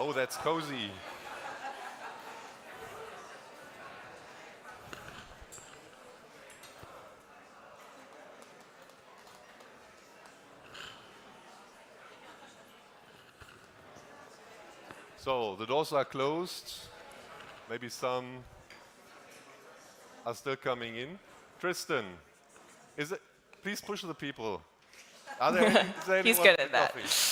Oh, that's cozy. So the doors are closed. Maybe some are still coming in. Tristan, is it? Please push the people. Are there any, is there He's anyone good with at that. coffee?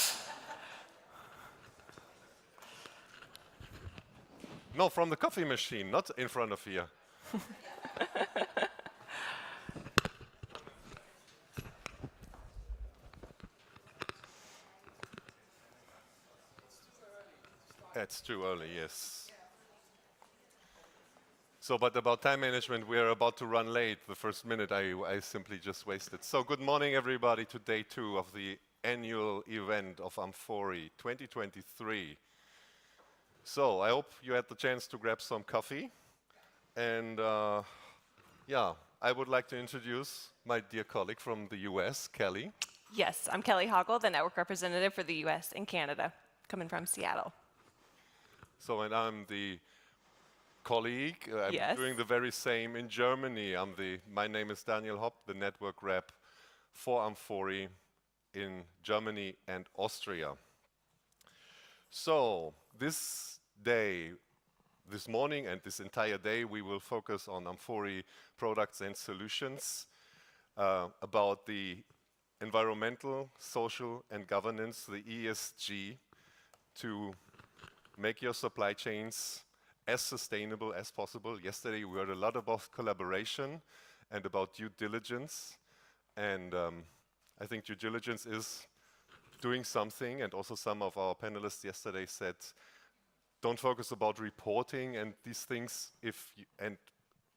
No, from the coffee machine, not in front of here. It's too early, yes. So, but about time management, we are about to run late. The first minute I simply just wasted. So, good morning, everybody, to day 2 of the annual event of amfori 2023. So, I hope you had the chance to grab some coffee. And yeah, I would like to introduce my dear colleague from the US, Kelly. Yes, I'm Kelly Hoggle, the network representative for the US and Canada, coming from Seattle. So, and I'm the colleague. I'm Yes. doing the very same in Germany. My name is Daniel Hopp, the network rep for amfori in Germany and Austria. So this day, this morning and this entire day, we will focus on amfori products and solutions about the environmental, social, and governance, the ESG, to make your supply chains as sustainable as possible. Yesterday we heard a lot about collaboration and about due diligence. And I think due diligence is doing something, and also some of our panelists yesterday said, don't focus about reporting and these things, and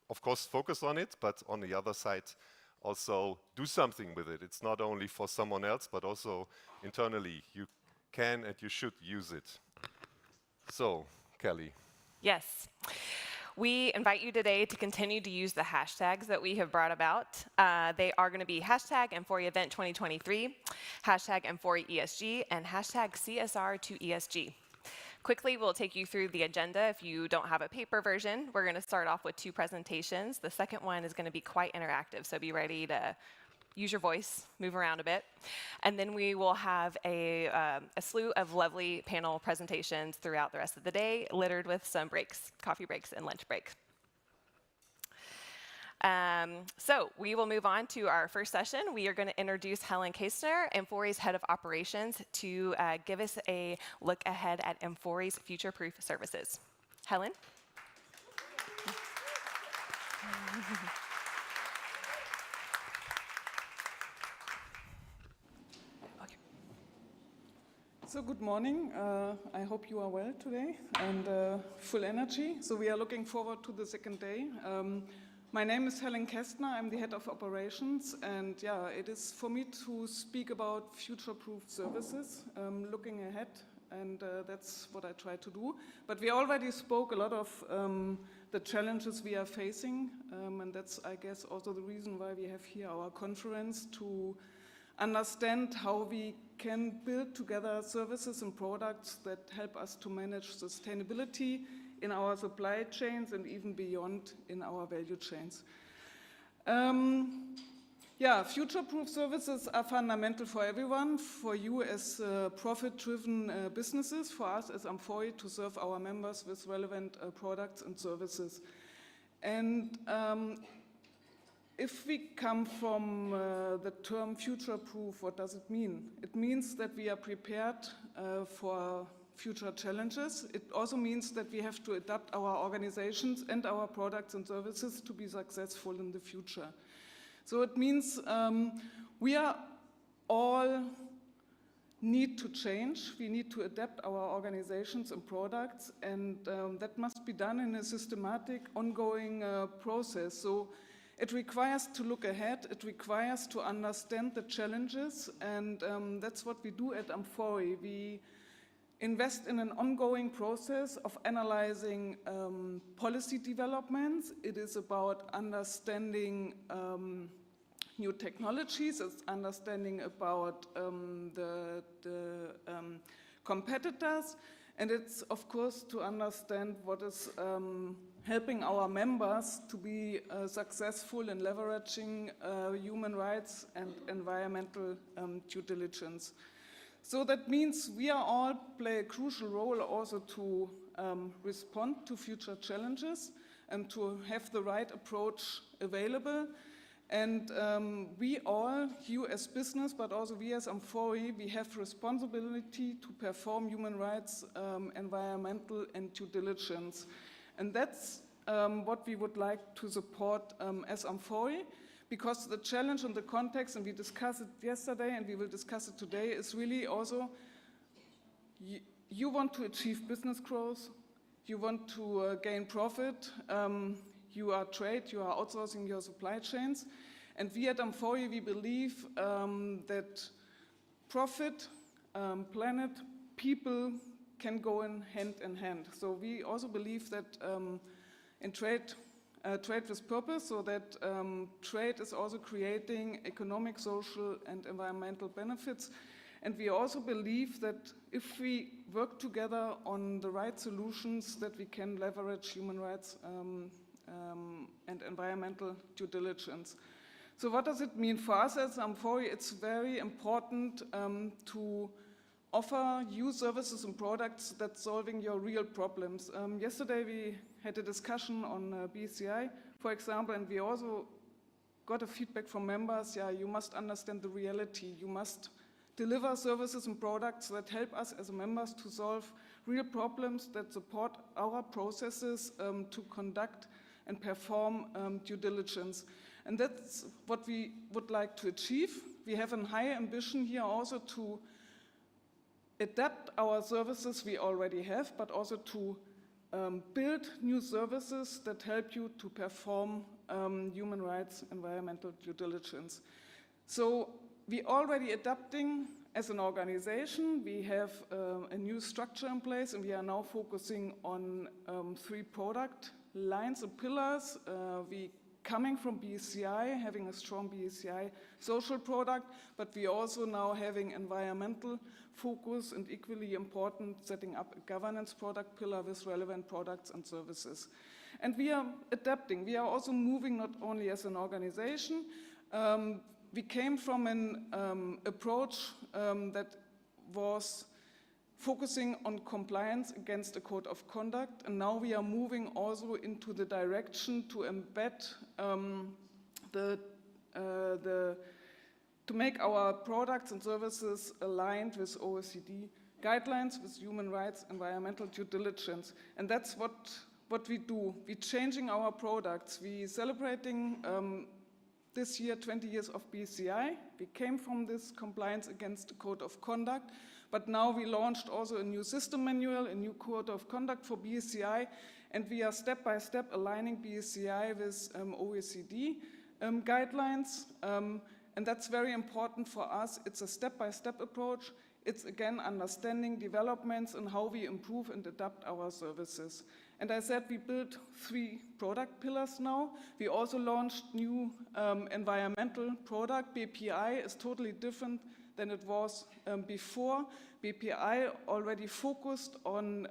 of course focus on it, but on the other side, also do something with it. It's not only for someone else, but also internally. You can and you should use it. So, Kelly. Yes. We invite you today to continue to use the hashtags that we have brought about. They are going to be hashtag amfori event 2023, hashtag amfori ESG, and hashtag CSR to ESG. Quickly, we'll take you through the agenda. If you don't have a paper version, we're going to start off with 2 presentations. The second one is going to be quite interactive, so be ready to use your voice, move around a bit. And then we will have a slew of lovely panel presentations throughout the rest of the day, littered with some breaks, coffee breaks and lunch breaks. So we will move on to our first session. We are going to introduce Helen Kastner, amfori's head of operations, to give us a look ahead at amfori's future-proof services. Helen? So good morning. I hope you are well today and full energy. So we are looking forward to the second day. My name is Helen Kastner. I'm the head of operations, and yeah, it is for me to speak about future-proof services, looking ahead, and that's what I try to do. But we already spoke a lot of the challenges we are facing, and that's, I guess, also the reason why we have here our conference, to understand how we can build together services and products that help us to manage sustainability in our supply chains and even beyond in our value chains. Yeah, future-proof services are fundamental for everyone, for you as profit-driven businesses, for us as amfori to serve our members with relevant products and services. And if we come from the term future-proof, what does it mean? It means that we are prepared for future challenges. It also means that we have to adapt our organizations and our products and services to be successful in the future. So it means we are all need to change. We need to adapt our organizations and products, and that must be done in a systematic, ongoing process. So it requires to look ahead, it requires to understand the challenges, and that's what we do at amfori. We invest in an ongoing process of analyzing policy developments. It is about understanding new technologies, it's understanding about the competitors, And it's, of course, to understand what is helping our members to be successful in leveraging human rights and environmental due diligence. So that means we are all play a crucial role also to respond to future challenges and to have the right approach available. And we all, you as business, but also we as amfori, we have responsibility to perform human rights, environmental and due diligence. And that's what we would like to support as amfori, because the challenge and the context, and we discussed it yesterday and we will discuss it today, is really also you want to achieve business growth, you want to gain profit, you are trade, you are outsourcing your supply chains. And we at amfori, we believe that profit, planet, people can go in hand. So we also believe that in trade with purpose, so that trade is also creating economic, social, and environmental benefits. And we also believe that if we work together on the right solutions, that we can leverage human rights and environmental due diligence. So what does it mean for us as amfori? It's very important to offer you services and products that's solving your real problems. Yesterday we had a discussion on BCI, for example, and we also got a feedback from members, yeah, you must understand the reality. You must deliver services and products that help us as members to solve real problems that support our processes to conduct and perform due diligence. And that's what we would like to achieve. We have a high ambition here also to adapt our services we already have, but also to build new services that help you to perform human rights, environmental due diligence. So we're already adapting as an organization. We have a new structure in place, and we are now focusing on 3 product lines and pillars. We coming from BCI, having a strong BCI social product, but we also now having environmental focus, and equally important, setting up a governance product pillar with relevant products and services. And we are adapting. We are also moving not only as an organization. We came from an approach that was focusing on compliance against a code of conduct, and now we are moving also into the direction to embed to make our products and services aligned with OECD guidelines, with human rights, environmental due diligence. And that's what we do. We're changing our products. We're celebrating this year 20 years of BCI. We came from this compliance against the code of conduct, but now we launched also a new system manual, a new code of conduct for BCI, and we are step by step aligning BCI with OECD guidelines. And that's very important for us. It's a step-by-step approach. It's, again, understanding developments and how we improve and adapt our services. And I said we built 3 product pillars now. We also launched new environmental product. BPI is totally different than it was before. BPI already focused on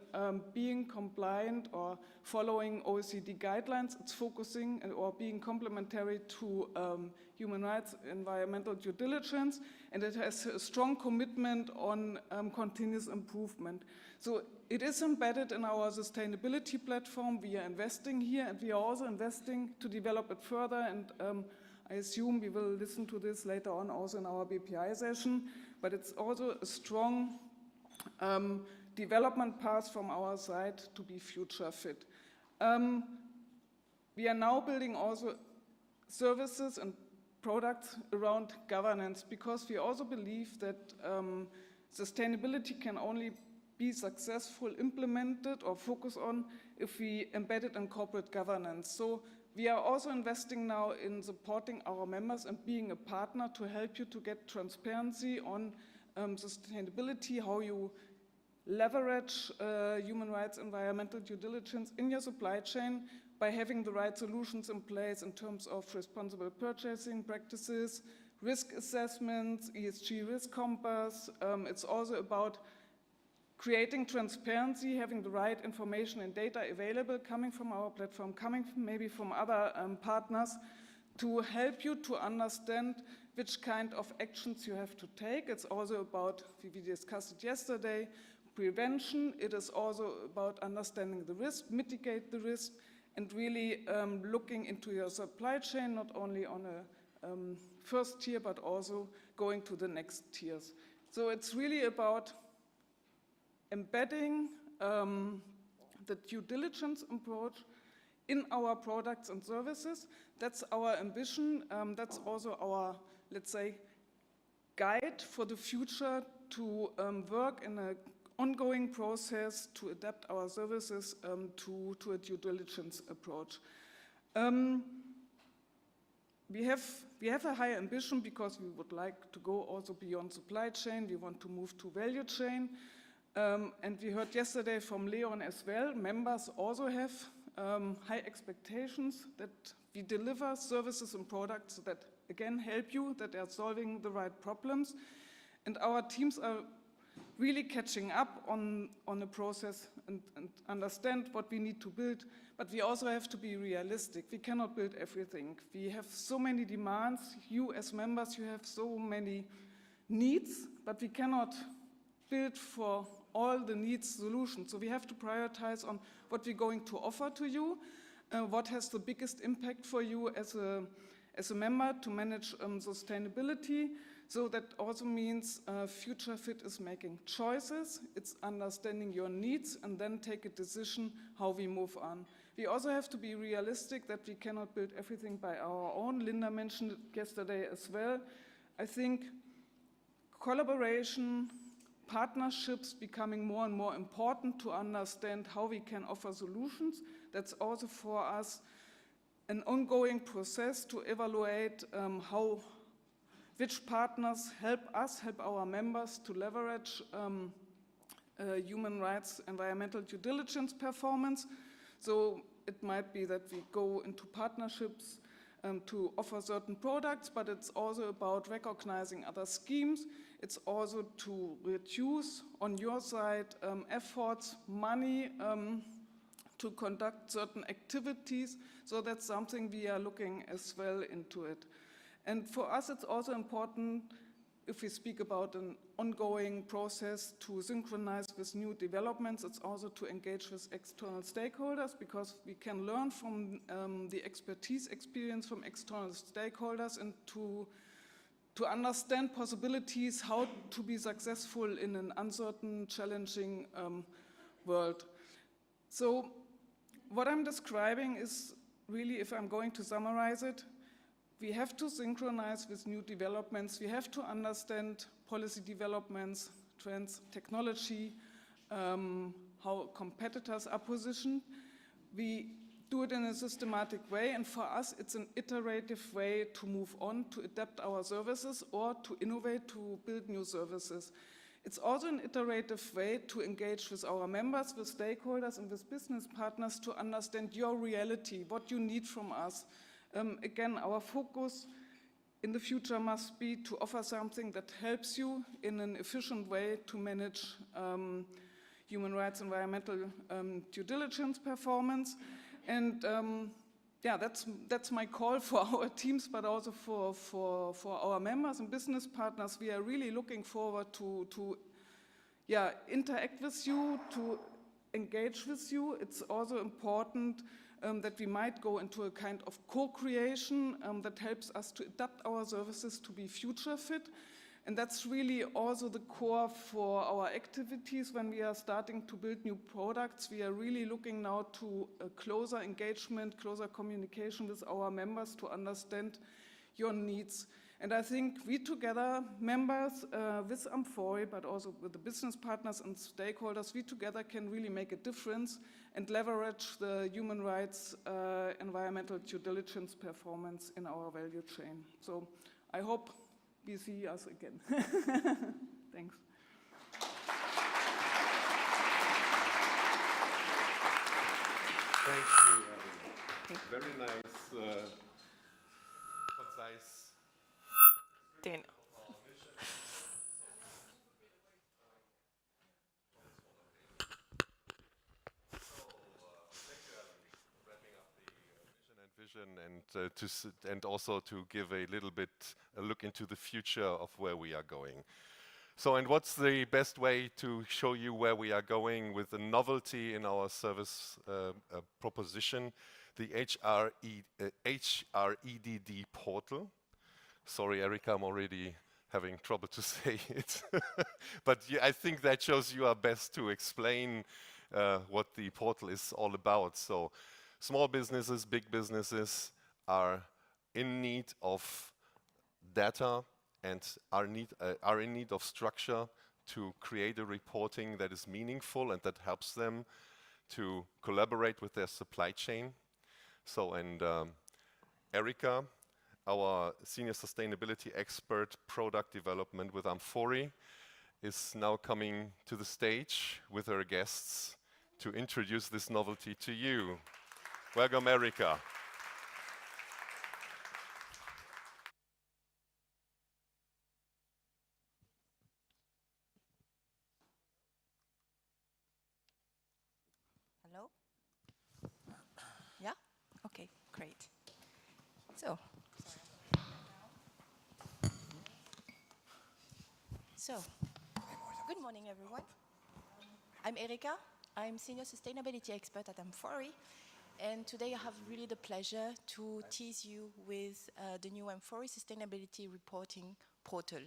being compliant or following OECD guidelines. It's focusing or being complementary to human rights, environmental due diligence, and it has a strong commitment on continuous improvement. So it is embedded in our sustainability platform. We are investing here, and we are also investing to develop it further, and I assume we will listen to this later on also in our BPI session, but it's also a strong development path from our side to be future fit. We are now building also services and products around governance, because we also believe that sustainability can only be successful implemented or focus on if we embed it in corporate governance. So we are also investing now in supporting our members and being a partner to help you to get transparency on sustainability, how you leverage human rights, environmental due diligence in your supply chain by having the right solutions in place in terms of responsible purchasing practices, risk assessments, ESG risk compass. It's also about creating transparency, having the right information and data available, coming from our platform, coming maybe from other partners, to help you to understand which kind of actions you have to take. It's also about, we discussed it yesterday, prevention. It is also about understanding the risk, mitigate the risk, and really looking into your supply chain, not only on a first tier, but also going to the next tiers. So it's really about embedding the due diligence approach in our products and services. That's our ambition. That's also our, let's say, guide for the future to work in an ongoing process to adapt our services to a due diligence approach. We have a high ambition because we would like to go also beyond supply chain. We want to move to value chain. And we heard yesterday from Leon as well, members also have high expectations that we deliver services and products that, again, help you, that are solving the right problems. And our teams are really catching up on the process and understand what we need to build. But we also have to be realistic. We cannot build everything. We have so many demands. You as members, you have so many needs, but we cannot build for all the needs solutions. So we have to prioritize on what we're going to offer to you, what has the biggest impact for you as a member to manage sustainability. So that also means Future Fit is making choices, it's understanding your needs, and then take a decision how we move on. We also have to be realistic that we cannot build everything by our own. Linda mentioned it yesterday as well. I think collaboration, partnerships becoming more and more important to understand how we can offer solutions. That's also for us an ongoing process to evaluate which partners help us, help our members to leverage human rights, environmental due diligence performance. So it might be that we go into partnerships to offer certain products, but it's also about recognizing other schemes. It's also to reduce, on your side, efforts, money to conduct certain activities. So that's something we are looking as well into it. And for us, it's also important, if we speak about an ongoing process to synchronize with new developments, it's also to engage with external stakeholders, because we can learn from the experience from external stakeholders, and to understand possibilities, how to be successful in an uncertain, challenging world. So what I'm describing is really, if I'm going to summarize it, we have to synchronize with new developments. We have to understand policy developments, trends, technology, how competitors are positioned. We do it in a systematic way, and for us, it's an iterative way to move on, to adapt our services, or to innovate, to build new services. It's also an iterative way to engage with our members, with stakeholders, and with business partners to understand your reality, what you need from us. Again, our focus in the future must be to offer something that helps you in an efficient way to manage human rights, environmental due diligence performance. And yeah, that's my call for our teams, but also for our members and business partners. We are really looking forward to interact with you, to engage with you. It's also important that we might go into a kind of co-creation that helps us to adapt our services to be future fit. And that's really also the core for our activities when we are starting to build new products. We are really looking now to a closer engagement, closer communication with our members to understand your needs. And I think we together, members with amfori, but also with the business partners and stakeholders, we together can really make a difference and leverage the human rights, environmental due diligence performance in our value chain. So I hope we see us again. Thanks. Thank you. Very nice, concise. Daniel. vision and and also to give a little bit a look into the future of where we are going. So, and what's the best way to show you where we are going with the novelty in our service proposition, the HREDD portal. Sorry, Erika, I'm already having trouble to say it. But yeah, I think that shows you are best to explain what the portal is all about. So small businesses, big businesses are in need of data and are in need of structure to create a reporting that is meaningful and that helps them to collaborate with their supply chain. So, and Erika, our senior sustainability expert, product development with amfori, is now coming to the stage with her guests to introduce this novelty to you. Welcome, Erika. Hello? Yeah? Okay, great. So, good morning, everyone. I'm Erika. I'm Senior Sustainability Expert at amfori. And today I have really the pleasure to tease you with the new amfori Sustainability Reporting Portal.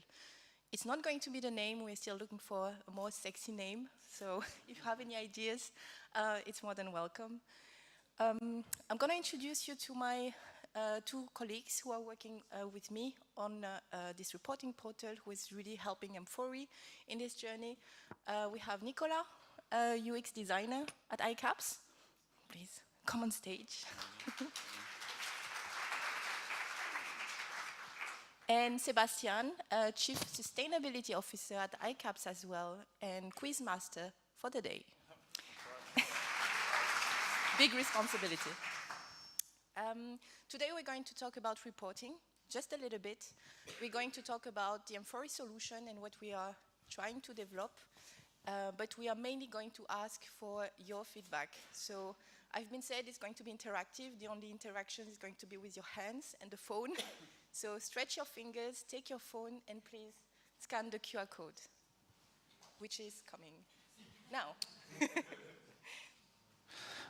It's not going to be the name. We're still looking for a more sexy name. So if you have any ideas, it's more than welcome. I'm going to introduce you to my two colleagues who are working with me on this reporting portal, who is really helping amfori in this journey. We have Nicola, UX designer at ICAPS. Please come on stage. And Sebastian, Chief Sustainability Officer at ICAPS as well, and quiz master for the day. Big responsibility. Today we're going to talk about reporting, just a little bit. We're going to talk about the amfori solution and what we are trying to develop, but we are mainly going to ask for your feedback. So I've been said it's going to be interactive. The only interaction is going to be with your hands and the phone. So stretch your fingers, take your phone, and please scan the QR code, which is coming now.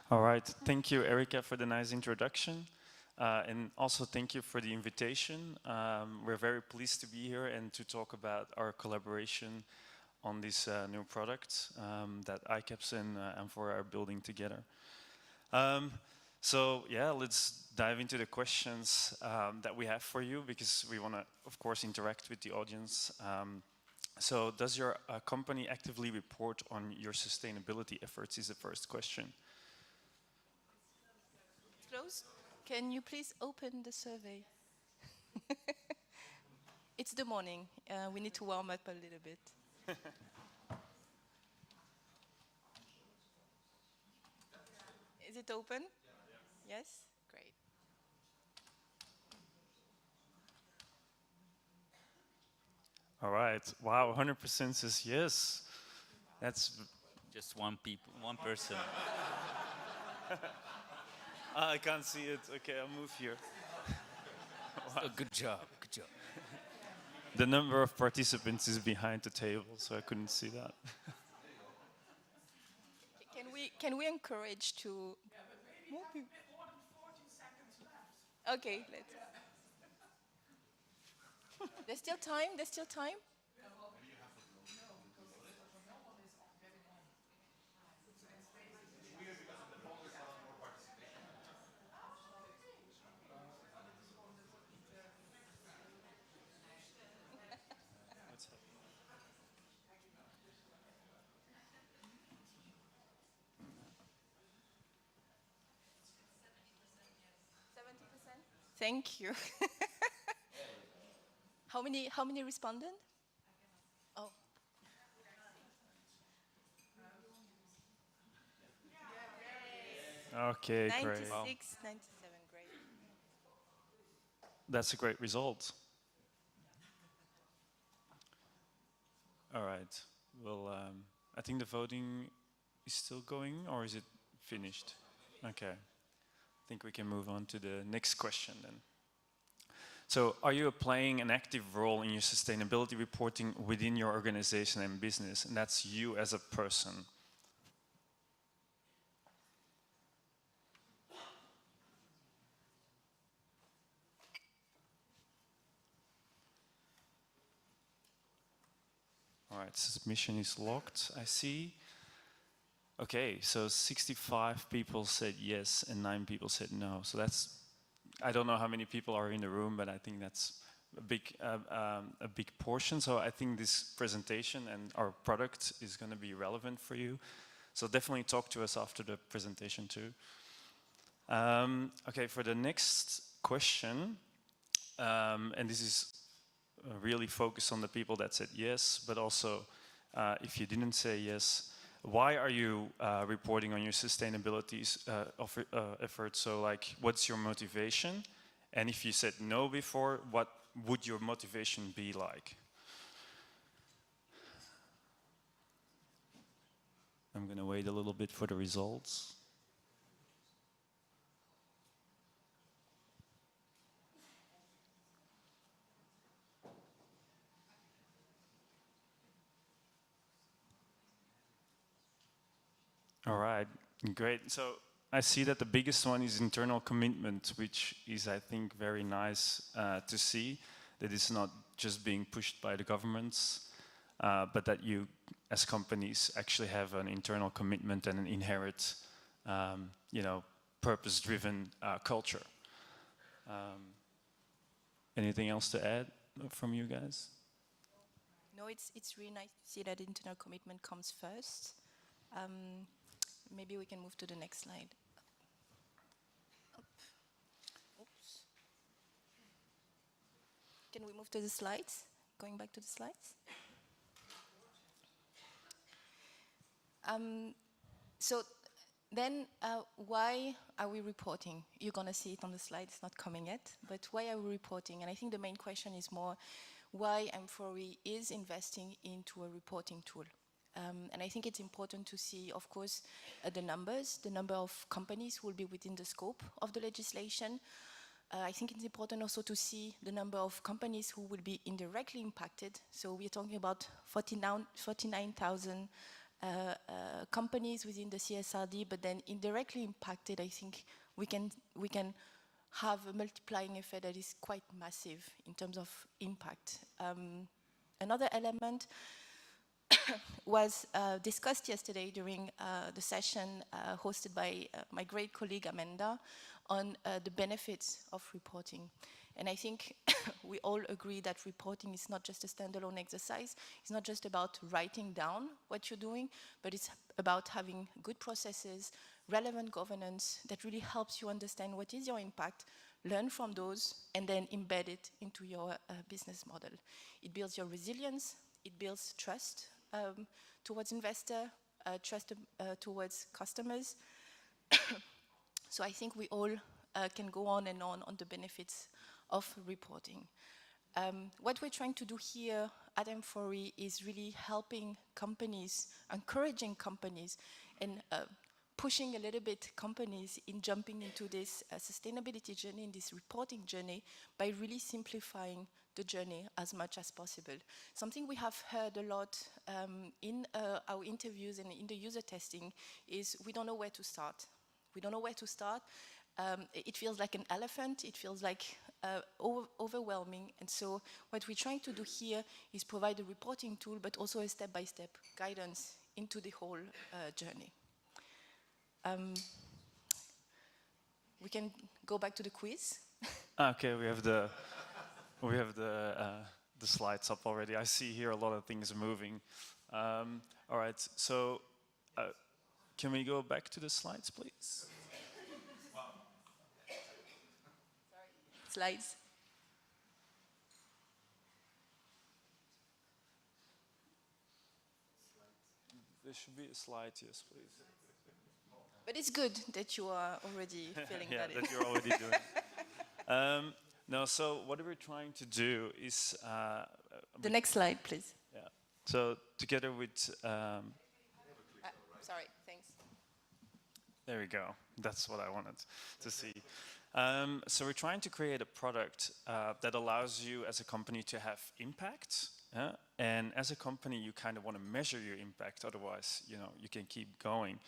All right, thank you, Erika, for the nice introduction. And also thank you for the invitation. We're very pleased to be here and to talk about our collaboration on this new product that ICAPS and amfori are building together. So yeah, let's dive into the questions that we have for you, because we want to, of course, interact with the audience. So does your company actively report on your sustainability efforts is the first question. Close. Can you please open the survey? It's the morning. We need to warm up a little bit. Is it open? Yes? Great. All right, wow, 100% says yes. That's just one person. I can't see it. Okay, I'll move here. Wow. Oh, good job. The number of participants is behind the table, so I couldn't see that. Can we encourage to more people? Okay, let's. There's still time. There's still time. Thank you. How many responded? Oh. Okay, 96, great. 97, great. That's a great result. All right. Well, I think the voting is still going, or is it finished? Okay. I think we can move on to the next question then. So, are you playing an active role in your sustainability reporting within your organization and business? And that's you as a person. All right, submission is locked, I see. Okay, so 65 people said yes and 9 people said no. So that's, I don't know how many people are in the room, but I think that's a big portion. So I think this presentation and our product is going to be relevant for you. So definitely talk to us after the presentation too. Okay, for the next question, and this is really focused on the people that said yes, but also if you didn't say yes, why are you reporting on your sustainability efforts? So like, what's your motivation? And if you said no before, what would your motivation be like? I'm going to wait a little bit for the results. All right, great. So I see that the biggest one is internal commitment, which is, I think, very nice to see, that it's not just being pushed by the governments, but that you, as companies, actually have an internal commitment and an inherent, purpose-driven culture. Anything else to add from you guys? No, it's really nice to see that internal commitment comes first. Maybe we can move to the next slide. Oops. Can we move to the slides? Going back to the slides. So then, why are we reporting? You're going to see it on the slide, it's not coming yet, but why are we reporting? And I think the main question is more why amfori is investing into a reporting tool. And I think it's important to see, of course, the number of companies who will be within the scope of the legislation. I think it's important also to see the number of companies who will be indirectly impacted. So we're talking about 49,000 companies within the CSRD, but then indirectly impacted, I think we can have a multiplying effect that is quite massive in terms of impact. Another element was discussed yesterday during the session hosted by my great colleague Amanda on the benefits of reporting. And I think we all agree that reporting is not just a standalone exercise. It's not just about writing down what you're doing, but it's about having good processes, relevant governance that really helps you understand what is your impact, learn from those, and then embed it into your business model. It builds your resilience, it builds trust towards investor, trust towards customers. So I think we all can go on the benefits of reporting. What we're trying to do here at amfori is really helping companies, encouraging companies, and pushing a little bit companies in jumping into this sustainability journey, in this reporting journey, by really simplifying the journey as much as possible. Something we have heard a lot in our interviews and in the user testing is we don't know where to start. We don't know where to start. It feels like an elephant. It feels like overwhelming. And so what we're trying to do here is provide a reporting tool, but also a step-by-step guidance into the whole journey. We can go back to the quiz. Okay, we have the slides up already. I see here a lot of things moving. All right, so can we go back to the slides, please? Slides. There should be a slide, yes, please. But it's good that you are already feeling yeah, that. that you're already doing. No, so what we're trying to do is... the next slide, please. Yeah. So together with... sorry, thanks. There we go. That's what I wanted to see. So we're trying to create a product that allows you as a company to have impact. And as a company, you kind of want to measure your impact. Otherwise, you can keep going.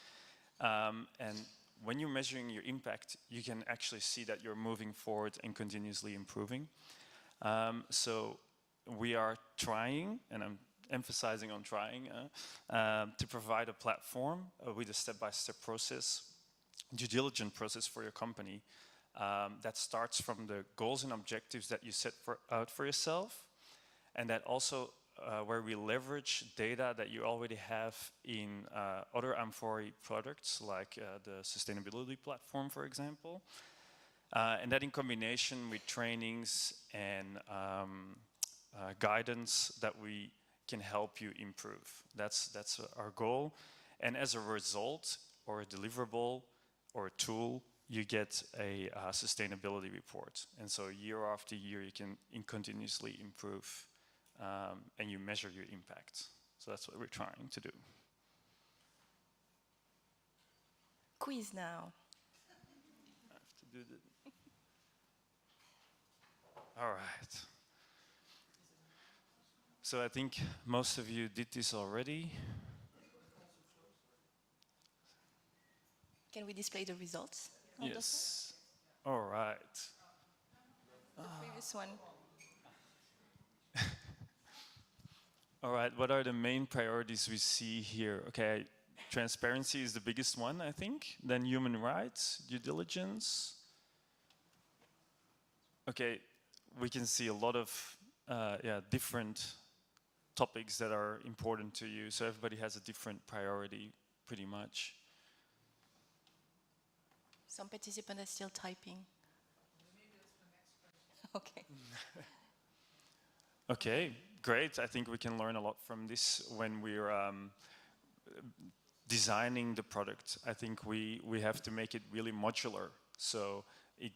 And when you're measuring your impact, you can actually see that you're moving forward and continuously improving. So we are trying, and I'm emphasizing on trying, to provide a platform with a step-by-step process, due diligence process for your company that starts from the goals and objectives that you set out for yourself, and that also where we leverage data that you already have in other amfori products, like the sustainability platform, for example. And that in combination with trainings and guidance that we can help you improve. That's our goal. And as a result, or a deliverable, or a tool, you get a sustainability report. And so year after year, you can continuously improve and you measure your impact. So that's what we're trying to do. Quiz now. I have to do the... All right. So I think most of you did this already. Can we display the results? Yes. All right. The previous one. All right, what are the main priorities we see here? Okay, transparency is the biggest one, I think. Then human rights, due diligence. Okay, we can see a lot of different topics that are important to you. So everybody has a different priority, pretty much. Some participants are still typing. Okay. Okay, great. I think we can learn a lot from this when we're designing the product. I think we have to make it really modular, so it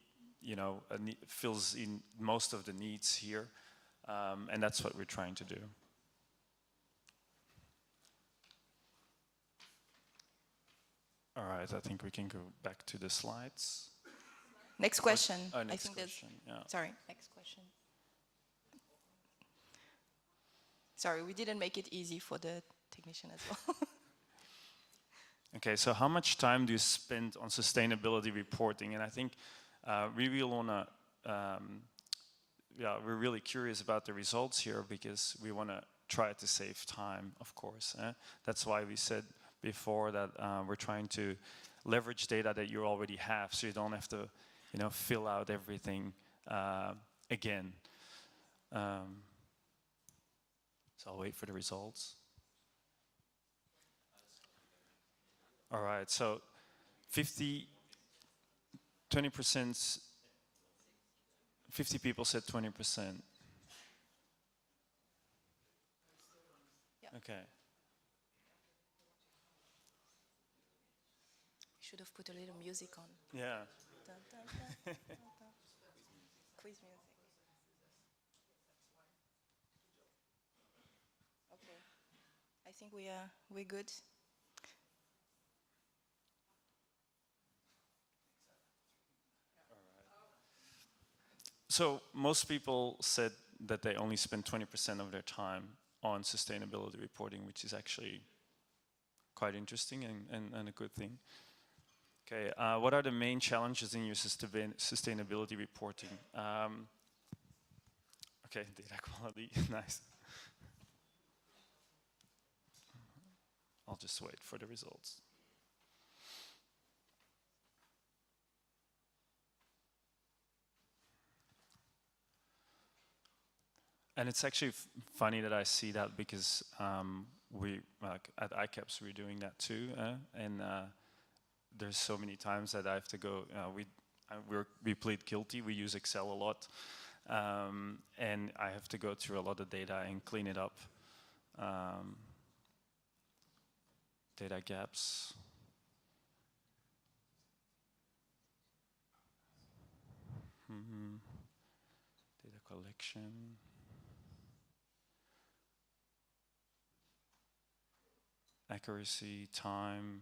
fills in most of the needs here, and that's what we're trying to do. All right, I think we can go back to the slides. Next question. Next I think question, yeah. Sorry, next question. Sorry, we didn't make it easy for the technician as well. Okay, so how much time do you spend on sustainability reporting? And I think we really wanna, we're really curious about the results here because we wanna try to save time, of course. That's why we said before that we're trying to leverage data that you already have, so you don't have to, fill out everything again. So I'll wait for the results. All right, so 20%, 50 people said 20%. Yeah. Okay. Should have put a little music on. Yeah. Dun, dun, dun, dun, dun. Quiz music. Okay. I think we're good. So most people said that they only spend 20% of their time on sustainability reporting, which is actually quite interesting and a good thing. Okay, what are the main challenges in your sustainability reporting? Okay, data quality, nice. I'll just wait for the results. And it's actually funny that I see that because we, like at ICAPS, we're doing that too, and there's so many times that I have to go. We plead guilty. We use Excel a lot, and I have to go through a lot of data and clean it up. Data gaps. Data collection. Accuracy, time.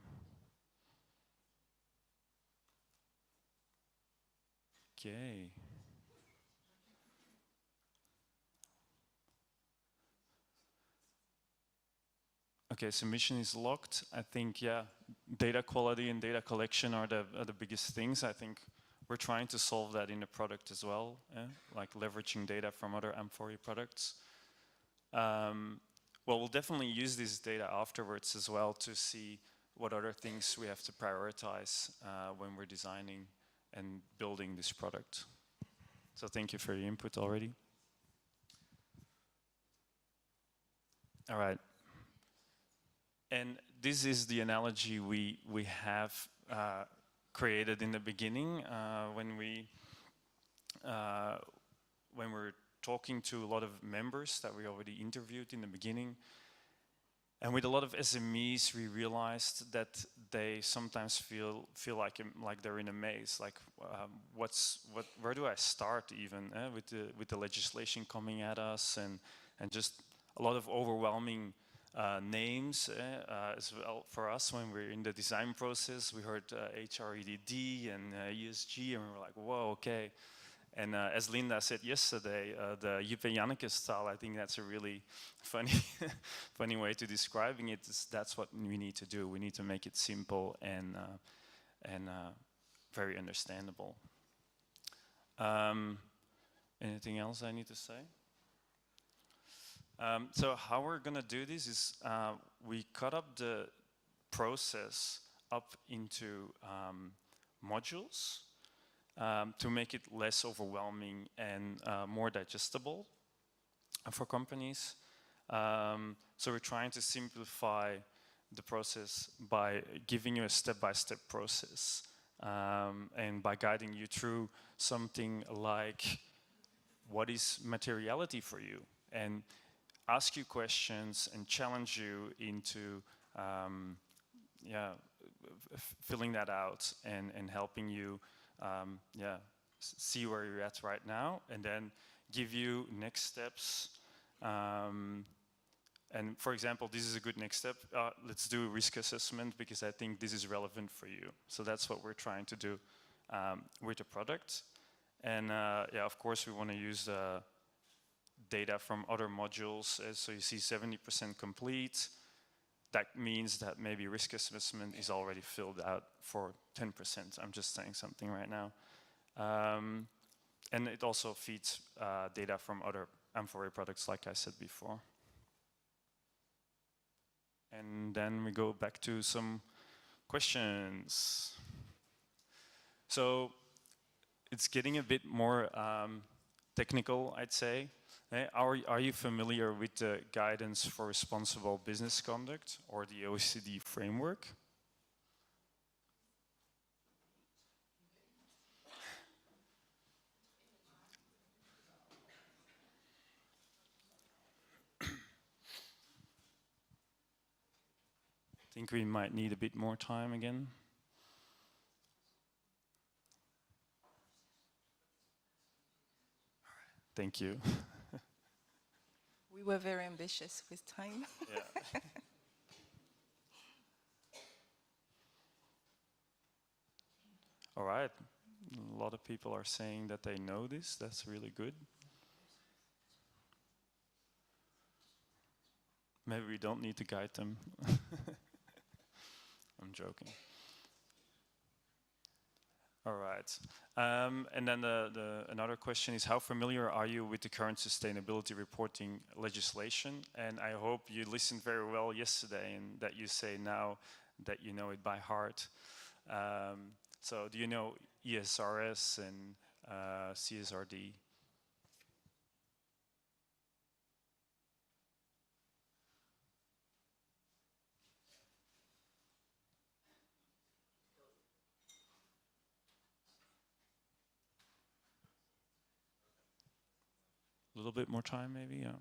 Okay. Okay, submission is locked. I think, yeah, data quality and data collection are the biggest things. I think we're trying to solve that in the product as well, like leveraging data from other amfori products. Well, we'll definitely use this data afterwards as well to see what other things we have to prioritize when we're designing and building this product. So thank you for your input already. All right. And this is the analogy we have created in the beginning when we're talking to a lot of members that we already interviewed in the beginning. And with a lot of SMEs, we realized that they sometimes feel like they're in a maze. Like, where do I start even with the legislation coming at us, and just a lot of overwhelming names as well for us when we're in the design process. We heard HREDD and ESG, and we were like, whoa, okay. And as Linda said yesterday, the Juppe Janneke style, I think that's a really funny, funny way to describing it. That's what we need to do. We need to make it simple and very understandable. Anything else I need to say? So how we're gonna do this is we cut up the process up into modules to make it less overwhelming and more digestible for companies. So we're trying to simplify the process by giving you a step-by-step process and by guiding you through something like, what is materiality for you? And ask you questions and challenge you into filling that out and helping you see where you're at right now, and then give you next steps. And for example, this is a good next step. Let's do a risk assessment because I think this is relevant for you. So that's what we're trying to do with the product. And of course, we want to use data from other modules. So you see 70% complete. That means that maybe risk assessment is already filled out for 10%. I'm just saying something right now. And it also feeds data from other amfori products, like I said before. And then we go back to some questions. So it's getting a bit more technical, I'd say. Are you familiar with the Guidance for Responsible Business Conduct, or the OECD framework? I think we might need a bit more time again. Thank you. We were very ambitious with time. Yeah. All right. A lot of people are saying that they know this. That's really good. Maybe we don't need to guide them. I'm joking. All right. And then another question is, how familiar are you with the current sustainability reporting legislation? And I hope you listened very well yesterday and that you say now that you know it by heart. So do you know ESRS and CSRD? A little bit more time, maybe, yeah.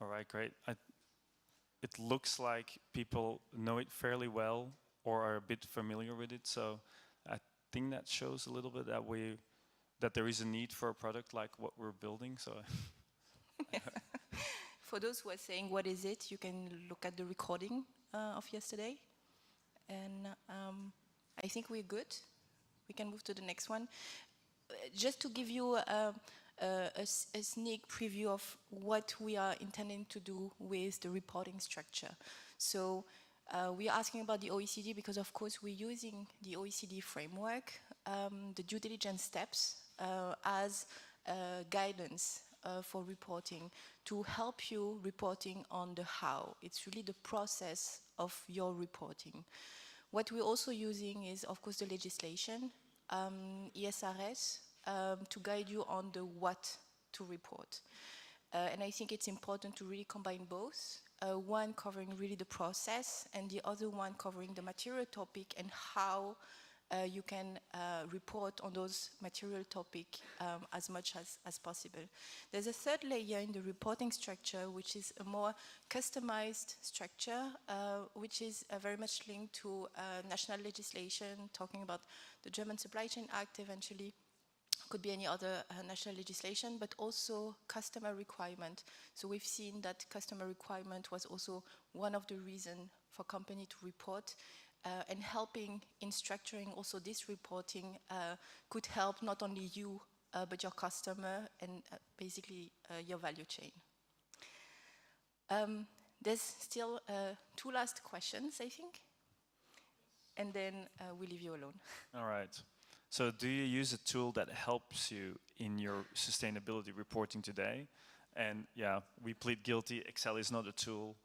All right, great. It looks like people know it fairly well or are a bit familiar with it, so I think that shows a little bit that we that there is a need for a product like what we're building. So For those who are saying, what is it? You can look at the recording of yesterday. And I think we're good. We can move to the next one. Just to give you a sneak preview of what we are intending to do with the reporting structure. So we are asking about the OECD because, of course, we're using the OECD framework, the due diligence steps as guidance for reporting to help you reporting on the how. It's really the process of your reporting. What we're also using is, of course, the legislation, ESRS, to guide you on the what to report. And I think it's important to really combine both, one covering really the process and the other one covering the material topic and how you can report on those material topics as much as possible. There's a third layer in the reporting structure, which is a more customized structure, which is very much linked to national legislation, talking about the German Supply Chain Act eventually. Could be any other national legislation, but also customer requirement. So we've seen that customer requirement was also one of the reasons for company to report. And helping in structuring also this reporting could help not only you, but your customer and basically your value chain. There's still 2 last questions, I think. And then we leave you alone. all right. So do you use a tool that helps you in your sustainability reporting today? And yeah, we plead guilty. Excel is not a tool.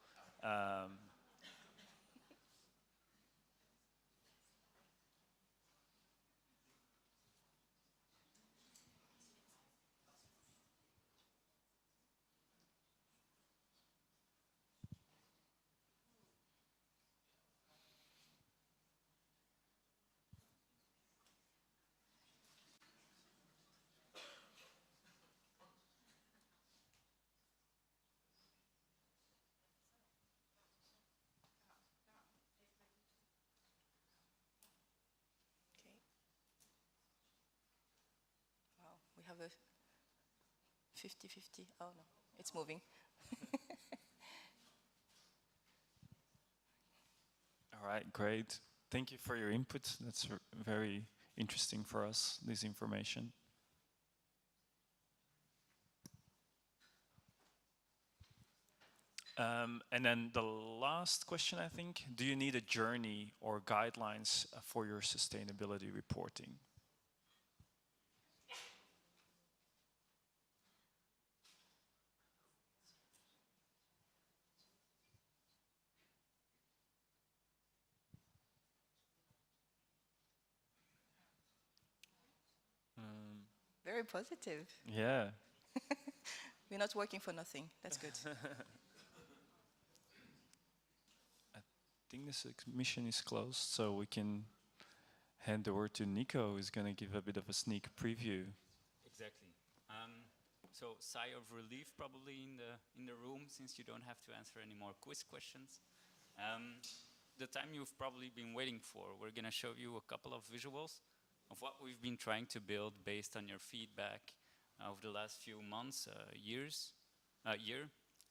Wow, we have a 50-50. Oh no, it's moving. All right, great. Thank you for your input. That's very interesting for us, this information. And then the last question, I think, do you need a journey or guidelines for your sustainability reporting? Very positive. Yeah. We're not working for nothing. That's good. I think this mission is closed, so we can hand the word to Nico, who's going to give a bit of a sneak preview. Exactly. So sigh of relief probably in the room since you don't have to answer any more quiz questions. The time you've probably been waiting for. We're going to show you a couple of visuals of what we've been trying to build based on your feedback over the last few months, year,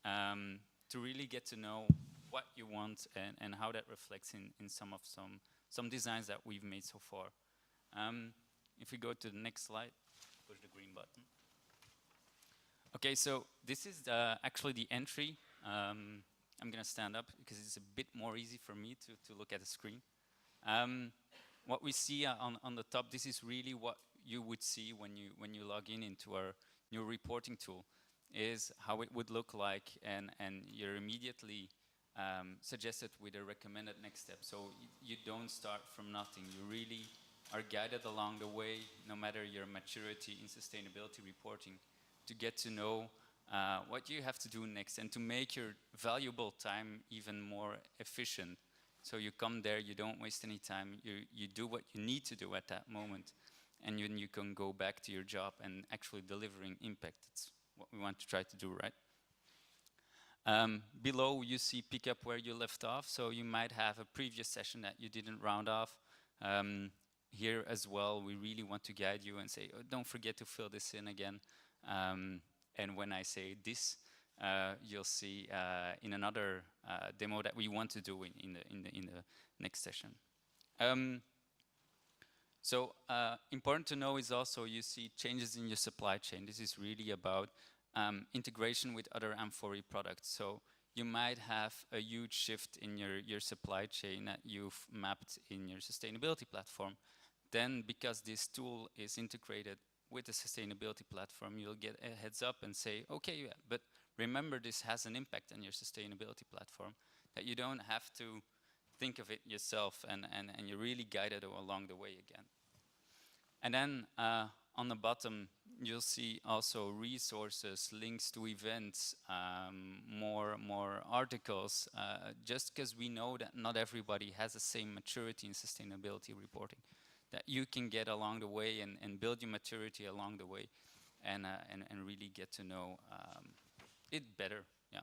to really get to know what you want and how that reflects in some designs that we've made so far. If we go to the next slide, push the green button. Okay, so this is actually the entry. I'm going to stand up because it's a bit more easy for me to look at the screen. What we see on the top, this is really what you would see when you log into our new reporting tool, is how it would look like, and you're immediately suggested with a recommended next step. So you don't start from nothing. You really are guided along the way, no matter your maturity in sustainability reporting, to get to know what you have to do next and to make your valuable time even more efficient. So you come there, you don't waste any time, you do what you need to do at that moment, and then you can go back to your job and actually delivering impact. It's what we want to try to do, right? Below you see pick up where you left off, so you might have a previous session that you didn't round off. here as well, we really want to guide you and say, oh, don't forget to fill this in again. And when I say this, you'll see in another demo that we want to do in the next session. So important to know is also you see changes in your supply chain. This is really about integration with other amfori products. So you might have a huge shift in your supply chain that you've mapped in your sustainability platform. Then because this tool is integrated with the sustainability platform, you'll get a heads up and say, okay, yeah, but remember this has an impact on your sustainability platform, that you don't have to think of it yourself and you're really guided along the way again. And then on the bottom, you'll see also resources, links to events, more articles, just because we know that not everybody has the same maturity in sustainability reporting, that you can get along the way and build your maturity along the way and really get to know it better. Yeah.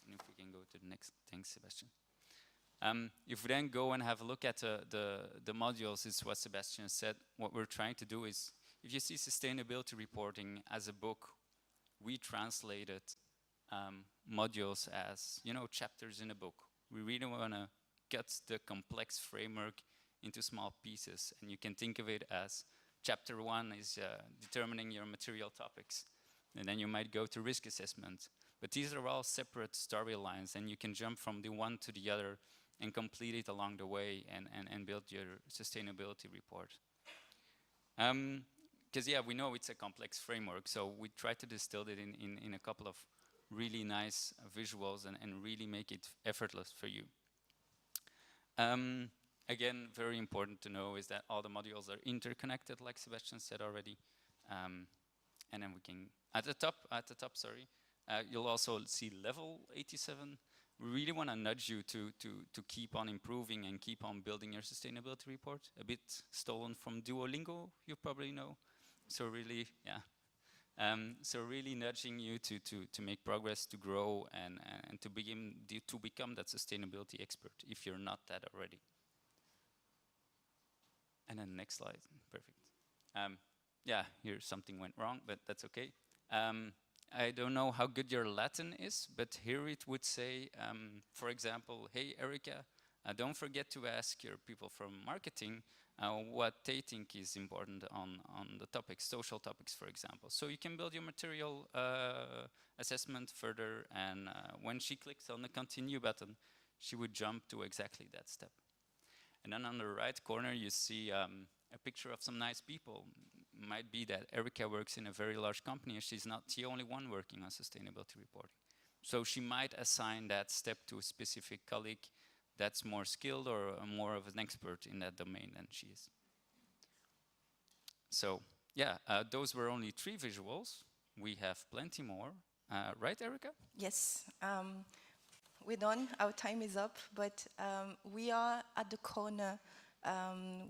And if we can go to the next, thanks, Sebastian. If we then go and have a look at the modules, it's what Sebastian said. What we're trying to do is, if you see sustainability reporting as a book, we translated modules as, you know, chapters in a book. We really want to cut the complex framework into small pieces, and you can think of it as chapter 1 is determining your material topics, and then you might go to risk assessment. But these are all separate storylines, and you can jump from the one to the other and complete it along the way and build your sustainability report. Because yeah, we know it's a complex framework, so we try to distill it in a couple of really nice visuals and really make it effortless for you. Again, very important to know is that all the modules are interconnected, like Sebastian said already. And then we can, at the top, sorry, you'll also see level 87. We really want to nudge you to keep on improving and keep on building your sustainability report. A bit stolen from Duolingo, you probably know. So really, yeah. So really nudging you to make progress, to grow, and to become that sustainability expert if you're not that already. And then next slide, perfect. Yeah, here something went wrong, but that's okay. I don't know how good your Latin is, but here it would say, for example, hey, Erica, don't forget to ask your people from marketing what they think is important on the topics, social topics, for example. So you can build your material assessment further, and when she clicks on the continue button, she would jump to exactly that step. And then on the right corner, you see a picture of some nice people. Might be that Erica works in a very large company and she's not the only one working on sustainability reporting. So she might assign that step to a specific colleague that's more skilled or more of an expert in that domain than she is. So yeah, those were only 3 visuals. We have plenty more. Right, Erica? Yes. We're done, our time is up, but we are at the corner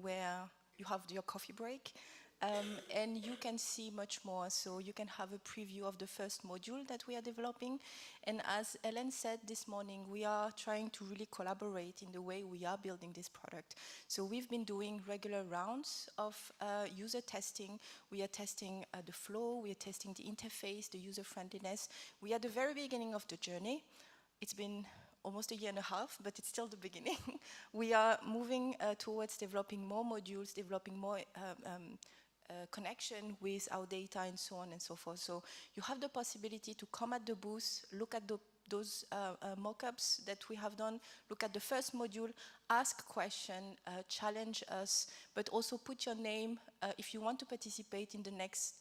where you have your coffee break, and you can see much more, so you can have a preview of the first module that we are developing. And as Ellen said this morning, we are trying to really collaborate in the way we are building this product. So we've been doing regular rounds of user testing. We are testing the flow, we are testing the interface, the user friendliness. We are at the very beginning of the journey. It's been almost 1.5 years, but it's still the beginning. We are moving towards developing more modules, developing more connection with our data and so on and so forth. So you have the possibility to come at the booth, look at those mock-ups that we have done, look at the first module, ask questions, challenge us, but also put your name if you want to participate in the next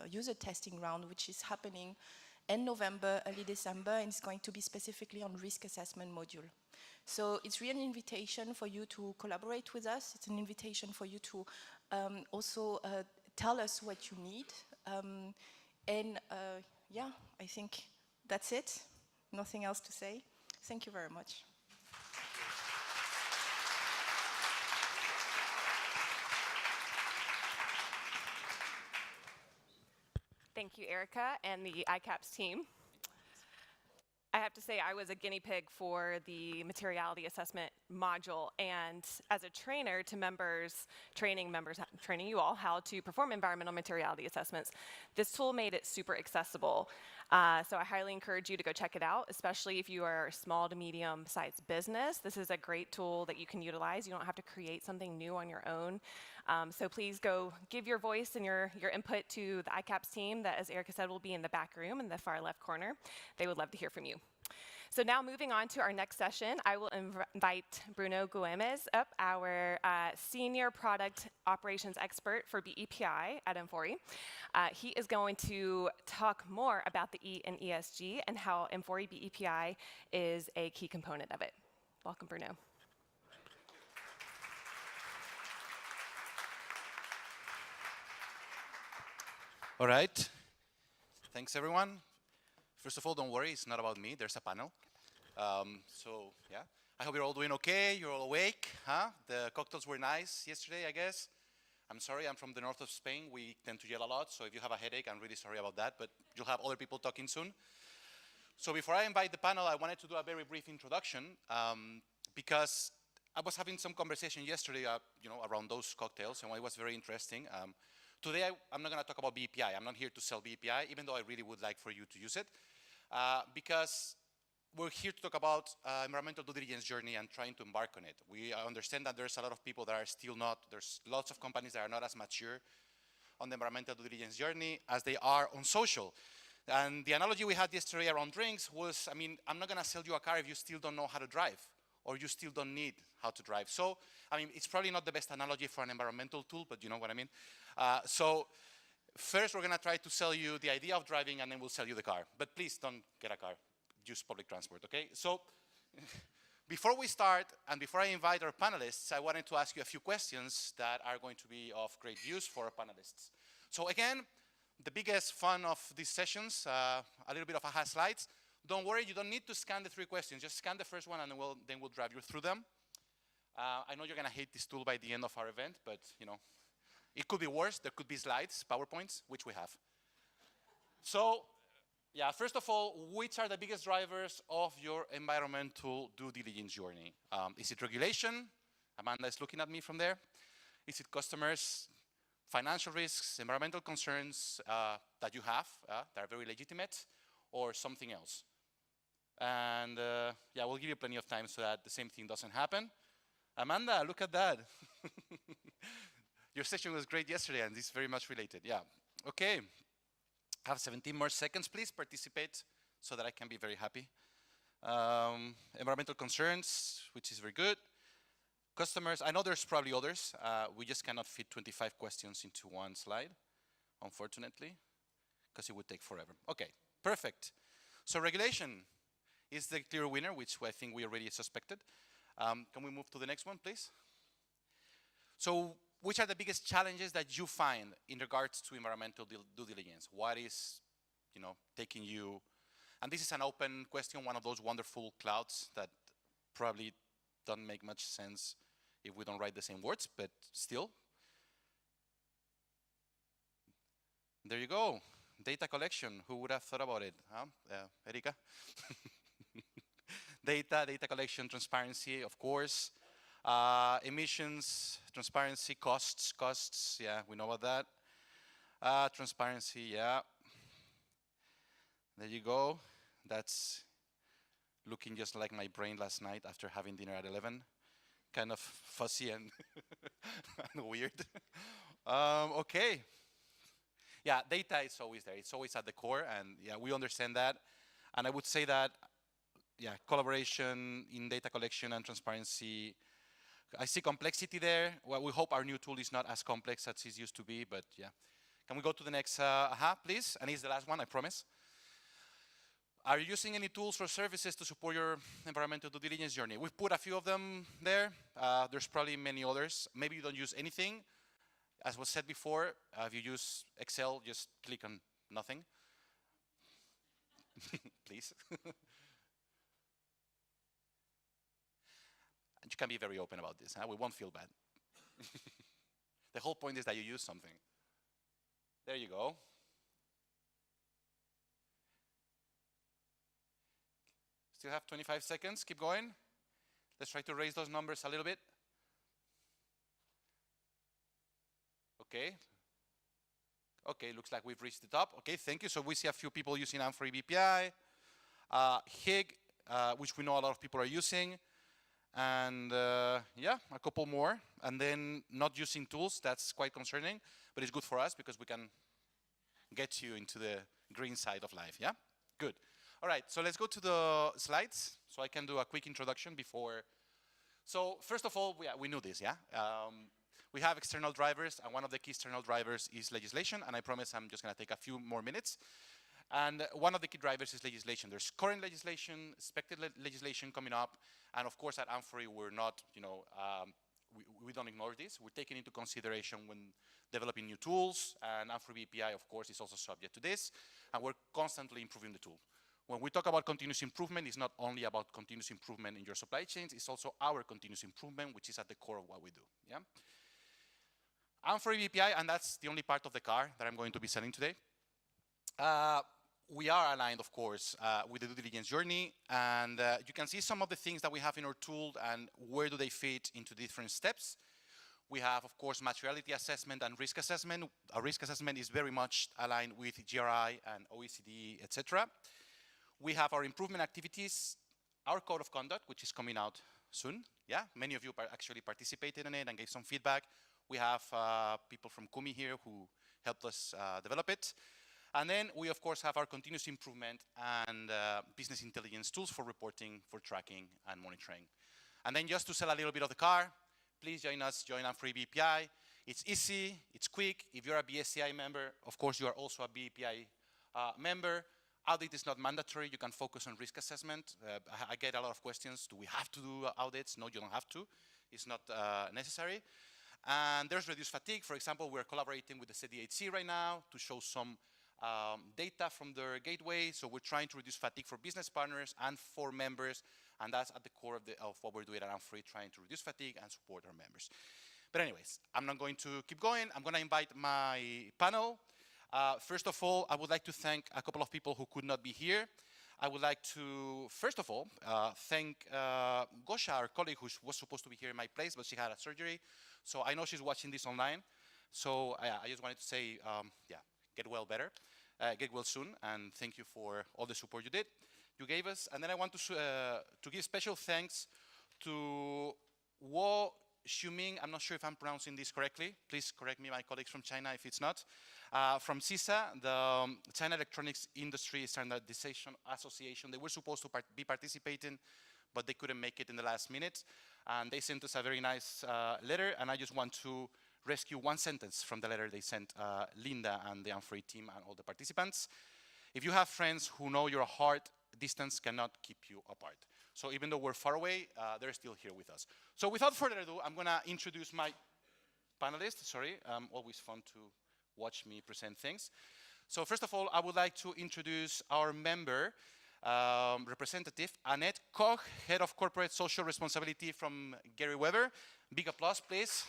user testing round, which is happening end November, early December, and it's going to be specifically on risk assessment module. So it's really an invitation for you to collaborate with us. It's an invitation for you to also tell us what you need. Yeah, I think that's it. Nothing else to say. Thank you very much. Thank you, Erica, and the ICAPS team. I I have to say I was a guinea pig for the materiality assessment module, and as a trainer to members, training you all how to perform environmental materiality assessments, this tool made it super accessible. So I highly encourage you to go check it out, especially if you are a small to medium sized business. This is a great tool that you can utilize. You don't have to create something new on your own. So please go give your voice and your input to the ICAPS team that, as Erica said, will be in the back room in the far left corner. They would love to hear from you. So now moving on to our next session, I will invite Bruno Guemes up, our Senior Product Operations Expert for BEPI at amfori. He is going to talk more about the E in ESG and how amfori BEPI is a key component of it. Welcome, Bruno. All right. Thanks, everyone. First of all, don't worry, it's not about me. There's a panel. So, yeah. I hope you're all doing okay. You're all awake. Huh? The cocktails were nice yesterday, I guess. I'm sorry, I'm from the north of Spain. We tend to yell a lot, so if you have a headache, I'm really sorry about that, but you'll have other people talking soon. So before I invite the panel, I wanted to do a very brief introduction because I was having some conversation yesterday around those cocktails, and it was very interesting. Today, I'm not going to talk about BEPI. I'm not here to sell BEPI, even though I really would like for you to use it, because we're here to talk about environmental due diligence journey and trying to embark on it. We understand that there's a lot of people that are still not, there's lots of companies that are not as mature on the environmental due diligence journey as they are on social. And the analogy we had yesterday around drinks was, I mean, I'm not going to sell you a car if you still don't know how to drive, or you still don't need how to drive. So, I mean, it's probably not the best analogy for an environmental tool, but you know what I mean. So first, we're going to try to sell you the idea of driving, and then we'll sell you the car. But please don't get a car. Use public transport, okay? So before we start, and before I invite our panelists, I wanted to ask you a few questions that are going to be of great use for our panelists. So again, the biggest fun of these sessions, a little bit of aha slides. Don't worry, you don't need to scan the 3 questions. Just scan the first one, and then we'll drive you through them. I know you're going to hate this tool by the end of our event, but you know, it could be worse. There could be slides, PowerPoints, which we have. So, yeah, first of all, which are the biggest drivers of your environmental due diligence journey? Is it regulation? Amanda is looking at me from there. Is it customers, financial risks, environmental concerns that you have that are very legitimate, or something else? And yeah, we'll give you plenty of time so that the same thing doesn't happen. Amanda, look at that. Your session was great yesterday, and it's very much related. Yeah. Okay. I have 17 more seconds. Please participate so that I can be very happy. Environmental concerns, which is very good. Customers, I know there's probably others. We just cannot fit 25 questions into one slide, unfortunately, because it would take forever. Okay, perfect. So regulation is the clear winner, which I think we already suspected. Can we move to the next one, please? So, which are the biggest challenges that you find in regards to environmental due diligence? What is, taking you? And this is an open question, one of those wonderful clouds that probably don't make much sense if we don't write the same words, but still. There you go. Data collection. Who would have thought about it? Huh? Erika? Data collection, transparency, of course. Emissions, transparency, costs, yeah, we know about that. Transparency, yeah. There you go. That's looking just like my brain last night after having dinner at 11. Kind of fuzzy and, and weird. Okay. Yeah, data is always there. It's always at the core, and yeah, we understand that. And I would say that, yeah, collaboration in data collection and transparency, I see complexity there. Well, we hope our new tool is not as complex as it used to be, but yeah. Can we go to the next please? And it's the last one, I promise. Are you using any tools or services to support your environmental due diligence journey? We've put a few of them there. There's probably many others. Maybe you don't use anything. As was said before, if you use Excel, just click on nothing. Please. And you can be very open about this. Huh? We won't feel bad. The whole point is that you use something. There you go. Still have 25 seconds. Keep going. Let's try to raise those numbers a little bit. Okay. Okay, looks like we've reached the top. Okay, thank you. So we see a few people using amfori BPI, HIG, which we know a lot of people are using, and yeah, a couple more. And then not using tools, that's quite concerning, but it's good for us because we can get you into the green side of life, yeah? Good. All right, so let's go to the slides so I can do a quick introduction before. So first of all, we knew this, yeah? We have external drivers, and one of the key external drivers is legislation, and I promise I'm just gonna take a few more minutes. And one of the key drivers is legislation. There's current legislation, expected legislation coming up, and of course at amfori we're not, you know, we don't ignore this. We're taking into consideration when developing new tools, and amfori BPI, of course, is also subject to this, and we're constantly improving the tool. When we talk about continuous improvement, it's not only about continuous improvement in your supply chains, it's also our continuous improvement, which is at the core of what we do, yeah? amfori BPI, and that's the only part of the car that I'm going to be selling today. We are aligned, of course, with the due diligence journey, and you can see some of the things that we have in our tool and where do they fit into different steps. We have, of course, materiality assessment and risk assessment. Our risk assessment is very much aligned with GRI and OECD, etc. We have our improvement activities, our code of conduct, which is coming out soon. Yeah, many of you actually participated in it and gave some feedback. We have people from Kumi here who helped us develop it. And then we, of course, have our continuous improvement and business intelligence tools for reporting, for tracking, and monitoring. And then just to sell a little bit of the car, please join us, join amfori BPI. It's easy, it's quick. If you're a BSCI member, of course, you are also a BPI member. Audit is not mandatory. You can focus on risk assessment. I get a lot of questions. Do we have to do audits? No, you don't have to. It's not necessary. And there's reduced fatigue. For example, we're collaborating with the CDHC right now to show some data from their gateway. So we're trying to reduce fatigue for business partners and for members. And that's at the core of what we're doing at amfori, trying to reduce fatigue and support our members. But anyways, I'm not going to keep going. I'm going to invite my panel. First of all, I would like to thank a couple of people who could not be here. I would like to, first of all, thank Gosha, our colleague who was supposed to be here in my place, but she had a surgery. So I know she's watching this online. So I just wanted to say, yeah, get well better, get well soon, and thank you for all the support you gave us. And then I want to give special thanks to Wo Xiuming. I'm not sure if I'm pronouncing this correctly. Please correct me, my colleagues from China, if it's not. From CISA, the China Electronics Industry Standardization Association. They were supposed to be participating, but they couldn't make it in the last minute. And they sent us a very nice letter, and I just want to rescue one sentence from the letter they sent Linda and the amfori team and all the participants. If you have friends who know your heart, distance cannot keep you apart. So even though we're far away, they're still here with us. So without further ado, I'm gonna introduce my panelists. Sorry, always fun to watch me present things. So first of all, I would like to introduce our member, representative, Annette Koch, Head of Corporate Social Responsibility from Gary Weber. Big applause, please.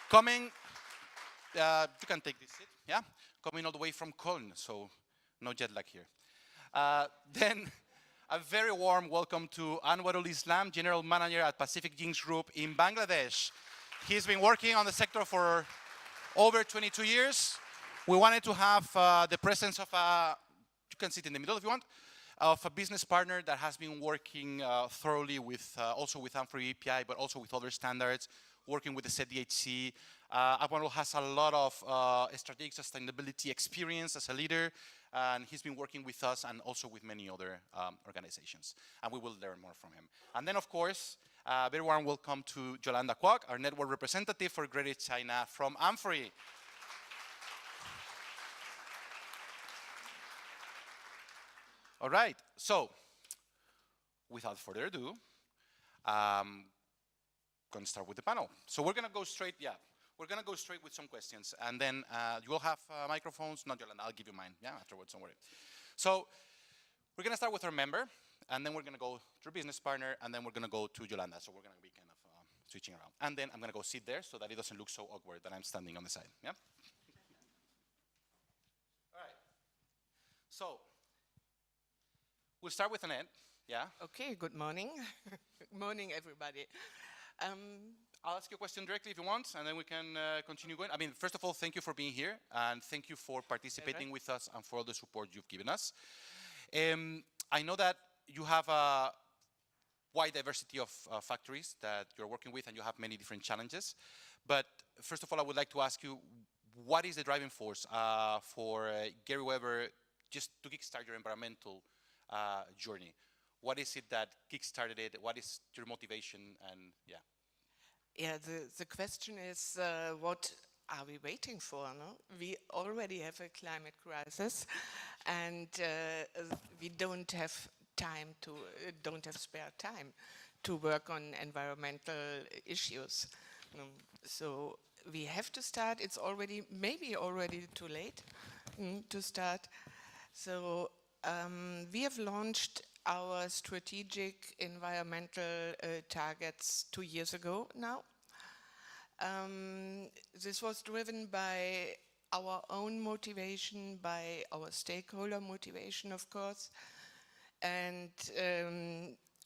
Coming, you can take this seat, yeah? Coming all the way from Cologne, so no jet lag here. Then a very warm welcome to Anwarul Islam, General Manager at Pacific Jinx Group in Bangladesh. He's been working on the sector for over 22 years. We wanted to have the presence of you can sit in the middle if you want, of a business partner that has been working thoroughly with, also with amfori API, but also with other standards, working with the ZDHC. Anwarul has a lot of strategic sustainability experience as a leader, and he's been working with us and also with many other organizations. And we will learn more from him. And then, of course, very warm welcome to Yolanda Kwok, our network representative for Greater China from amfori. All right, so without further ado, I'm going to start with the panel. So we're going to go straight, we're going to go straight with some questions, and then you will have microphones. Not Yolanda, I'll give you mine, afterwards, don't worry. So we're going to start with our member, and then we're going to go to business partner, and then we're going to go to Yolanda. So we're going to be kind of switching around. And then I'm going to go sit there so that it doesn't look so awkward that I'm standing on the side, yeah? All right. So, we'll start with an end, yeah? Okay, good morning. Good morning, everybody. I'll ask you a question directly if you want, and then we can continue going. I mean, first of all, thank you for being here, and thank you for participating with us and for all the support you've given us. I know that you have a wide diversity of factories that you're working with, and you have many different challenges. But first of all, I would like to ask you, what is the driving force for Gary Weber just to kickstart your environmental journey? What is it that kickstarted it? What is your motivation? And yeah. Yeah, the question is, what are we waiting for? No? We already have a climate crisis, and we don't have time to, don't have spare time to work on environmental issues. So we have to start. It's already, maybe already too late to start. So we have launched our strategic environmental targets 2 years ago now. This was driven by our own motivation, by our stakeholder motivation, of course. And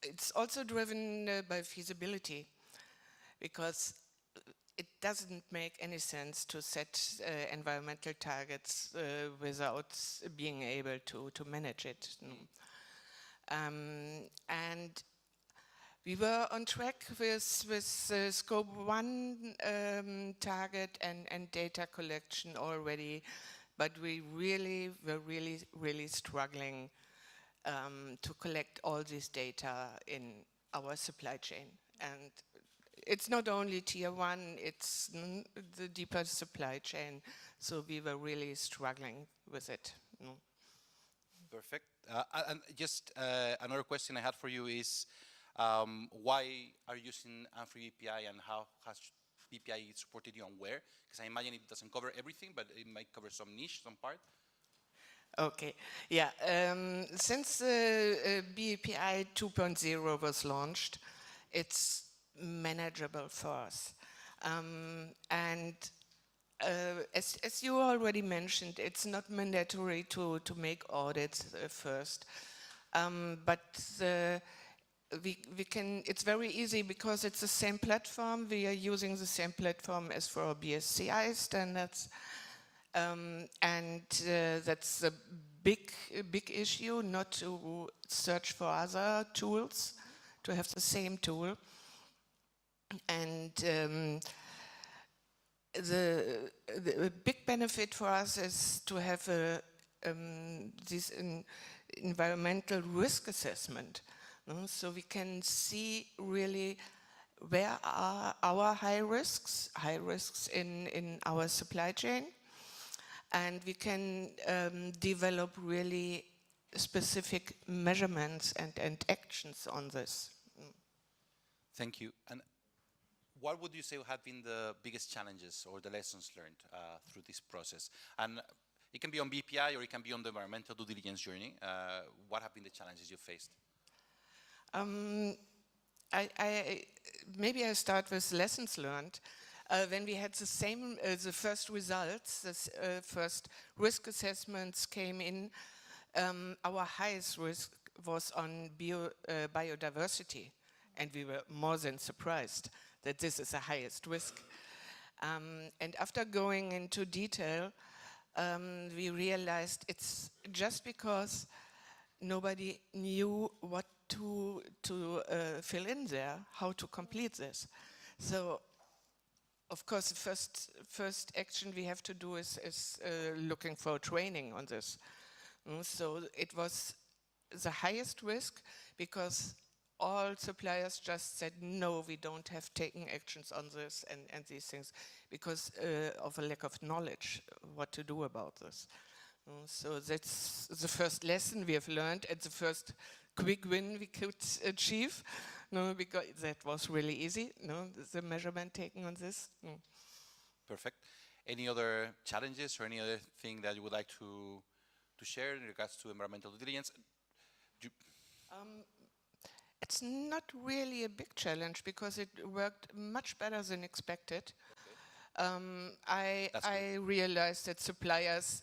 it's also driven by feasibility, because it doesn't make any sense to set environmental targets without being able to manage it. And we were on track with scope 1 target and data collection already, but we were really struggling to collect all this data in our supply chain. And it's not only tier 1, it's the deeper supply chain. So we were really struggling with it. Perfect. And just another question I had for you is, why are you using amfori BPI, and how has BPI supported you, and where? Because I imagine it doesn't cover everything, but it might cover some niche, some part. Okay, yeah. Since BPI 2.0 was launched, it's manageable for us. And as you already mentioned, it's not mandatory to make audits first. But we can, it's very easy because it's the same platform. We are using the same platform as for our BSCI standards. And that's a big issue, not to search for other tools, to have the same tool. And the big benefit for us is to have this environmental risk assessment. So we can see really where are our high risks in our supply chain. And we can develop really specific measurements and actions on this. Thank you. And what would you say have been the biggest challenges or the lessons learned through this process? And it can be on BPI or it can be on the environmental due diligence journey. What have been the challenges you faced? Maybe I start with lessons learned. When we had the first results, the first risk assessments came in, our highest risk was on biodiversity. And we were more than surprised that this is the highest risk. And after going into detail, we realized it's just because nobody knew what to fill in there, how to complete this. So, of course, the first action we have to do is looking for training on this. So it was the highest risk because all suppliers just said, no, we don't have taken actions on this and these things because of a lack of knowledge what to do about this. So that's the first lesson we have learned and the first quick win we could achieve. Because that was really easy, the measurement taken on this. Perfect. Any other challenges or any other thing that you would like to share in regards to environmental due diligence? It's not really a big challenge because it worked much better than expected. I realized that suppliers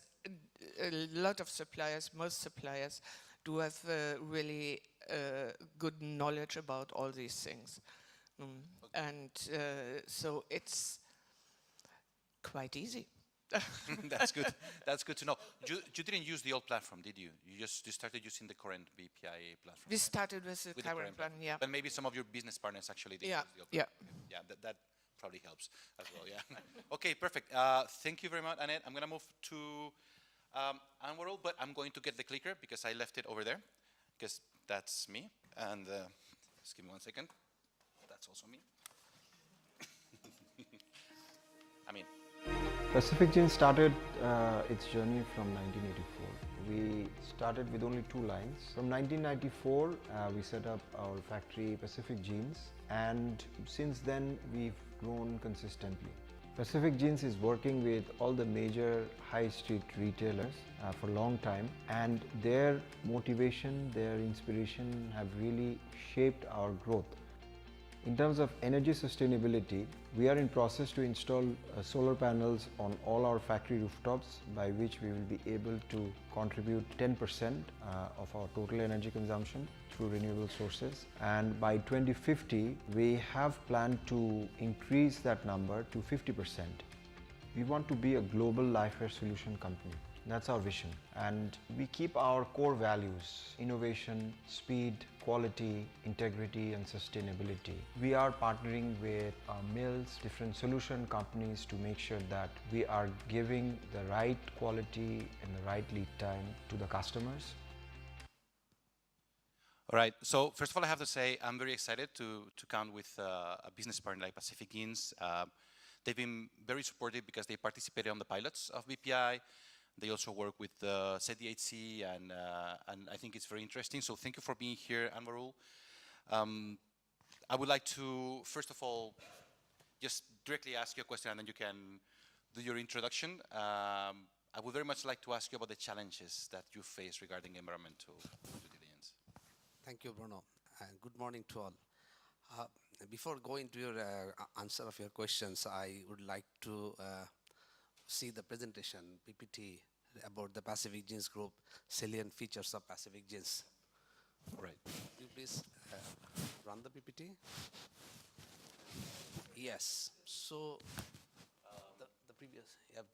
a lot of suppliers, most suppliers, do have really good knowledge about all these things. And so it's quite easy. That's good. That's good to know. You didn't use the old platform, did you? You started using the current BPI platform. We started with the With current one, yeah. But maybe some of your business partners actually did Yeah, use the old yeah. platform. Yeah, that probably helps as well, yeah. Okay, perfect. Thank you very much, Annette. I'm going to move to Anwarul, but I'm going to get the clicker because I left it over there, because that's me. And just give me 1 second. That's also me. I mean, Pacific Jeans started its journey from 1984. We started with only 2 lines. From 1994, we set up our factory Pacific Jeans, and since then we've grown consistently. Pacific Jeans is working with all the major high street retailers for a long time, and their motivation, their inspiration have really shaped our growth. In terms of energy sustainability, we are in process to install solar panels on all our factory rooftops, by which we will be able to contribute 10% of our total energy consumption through renewable sources. And by 2050, we have planned to increase that number to 50%. We want to be a global lifewear solution company. That's our vision. And we keep our core values: innovation, speed, quality, integrity, and sustainability. We are partnering with mills, different solution companies, to make sure that we are giving the right quality and the right lead time to the customers. all right. So first of all, I have to say I'm very excited to count with a business partner like Pacific Jeans. They've been very supportive because they participated on the pilots of BPI. They also work with ZDHC, and I think it's very interesting. So thank you for being here, Anwarul. I would like to, first of all, just directly ask you a question, and then you can do your introduction. I would very much like to ask you about the challenges that you face regarding environmental due diligence. Thank you, Bruno, and good morning to all. Before going to your answer of your questions, I would like to see the presentation, PPT, about the Pacific Jeans Group, salient features of Pacific Jeans. All right. Could you please run the PPT? Yes. So the previous, you have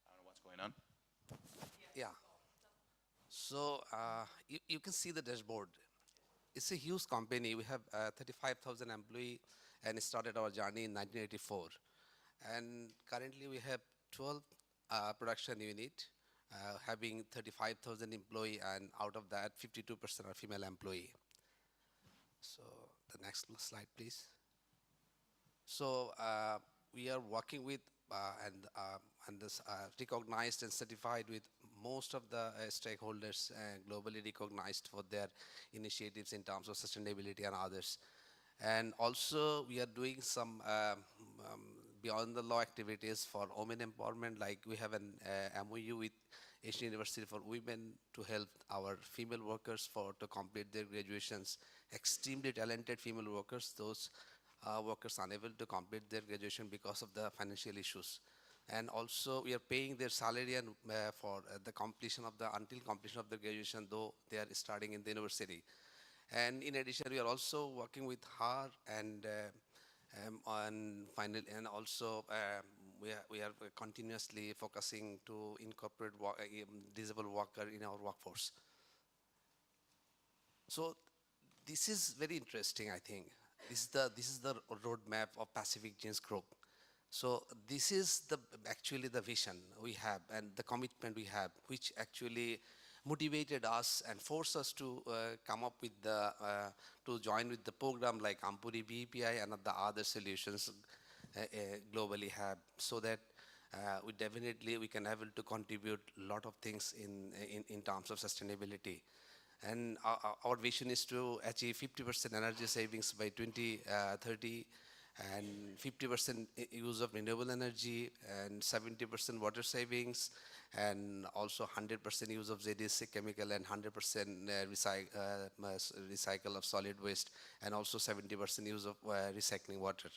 I don't know what's going on. yeah. So you can see the dashboard. It's a huge company. We have 35,000 employees, and started our journey in 1984. And currently we have 12 production units, having 35,000 employees, and out of that 52% are female employees. So the next slide, please. So we are working with and this recognized and certified with most of the stakeholders, globally recognized for their initiatives in terms of sustainability and others. And also we are doing some beyond the law activities for women empowerment, like we have an MOU with Asian University for Women to help our female workers to complete their graduations. Extremely talented female workers, those workers unable to complete their graduation because of the financial issues. And also we are paying their salary and for the completion of until completion of the graduation, though they are starting in the university. And in addition, we are also working with her and finally, and also we are continuously focusing to incorporate disabled worker in our workforce. So this is very interesting, I think. This is the roadmap of Pacific Jeans Group. So this is actually the vision we have and the commitment we have, which actually motivated us and forced us to come up with to join with the program like amfori, BPI, and the other solutions globally have, so that we can able to contribute a lot of things in terms of sustainability. And our vision is to achieve 50% energy savings by 2030, and 50% use of renewable energy, and 70% water savings, and also 100% use of ZDC chemical, and 100% recycle of solid waste, and also 70% use of recycling water.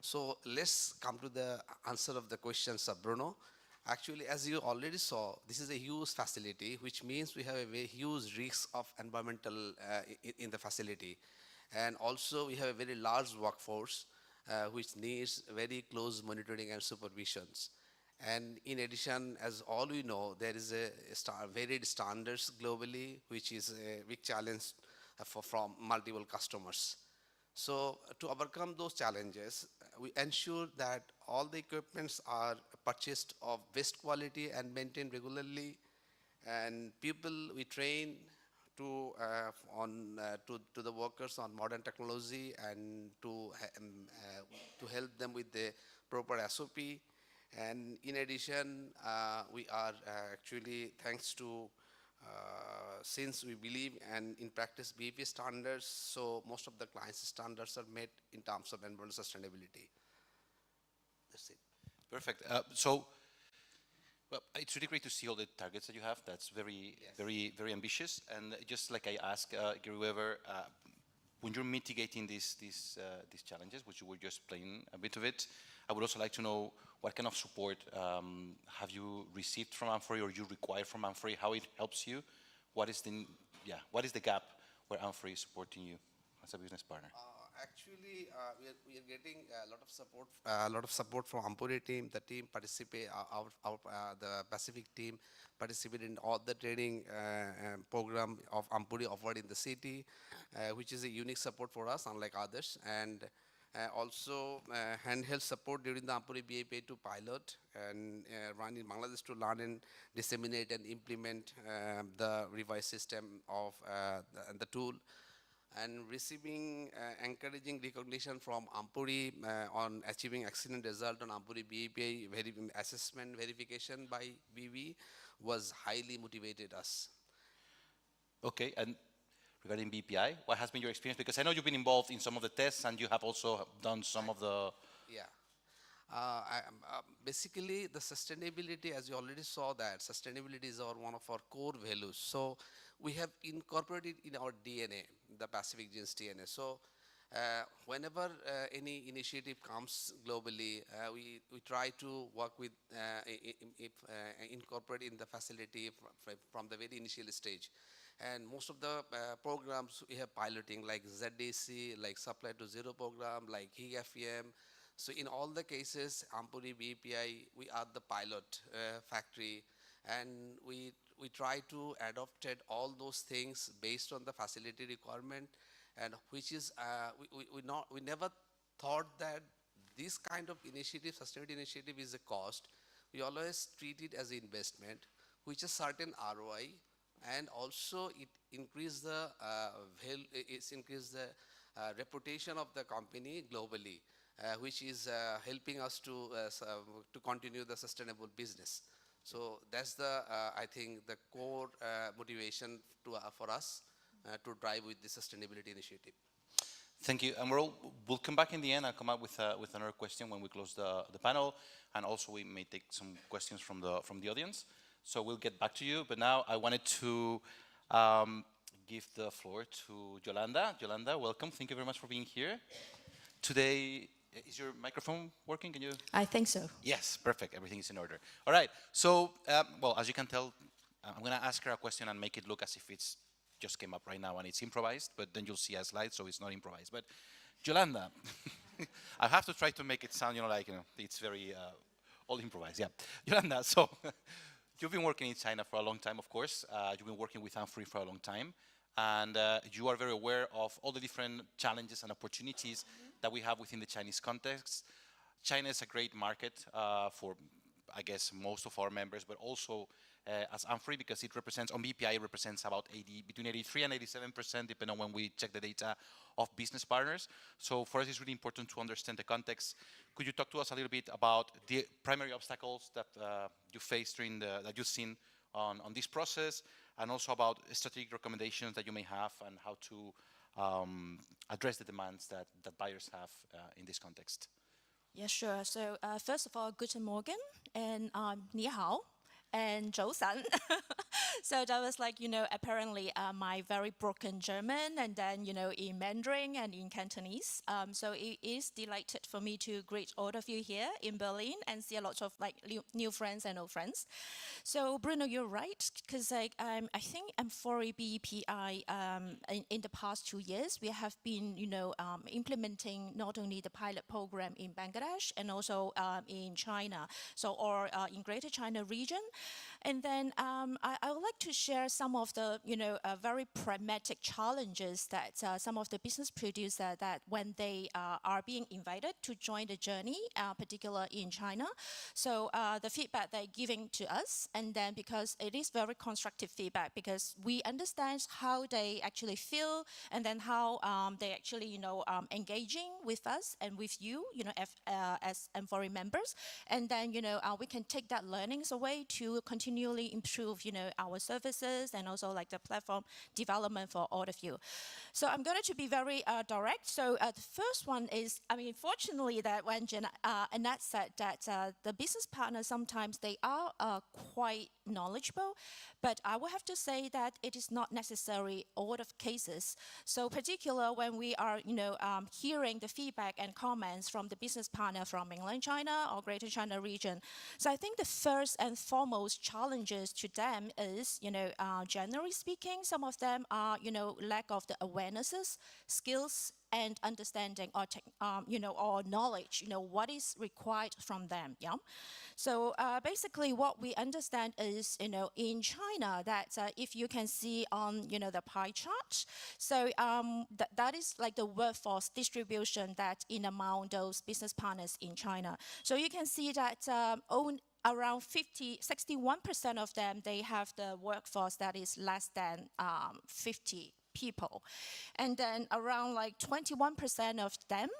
So let's come to the answer of the questions of Bruno. Actually, as you already saw, this is a huge facility, which means we have a very huge risk of environmental in the facility. And also we have a very large workforce, which needs very close monitoring and supervisions. And in addition, as all we know, there is a varied standards globally, which is a big challenge from multiple customers. So to overcome those challenges, we ensure that all the equipments are purchased of best quality and maintained regularly. And people we train to the workers on modern technology and to help them with the proper SOP. And in addition, we are actually, thanks to since we believe and in practice BEP standards, so most of the clients' standards are met in terms of environmental sustainability. That's it. Perfect. Well, it's really great to see all the targets that you have. That's very, very ambitious. And just like I asked Gary Weber, when you're mitigating these challenges, which you were just playing a bit of it, I would also like to know what kind of support have you received from amfori or you require from amfori, how it helps you? What is the gap where amfori is supporting you as a business partner? Actually, we are getting a lot of support from Ampuri team. The team participate, the Pacific team participated in all the training program of Ampuri offered in the city, which is a unique support for us, unlike others. And also handheld support during the Ampuri BAPA2 pilot and run in Bangladesh to learn and disseminate and implement the revised system of the tool. And receiving encouraging recognition from Ampuri on achieving excellent result on Ampuri BAPA assessment verification by BV was highly motivated us. Okay, and regarding BPI, what has been your experience? Because I know you've been involved in some of the tests and you have also done some of the... Yeah. Basically, the sustainability, as you already saw that, sustainability is one of our core values. So we have incorporated in our DNA, the Pacific Genes DNA. So whenever any initiative comes globally, we try to work with, incorporate in the facility from the very initial stage. And most of the programs we have piloting, like ZDC, like Supply to Zero program, like HIGFEM. So in all the cases, Ampuri BPI, we are the pilot factory, and we try to adopt all those things based on the facility requirement, and which is we never thought that this kind of initiative, sustainability initiative, is a cost. We always treat it as an investment, which is certain ROI, and also it increase the reputation of the company globally. Which is helping us to continue the sustainable business. So that's the, I think, the core motivation for us to drive with the sustainability initiative. Thank you. And we'll come back in the end. I'll come up with another question when we close the panel. And also we may take some questions from the audience. So we'll get back to you. But now I wanted to give the floor to Yolanda. Yolanda, welcome. Thank you very much for being here. Today, is your microphone working? Can you? I think so. Yes, perfect. Everything is in order. All right. So, well, as you can tell, I'm going to ask her a question and make it look as if it's just came up right now and it's improvised, but then you'll see a slide, so it's not improvised. But Yolanda, I have to try to make it sound, like, it's very all improvised. Yeah. Yolanda, so you've been working in China for a long time, of course. You've been working with amfori for a long time. And you are very aware of all the different challenges and opportunities that we have within the Chinese context. China is a great market for, I guess, most of our members, but also as amfori, because it represents, on BPI, it represents about between 83 and 87%, depending on when we check the data, of business partners. So for us, it's really important to understand the context. Could you talk to us a little bit about the primary obstacles that you faced that you've seen on this process, and also about strategic recommendations that you may have and how to address the demands that buyers have in this context? Yeah, sure. So first of all, guten Morgen, and ni hao, and 早晨. So that was like, apparently my very broken German, and then, in Mandarin and in Cantonese. So it is delighted for me to greet all of you here in Berlin and see a lot of like new friends and old friends. So Bruno, you're right, because I think amfori BEPI in the past 2 years, we have been, implementing not only the pilot program in Bangladesh and also in China, or in Greater China region. And then I would like to share some of the, very pragmatic challenges that some of the business producers that when they are being invited to join the journey, particularly in China. So the feedback they're giving to us, and then because it is very constructive feedback, because we understand how they actually feel, and then how they actually, engaging with us and with you, as amfori members, and then, we can take that learnings away to continually improve, our services and also like the platform development for all of you. So I'm going to be very direct. So the first one is, fortunately that when Annette said that the business partners, sometimes they are quite knowledgeable, but I will have to say that it is not necessary all of cases. So particular when we are, hearing the feedback and comments from the business partner from mainland China or Greater China region. So I think the first and foremost challenges to them is, generally speaking, some of them are, lack of the awarenesses, skills, and understanding or, or knowledge, what is required from them, yeah? So basically what we understand is, in China that if you can see on, the pie chart, so that is like the workforce distribution that in among those business partners in China. So you can see that around 61% of them, they have the workforce that is less than 50 people. And then around like 21% of them,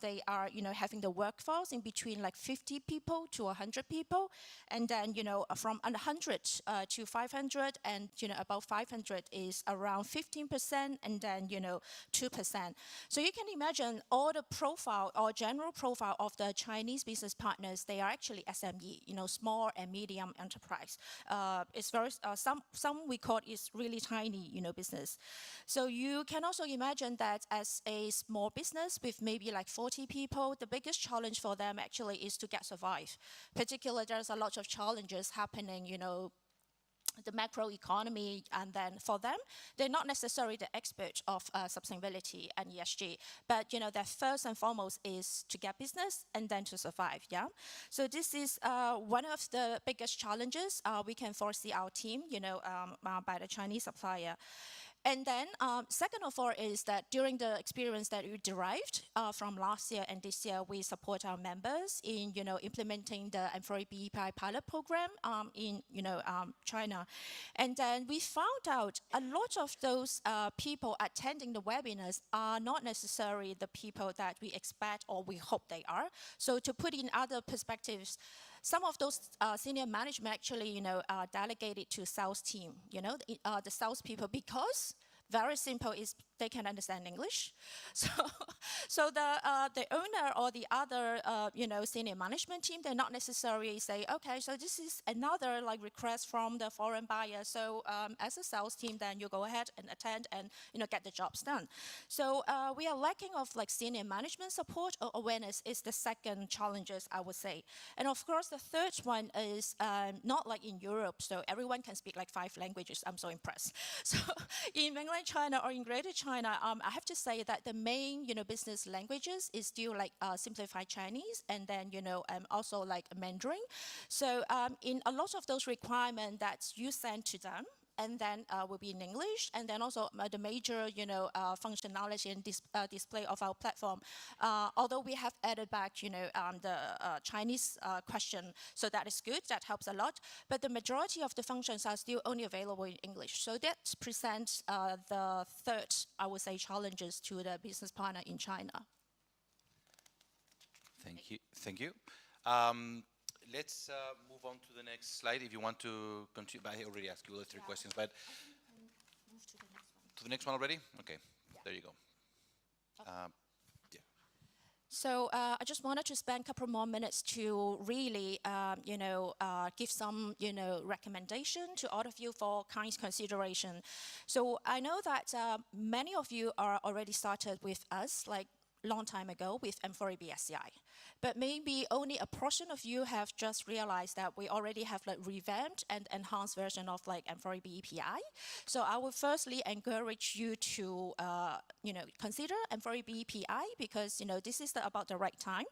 they are, having the workforce in between like 50 people to 100 people. And then, from 100 to 500 and, about 500 is around 15% and then, 2%. So you can imagine all the profile or general profile of the Chinese business partners, they are actually SME, small and medium enterprise. It's very, some we call is really tiny, business. So you can also imagine that as a small business with maybe like 40 people, the biggest challenge for them actually is to get survive. Particularly, there's a lot of challenges happening, the macro economy, and then for them, they're not necessarily the expert of sustainability and ESG, but their first and foremost is to get business and then to survive, yeah? So this is one of the biggest challenges we can foresee our team, by the Chinese supplier. And then second of all is that during the experience that we derived from last year and this year, we support our members in, implementing the amfori BEPI pilot program in, China. And then we found out a lot of those people attending the webinars are not necessarily the people that we expect or we hope they are. So to put in other perspectives, some of those senior management actually, delegated to sales team, the sales people, because very simple is they can understand English. So the owner or the other, senior management team, they're not necessarily say, okay, so this is another like request from the foreign buyer. So as a sales team, then you go ahead and attend and, get the jobs done. So we are lacking of like senior management support or awareness is the second challenges, I would say. And of course, the third one is not like in Europe, so everyone can speak like 5 languages. I'm so impressed. So in mainland China or in Greater China, I have to say that the main, business languages is still like simplified Chinese, and then, also like Mandarin. So in a lot of those requirements that you send to them, and then will be in English, and then also the major, functionality and display of our platform. Although we have added back, the Chinese question, so that is good, that helps a lot. But the majority of the functions are still only available in English. So that presents the third, I would say, challenges to the business partner in China. Thank you. Thank you. Let's move on to the next slide if you want to continue. I already asked you all the 3 questions, but Move to the next one. to the next one already? Okay, there you go. Yeah. So I just wanted to spend a couple more minutes to really, give some, recommendation to all of you for kind consideration. So I know that many of you are already started with us, like long time ago with amfori BSCI. But maybe only a portion of you have just realized that we already have like revamped and enhanced version of like amfori BEPI. So I will firstly encourage you to, consider amfori BEPI because, this is about the right time.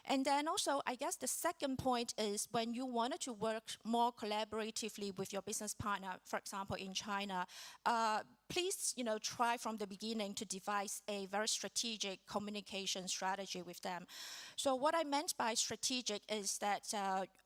And then also, I guess the second point is when you wanted to work more collaboratively with your business partner, for example, in China, please, try from the beginning to devise a very strategic communication strategy with them. So what I meant by strategic is that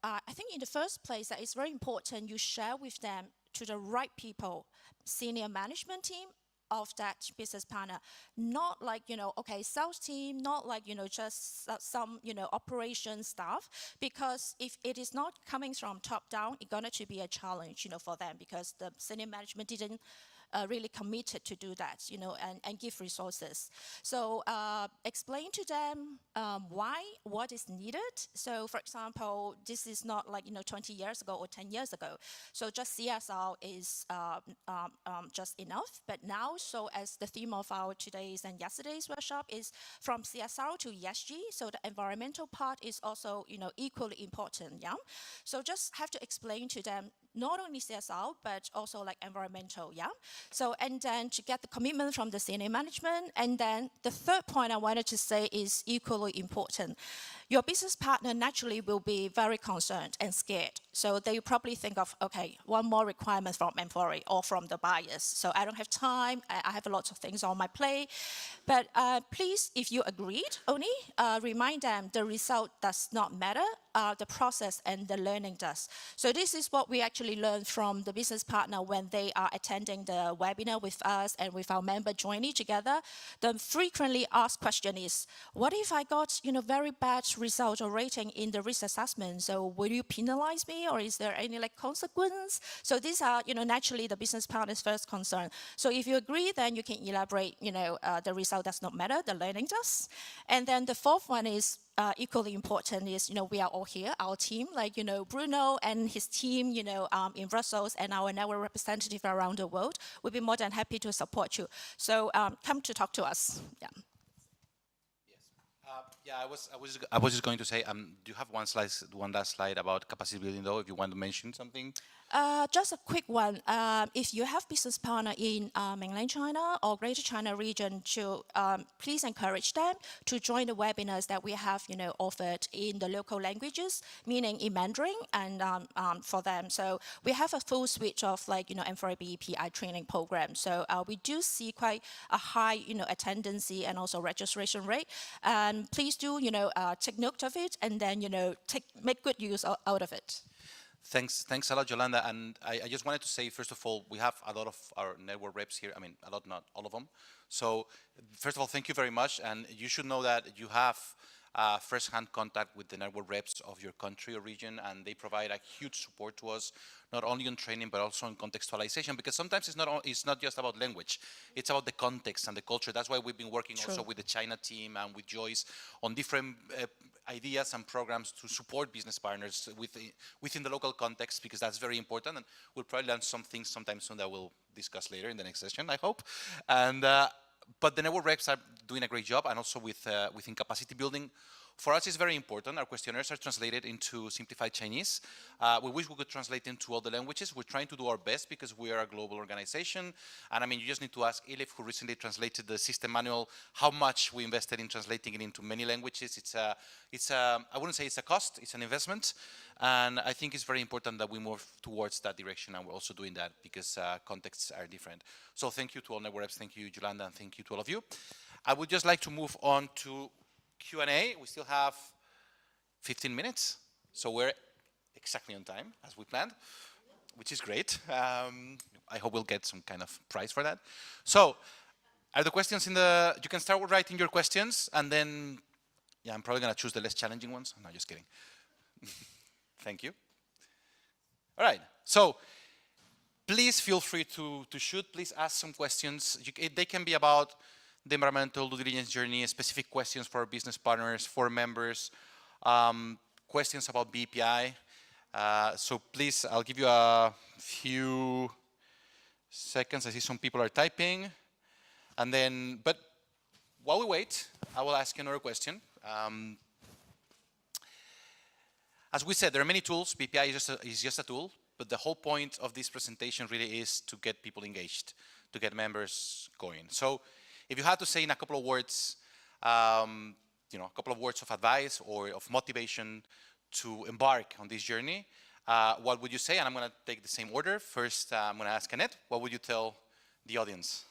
I think in the first place that it's very important you share with them to the right people, senior management team, of that business partner, not like, okay, sales team, not like, just some, operation staff, because if it is not coming from top down, it's going to be a challenge, for them because the senior management didn't really committed to do that, and give resources. So explain to them why, what is needed. So for example, this is not like, 20 years ago or 10 years ago. So just CSR is just enough. But now, so as the theme of our today's and yesterday's workshop is from CSR to ESG, so the environmental part is also, equally important, yeah? So just have to explain to them not only CSR, but also like environmental, yeah? So, and then to get the commitment from the senior management. And then the third point I wanted to say is equally important. Your business partner naturally will be very concerned and scared. So they probably think of, okay, one more requirement from amfori or from the buyers. So I don't have time, I have lots of things on my plate. But please, if you agreed, only remind them the result does not matter, the process and the learning does. So this is what we actually learned from the business partner when they are attending the webinar with us and with our member joining together. The frequently asked question is, what if I got, very bad result or rating in the risk assessment? So will you penalize me or is there any like consequence? So these are, naturally the business partner's first concern. So if you agree, then you can elaborate, the result does not matter, the learning does. And then the fourth one is equally important is, we are all here, our team, like, Bruno and his team, in Brussels and our network representative around the world will be more than happy to support you. So come to talk to us. Yeah. Yeah, I was just going to say, do you have one last slide about capacity building though, if you want to mention something? Just a quick one. If you have business partner in mainland China or Greater China region, to please encourage them to join the webinars that we have, offered in the local languages, meaning in Mandarin and for them. So we have a full suite of like, amfori BEPI training programs. So we do see quite a high, attendance and also registration rate. And please do, take note of it and then, make good use out of it. Thanks a lot, Yolanda. And I just wanted to say, first of all, we have a lot of our network reps here. I mean, a lot, not all of them. So first of all, thank you very much. And you should know that you have first-hand contact with the network reps of your country or region, and they provide a huge support to us, not only on training, but also on contextualization, because sometimes it's not just about language, it's about the context and the culture. That's why we've been working also with the China team and with Joyce on different ideas and programs to support business partners within the local context, because that's very important, and we'll probably learn some things sometime soon that we'll discuss later in the next session, I hope. And but the network reps are doing a great job, and also within capacity building. For us, it's very important. Our questionnaires are translated into simplified Chinese. We wish we could translate into all the languages. We're trying to do our best because we are a global organization. And I mean, you just need to ask Elif, who recently translated the system manual, how much we invested in translating it into many languages. I wouldn't say it's a cost, it's an investment. And I think it's very important that we move towards that direction, and we're also doing that because contexts are different. So thank you to all network reps, thank you, Yolanda, and thank you to all of you. I would just like to move on to Q&A. We still have 15 minutes, so we're exactly on time, as we planned, which is great. I hope we'll get some kind of prize for that. So, are the questions in the... You can start with writing your questions, and then, yeah, I'm probably going to choose the less challenging ones. I'm not just kidding. Thank you. All right, so please feel free to shoot. Please ask some questions. They can be about the environmental due diligence journey, specific questions for our business partners, for members, questions about BPI. So please, I'll give you a few seconds. I see some people are typing. And then, but while we wait, I will ask you another question. As we said, there are many tools. BPI is just a tool, but the whole point of this presentation really is to get people engaged, to get members going. So if you had to say in a couple of words, a couple of words of advice or of motivation to embark on this journey, what would you say? And I'm going to take the same order. First, I'm going to ask Annette, what would you tell the audience?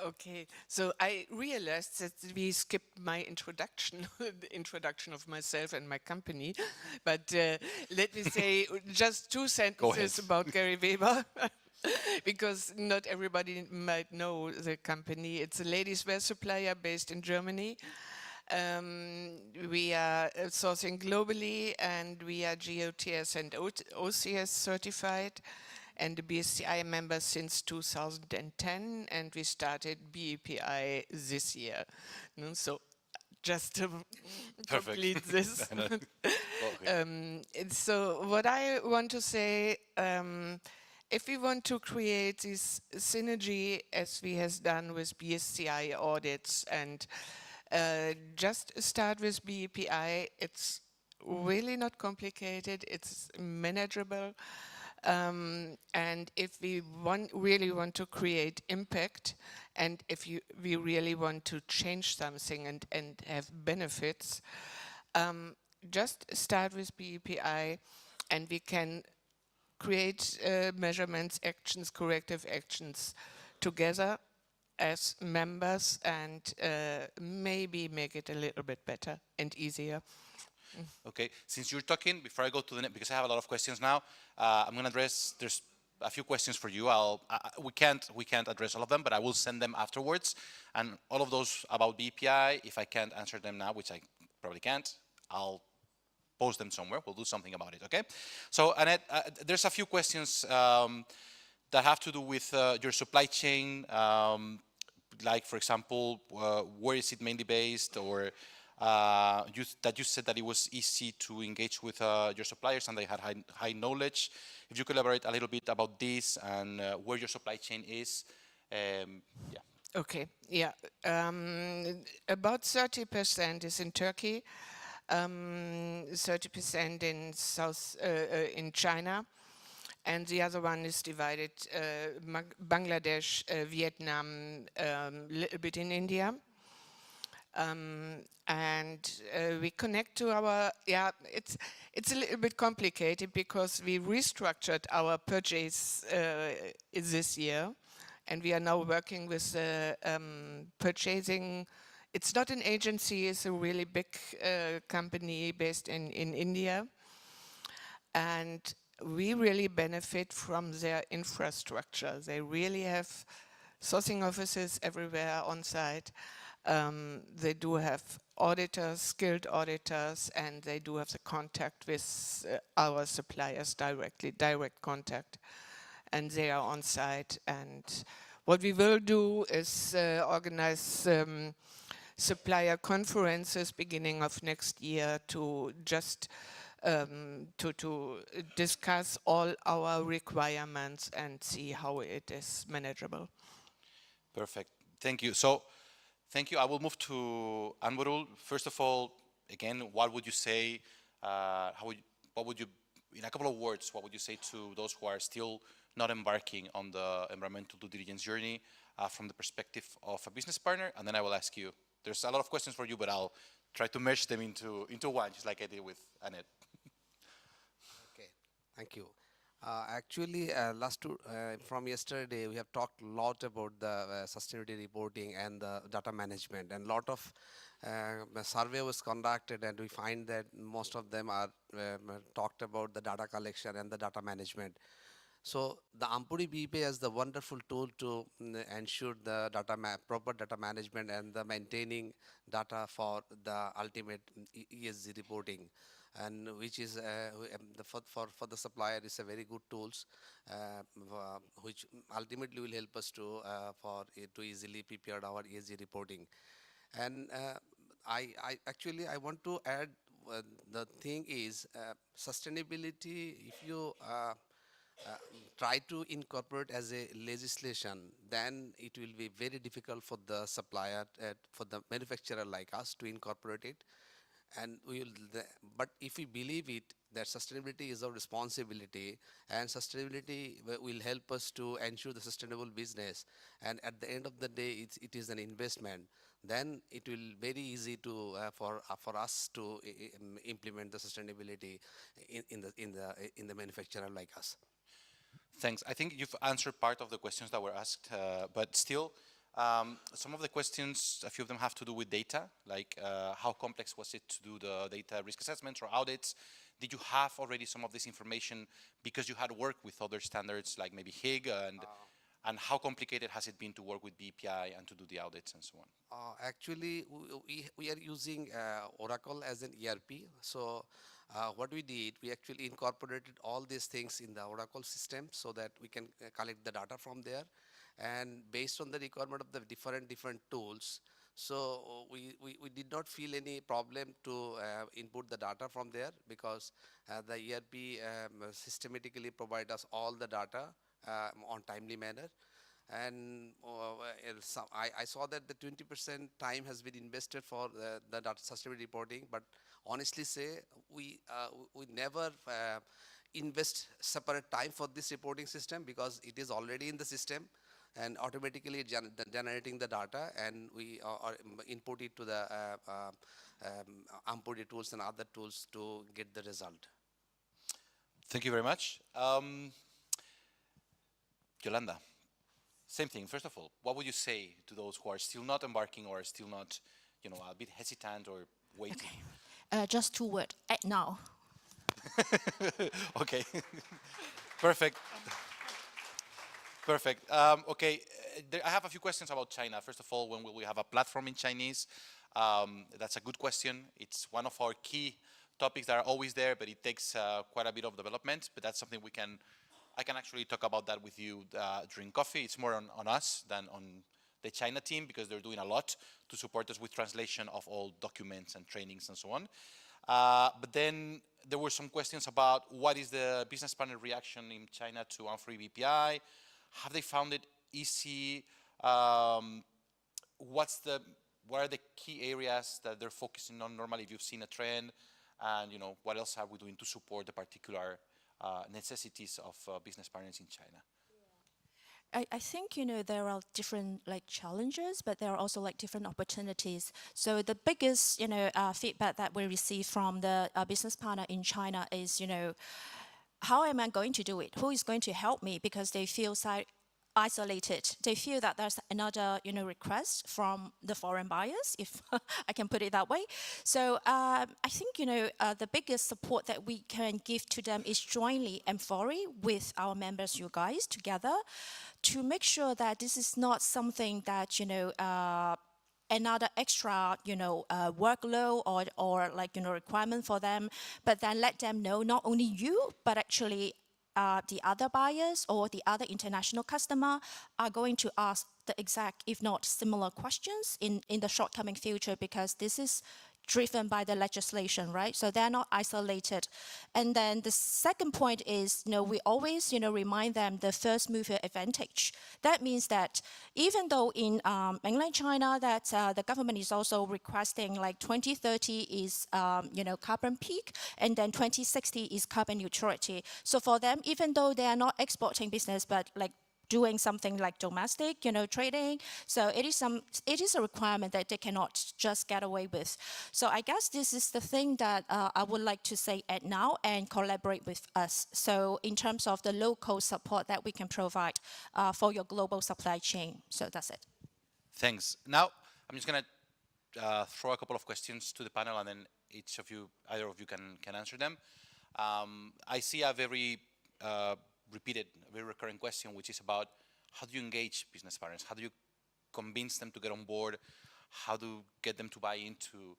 Okay, so I realized that we skipped my introduction, the introduction of myself and my company. But let me say just two sentences about Gary Weber, because not everybody might know the company. It's a ladies' wear supplier based in Germany. We are sourcing globally, and we are GOTS and OCS certified, and a BSCI member since 2010, and we started BEPI this year. So just to complete this. So what I want to say, if we want to create this synergy as we has done with BSCI audits and just start with BEPI, it's really not complicated, it's manageable. And if we really want to create impact, and if we really want to change something and have benefits, just start with BEPI, and we can create measurements, actions, corrective actions together as members, and maybe make it a little bit better and easier. Okay, since you're talking, before I go to the next, because I have a lot of questions now, I'm going to address, there's a few questions for you. We can't address all of them, but I will send them afterwards. And all of those about BPI, if I can't answer them now, which I probably can't, I'll post them somewhere. We'll do something about it, okay? So, Annette, there's a few questions that have to do with your supply chain, like, for example, where is it mainly based, or you said that it was easy to engage with your suppliers and they had high knowledge. If you could elaborate a little bit about this and where your supply chain is, yeah. Okay, yeah. About 30% is in Turkey, 30% in China, and the other one is divided Bangladesh, Vietnam, a little bit in India. And we connect to our, it's a little bit complicated because we restructured our purchase this year, and we are now working with purchasing. It's not an agency, it's a really big company based in India, and we really benefit from their infrastructure. They really have sourcing offices everywhere on site. They do have auditors, skilled auditors, and they do have the contact with our suppliers directly, direct contact, and they are on site. And what we will do is organize supplier conferences beginning of next year to just to discuss all our requirements and see how it is manageable. Perfect. Thank you. So, thank you. I will move to Anvarul. First of all, again, what would you say, what would you, in a couple of words, what would you say to those who are still not embarking on the environmental due diligence journey from the perspective of a business partner? And then I will ask you, there's a lot of questions for you, but I'll try to merge them into one, just like I did with Annette. Okay, thank you. Actually, from yesterday, we have talked a lot about the sustainability reporting and the data management, and a lot of survey was conducted, and we find that most of them are talked about the data collection and the data management. So the amfori BPA is the wonderful tool to ensure the proper data management and the maintaining data for the ultimate ESG reporting. and which is for the supplier is a very good tools, which ultimately will help us to easily prepare our ESG reporting. And I actually I want to add, the thing is, sustainability. If you try to incorporate as a legislation, then it will be very difficult for the supplier, for the manufacturer like us to incorporate it. And but if we believe it, that sustainability is our responsibility, and sustainability will help us to ensure the sustainable business, and at the end of the day it is an investment, then it will very easy to for us to implement the sustainability in the manufacturer like us. Thanks. I think you've answered part of the questions that were asked, but still, some of the questions, a few of them have to do with data, like how complex was it to do the data risk assessments or audits? Did you have already some of this information because you had worked with other standards like maybe HIG, and how complicated has it been to work with BPI and to do the audits and so on? Actually, we are using Oracle as an ERP. So what we did, we actually incorporated all these things in the Oracle system so that we can collect the data from there. And based on the requirement of the different tools, so we did not feel any problem to input the data from there, because the ERP systematically provide us all the data on timely manner. And I saw that the 20% time has been invested for the data sustainability reporting, but honestly say, we never invest separate time for this reporting system, because it is already in the system and automatically generating the data, and we are input it to the amfori tools and other tools to get the result. Thank you very much. Yolanda, same thing. First of all, what would you say to those who are still not embarking or still not, a bit hesitant or waiting? Okay. Just 2 words, act now. Okay, perfect. Perfect. Okay, I have a few questions about China. First of all, when will we have a platform in Chinese? That's a good question. It's one of our key topics that are always there, but it takes quite a bit of development. But that's something I can actually talk about that with you during coffee. It's more on us than on the China team, because they're doing a lot to support us with translation of all documents and trainings and so on. But then there were some questions about what is the business partner reaction in China to amfori BPI? Have they found it easy? What are the key areas that they're focusing on normally if you've seen a trend? And what else are we doing to support the particular necessities of business partners in China? I think, there are different challenges, but there are also different opportunities. So the biggest, feedback that we receive from the business partner in China is, how am I going to do it? Who is going to help me? Because they feel isolated. They feel that there's another, request from the foreign buyers, if I can put it that way. So I think, the biggest support that we can give to them is jointly amfori with our members, you guys, together, to make sure that this is not something that, another extra, workload or requirement for them, but then let them know not only you, but actually the other buyers or the other international customer are going to ask the exact, if not similar questions in the short coming future, because this is driven by the legislation, right? So they're not isolated. And then the second point is, we always, remind them the first mover advantage. That means that even though in mainland China that the government is also requesting 2030 is, carbon peak, and then 2060 is carbon neutrality. So for them, even though they are not exporting business, but doing something like domestic, trading. So it is a requirement that they cannot just get away with. So I guess this is the thing that I would like to say at now and collaborate with us. So in terms of the local support that we can provide for your global supply chain. So that's it. Thanks. Now, I'm just going to throw a couple of questions to the panel, and then either of you can answer them. I see a very repeated, very recurring question, which is about how do you engage business partners? How do you convince them to get on board? How do you get them to buy into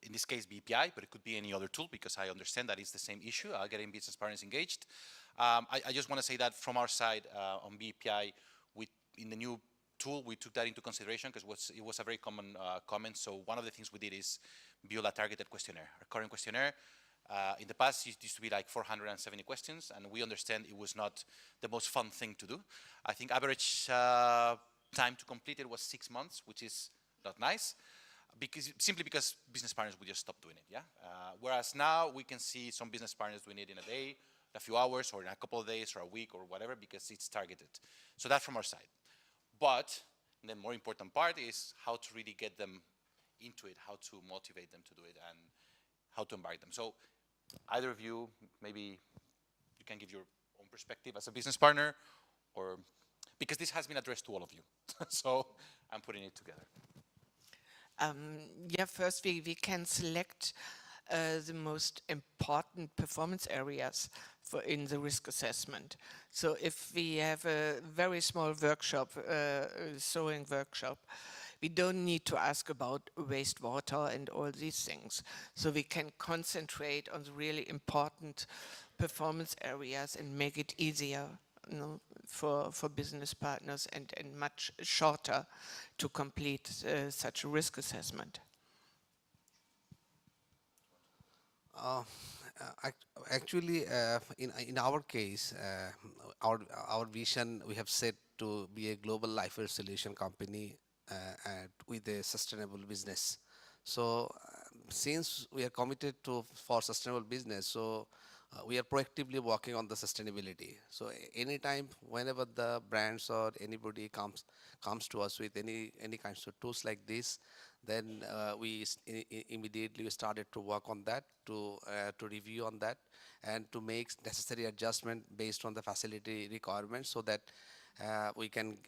in this case BPI, but it could be any other tool because I understand that it's the same issue, getting business partners engaged. I just want to say that from our side on BPI, in the new tool, we took that into consideration because it was a very common comment. So one of the things we did is build a targeted questionnaire. Our current questionnaire, in the past, it used to be like 470 questions, and we understand it was not the most fun thing to do. I think average time to complete it was 6 months, which is not nice, simply because business partners would just stop doing it, yeah? Whereas now we can see some business partners doing it in a day, a few hours, or in a couple of days, or a week, or whatever, because it's targeted. So that's from our side. But the more important part is how to really get them into it, how to motivate them to do it, and how to embark them. So either of you, maybe you can give your own perspective as a business partner, or because this has been addressed to all of you. So I'm putting it together. Yeah, first we can select the most important performance areas in the risk assessment. So if we have a very small workshop, sewing workshop, we don't need to ask about wastewater and all these things. So we can concentrate on the really important performance areas and make it easier, you know, for business partners and much shorter to complete such a risk assessment. Actually, in our case, our vision, we have set to be a global lifestyle solution company with a sustainable business. So since we are committed for sustainable business, so we are proactively working on the sustainability. So anytime, whenever the brands or anybody comes to us with any kinds of tools like this, then we immediately started to work on that, to review on that, and to make necessary adjustment based on the facility requirements, so that we can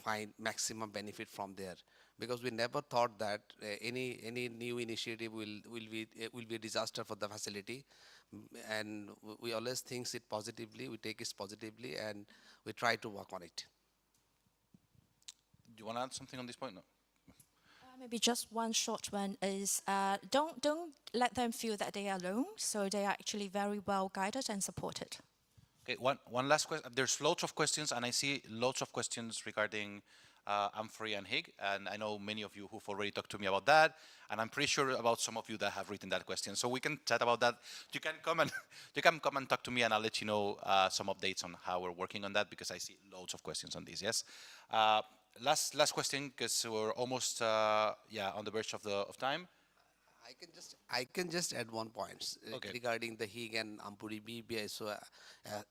find maximum benefit from there. Because we never thought that any new initiative will be a disaster for the facility, and we always think it positively, we take it positively, and we try to work on it. Do you want to add something on this point? No. Maybe just one short one is don't let them feel that they are alone. So they are actually very well guided and supported. Okay, one last question. There's lots of questions, and I see lots of questions regarding amfori and HIG, and I know many of you who've already talked to me about that, and I'm pretty sure about some of you that have written that question. So we can chat about that. You can come and talk to me, and I'll let you know some updates on how we're working on that, because I see loads of questions on this. Yes. Last question, because we're almost on the verge of time. I can just add one point Okay. regarding the HIG and amfori BPA. So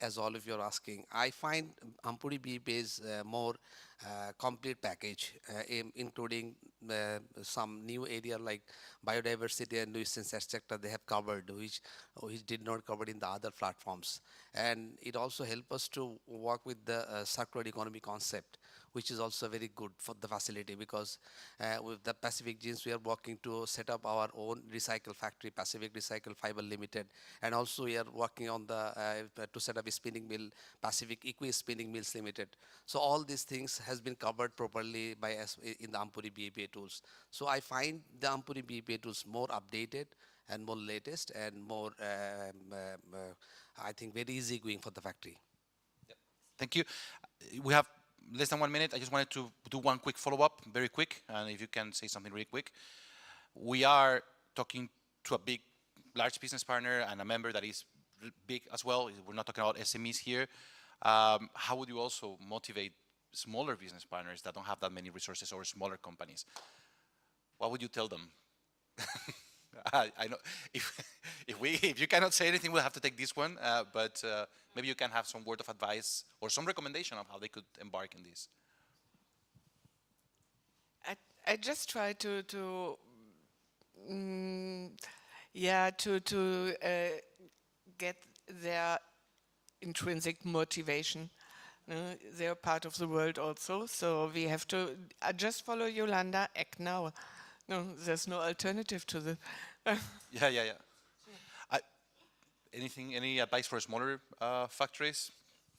as all of you are asking, I find amfori BPA is more complete package, including some new area like biodiversity and nuisance, etc. They have covered, which did not cover in the other platforms. And it also helps us to work with the circular economy concept, which is also very good for the facility, because with the Pacific Jeans, we are working to set up our own recycle factory, Pacific Recycle Fiber Limited, and also we are working on to set up a spinning mill, Pacific Equi Spinning Mills Limited. So all these things has been covered properly by us in the amfori BPA tools. So I find the amfori BPA tools more updated and more latest and more, I think, very easy going for the factory. Yep. Thank you. We have less than 1 minute. I just wanted to do one quick follow-up, very quick, and if you can say something really quick. We are talking to a large business partner and a member that is big as well. We're not talking about SMEs here. How would you also motivate smaller business partners that don't have that many resources, or smaller companies? What would you tell them? I know if you cannot say anything, we'll have to take this one. But maybe you can have some word of advice or some recommendation of how they could embark in this. I just try to get their intrinsic motivation. They're part of the world also, so we have to just follow Yolanda, act now. No, there's no alternative to the. Any advice for smaller factories?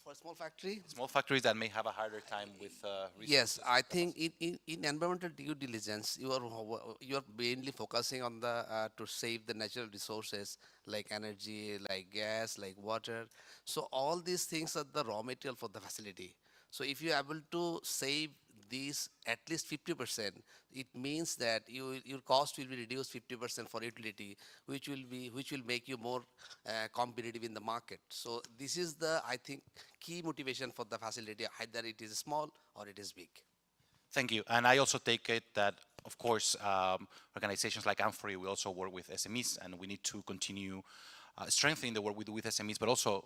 For a small factory? Small factories that may have a harder time with Yes, resources. I think in environmental due diligence, you are mainly focusing on the to save the natural resources like energy, like gas, like water. So all these things are the raw material for the facility. So if you are able to save these at least 50%, it means that your cost will be reduced 50% for utility, which will make you more competitive in the market. So this is the, I think, key motivation for the facility, either it is small or it is big. Thank you. And I also take it that, of course, organizations like amfori, we also work with SMEs, and we need to continue strengthening the work we do with SMEs, but also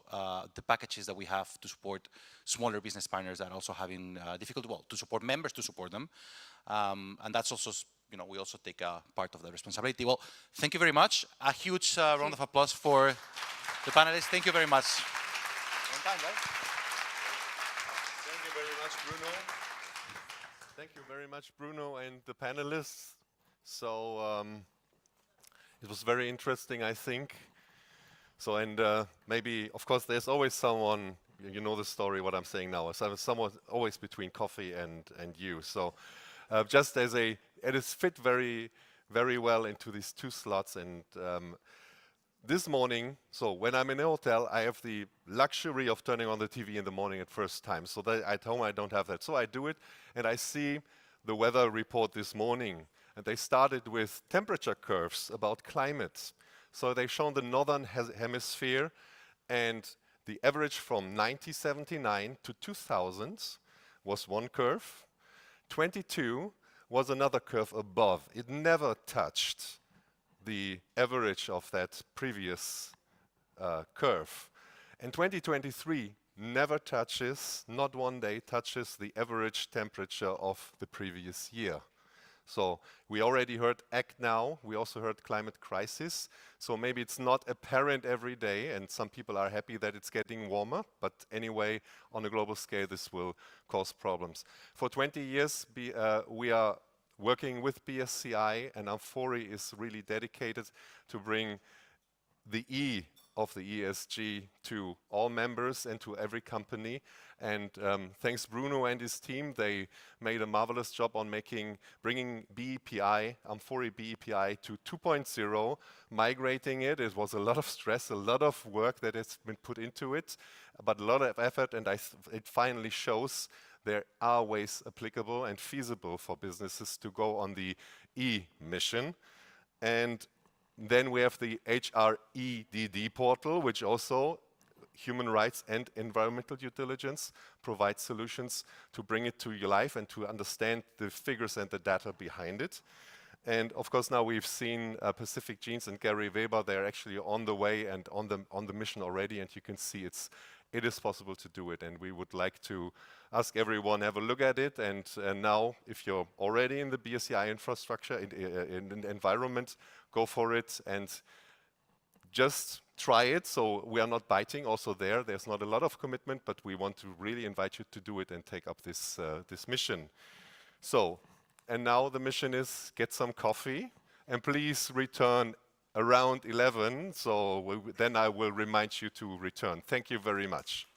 the packages that we have to support smaller business partners that are also having difficulty, well, to support members, to support them. And that's also, we also take a part of the responsibility. Well, thank you very much. A huge round of applause for the panelists. Thank you very much. On time, right? Thank you very much, Bruno. Thank you very much, Bruno, and the panelists. So it was very interesting, I think. So, and maybe, of course, there's always someone, you know the story, what I'm saying now. So someone always between coffee and you. So just as it is fit very, very well into these two slots. And this morning, so when I'm in a hotel, I have the luxury of turning on the TV in the morning at first time. So that at home, I don't have that. So I do it, and I see the weather report this morning. And they started with temperature curves about climate. So they've shown the northern hemisphere, and the average from 1979 to 2000 was one curve. 22 was another curve above. It never touched the average of that previous curve. And 2023 never touches, not one day touches the average temperature of the previous year. So we already heard Act Now, we also heard climate crisis. So maybe it's not apparent every day, and some people are happy that it's getting warmer, but anyway, on a global scale, this will cause problems. For 20 years, we are working with BSCI, and amfori is really dedicated to bring the E of the ESG to all members and to every company. And thanks Bruno and his team, they made a marvelous job on bringing BEPI, amfori BEPI to 2.0, migrating it. It was a lot of stress, a lot of work that has been put into it, but a lot of effort, and it finally shows there are ways applicable and feasible for businesses to go on the E mission. And then we have the HREDD portal, which also human rights and environmental due diligence provides solutions to bring it to your life and to understand the figures and the data behind it. And of course, now we've seen Pacific Jeans and Gary Weber. They're actually on the way and on the mission already, and you can see it is possible to do it. And we would like to ask everyone have a look at it. And now, if you're already in the BSCI infrastructure in the environment, go for it and just try it. So we are not biting also there. There's not a lot of commitment, but we want to really invite you to do it and take up this mission. So, and now the mission is get some coffee and please return around 11. So then I will remind you to return. Thank you very much.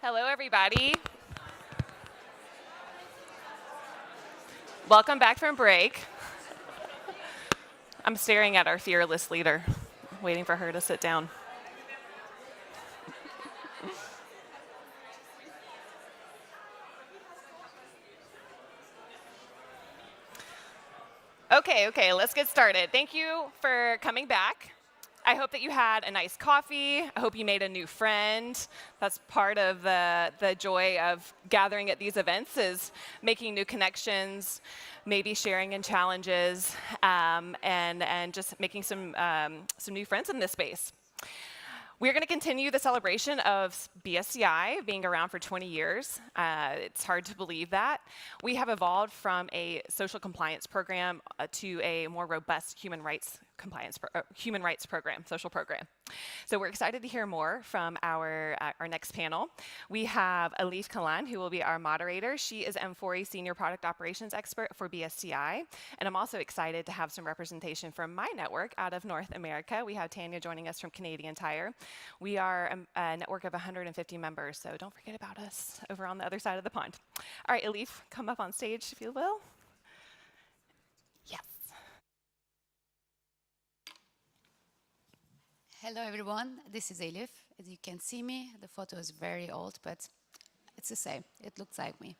Hello, everybody. Welcome back from break. I'm staring at our fearless leader, waiting for her to sit down. Okay, let's get started. Thank you for coming back. I hope that you had a nice coffee. I hope you made a new friend. That's part of the joy of gathering at these events is making new connections, maybe sharing in challenges, and just making some new friends in this space. We're going to continue the celebration of BSCI being around for 20 years. It's hard to believe that. We have evolved from a social compliance program to a more robust human rights program, social program. So we're excited to hear more from our next panel. We have Elif Kalan, who will be our moderator. She is amfori Senior Product Operations Expert for BSCI. And I'm also excited to have some representation from my network out of North America. We have Tanya joining us from Canadian Tire. We are a network of 150 members, so don't forget about us over on the other side of the pond. All right, Elif, come up on stage if you will. Yes. Hello everyone, this is Elif. As you can see me, the photo is very old, but it's the same. It looks like me.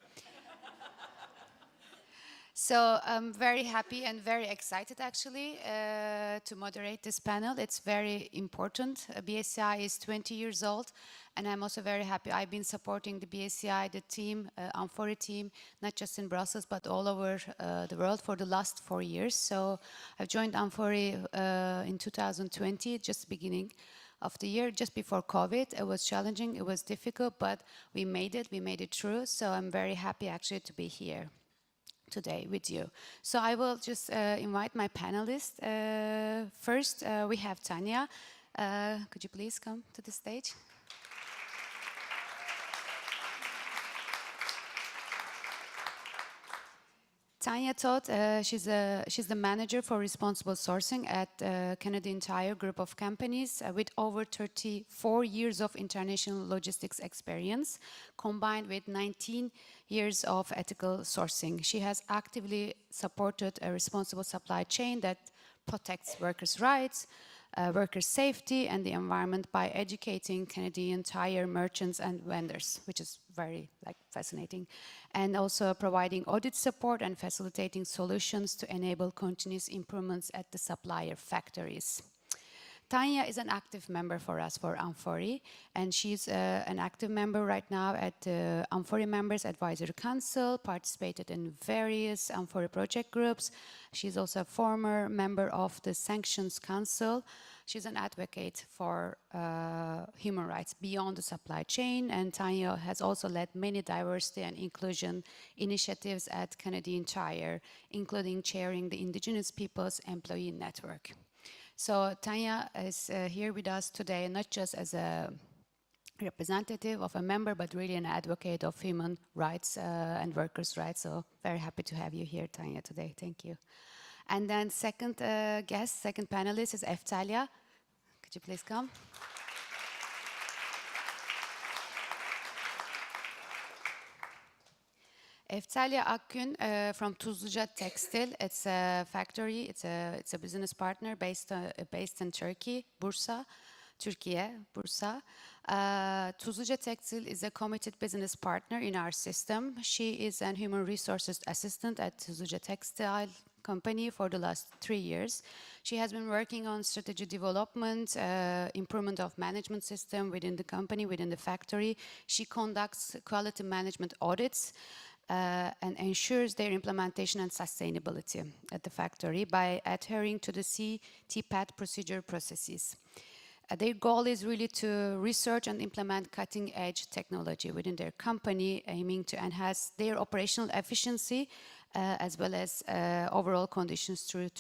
So I'm very happy and very excited actually to moderate this panel. It's very important. BSCI is 20 years old and I'm also very happy. I've been supporting the BSCI, the team, amfori team, not just in Brussels but all over the world for the last 4 years. So I've joined amfori in 2020, just beginning of the year, just before COVID. It was challenging, it was difficult, but we made it through. So I'm very happy actually to be here today with you. So I will just invite my panelists. First, we have Tanya. Could you please come to the stage? Tanya Todd, she's the manager for responsible sourcing at Canadian Tire Group of companies with over 34 years of international logistics experience, combined with 19 years of ethical sourcing. She has actively supported a responsible supply chain that protects workers' rights, workers' safety and the environment by educating Canadian tire merchants and vendors, which is very fascinating, and also providing audit support and facilitating solutions to enable continuous improvements at the supplier factories. Tanya is an active member for us for amfori, and she's an active member right now at the amfori Members Advisory Council, participated in various amfori project groups. She's also a former member of the Sanctions Council. She's an advocate for human rights beyond the supply chain, and Tanya has also led many diversity and inclusion initiatives at Canadian Tire, including chairing the Indigenous Peoples Employee Network. So Tanya is here with us today, not just as a representative of a member, but really an advocate of human rights and workers' rights. So very happy to have you here, Tanya, today. Thank you. And then second guest, second panelist is Eftalya. Could you please come? Eftalya Akgün from Tuzluca Textil. It's a factory. It's a business partner based in Turkey, Bursa, Turkey, Bursa. Tuzluca Textil is a committed business partner in our system. She is a human resources assistant at Tuzluca Textile company for the last 3 years. She has been working on strategy development, improvement of management system within the company, within the factory. She conducts quality management audits and ensures their implementation and sustainability at the factory by adhering to the CTPAT procedure processes. Their goal is really to research and implement cutting-edge technology within their company, aiming to enhance their operational efficiency as well as overall conditions through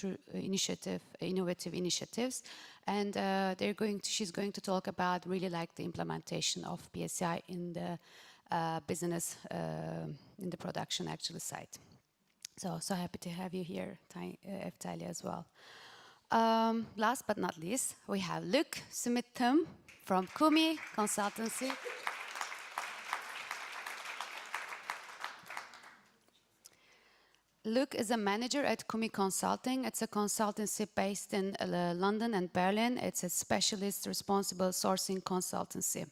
innovative initiatives. And she's going to talk about really the implementation of BSCI in the business, in the production actually site. So happy to have you here, Eftalya, as well. Last but not least, we have Luc Smith-Thum from Kumi Consultancy. Luc is a manager at Kumi Consulting. It's a consultancy based in London and Berlin. It's a specialist responsible sourcing consultancy.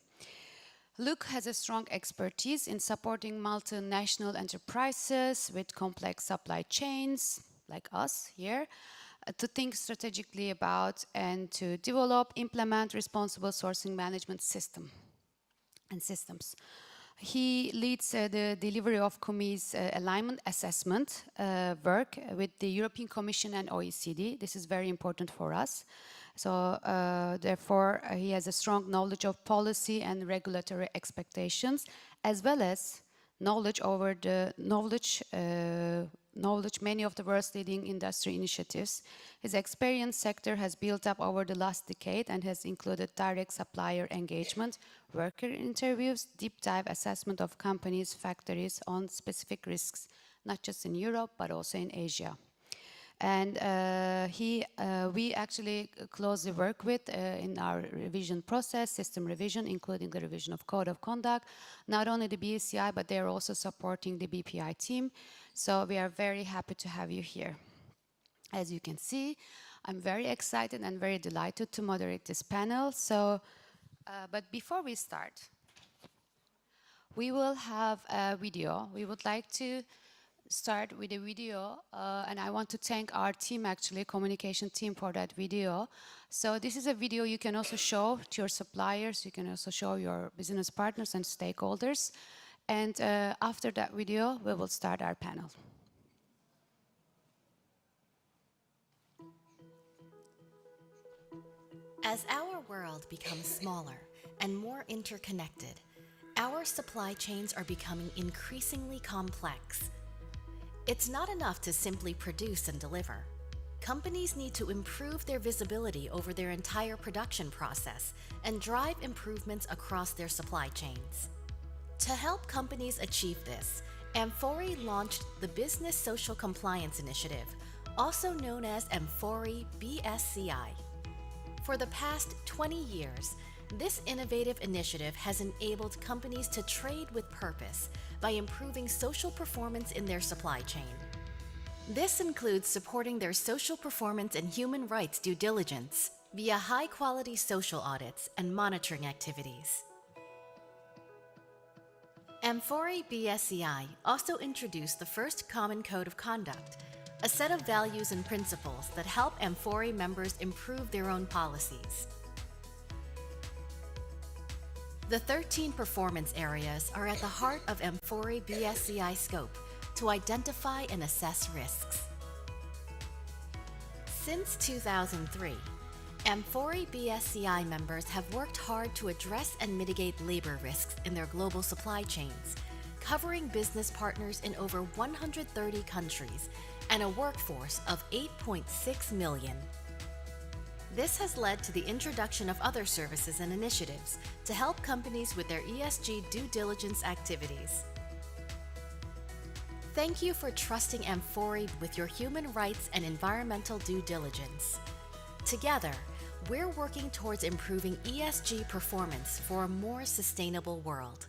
Luc has a strong expertise in supporting multinational enterprises with complex supply chains, like us here, to think strategically about and to develop, implement responsible sourcing management system and systems. He leads the delivery of Kumi's alignment assessment work with the European Commission and OECD. This is very important for us. So therefore, he has a strong knowledge of policy and regulatory expectations, as well as knowledge over the knowledge many of the world's leading industry initiatives. His experience sector has built up over the last decade and has included direct supplier engagement, worker interviews, deep dive assessment of companies' factories on specific risks, not just in Europe, but also in Asia. And we actually closely work with in our revision process, system revision, including the revision of code of conduct, not only the BSCI, but they're also supporting the BPI team. So we are very happy to have you here. As you can see, I'm very excited and very delighted to moderate this panel. So, but before we start, we will have a video. We would like to start with a video, and I want to thank our team, actually, communication team, for that video. So this is a video you can also show to your suppliers, you can also show your business partners and stakeholders. And after that video, we will start our panel. As our world becomes smaller and more interconnected, our supply chains are becoming increasingly complex. It's not enough to simply produce and deliver. Companies need to improve their visibility over their entire production process and drive improvements across their supply chains. To help companies achieve this, amfori launched the Business Social Compliance Initiative, also known as amfori BSCI. For the past 20 years, this innovative initiative has enabled companies to trade with purpose by improving social performance in their supply chain. This includes supporting their social performance and human rights due diligence via high-quality social audits and monitoring activities. Amfori BSCI also introduced the first Common Code of Conduct, a set of values and principles that help amfori members improve their own policies. The 13 performance areas are at the heart of amfori BSCI scope to identify and assess risks. Since 2003, amfori BSCI members have worked hard to address and mitigate labor risks in their global supply chains, covering business partners in over 130 countries and a workforce of 8.6 million. This has led to the introduction of other services and initiatives to help companies with their ESG due diligence activities. Thank you for trusting amfori with your human rights and environmental due diligence. Together, we're working towards improving ESG performance for a more sustainable world.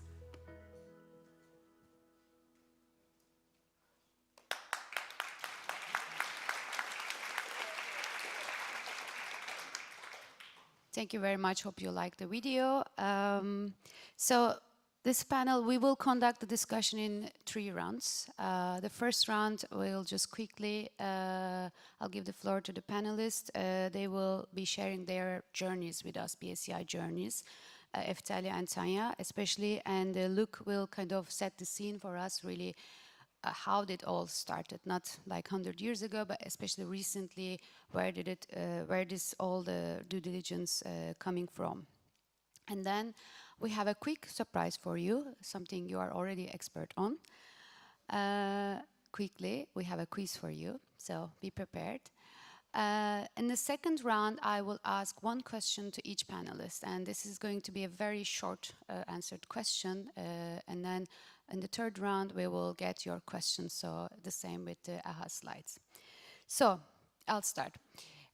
Thank you very much. Hope you liked the video. So this panel, we will conduct the discussion in 3 rounds. The first round, we'll just quickly, I'll give the floor to the panelists. They will be sharing their journeys with us, BSCI journeys, Eftalia and Tanya especially, and Luc will kind of set the scene for us, really, how did it all started, not like 100 years ago, but especially recently, where is all the due diligence coming from? And then we have a quick surprise for you, something you are already expert on. Quickly, we have a quiz for you, so be prepared. In the second round, I will ask 1 question to each panelist, and this is going to be a very short answered question, and then in the third round, we will get your questions, so the same with the AHA slides. So, I'll start.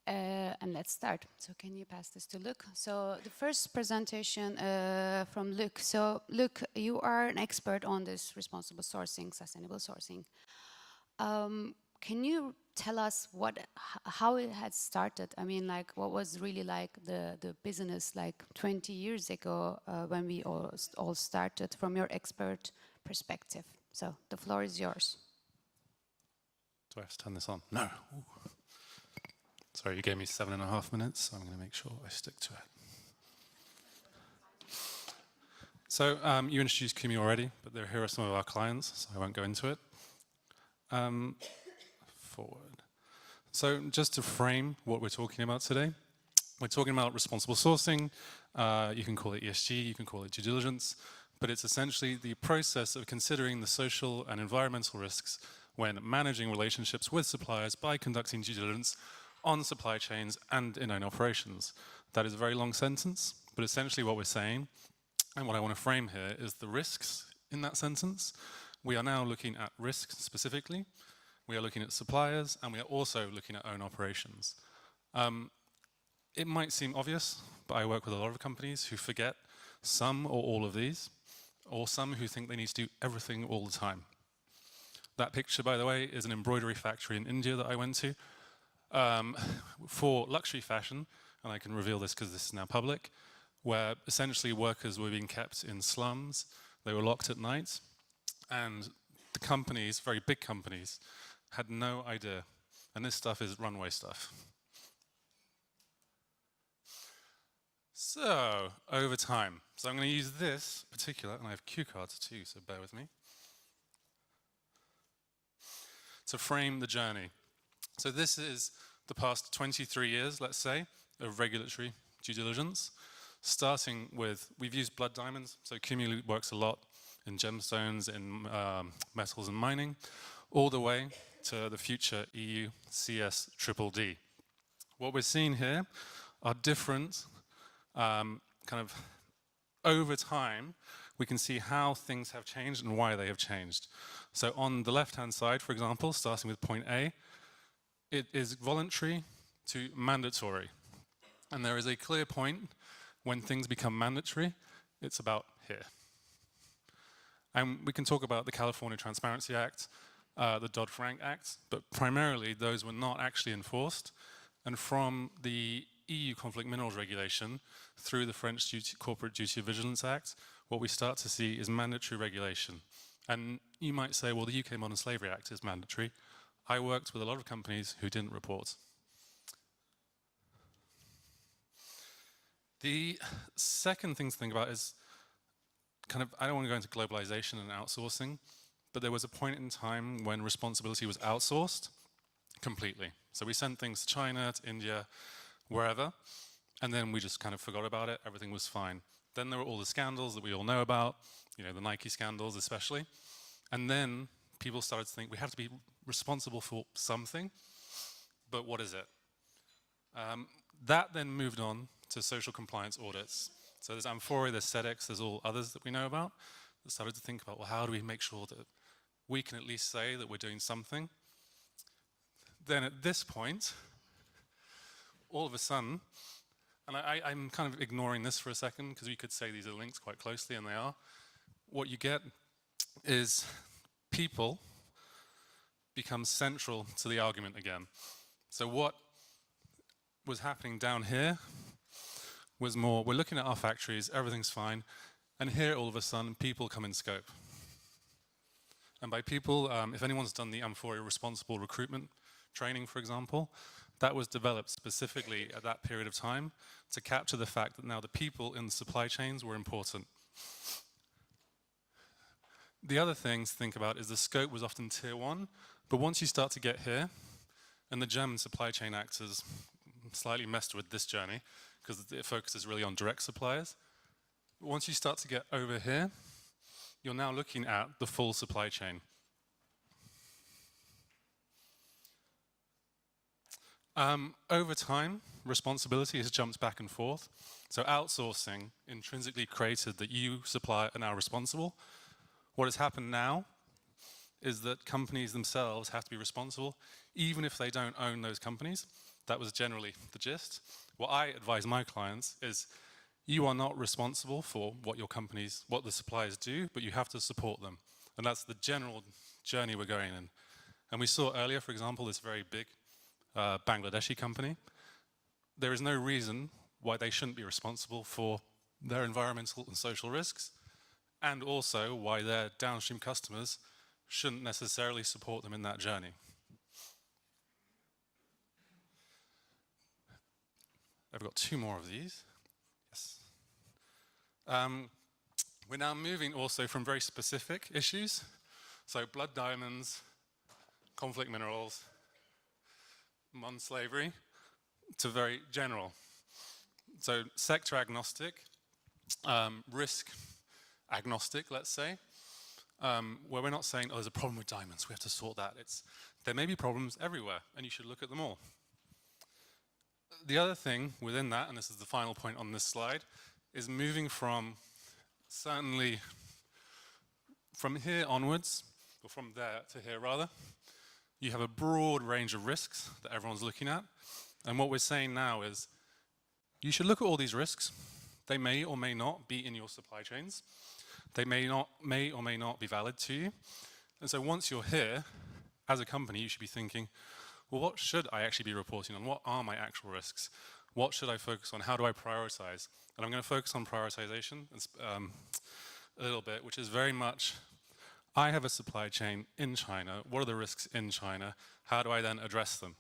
And let's start. So can you pass this to Luc? So the first presentation from Luc. So Luc, you are an expert on this responsible sourcing, sustainable sourcing. Can you tell us how it had started? I mean, like, what was really like the business like 20 years ago when we all started, from your expert perspective? So the floor is yours. Do I have to turn this on? No. Ooh. Sorry, you gave me 7.5 minutes, so I'm going to make sure I stick to it. So you introduced Kumi already, but here are some of our clients, so I won't go into it. Forward. So just to frame what we're talking about today, we're talking about responsible sourcing. You can call it ESG, you can call it due diligence, but it's essentially the process of considering the social and environmental risks when managing relationships with suppliers by conducting due diligence on supply chains and in own operations. That is a very long sentence, but essentially what we're saying, and what I want to frame here, is the risks in that sentence. We are now looking at risks specifically. We are looking at suppliers, and we are also looking at own operations. It might seem obvious, but I work with a lot of companies who forget some or all of these, or some who think they need to do everything all the time. That picture, by the way, is an embroidery factory in India that I went to for luxury fashion, and I can reveal this because this is now public, where essentially workers were being kept in slums, they were locked at night, and the companies, very big companies, had no idea. And this stuff is runway stuff. So, over time. So I'm going to use this particular, and I have cue cards too, so bear with me, to frame the journey. So this is the past 23 years, let's say, of regulatory due diligence, starting with, we've used blood diamonds, so Kumi works a lot in gemstones, in metals and mining, all the way to the future EU CSDDD. What we're seeing here are different, kind of over time, we can see how things have changed and why they have changed. So on the left-hand side, for example, starting with point A, it is voluntary to mandatory. And there is a clear point when things become mandatory, it's about here. And we can talk about the California Transparency Act, the Dodd-Frank Act, but primarily those were not actually enforced. And from the EU conflict minerals regulation through the French Corporate Duty of Vigilance Act, what we start to see is mandatory regulation. And you might say, well, the UK Modern Slavery Act is mandatory. I worked with a lot of companies who didn't report. The second thing to think about is kind of, I don't want to go into globalization and outsourcing, but there was a point in time when responsibility was outsourced completely. So we sent things to China, to India, wherever, and then we just kind of forgot about it, everything was fine. Then there were all the scandals that we all know about, you know, the Nike scandals especially, and then people started to think we have to be responsible for something, but what is it? That then moved on to social compliance audits. So there's amfori, there's SEDEX, there's all others that we know about, that started to think about, well, how do we make sure that we can at least say that we're doing something? Then at this point, all of a sudden, and I'm kind of ignoring this for a second because we could say these are linked quite closely, and they are. What you get is people become central to the argument again. So what was happening down here was more, we're looking at our factories, everything's fine, and here all of a sudden people come in scope. And by people, if anyone's done the amfori responsible recruitment training, for example, that was developed specifically at that period of time to capture the fact that now the people in the supply chains were important. The other thing to think about is the scope was often tier 1, but once you start to get here, and the German Supply Chain Act has slightly messed with this journey because it focuses really on direct suppliers. But once you start to get over here, you're now looking at the full supply chain. Over time, responsibility has jumped back and forth. So outsourcing intrinsically created that you, supplier, are now responsible. What has happened now is that companies themselves have to be responsible, even if they don't own those companies. That was generally the gist. What I advise my clients is you are not responsible for what your companies, what the suppliers do, but you have to support them. And that's the general journey we're going in. And we saw earlier, for example, this very big Bangladeshi company. There is no reason why they shouldn't be responsible for their environmental and social risks, and also why their downstream customers shouldn't necessarily support them in that journey. I've got 2 more of these. Yes. We're now moving also from very specific issues, so blood diamonds, conflict minerals, modern slavery, to very general. So sector agnostic, risk agnostic, let's say, where we're not saying, oh, there's a problem with diamonds, we have to sort that. There may be problems everywhere, and you should look at them all. The other thing within that, and this is the final point on this slide, is moving from, certainly from here onwards, or from there to here rather, you have a broad range of risks that everyone's looking at. And what we're saying now is, you should look at all these risks. They may or may not be in your supply chains. They may or may not be valid to you. And so once you're here, as a company, you should be thinking, well, what should I actually be reporting on? What are my actual risks? What should I focus on? How do I prioritize? And I'm going to focus on prioritization a little bit, which is very much, I have a supply chain in China. What are the risks in China? How do I then address them?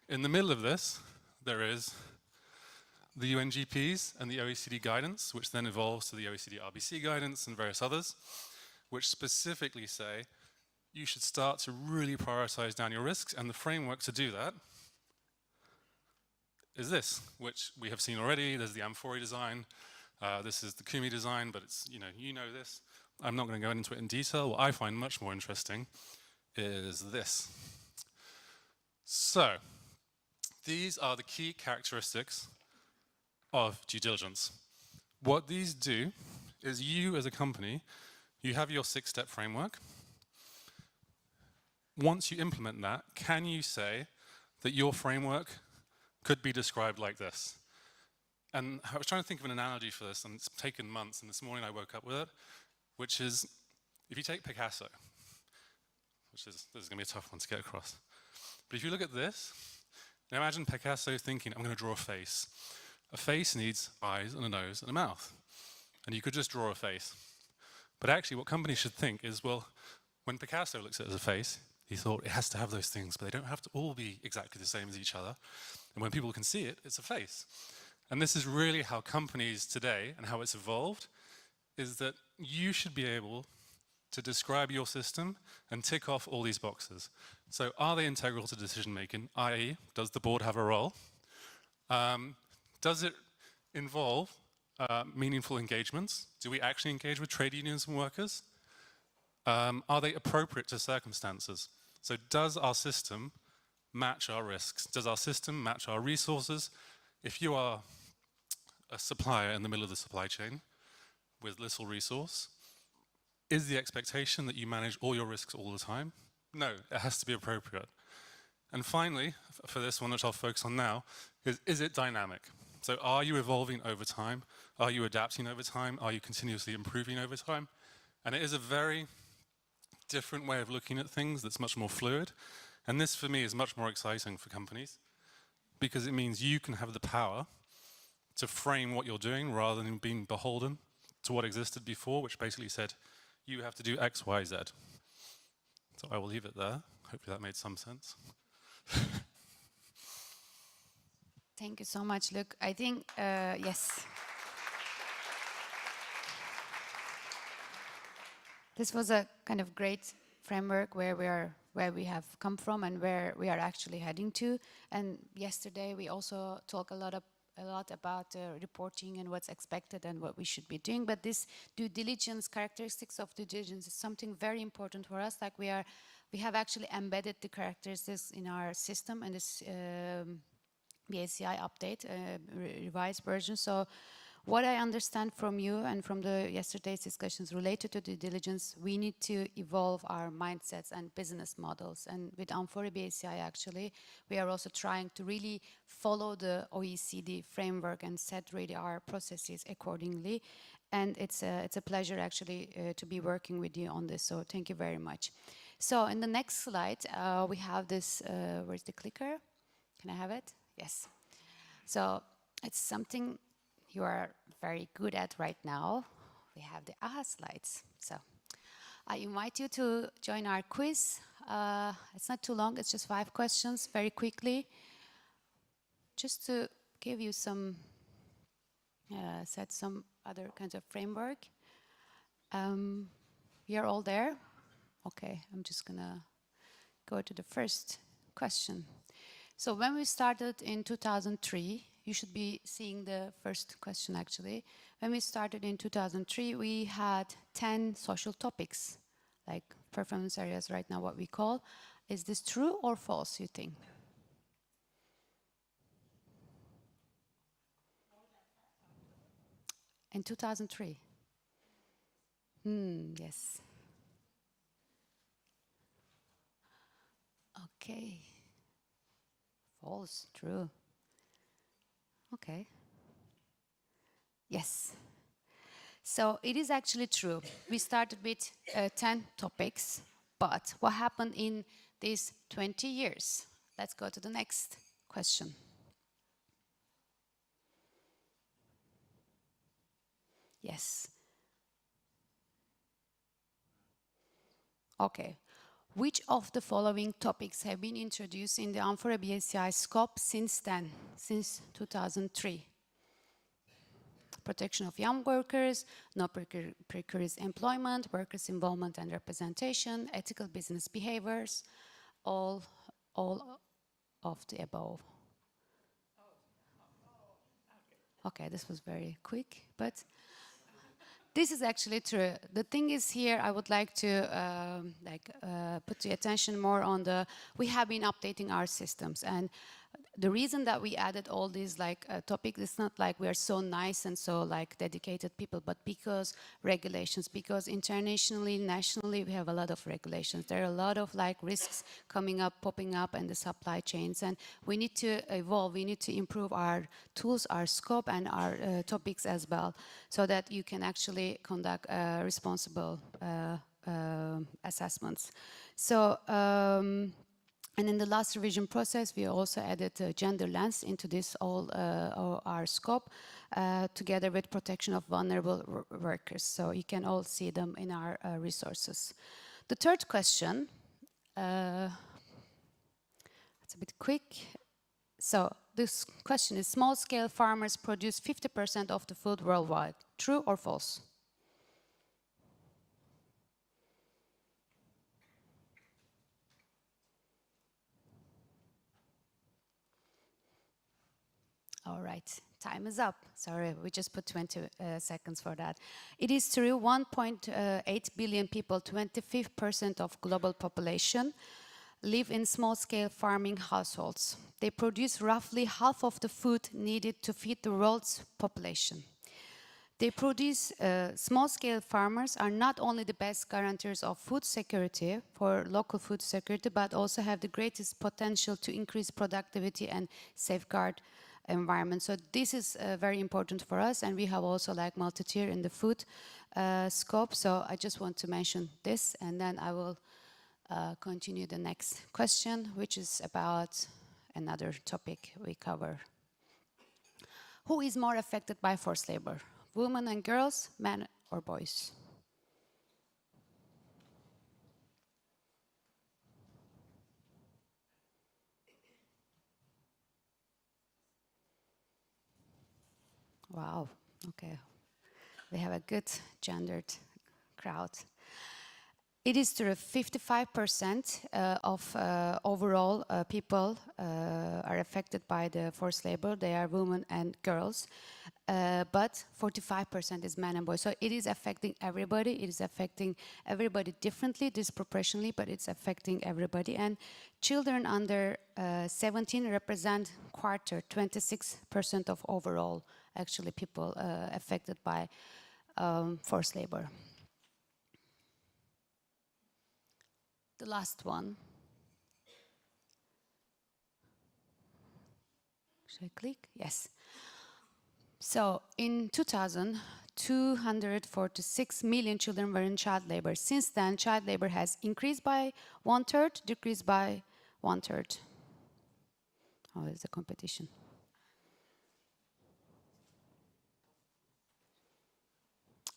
In the middle of this, there is the UNGPs and the OECD guidance, which then evolves to the OECD RBC guidance and various others, which specifically say you should start to really prioritize down your risks, and the framework to do that is this, which we have seen already. There's the amfori design, this is the Kumi design, but it's, you know this. I'm not going to go into it in detail. What I find much more interesting is this. So, these are the key characteristics of due diligence. What these do is you as a company, you have your 6-step framework. Once you implement that, can you say that your framework could be described like this? And I was trying to think of an analogy for this, and it's taken months, and this morning I woke up with it, which is, if you take Picasso, this is going to be a tough one to get across, but if you look at this, now imagine Picasso thinking, I'm going to draw a face. A face needs eyes and a nose and a mouth, and you could just draw a face. But actually what companies should think is, well, when Picasso looks at it as a face, he thought it has to have those things, but they don't have to all be exactly the same as each other. And when people can see it, it's a face. And this is really how companies today, and how it's evolved, is that you should be able to describe your system and tick off all these boxes. So are they integral to decision making, i.e., does the board have a role? Does it involve meaningful engagements? Do we actually engage with trade unions and workers? Are they appropriate to circumstances? So does our system match our risks? Does our system match our resources? If you are a supplier in the middle of the supply chain with little resource, is the expectation that you manage all your risks all the time? No, it has to be appropriate. And finally, for this one, which I'll focus on now, is it dynamic? So are you evolving over time? Are you adapting over time? Are you continuously improving over time? And it is a very different way of looking at things that's much more fluid. And this, for me, is much more exciting for companies because it means you can have the power to frame what you're doing rather than being beholden to what existed before, which basically said, you have to do X, Y, Z. So I will leave it there. Hopefully that made some sense. Thank you so much, Luc. I think, yes. This was a kind of great framework where we have come from and where we are actually heading to. And yesterday we also talked a lot about reporting and what's expected and what we should be doing. But this due diligence, characteristics of due diligence is something very important for us. Like we have actually embedded the characteristics in our system and this BACI update, revised version. So what I understand from you and from the yesterday's discussions related to due diligence, we need to evolve our mindsets and business models. And with amfori BACI, actually, we are also trying to really follow the OECD framework and set really our processes accordingly. And it's a pleasure actually to be working with you on this. So thank you very much. So in the next slide, we have this, where's the clicker? Can I have it? Yes. So it's something you are very good at right now. We have the AHA slides. So I invite you to join our quiz. It's not too long, it's just 5 questions, very quickly. Just to give you some, set some other kinds of framework. You're all there? Okay, I'm just gonna go to the first question. So when we started in 2003, you should be seeing the first question actually. When we started in 2003, we had 10 social topics, like performance areas right now, what we call. Is this true or false, you think? In 2003? Yes. Okay. False, true. Okay. Yes. So it is actually true. We started with 10 topics, but what happened in these 20 years? Let's go to the next question. Yes. Okay. Which of the following topics have been introduced in the amfori BSCI scope since then, since 2003? Protection of young workers, no precarious employment, workers' involvement and representation, ethical business behaviors, all of the above. Okay, this was very quick, but this is actually true. The thing is here, I would like to put the attention more on we have been updating our systems, and the reason that we added all these topics, it's not like we are so nice and so dedicated people, but because regulations, because internationally, nationally, we have a lot of regulations. There are a lot of risks coming up, popping up in the supply chains, and we need to evolve, we need to improve our tools, our scope, and our topics as well, so that you can actually conduct responsible assessments. So, and in the last revision process, we also added gender lens into this our scope, together with protection of vulnerable workers. So you can all see them in our resources. The third question, it's a bit quick. So this question is, small-scale farmers produce 50% of the food worldwide. True or false? All right, time is up. Sorry, we just put 20 seconds for that. It is true, 1.8 billion people, 25% of global population, live in small-scale farming households. They produce roughly half of the food needed to feed the world's population. They produce, small-scale farmers are not only the best guarantors of food security for local food security, but also have the greatest potential to increase productivity and safeguard environment. So this is very important for us, and we have also multi-tier in the food scope. So I just want to mention this, and then I will continue the next question, which is about another topic we cover. Who is more affected by forced labor? Women and girls, men or boys? Wow, okay. We have a good gendered crowd. It is true, 55% of overall people are affected by the forced labor. They are women and girls, but 45% is men and boys. So it is affecting everybody. It is affecting everybody differently, disproportionately, but it's affecting everybody. And children under 17 represent quarter, 26% of overall actually people affected by forced labor. The last one. Should I click? Yes. So in 2000, 246 million children were in child labor. Since then, child labor has increased by 1/3, decreased by 1/3. How is the competition?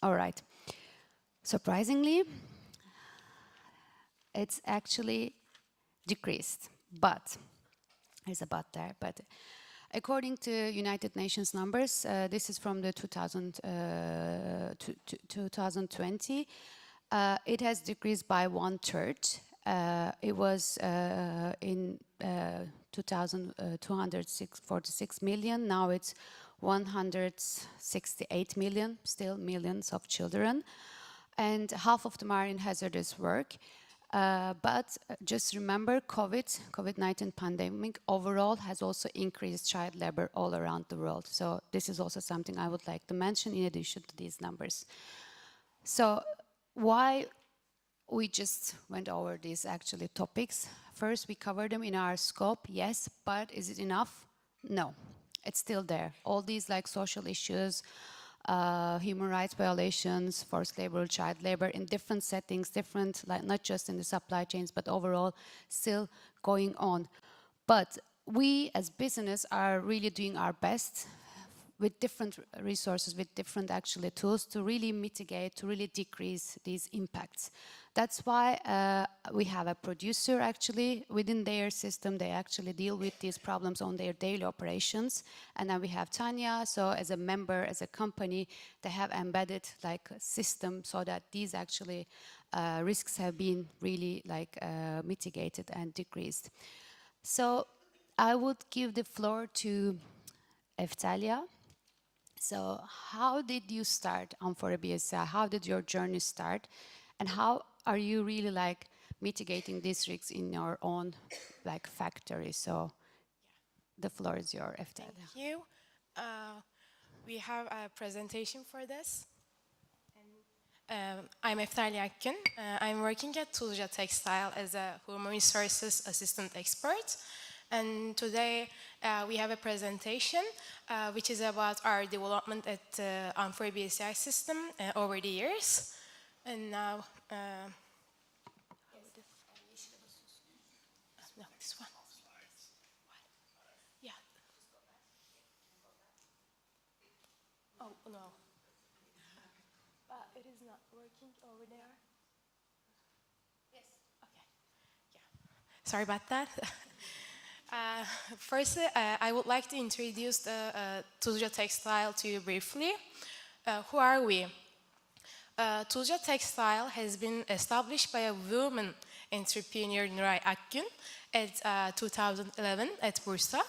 All right. Surprisingly, it's actually decreased, but there's a but there. But according to United Nations numbers, this is from the 2020, it has decreased by 1/3. It was in 246 million. Now it's 168 million, still millions of children. And half of them are in hazardous work. But just remember, COVID-19 pandemic overall has also increased child labor all around the world. So this is also something I would like to mention in addition to these numbers. So why we just went over these actually topics. First, we covered them in our scope, yes, but is it enough? No, it's still there. All these like social issues, human rights violations, forced labor, child labor in different settings, different, like not just in the supply chains, but overall still going on. But we as business are really doing our best with different resources, with different actually tools to really mitigate, to really decrease these impacts. That's why we have a producer actually within their system. They actually deal with these problems on their daily operations. And then we have Tanya. So as a member, as a company, they have embedded like a system so that these actually risks have been really like mitigated and decreased. So I would give the floor to Eftalia. So how did you start amfori BSI? How did your journey start? And how are you really like mitigating these risks in your own like factory? So the floor is yours, Eftalia. Thank you. We have a presentation for this. I'm Eftalia Akgün. I'm working at Tuzla Textile as a human resources assistant expert. And today we have a presentation which is about our development at amfori BSI system over the years. And now, no, this one. Yeah. Oh, no. It is not working over there. Yes. Okay. Yeah. Sorry about that. Firstly, I would like to introduce the Tuzla Textile to you briefly. Who are we? Tuzla Textile has been established by a woman entrepreneur, Nuray Akgün, at 2011 at Bursa.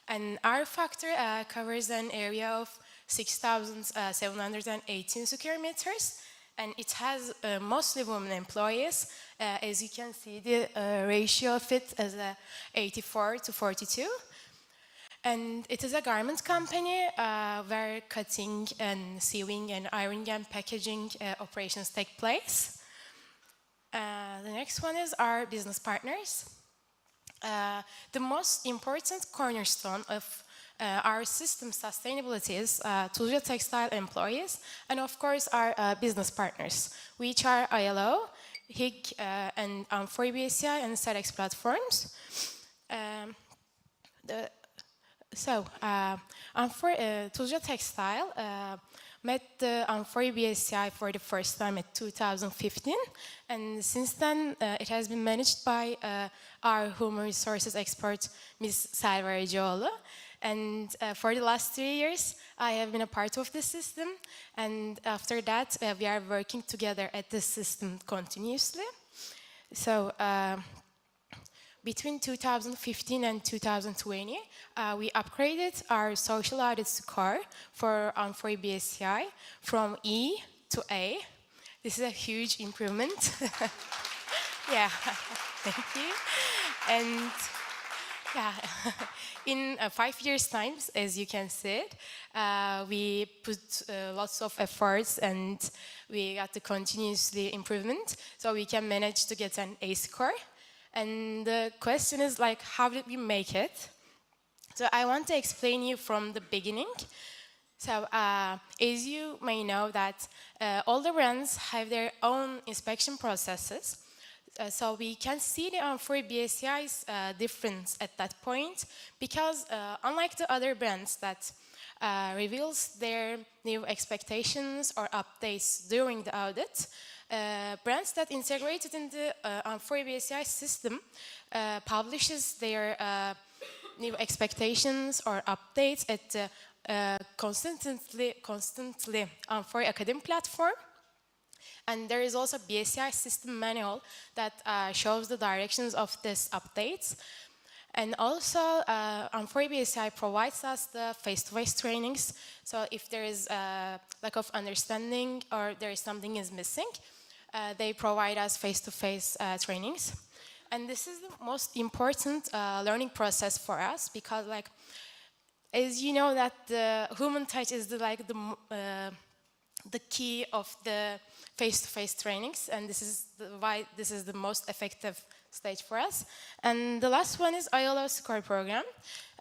And our factory covers an area of 6,718 square meters. And it has mostly women employees. As you can see, the ratio of it is 84:42. And it is a garment company where cutting and sewing and ironing and packaging operations take place. The next one is our business partners. The most important cornerstone of our system sustainability is Tuzla Textile employees and of course our business partners, which are ILO, HIG, and amfori BSI and SEDEX platforms. Tuzla Textile met the amfori BSI for the first time in 2015, and since then it has been managed by our human resources expert, Ms. Selva Recioğlu. And for the last 3 years, I have been a part of the system, and after that, we are working together at the system continuously. So between 2015 and 2020, we upgraded our social audit score for amfori BSI from E to A. This is a huge improvement. Yeah, thank you. And yeah, in 5 years' time, as you can see it, we put lots of efforts and we got the continuously improvement, so we can manage to get an A score. And the question is like, how did we make it? So I want to explain you from the beginning. So as you may know that all the brands have their own inspection processes. So we can see the amfori BSCI's difference at that point because unlike the other brands that reveals their new expectations or updates during the audit, brands that integrated in the amfori BSCI system publishes their new expectations or updates at the constantly amfori Academy platform. And there is also BSCI system manual that shows the directions of these updates. And also, amfori BSCI provides us the face-to-face trainings. So if there is a lack of understanding or there is something is missing, they provide us face-to-face trainings. And this is the most important learning process for us because, like, as you know, that the human touch is the key of the face-to-face trainings, and this is why this is the most effective stage for us. And the last one is ILO Score program.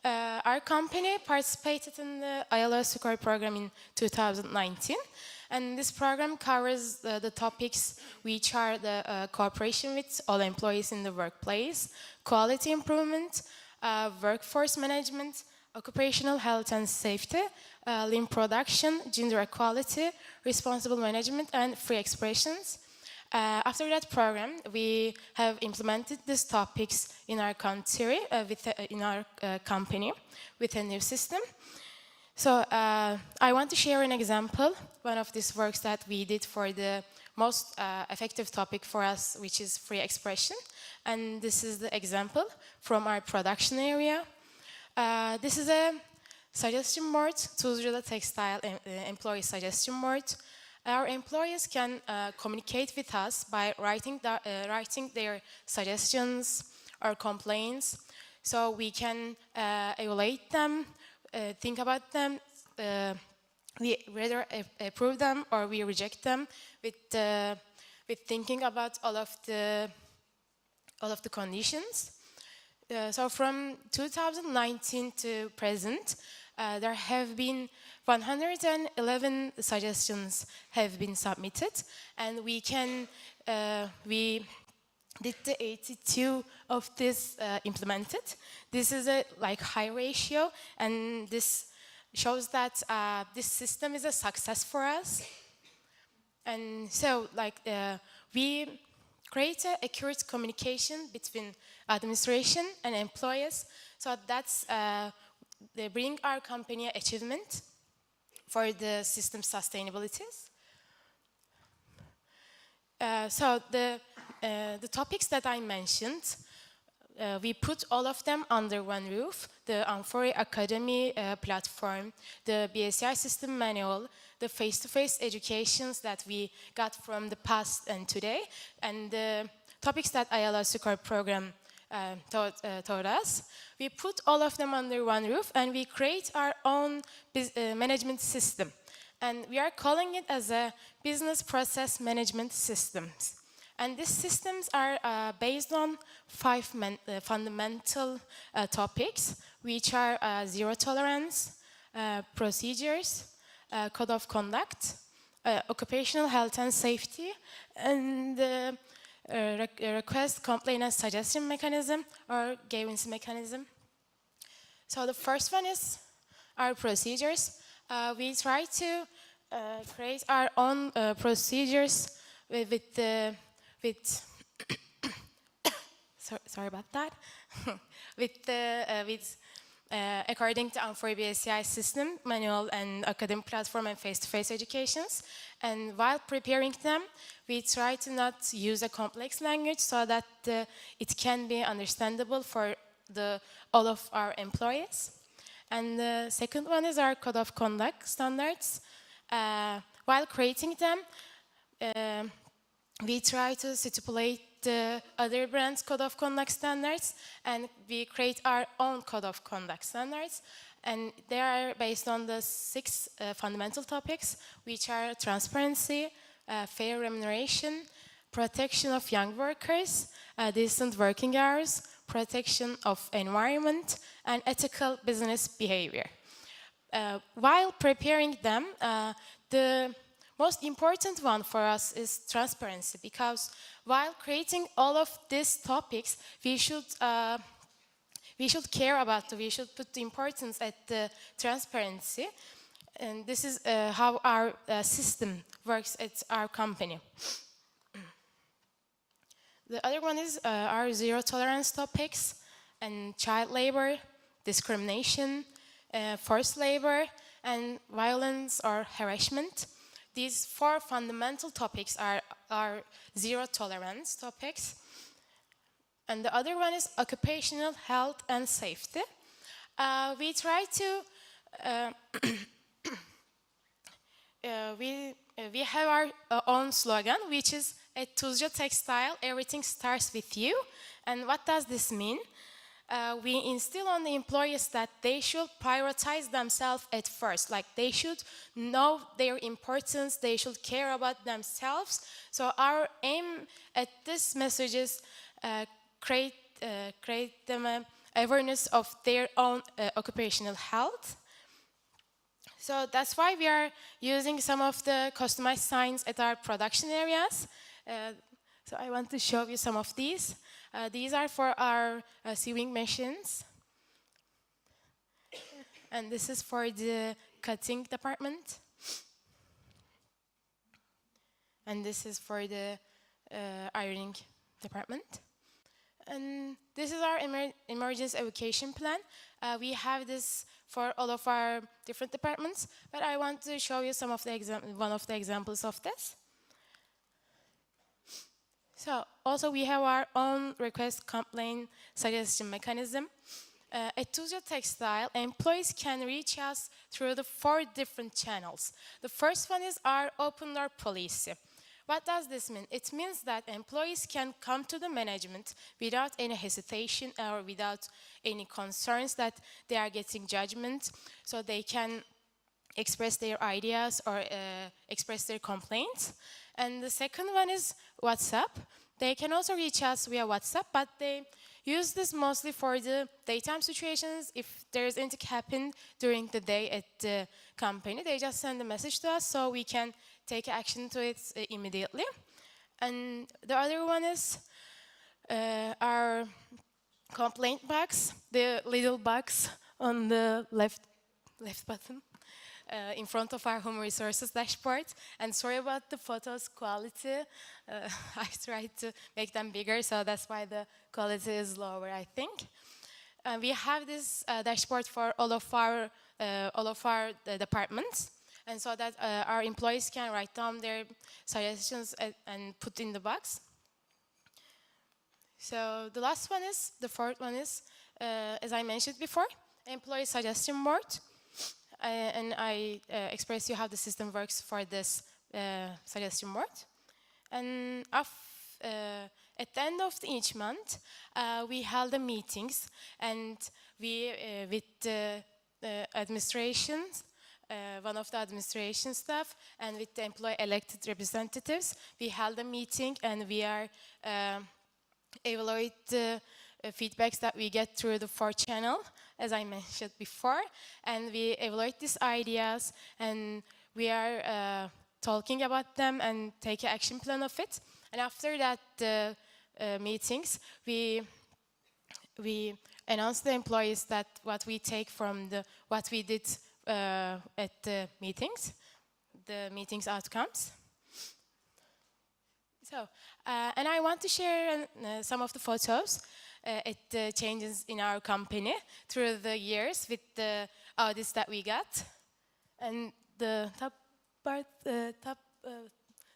Our company participated in the ILO Score program in 2019, and this program covers the topics which are the cooperation with all employees in the workplace, quality improvement, workforce management, occupational health and safety, lean production, gender equality, responsible management, and free expressions. After that program, we have implemented these topics in our country, in our company, with a new system. So I want to share an example, one of these works that we did for the most effective topic for us, which is free expression. And this is the example from our production area. This is a suggestion board, Tuzla'da Textile employee suggestion board. Our employees can communicate with us by writing their suggestions or complaints. So we can evaluate them, think about them, we either approve them or we reject them with thinking about all of the conditions. So from 2019 to present, there have been 111 suggestions have been submitted, and we did the 82 of this implemented. This is a high ratio, and this shows that this system is a success for us. And so we create a accurate communication between administration and employees, so that's they bring our company achievement for the system sustainabilities. So the topics that I mentioned, we put all of them under one roof: the Amfori Academy platform, the BSCI system manual, the face-to-face educations that we got from the past and today, and the topics that ILO Score program taught us. We put all of them under one roof and we create our own management system. And we are calling it as a business process management systems. And these systems are based on 5 fundamental topics, which are zero tolerance, procedures, code of conduct, occupational health and safety, and request, complaint, and suggestion mechanism, or grievance mechanism. So the first one is our procedures. We try to create our own procedures sorry about that. According to Amfori BSCI system, manual and academic platform and face-to-face educations. And while preparing them, we try to not use a complex language so that it can be understandable for all of our employees. And the second one is our code of conduct standards. While creating them, we try to stipulate the other brands' code of conduct standards, and we create our own code of conduct standards. And they are based on the 6 fundamental topics, which are transparency, fair remuneration, protection of young workers, decent working hours, protection of environment, and ethical business behavior. while preparing them, the most important one for us is transparency, because while creating all of these topics, we should care about, we should put the importance at the transparency. And this is how our system works at our company. The other one is our zero tolerance topics, and child labor, discrimination, forced labor, and violence or harassment. These 4 fundamental topics are our zero tolerance topics. And the other one is occupational health and safety. We try to we have our own slogan, which is at Tuzla Textile, everything starts with you. And what does this mean? We instill on the employees that they should prioritize themselves at first. Like, they should know their importance, they should care about themselves. So our aim at this message is create them an awareness of their own occupational health. So that's why we are using some of the customized signs at our production areas. So I want to show you some of these. These are for our sewing machines. And this is for the cutting department. And this is for the ironing department. And this is our emergency evacuation plan. We have this for all of our different departments, but I want to show you some of the one of the examples of this. So also we have our own request complaint suggestion mechanism. At Tuzla Textile, employees can reach us through the 4 different channels. The first one is our open door policy. What does this mean? It means that employees can come to the management without any hesitation or without any concerns that they are getting judgment. So they can express their ideas or express their complaints. And the second one is WhatsApp. They can also reach us via WhatsApp, but they use this mostly for the daytime situations. If there's anything happen during the day at the company, they just send a message to us so we can take action to it immediately. And the other one is our complaint box, the little box on the left bottom in front of our human resources dashboard. And sorry about the photos quality. I tried to make them bigger, so that's why the quality is lower, I think. We have this dashboard for all of our departments. And so that our employees can write down their suggestions and put in the box. So the last one is, the 4th one is, as I mentioned before, employee suggestion board. And I express you how the system works for this suggestion board. And at the end of each month, we held the meetings, and we, with the administrations, one of the administration staff, and with the employee elected representatives, we held a meeting, and we are evaluate the feedbacks that we get through the 4 channel, as I mentioned before, and we evaluate these ideas, and we are talking about them and take an action plan of it. And after that meetings, we announce the employees that what we take from what we did at the meetings outcomes. So, and I want to share some of the photos at the changes in our company through the years with the audits that we got. And the top part,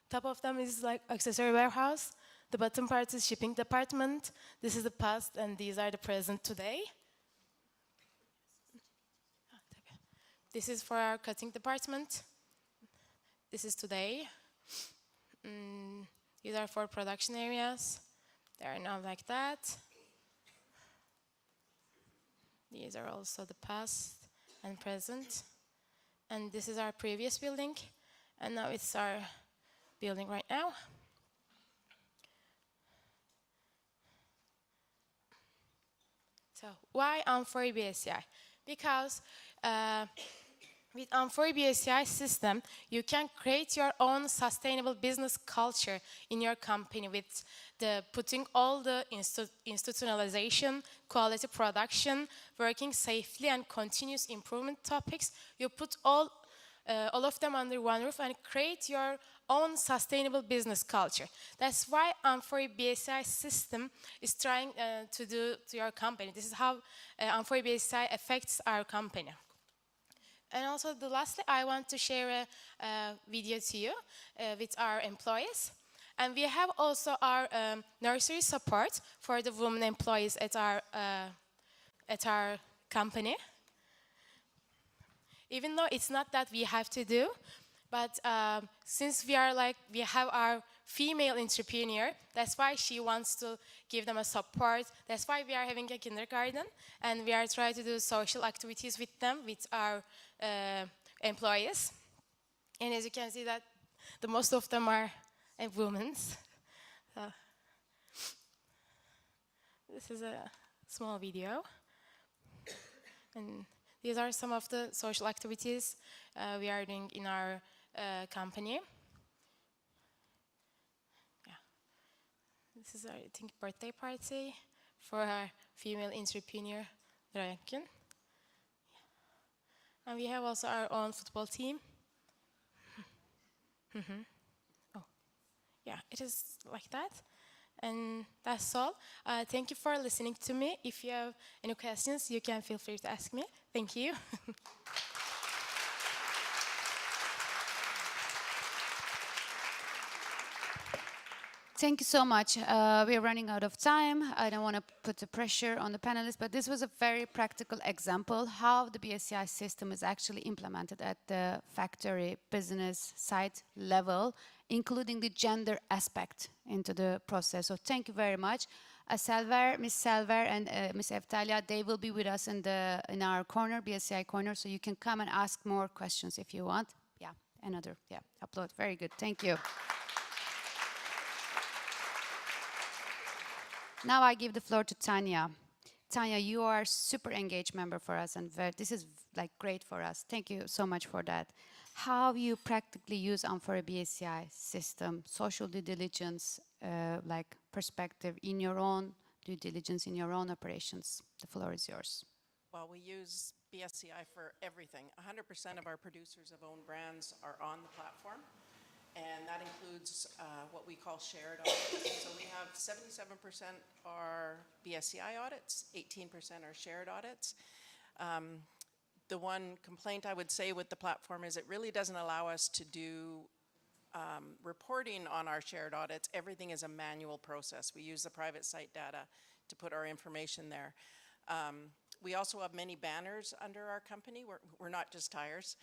top of them is like accessory warehouse. The bottom part is shipping department. This is the past, and these are the present today. This is for our cutting department. This is today. These are for production areas. They are now like that. These are also the past and present. And this is our previous building. And now it's our building right now. So why amfori BSCI? Because With amfori BSCI system, you can create your own sustainable business culture in your company with putting all the institutionalization, quality production, working safely, and continuous improvement topics. You put all of them under one roof and create your own sustainable business culture. That's why amfori BSCI system is trying to do to your company. This is how amfori BSCI affects our company. And also, lastly, I want to share a video to you with our employees. And we have also our nursery support for the women employees at our company. Even though it's not that we have to do, but since we have our female entrepreneur, that's why she wants to give them a support. That's why we are having a kindergarten, and we are trying to do social activities with them, with our employees. And as you can see that the most of them are women. So, this is a small video. And these are some of the social activities we are doing in our company. Yeah. This is our, I think, birthday party for our female entrepreneur, Draken. And we have also our own football team. Oh, yeah, it is like that. And that's all. Thank you for listening to me. If you have any questions, you can feel free to ask me. Thank you. Thank you so much. We're running out of time. I don't want to put the pressure on the panelists, but this was a very practical example how the BSCI system is actually implemented at the factory business site level, including the gender aspect into the process. So thank you very much. Miss Selver and Miss Eftalia, they will be with us in our corner, BSCI corner, so you can come and ask more questions if you want. Yeah, upload. Very good. Thank you. Now I give the floor to Tanya. Tanya, you are a super engaged member for us, and this is great for us. Thank you so much for that. How you practically use amfori BSCI system, social due diligence, perspective in your own due diligence in your own operations. The floor is yours. Well, we use BSCI for everything. 100% of our producers of own brands are on the platform. And that includes what we call shared audits. So we have 77% are BSCI audits, 18% are shared audits. The one complaint I would say with the platform is it really doesn't allow us to do reporting on our shared audits. Everything is a manual process. We use the private site data to put our information there. We also have many banners under our company. We're not just tires.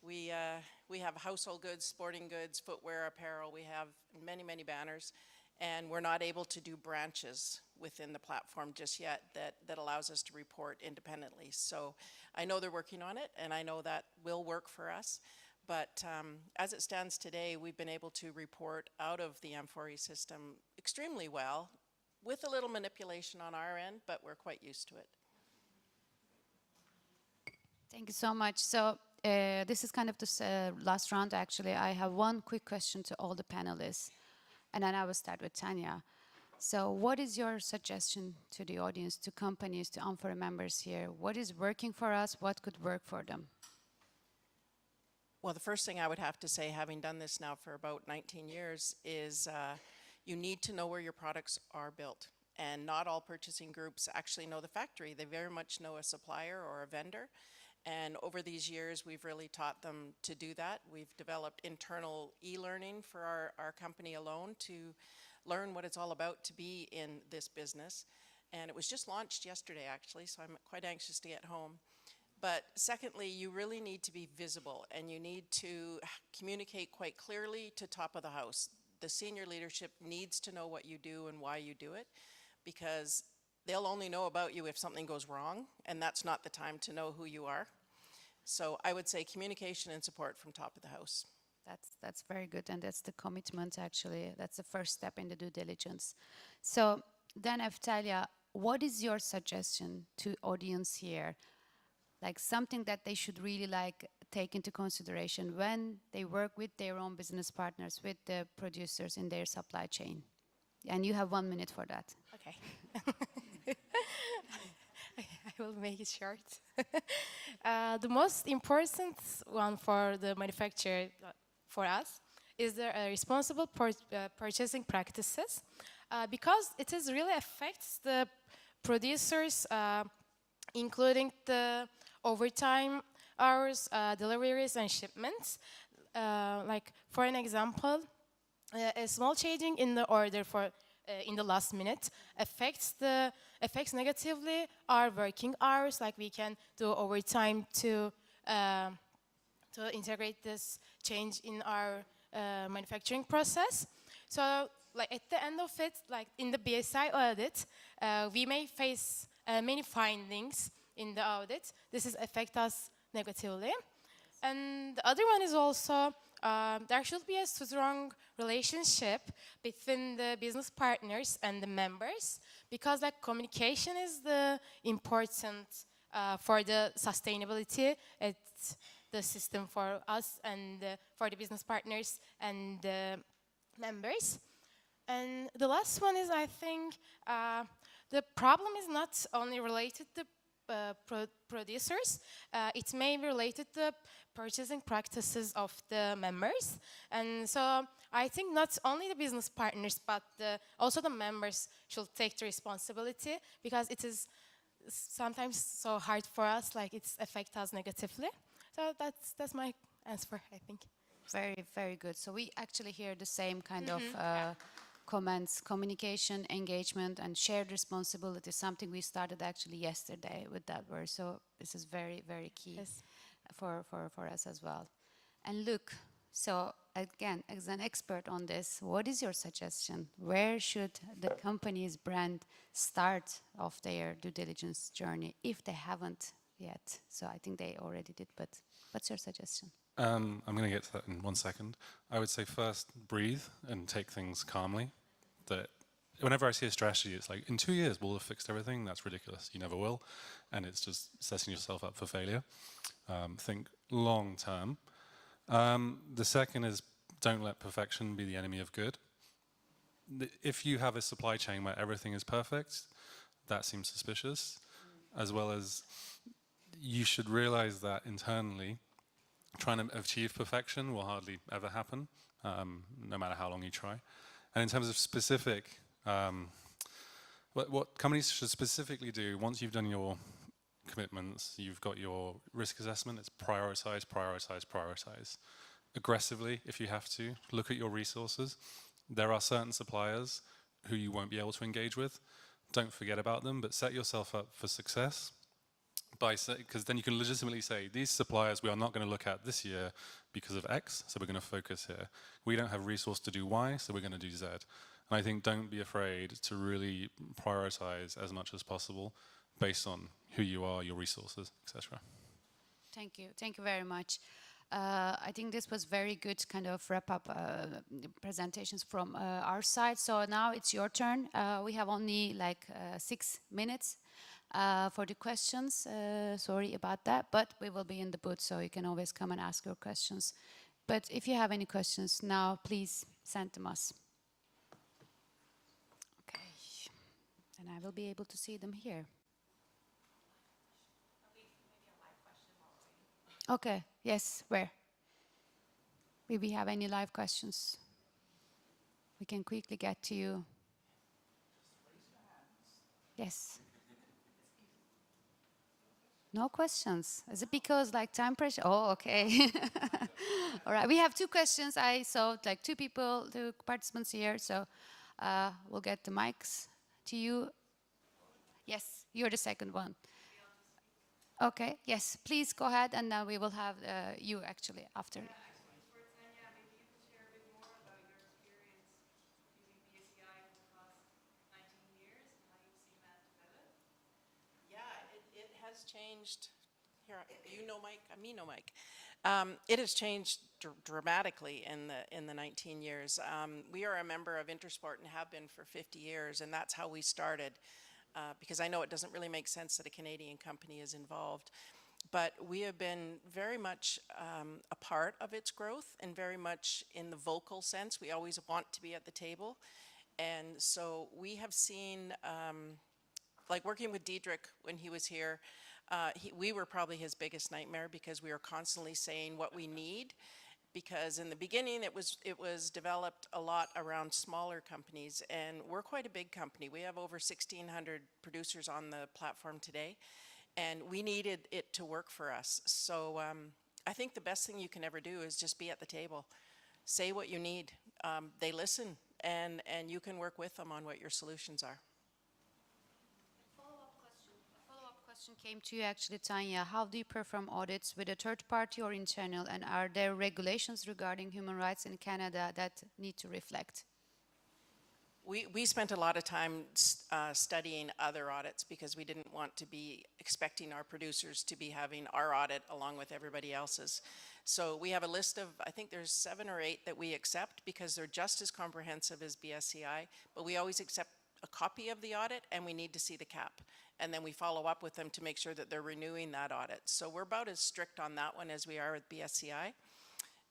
We have household goods, sporting goods, footwear, apparel. We have many, many banners, and we're not able to do branches within the platform just yet that allows us to report independently. So I know they're working on it, and I know that will work for us. But as it stands today, we've been able to report out of the amfori system extremely well, with a little manipulation on our end, but we're quite used to it. Thank you so much. So this is kind of the last round, actually. I have one quick question to all the panelists, and then I will start with Tanya. So what is your suggestion to the audience, to companies, to amfori members here? What is working for us? What could work for them? Well, the first thing I would have to say, having done this now for about 19 years, is you need to know where your products are built. And not all purchasing groups actually know the factory. They very much know a supplier or a vendor. And over these years, we've really taught them to do that. We've developed internal e-learning for our company alone to learn what it's all about to be in this business. And it was just launched yesterday, actually, so I'm quite anxious to get home. But secondly, you really need to be visible, and you need to communicate quite clearly to top of the house. The senior leadership needs to know what you do and why you do it, because they'll only know about you if something goes wrong, and that's not the time to know who you are. So I would say communication and support from top of the house. That's very good, and that's the commitment, actually. That's the first step in the due diligence. So then, Eftalia, what is your suggestion to audience here? Like something that they should really take into consideration when they work with their own business partners, with the producers in their supply chain? And you have 1 minute for that. Okay. I will make it short. The most important one for the manufacturer, for us, is the responsible purchasing practices, because it is really affects the producers, including the overtime hours, deliveries, and shipments. Like for an example, a small changing in the order for in the last minute affects negatively our working hours. Like we can do overtime to integrate this change in our manufacturing process. So, like at the end of it, like in the BSI audit, we may face many findings in the audit. This is affect us negatively. And the other one is also there should be a strong relationship between the business partners and the members, because like communication is the important for the sustainability at the system for us and for the business partners and the members. And the last one is, I think, the problem is not only related to producers, it may be related to purchasing practices of the members. And so I think not only the business partners, but also the members should take the responsibility, because it is sometimes so hard for us, like it's affect us negatively. So that's my answer, I think. Very, very good. So we actually hear the same kind of comments: communication, engagement, and shared responsibility, something we started actually yesterday with that word. So this is very, very key for us as well. And Luke, so again, as an expert on this, what is your suggestion? Where should the company's brand start off their due diligence journey if they haven't yet? So I think they already did, but what's your suggestion? I'm going to get to that in 1 second. I would say first, breathe and take things calmly. That whenever I see a strategy, it's like, in 2 years, we'll have fixed everything. That's ridiculous. You never will. And it's just setting yourself up for failure. Think long term. The second is, don't let perfection be the enemy of good. If you have a supply chain where everything is perfect, that seems suspicious. As well as, you should realize that internally, trying to achieve perfection will hardly ever happen, no matter how long you try. And in terms of specific, what companies should specifically do, once you've done your commitments, you've got your risk assessment, it's prioritize, prioritize, prioritize. Aggressively, if you have to, look at your resources. There are certain suppliers who you won't be able to engage with. Don't forget about them, but set yourself up for success. Because then you can legitimately say, these suppliers we are not going to look at this year because of X, so we're going to focus here. We don't have resource to do Y, so we're going to do Z. And I think don't be afraid to really prioritize as much as possible based on who you are, your resources, etc. Thank you. Thank you very much. I think this was very good kind of wrap-up presentations from our side. So now it's your turn. We have only like 6 minutes for the questions. Sorry about that, but we will be in the booth, so you can always come and ask your questions. But if you have any questions now, please send them us. Okay, and I will be able to see them here. Okay, yes, where? If we have any live questions, we can quickly get to you. Yes. No questions. Is it because like time pressure? Oh, okay. All right. We have 2 questions. I saw like 2 participants here, so we'll get the mics to you. Yes, you're the second one. Okay. Yes, please go ahead, and then we will have you actually after. Changed. Here, you know Mike, me know Mike. It has changed dramatically in the 19 years. We are a member of Intersport and have been for 50 years, and that's how we started, because I know it doesn't really make sense that a Canadian company is involved. but we have been very much a part of its growth and very much in the vocal sense. We always want to be at the table. And so we have seen, like working with Diedrich when he was here, we were probably his biggest nightmare because we were constantly saying what we need. Because in the beginning it was developed a lot around smaller companies, and we're quite a big company. We have over 1,600 producers on the platform today, and we needed it to work for us. So I think the best thing you can ever do is just be at the table. Say what you need. They listen, and you can work with them on what your solutions are. Question came to you actually, Tanya. How do you perform audits with a third party or internal, and are there regulations regarding human rights in Canada that need to reflect? We spent a lot of time studying other audits because we didn't want to be expecting our producers to be having our audit along with everybody else's. So we have a list of, I think there's 7 or 8 that we accept because they're just as comprehensive as BSCI, but we always accept a copy of the audit and we need to see the cap. And then we follow up with them to make sure that they're renewing that audit. So we're about as strict on that one as we are with BSCI.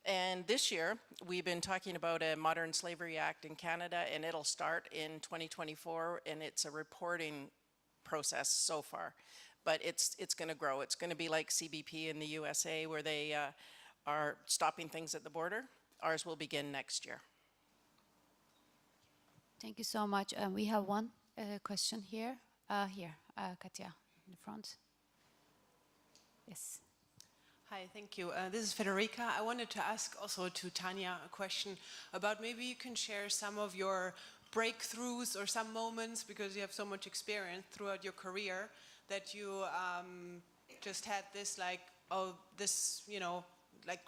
And this year, we've been talking about a Modern Slavery Act in Canada, and it'll start in 2024, and it's a reporting process so far. But it's going to grow. It's going to be like CBP in the USA, where they are stopping things at the border. Ours will begin next year. Thank you so much. We have one question here. Katja, in the front. Yes. Hi, thank you. This is Federica. I wanted to ask also to Tanya a question about maybe you can share some of your breakthroughs or some moments, because you have so much experience throughout your career, that you just had this like, oh, this, you know, like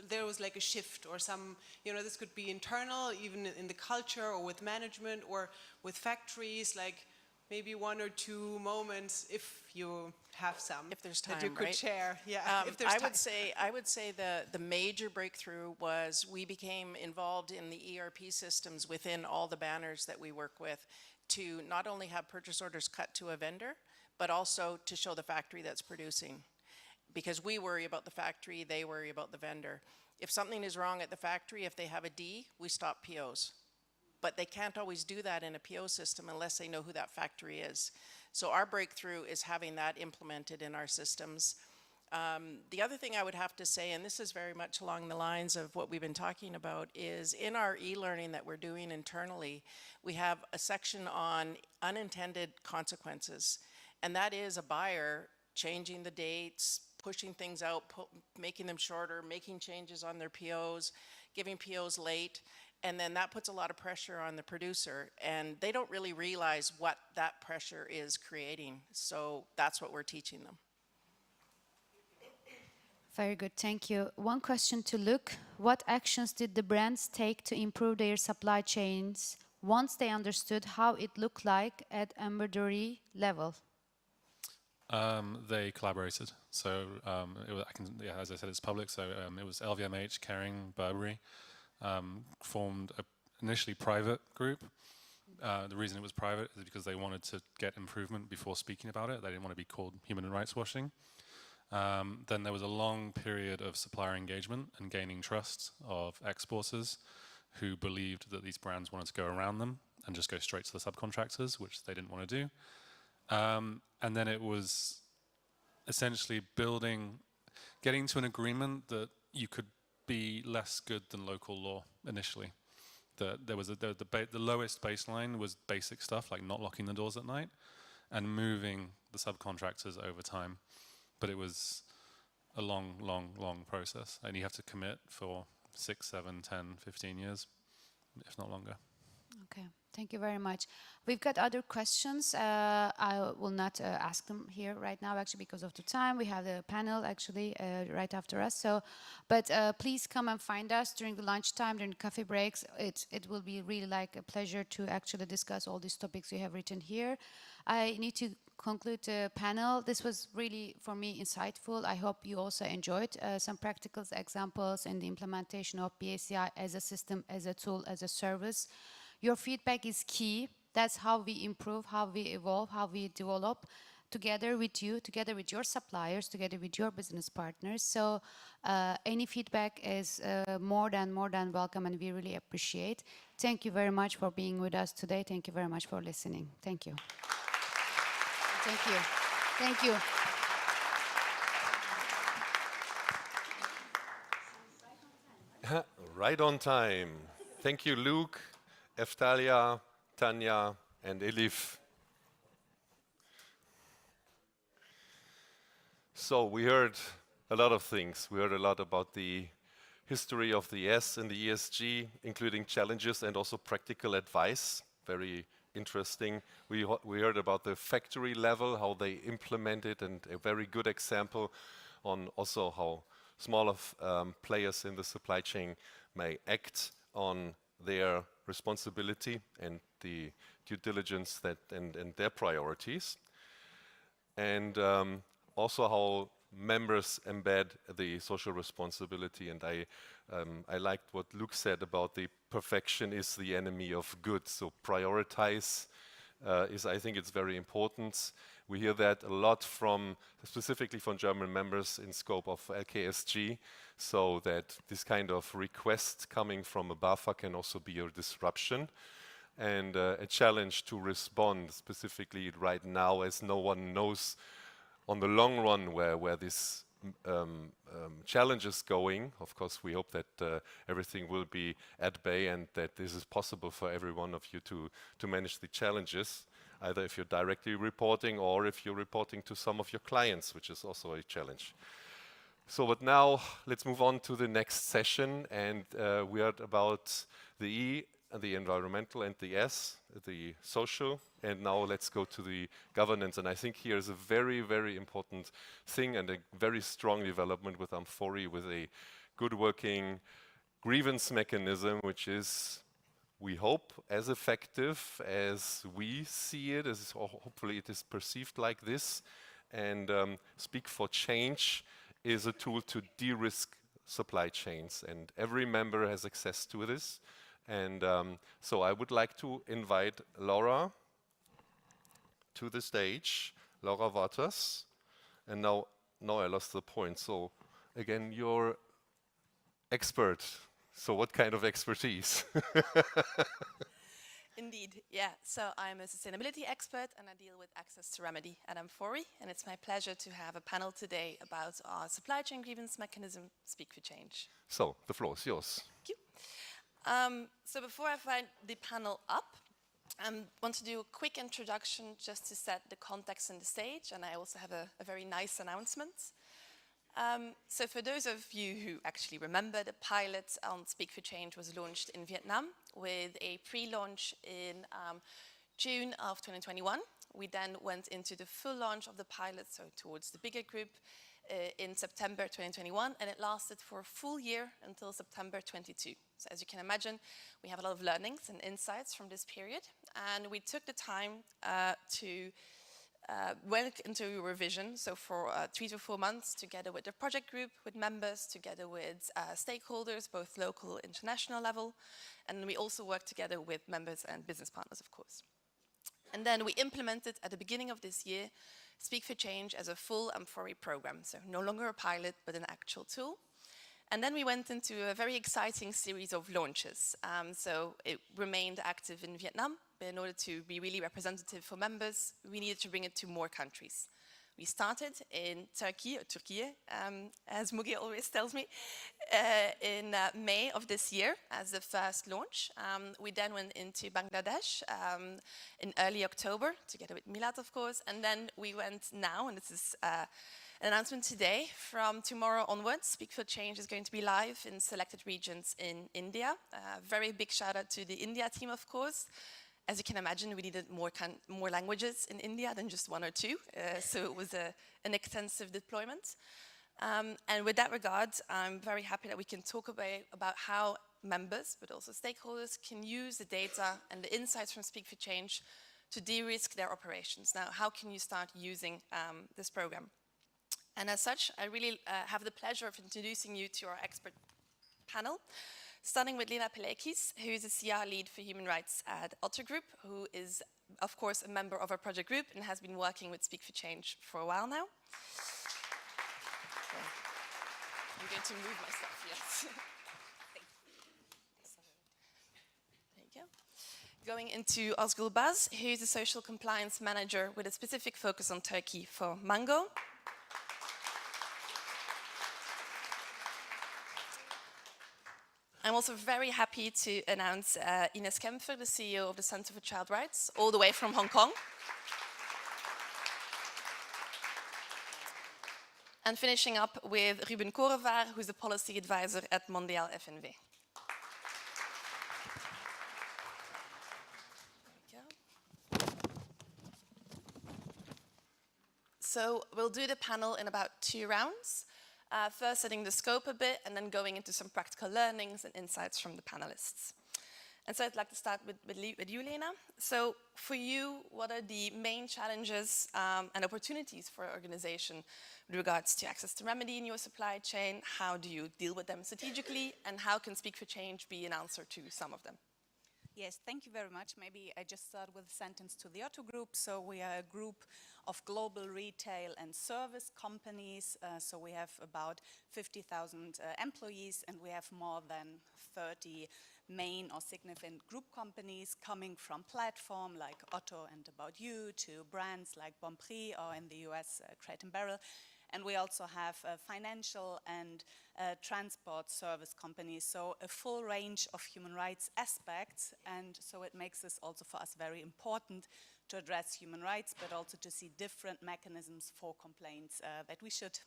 there was like a shift or some, you know, this could be internal, even in the culture or with management or with factories, like maybe 1 or 2 moments, if you have some, if there's time, that you could right? share. Yeah, if there's time. I would say the major breakthrough was we became involved in the ERP systems within all the banners that we work with, to not only have purchase orders cut to a vendor, but also to show the factory that's producing. Because we worry about the factory, they worry about the vendor. If something is wrong at the factory, if they have a D, we stop POs. But they can't always do that in a PO system unless they know who that factory is. So our breakthrough is having that implemented in our systems. The other thing I would have to say, and this is very much along the lines of what we've been talking about, is in our e-learning that we're doing internally, we have a section on unintended consequences. And that is a buyer changing the dates, pushing things out, making them shorter, making changes on their POs, giving POs late. And then that puts a lot of pressure on the producer, and they don't really realize what that pressure is creating. So that's what we're teaching them. Very good, thank you. One question to Luc. What actions did the brands take to improve their supply chains once they understood how it looked like at embroidery level? They collaborated. So it was, as I said, it's public. So it was LVMH, Kering, Burberry. Formed an initially private group. The reason it was private is because they wanted to get improvement before speaking about it. They didn't want to be called human rights washing. Then there was a long period of supplier engagement and gaining trust of exporters who believed that these brands wanted to go around them and just go straight to the subcontractors, which they didn't want to do. And then it was essentially getting to an agreement that you could be less good than local law initially. There was the lowest baseline was basic stuff like not locking the doors at night and moving the subcontractors over time. But it was a long, long, long process, and you have to commit for 6, 7, 10, 15 years, if not longer. Okay, thank you very much. We've got other questions. I will not ask them here right now, actually, because of the time. We have the panel, actually, right after us. So, but please come and find us during the lunchtime, during the coffee breaks. It will be really like a pleasure to actually discuss all these topics you have written here. I need to conclude the panel. This was really, for me, insightful. I hope you also enjoyed some practical examples in the implementation of BSCI as a system, as a tool, as a service. Your feedback is key. That's how we improve, how we evolve, how we develop. together with you, together with your suppliers, together with your business partners. So any feedback is more than welcome, and we really appreciate. Thank you very much for being with us today. Thank you very much for listening. Thank you. Thank you. Thank you. Right on time. Thank you, Luke, Eftalia, Tanya, and Elif. So we heard a lot of things. We heard a lot about the history of the S and the ESG, including challenges and also practical advice. Very interesting. We heard about the factory level, how they implement it, and a very good example on also how smaller players in the supply chain may act on their responsibility and the due diligence that and their priorities. And also how members embed the social responsibility. And I liked what Luke said about the perfection is the enemy of good. So prioritize I think it's very important. We hear that a lot specifically from German members in scope of LKSG, so that this kind of request coming from above can also be a disruption and a challenge to respond specifically right now, as no one knows on the long run where this challenge is going. Of course, we hope that everything will be at bay and that this is possible for every one of you to manage the challenges, either if you're directly reporting or if you're reporting to some of your clients, which is also a challenge. So, but now let's move on to the next session, and we heard about the E, the environmental, and the S, the social, and now let's go to the governance. And I think here is a very, very important thing and a very strong development with amfori, with a good working grievance mechanism, which is, we hope, as effective as we see it, as hopefully it is perceived like this. And Speak for Change is a tool to de-risk supply chains, and every member has access to this. And so I would like to invite Laura to the stage, Laura Waters. And now I lost the point. So again, you're expert. So what kind of expertise? Indeed, yeah. So I'm a sustainability expert and I deal with access to remedy at amfori. And it's my pleasure to have a panel today about our supply chain grievance mechanism, Speak for Change. So the floor is yours. Thank you. So before I find the panel up, I want to do a quick introduction just to set the context and the stage, and I also have a very nice announcement. So for those of you who actually remember, the pilot on Speak for Change was launched in Vietnam with a pre-launch in June of 2021. We then went into the full launch of the pilot, so towards the bigger group, in September 2021, and it lasted for a full year until September 22. So as you can imagine, we have a lot of learnings and insights from this period, and we took the time to went into revision, so for 3 to 4 months, together with the project group, with members, together with stakeholders, both local and international level, and we also worked together with members and business partners, of course. And then we implemented at the beginning of this year Speak for Change as a full amfori program, so no longer a pilot, but an actual tool. And then we went into a very exciting series of launches. So it remained active in Vietnam, but in order to be really representative for members, we needed to bring it to more countries. We started in Turkey, as Mugi always tells me, in May of this year as the first launch. We then went into Bangladesh in early October, together with Milad, of course. And then we went now, and this is an announcement today, from tomorrow onwards, Speak for Change is going to be live in selected regions in India. Very big shout out to the India team, of course. As you can imagine, we needed more languages in India than just 1 or 2, so it was an extensive deployment. And with that regard, I'm very happy that we can talk about how members, but also stakeholders, can use the data and the insights from Speak for Change to de-risk their operations. Now, how can you start using this program? And as such, I really have the pleasure of introducing you to our expert panel. Starting with Lena Pelekis, who is a CR lead for human rights at Otto Group, who is, of course, a member of our project group and has been working with Speak for Change for a while now. I'm going to move myself, yes. There you go. Going into Ozgul Baz, who is a social compliance manager with a specific focus on Turkey for Mango. I'm also very happy to announce Ines Kempfer, the CEO of the Center for Child Rights, all the way from Hong Kong. And finishing up with Ruben Korevaar, who's the policy advisor at Mondial FNV. So we'll do the panel in about 2 rounds. First setting the scope a bit and then going into some practical learnings and insights from the panelists. And so I'd like to start with you, Lena. So for you, what are the main challenges and opportunities for your organization with regards to access to remedy in your supply chain? How do you deal with them strategically? And how can Speak for Change be an answer to some of them? Yes, thank you very much. Maybe I just start with a sentence to the Otto Group. So we are a group of global retail and service companies. So we have about 50,000 employees, and we have more than 30 main or significant group companies coming from platform like Otto and About You to brands like Bon Prix, or in the US, Crate & Barrel. And we also have financial and transport service companies, so a full range of human rights aspects. And so it makes this also for us very important to address human rights, but also to see different mechanisms for complaints that we should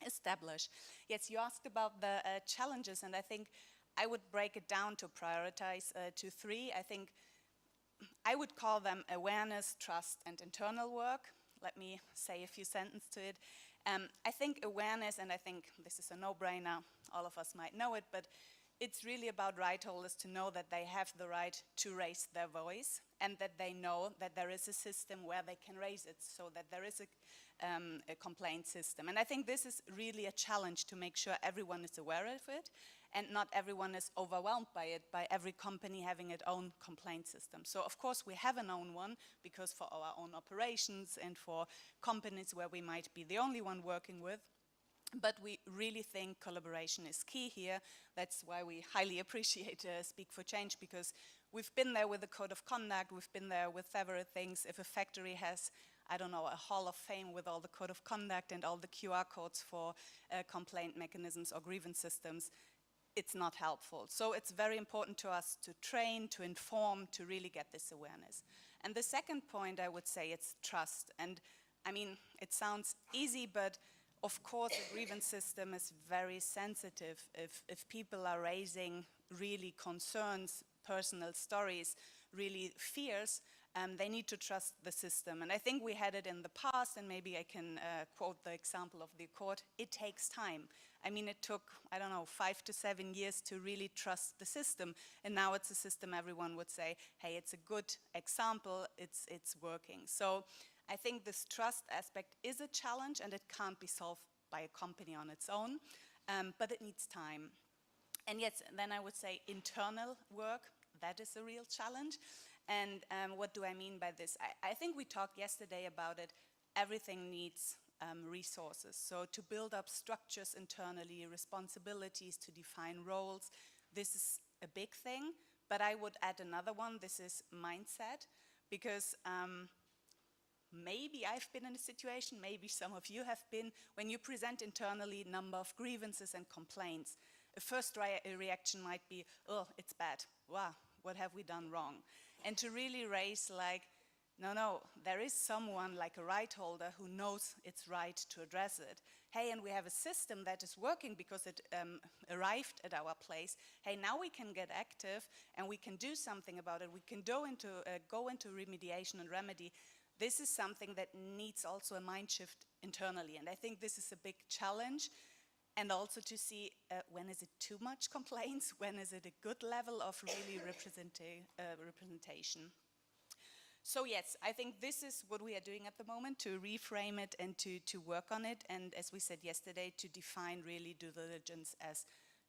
establish. Yes, you asked about the challenges, and I think I would break it down to prioritize to 3. I think I would call them awareness, trust, and internal work. Let me say a few sentences to it. I think awareness, and I think this is a no-brainer, all of us might know it, but it's really about right holders to know that they have the right to raise their voice, and that they know that there is a system where they can raise it, so that there is a complaint system. And I think this is really a challenge to make sure everyone is aware of it, and not everyone is overwhelmed by it, by every company having its own complaint system. So of course we have an own one, because for our own operations and for companies where we might be the only one working with, but we really think collaboration is key here. That's why we highly appreciate Speak for Change, because we've been there with the code of conduct, we've been there with several things. If a factory has, I don't know, a hall of fame with all the code of conduct and all the QR codes for complaint mechanisms or grievance systems, it's not helpful. So it's very important to us to train, to inform, to really get this awareness. And the second point, I would say, it's trust. And I mean, it sounds easy, but of course a grievance system is very sensitive. If people are raising really concerns, personal stories, really fears, they need to trust the system. And I think we had it in the past, and maybe I can quote the example of the Accord. It takes time. I mean, it took, I don't know, 5 to 7 years to really trust the system. And now it's a system everyone would say, hey, it's a good example, it's working. So I think this trust aspect is a challenge, and it can't be solved by a company on its own, but it needs time. And yes, then I would say internal work, that is a real challenge. And what do I mean by this? I think we talked yesterday about it. Everything needs resources. So to build up structures internally, responsibilities, to define roles, this is a big thing. But I would add another one. This is mindset, because maybe I've been in a situation, maybe some of you have been, when you present internally a number of grievances and complaints, a first reaction might be, oh, it's bad. Wow, what have we done wrong? And to really raise like, no, there is someone like a right holder who knows it's right to address it. Hey, and we have a system that is working because it arrived at our place. Hey, now we can get active and we can do something about it. We can go into remediation and remedy. This is something that needs also a mind shift internally. And I think this is a big challenge. And also to see when is it too much complaints, when is it a good level of really representation. So yes, I think this is what we are doing at the moment, to reframe it and to work on it. And as we said yesterday, to define really due diligence as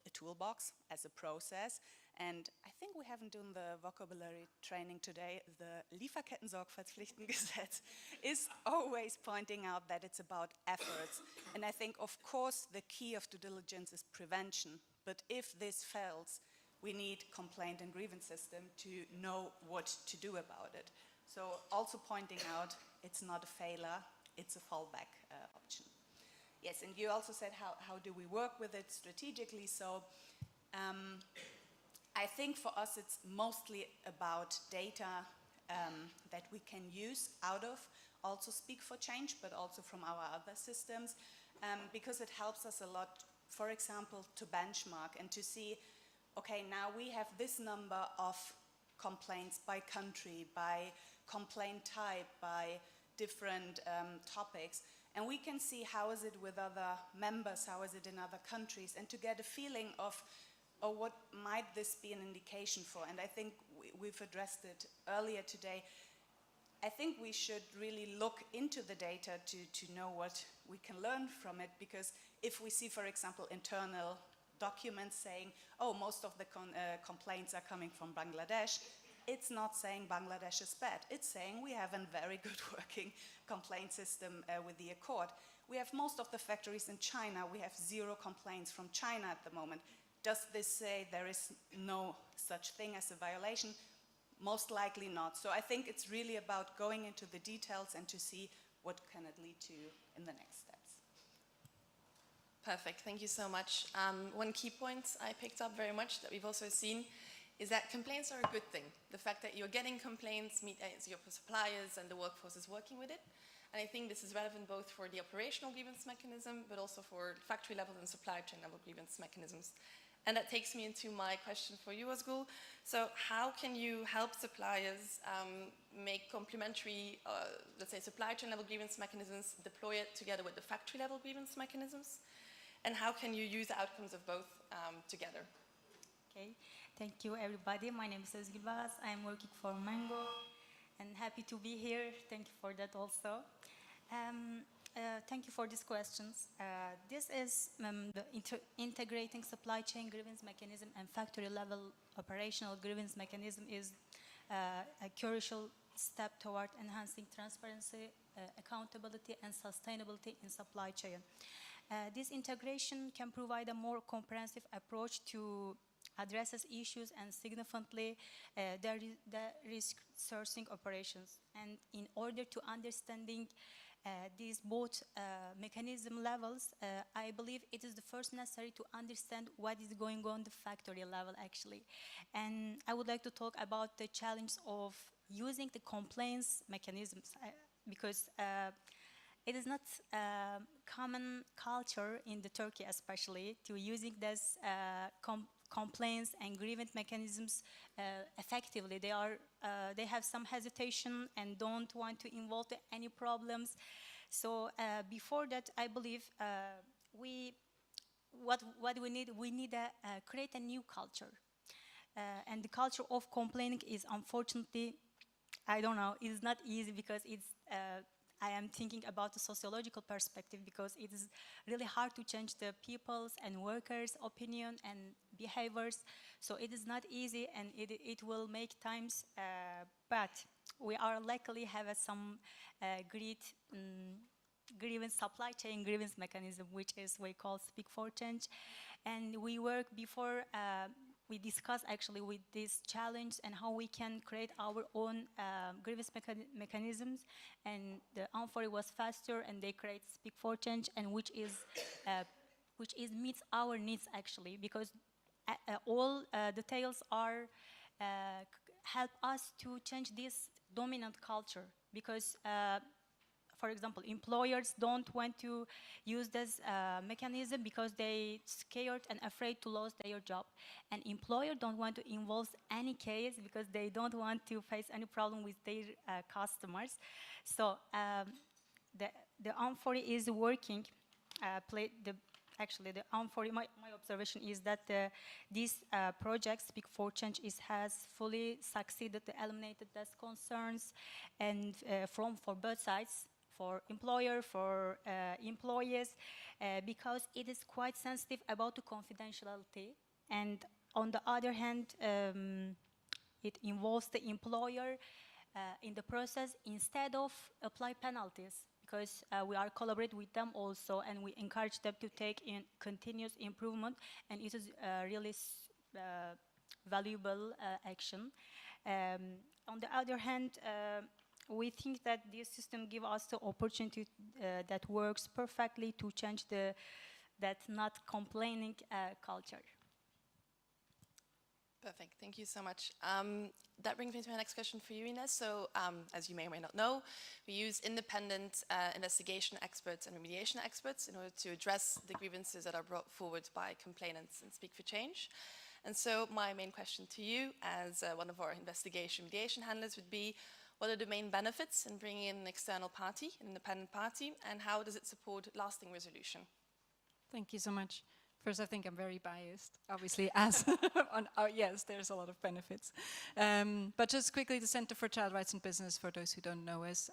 a toolbox, as a process. And I think we haven't done the vocabulary training today. The Lieferketten-Sorgfaltspflichtengesetz is always pointing out that it's about efforts. And I think, of course, the key of due diligence is prevention. But if this fails, we need complaint and grievance system to know what to do about it. So also pointing out it's not a failure, it's a fallback option. Yes, and you also said how do we work with it strategically. So I think for us it's mostly about data that we can use out of also Speak for Change, but also from our other systems, because it helps us a lot, for example, to benchmark and to see, okay, now we have this number of complaints by country, by complaint type, by different topics, and we can see how is it with other members, how is it in other countries, and to get a feeling of, oh, what might this be an indication for? And I think we've addressed it earlier today. I think we should really look into the data to know what we can learn from it, because if we see, for example, internal documents saying, oh, most of the complaints are coming from Bangladesh, it's not saying Bangladesh is bad. It's saying we have a very good working complaint system with the Accord. We have most of the factories in China. We have 0 complaints from China at the moment. Does this say there is no such thing as a violation? Most likely not. So I think it's really about going into the details and to see what can it lead to in the next steps. Perfect, thank you so much. One key point I picked up very much that we've also seen is that complaints are a good thing. The fact that you're getting complaints means your suppliers and the workforce is working with it. And I think this is relevant both for the operational grievance mechanism, but also for factory level and supply chain level grievance mechanisms. And that takes me into my question for you, Ozgul. So how can you help suppliers make complementary, let's say, supply chain level grievance mechanisms, deploy it together with the factory level grievance mechanisms? And how can you use the outcomes of both together? Okay, thank you everybody. My name is Özgül Baras. I'm working for Mango and happy to be here. Thank you for that also. Thank you for these questions. This is the integrating supply chain grievance mechanism and factory level operational grievance mechanism is a crucial step toward enhancing transparency, accountability and sustainability in supply chain. This integration can provide a more comprehensive approach to addresses issues and significantly the risk sourcing operations. And in order to understanding these both mechanism levels, I believe it is the first necessary to understand what is going on the factory level actually. And I would like to talk about the challenge of using the complaints mechanisms because it is not common culture in the Turkey especially to using this complaints and grievance mechanisms effectively. They have some hesitation and don't want to involve any problems. So before that, I believe what we need to create a new culture. And the culture of complaining is unfortunately, I don't know, it's not easy because it's I am thinking about the sociological perspective because it is really hard to change the people's and workers' opinion and behaviors. So it is not easy and it will make times, but we are luckily have some great grievance supply chain grievance mechanism, which is we call Speak for Change. And we work before we discuss actually with this challenge and how we can create our own grievance mechanisms. And the amfori was faster, and they create Speak for Change, and which meets our needs actually, because all details are help us to change this dominant culture because. For example, employers don't want to use this mechanism because they scared and afraid to lose their job. And employer don't want to involve any case because they don't want to face any problem with their customers. So the amfori is working. Actually, the amfori, my observation is that this project, Speak for Change, has fully succeeded to eliminate those concerns and for both sides. for employer, for employees, because it is quite sensitive about the confidentiality. And on the other hand, it involves the employer in the process instead of apply penalties, because we are collaborate with them also, and we encourage them to take in continuous improvement, and it is really valuable action. On the other hand, we think that this system gives us the opportunity that works perfectly to change that not complaining culture. Perfect, thank you so much. That brings me to my next question for you, Ines. So, as you may or may not know, we use independent investigation experts and remediation experts in order to address the grievances that are brought forward by complainants and Speak for Change. And so my main question to you, as one of our investigation mediation handlers, would be, what are the main benefits in bringing in an external party, an independent party, and how does it support lasting resolution? Thank you so much. First, I think I'm very biased, obviously, as on, yes, there's a lot of benefits. But just quickly, the Center for Child Rights and Business, for those who don't know us,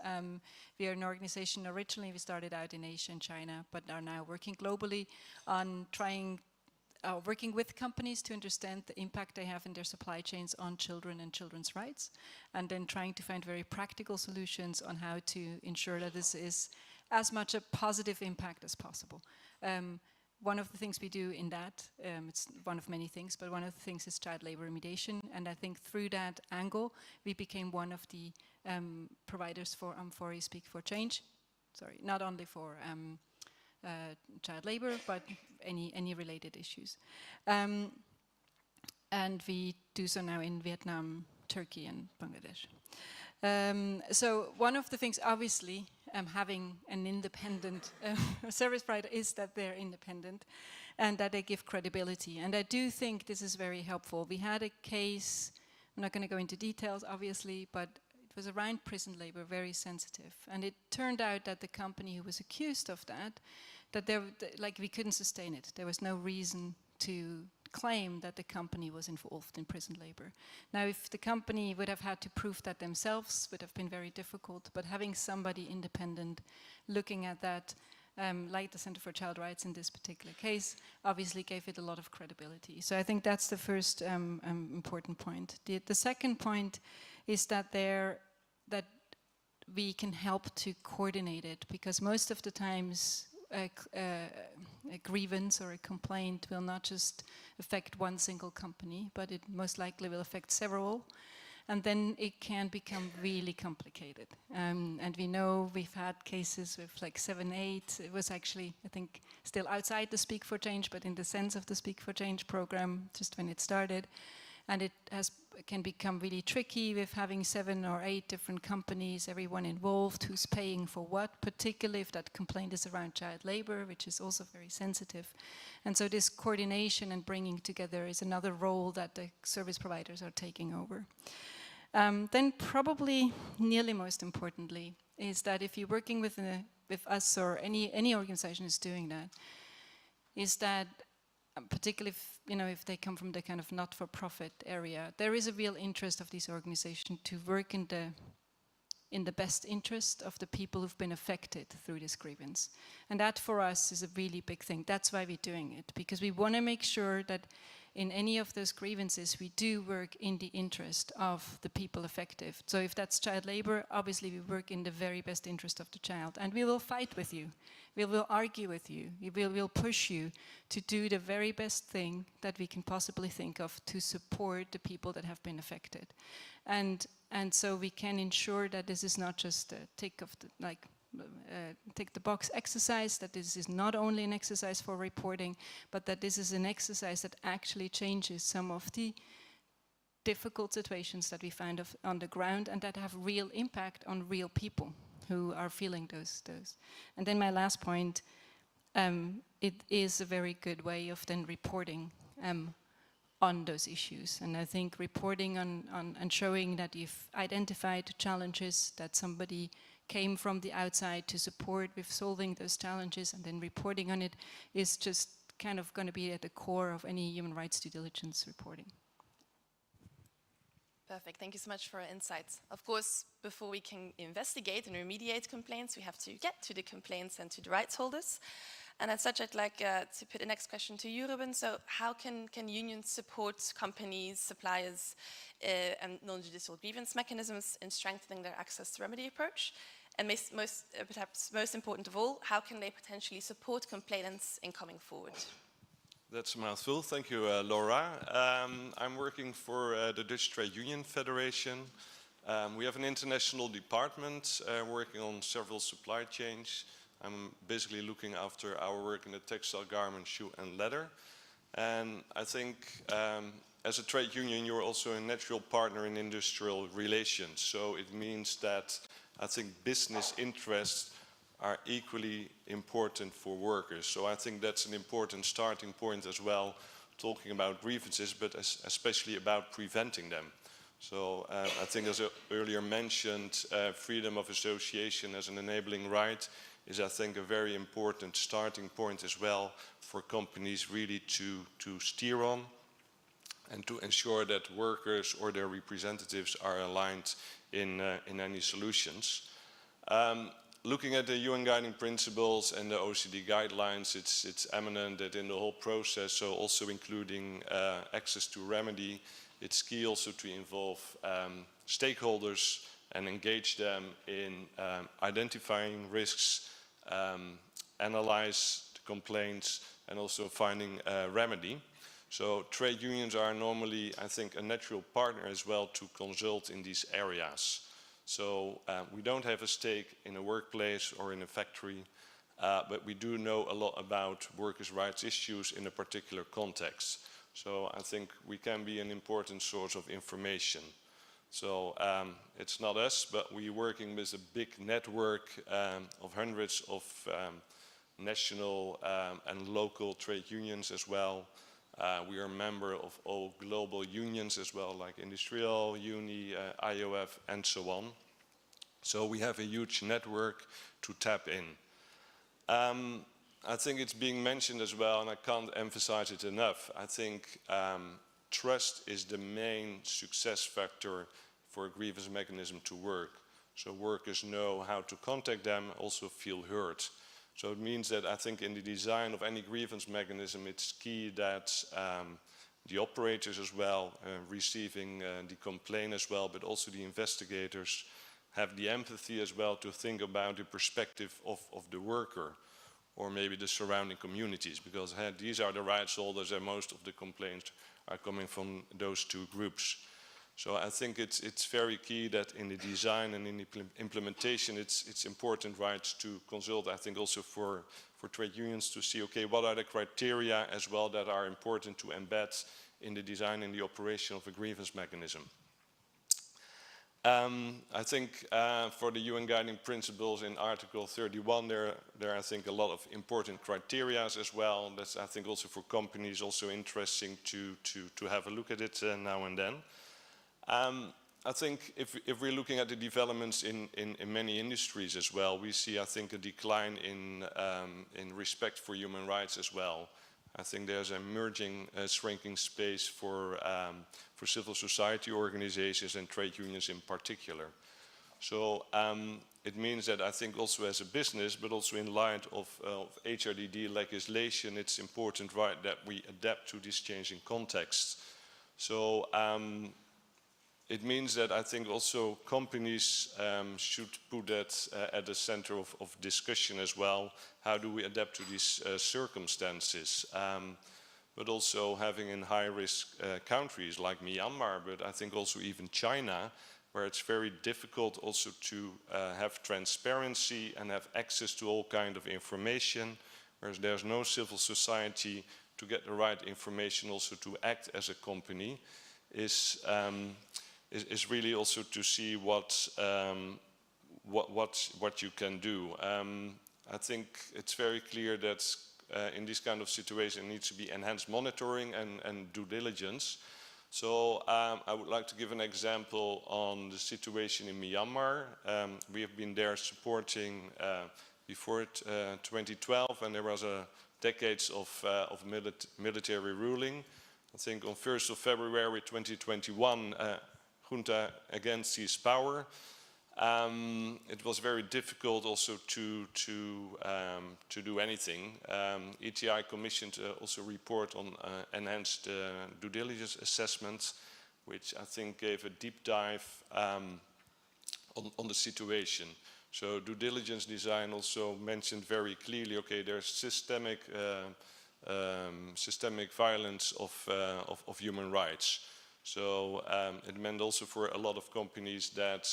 we are an organization, originally we started out in Asia and China, but are now working globally on working with companies to understand the impact they have in their supply chains on children and children's rights, and then trying to find very practical solutions on how to ensure that this is as much a positive impact as possible. One of the things we do in that, it's one of many things, but one of the things is child labor remediation, and I think through that angle, we became one of the providers for amfori Speak for Change. Sorry, not only for child labor, but any related issues. And we do so now in Vietnam, Turkey, and Bangladesh. So one of the things, obviously, having an independent service provider is that they're independent and that they give credibility. And I do think this is very helpful. We had a case, I'm not going to go into details, obviously, but it was around prison labor, very sensitive. And it turned out that the company who was accused of that we couldn't sustain it. There was no reason to claim that the company was involved in prison labor. Now, if the company would have had to prove that themselves, would have been very difficult, but having somebody independent looking at that, like the Center for Child Rights in this particular case, obviously gave it a lot of credibility. So I think that's the first important point. The second point is that we can help to coordinate it, because most of the times a grievance or a complaint will not just affect one single company, but it most likely will affect several, and then it can become really complicated. And we know we've had cases with like 7, 8. It was actually, I think, still outside the Speak for Change, but in the sense of the Speak for Change program, just when it started. And it can become really tricky with having 7 or 8 different companies, everyone involved, who's paying for what, particularly if that complaint is around child labor, which is also very sensitive. And so this coordination and bringing together is another role that the service providers are taking over. Then probably nearly most importantly is that if you're working with us, or any organization is doing that, is that particularly if they come from the kind of not-for-profit area, there is a real interest of these organizations to work in the best interest of the people who've been affected through this grievance. And that for us is a really big thing. That's why we're doing it, because we want to make sure that in any of those grievances, we do work in the interest of the people affected. So if that's child labor, obviously we work in the very best interest of the child. And we will fight with you. We will argue with you. We will push you to do the very best thing that we can possibly think of to support the people that have been affected. And so we can ensure that this is not just a tick the box exercise, that this is not only an exercise for reporting, but that this is an exercise that actually changes some of the difficult situations that we find on the ground and that have real impact on real people who are feeling those. And then my last point, it is a very good way of then reporting on those issues. And I think reporting on and showing that you've identified challenges, that somebody came from the outside to support with solving those challenges, and then reporting on it is just kind of going to be at the core of any human rights due diligence reporting. Perfect. Thank you so much for your insights. Of course, before we can investigate and remediate complaints, we have to get to the complaints and to the rights holders. And as such, I'd like to put the next question to you, Ruben. So how can unions support companies, suppliers, and non-judicial grievance mechanisms in strengthening their access to remedy approach? And perhaps most important of all, how can they potentially support complainants in coming forward? That's a mouthful. Thank you, Laura. I'm working for the Dutch Trade Union Federation. We have an international department working on several supply chains. I'm basically looking after our work in the textile, garment, shoe and leather. And I think as a trade union, you're also a natural partner in industrial relations. So it means that I think business interests are equally important for workers. So I think that's an important starting point as well, talking about grievances, but especially about preventing them. So I think, as earlier mentioned, freedom of association as an enabling right is, I think, a very important starting point as well for companies really to steer on and to ensure that workers or their representatives are aligned in any solutions. Looking at the UN guiding principles and the OECD guidelines, it's eminent that in the whole process, so also including access to remedy, it's key also to involve stakeholders and engage them in identifying risks, analyze the complaints, and also finding a remedy. So trade unions are normally, I think, a natural partner as well to consult in these areas. So we don't have a stake in a workplace or in a factory, but we do know a lot about workers' rights issues in a particular context. So I think we can be an important source of information. So it's not us, but we're working with a big network of hundreds of national and local trade unions as well. We are a member of all global unions as well, like Industrial, Uni, IOF, and so on. So we have a huge network to tap in. I think it's being mentioned as well, and I can't emphasize it enough. I think trust is the main success factor for a grievance mechanism to work. So workers know how to contact them, also feel heard. So it means that I think in the design of any grievance mechanism, it's key that the operators as well, receiving the complaint as well, but also the investigators have the empathy as well to think about the perspective of the worker or maybe the surrounding communities, because these are the rights holders and most of the complaints are coming from those two groups. So I think it's very key that in the design and in the implementation, it's important, right, to consult, I think, also for trade unions to see, okay, what are the criteria as well that are important to embed in the design and the operation of a grievance mechanism. I think for the UN guiding principles in Article 31, there are, I think, a lot of important criteria as well. That's, I think, also for companies also interesting to have a look at it now and then. I think if we're looking at the developments in many industries as well, we see, I think, a decline in respect for human rights as well. I think there's an emerging shrinking space for civil society organizations and trade unions in particular. So it means that I think also as a business, but also in light of HRDD legislation, it's important, right, that we adapt to this changing context. So it means that I think also companies should put that at the center of discussion as well. How do we adapt to these circumstances? But also having in high-risk countries like Myanmar, but I think also even China, where it's very difficult also to have transparency and have access to all kinds of information, whereas there's no civil society to get the right information also to act as a company, is really also to see what you can do. I think it's very clear that in this kind of situation it needs to be enhanced monitoring and due diligence. So I would like to give an example on the situation in Myanmar. We have been there supporting before 2012, and there was decades of military ruling. I think on 1st of February 2021, junta again seized power. It was very difficult also to do anything. ETI commissioned also a report on enhanced due diligence assessment, which I think gave a deep dive on the situation. So due diligence design also mentioned very clearly, okay, there's systemic violence of human rights. So it meant also for a lot of companies that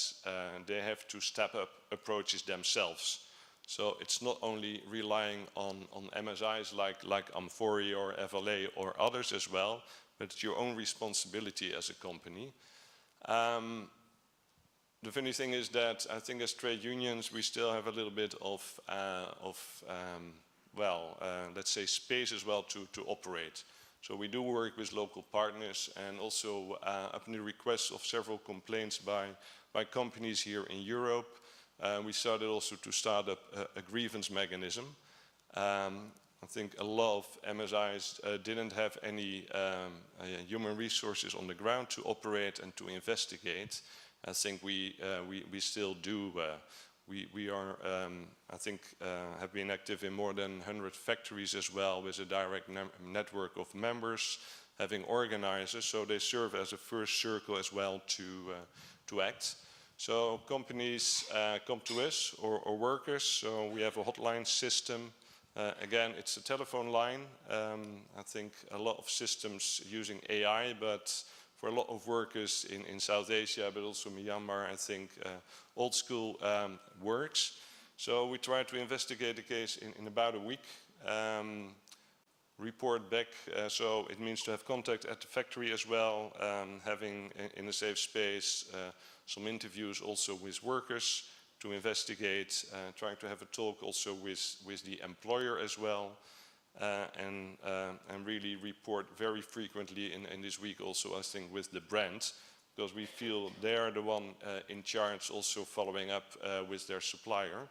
they have to step up approaches themselves. So it's not only relying on MSIs like Amfori or FLA or others as well, but it's your own responsibility as a company. The funny thing is that I think as trade unions we still have a little bit of let's say space as well to operate. So we do work with local partners, and also upon the request of several complaints by companies here in Europe, we started also to start up a grievance mechanism. I think a lot of MSIs didn't have any human resources on the ground to operate and to investigate. I think we still do. We are, I think, have been active in more than 100 factories as well, with a direct network of members, having organizers, so they serve as a first circle as well to act. So companies come to us, or workers, so we have a hotline system. Again, it's a telephone line. I think a lot of systems using AI, but for a lot of workers in South Asia, but also Myanmar, I think old school works. So we try to investigate the case in about a week, report back. So it means to have contact at the factory as well, having in a safe space some interviews also with workers to investigate, trying to have a talk also with the employer as well. And really report very frequently in this week also, I think, with the brand, because we feel they are the one in charge also following up with their supplier.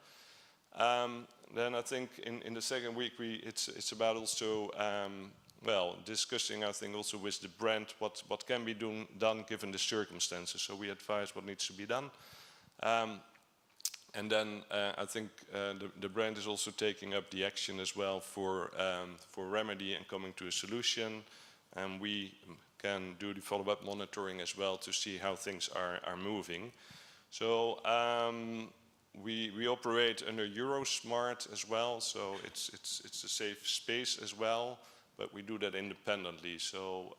Then I think in the second week it's about also discussing, I think, also with the brand what can be done given the circumstances. So we advise what needs to be done. And then I think the brand is also taking up the action as well for remedy and coming to a solution. And we can do the follow-up monitoring as well to see how things are moving. So we operate under Eurosmart as well, so it's a safe space as well, but we do that independently. So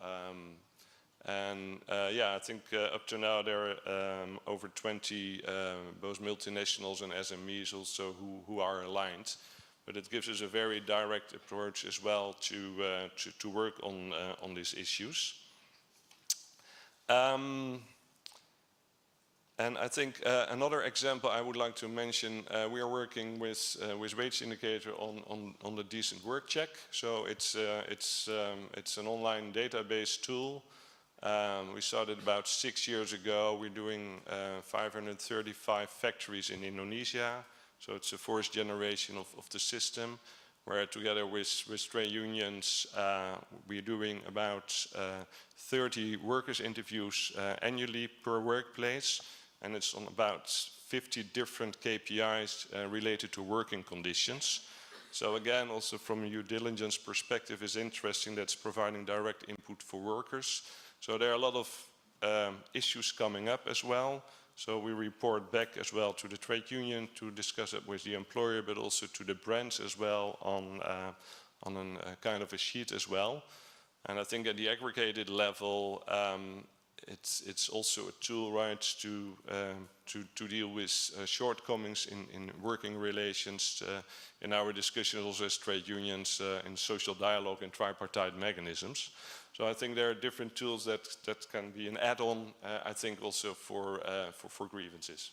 I think up to now there are over 20 both multinationals and SMEs also who are aligned. But it gives us a very direct approach as well to work on these issues. And I think another example I would like to mention, we are working with Wage Indicator on the Decent Work Check. So it's an online database tool. We started about 6 years ago. We're doing 535 factories in Indonesia. So it's the fourth generation of the system, where together with trade unions, we're doing about 30 workers interviews annually per workplace. And it's on about 50 different KPIs related to working conditions. So again, also from a due diligence perspective, is interesting. That's providing direct input for workers. So there are a lot of issues coming up as well. So we report back as well to the trade union to discuss it with the employer, but also to the brands as well on a kind of a sheet as well. And I think at the aggregated level, it's also a tool, right, to deal with shortcomings in working relations, in our discussions also as trade unions, in social dialogue and tripartite mechanisms. So I think there are different tools that can be an add-on, I think, also for grievances.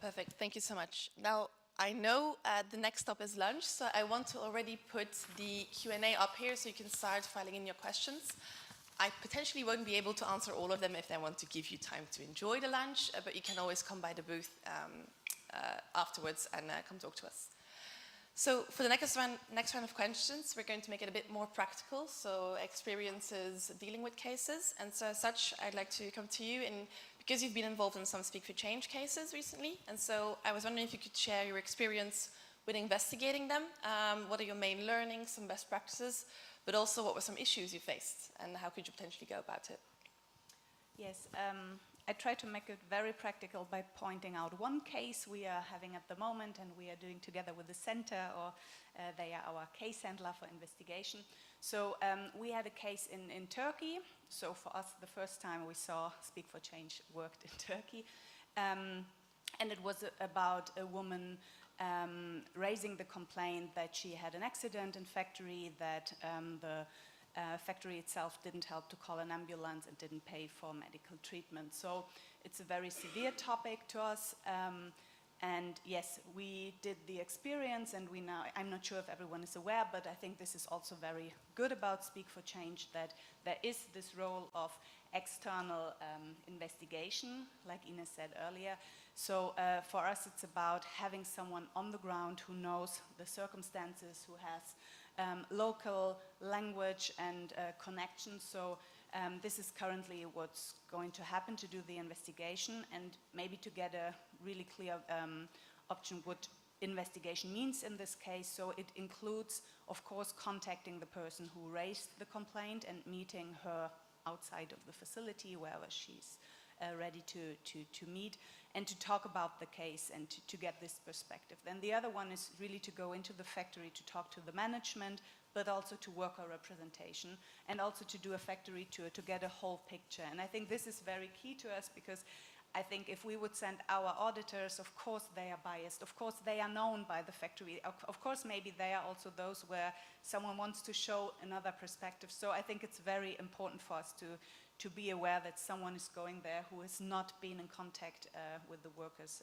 Perfect, thank you so much. Now, I know the next stop is lunch, so I want to already put the Q&A up here so you can start filing in your questions. I potentially won't be able to answer all of them if I want to give you time to enjoy the lunch, but you can always come by the booth afterwards and come talk to us. So for the next round of questions, we're going to make it a bit more practical, so experiences dealing with cases. And so as such, I'd like to come to you, and because you've been involved in some Speak for Change cases recently, and so I was wondering if you could share your experience with investigating them. What are your main learnings, some best practices, but also what were some issues you faced, and how could you potentially go about it? Yes, I try to make it very practical by pointing out one case we are having at the moment and we are doing together with the center, or they are our case handler for investigation. So we had a case in Turkey. So for us, the first time we saw Speak for Change worked in Turkey. And it was about a woman raising the complaint that she had an accident in factory, that the factory itself didn't help to call an ambulance and didn't pay for medical treatment. So it's a very severe topic to us. And yes, we did the experience, and we now, I'm not sure if everyone is aware, but I think this is also very good about Speak for Change, that there is this role of external investigation, like Ines said earlier. So for us, it's about having someone on the ground who knows the circumstances, who has local language and connections. So this is currently what's going to happen, to do the investigation and maybe to get a really clear option what investigation means in this case. So it includes, of course, contacting the person who raised the complaint and meeting her outside of the facility, wherever she's ready to meet, and to talk about the case and to get this perspective. Then the other one is really to go into the factory to talk to the management, but also to worker representation, and also to do a factory tour to get a whole picture. And I think this is very key to us, because I think if we would send our auditors, of course they are biased, of course they are known by the factory, of course maybe they are also those where someone wants to show another perspective. So I think it's very important for us to be aware that someone is going there who has not been in contact with the workers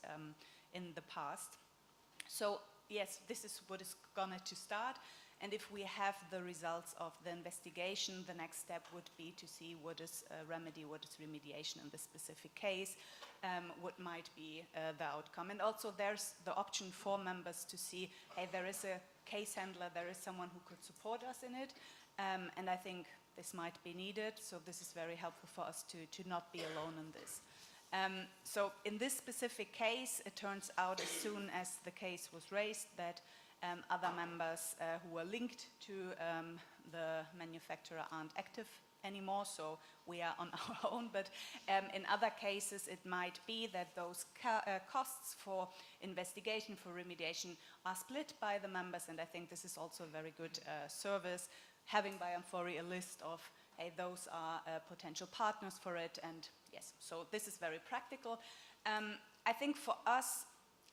in the past. So yes, this is what is going to start. And if we have the results of the investigation, the next step would be to see what is remedy, what is remediation in this specific case, what might be the outcome. And also there's the option for members to see, hey, there is a case handler, there is someone who could support us in it. And I think this might be needed, so this is very helpful for us to not be alone in this. So in this specific case, it turns out as soon as the case was raised that other members who were linked to the manufacturer aren't active anymore, so we are on our own. But in other cases, it might be that those costs for investigation, for remediation, are split by the members, and I think this is also a very good service, having by amfori a list of, hey, those are potential partners for it, and yes, so this is very practical. I think for us,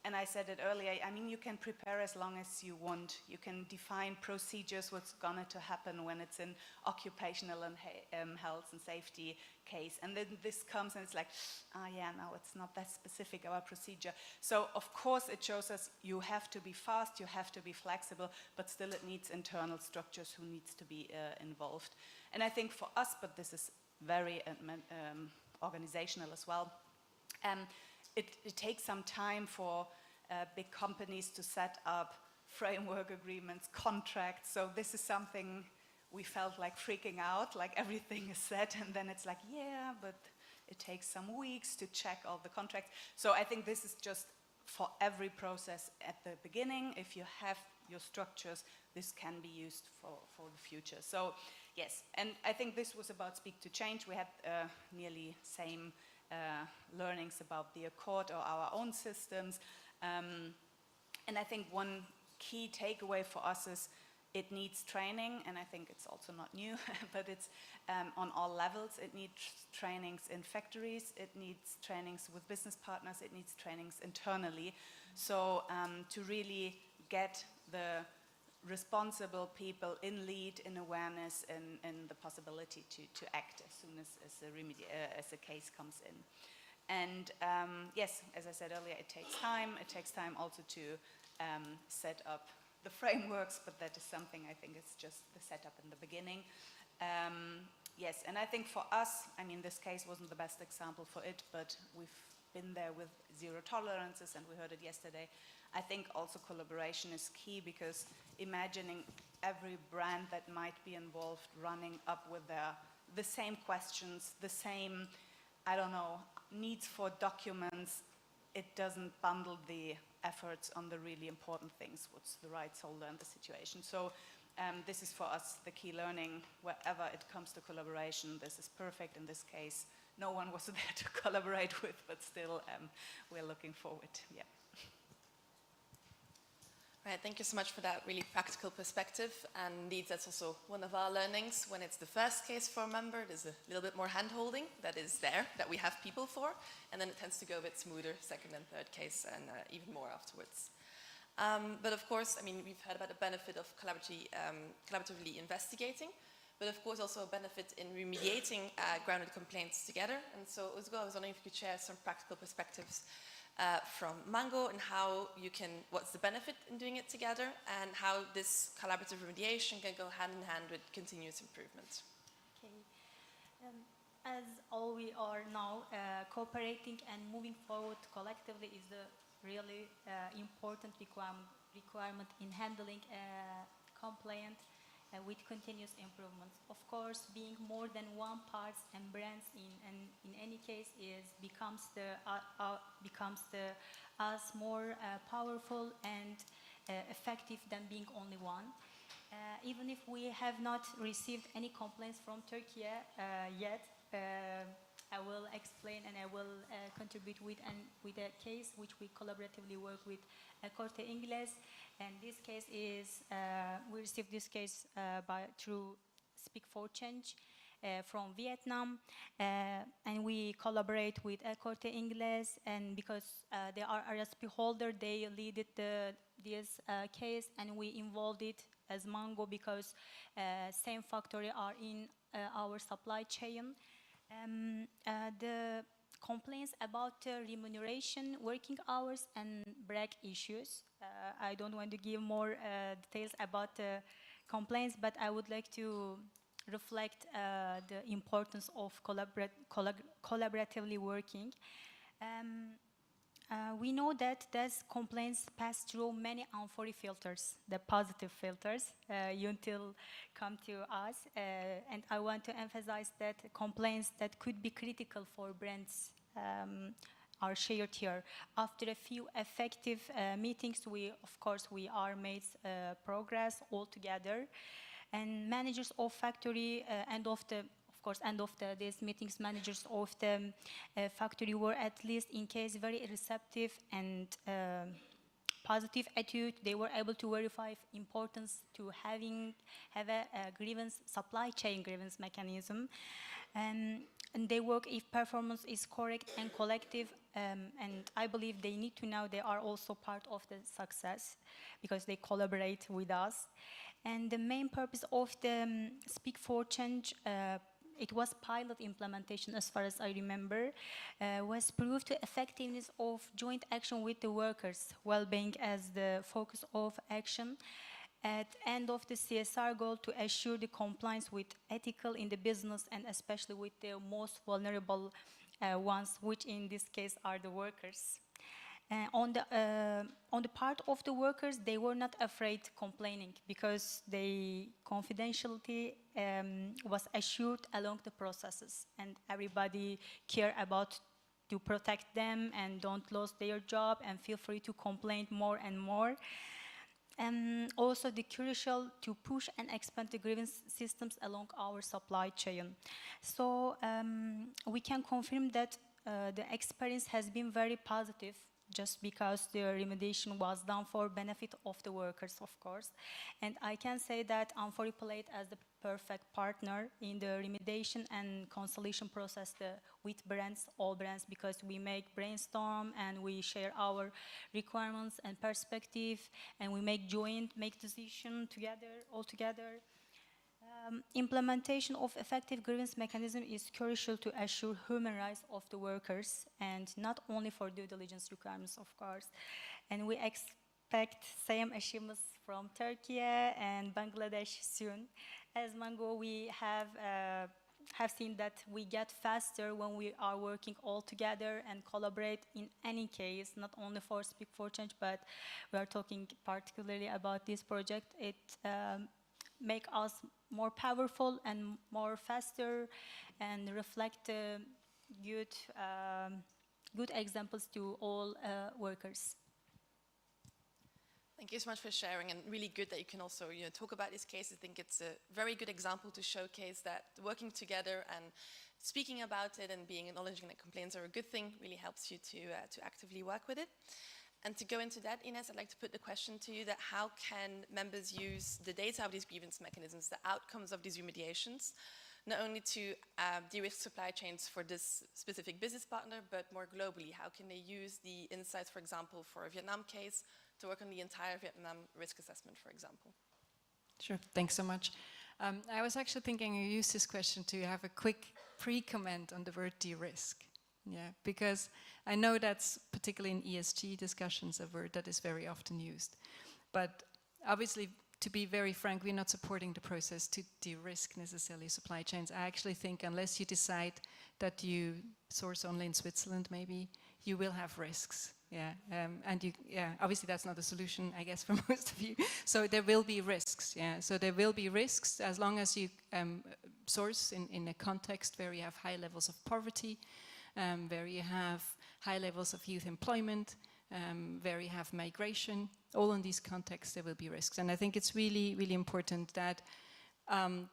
and I said it earlier, I mean, you can prepare as long as you want. You can define procedures, what's going to happen when it's an occupational and health and safety case. And then this comes and it's like, yeah, no, it's not that specific, our procedure. So, of course, it shows us you have to be fast, you have to be flexible, but still it needs internal structures who needs to be involved. And I think for us, but this is very organizational as well, it takes some time for big companies to set up framework agreements, contracts. So this is something we felt like freaking out, like everything is set, and then it's like, yeah, but it takes some weeks to check all the contracts. So I think this is just for every process at the beginning. If you have your structures, this can be used for the future. So yes, and I think this was about Speak to Change. We had nearly same learnings about the Accord or our own systems. And I think one key takeaway for us is it needs training, and I think it's also not new, but it's on all levels. It needs trainings in factories, it needs trainings with business partners, it needs trainings internally. So to really get the responsible people in lead, in awareness, and the possibility to act as soon as a case comes in. And yes, as I said earlier, it takes time. It takes time also to set up the frameworks, but that is something I think it's just the setup in the beginning. Yes, and I think for us, I mean, this case wasn't the best example for it, but we've been there with zero tolerances, and we heard it yesterday. I think also collaboration is key, because imagining every brand that might be involved running up with the same questions, the same, I don't know, needs for documents, it doesn't bundle the efforts on the really important things, what's the rights holder and the situation. So this is for us the key learning. Wherever it comes to collaboration, this is perfect. In this case, no one was there to collaborate with, but still we're looking forward. Yeah. Right, thank you so much for that really practical perspective. And indeed, that's also one of our learnings. When it's the first case for a member, there's a little bit more hand-holding that is there, that we have people for. And then it tends to go a bit smoother, second and third case, and even more afterwards. But of course, I mean, we've heard about the benefit of collaboratively investigating, but of course also a benefit in remediating grounded complaints together. And so, Uzgo, I was wondering if you could share some practical perspectives from Mango, and how you can, what's the benefit in doing it together, and how this collaborative remediation can go hand in hand with continuous improvement. Okay. As all we are now, cooperating and moving forward collectively is the really important requirement in handling compliant with continuous improvements. Of course, being more than one parts and brands in any case becomes us more powerful and effective than being only one. Even if we have not received any complaints from Turkey yet, I will explain and I will contribute with a case which we collaboratively work with Corte Inglés. And this case is, we received this case through Speak for Change from Vietnam. And we collaborate with Corte Inglés, and because they are RSP holder, they leaded this case, and we involved it as Mango because same factory are in our supply chain. The complaints about remuneration, working hours, and break issues. I don't want to give more details about the complaints, but I would like to reflect the importance of collaboratively working. We know that these complaints pass through many amfori filters, the positive filters, until come to us. And I want to emphasize that complaints that could be critical for brands are shared here. After a few effective meetings, we are made progress all together. And managers of factory, end of these meetings, managers of the factory were at least in case very receptive and positive attitude. They were able to verify importance to have a grievance, supply chain grievance mechanism. And they work if performance is correct and collective, and I believe they need to know they are also part of the success because they collaborate with us. And the main purpose of the Speak for Change, it was pilot implementation as far as I remember, was proved to effectiveness of joint action with the workers' well-being as the focus of action. At end of the CSR goal to assure the compliance with ethical in the business and especially with the most vulnerable ones, which in this case are the workers. On the part of the workers, they were not afraid complaining because the confidentiality was assured along the processes, and everybody care about to protect them and don't lose their job and feel free to complain more and more. And also the crucial to push and expand the grievance systems along our supply chain. So we can confirm that the experience has been very positive, just because the remediation was done for benefit of the workers, of course. And I can say that Amfori played as the perfect partner in the remediation and conciliation process with brands, all brands, because we make brainstorm and we share our requirements and perspective, and we make decision together, all together. Implementation of effective grievance mechanism is crucial to assure human rights of the workers, and not only for due diligence requirements, of course. And we expect same achievements from Turkey and Bangladesh soon. As Mango, we have have seen that we get faster when we are working all together and collaborate in any case, not only for Speak for Change, but we are talking particularly about this project. It make us more powerful and more faster and reflect good examples to all workers. Thank you so much for sharing, and really good that you can also talk about this case. I think it's a very good example to showcase that working together and speaking about it and being acknowledging that complaints are a good thing really helps you to actively work with it. And to go into that, Ines, I'd like to put the question to you that how can members use the data of these grievance mechanisms, the outcomes of these remediations, not only to de-risk supply chains for this specific business partner, but more globally? How can they use the insights, for example, for a Vietnam case, to work on the entire Vietnam risk assessment, for example? Sure, thanks so much. I was actually thinking you use this question to have a quick pre-comment on the word de-risk. Yeah, because I know that's particularly in ESG discussions a word that is very often used. But obviously, to be very frank, we're not supporting the process to de-risk necessarily supply chains. I actually think unless you decide that you source only in Switzerland, maybe, you will have risks. Yeah, obviously that's not a solution, I guess, for most of you. So there will be risks. Yeah, so there will be risks as long as you source in a context where you have high levels of poverty, where you have high levels of youth employment, where you have migration. All in these contexts, there will be risks. And I think it's really, really important that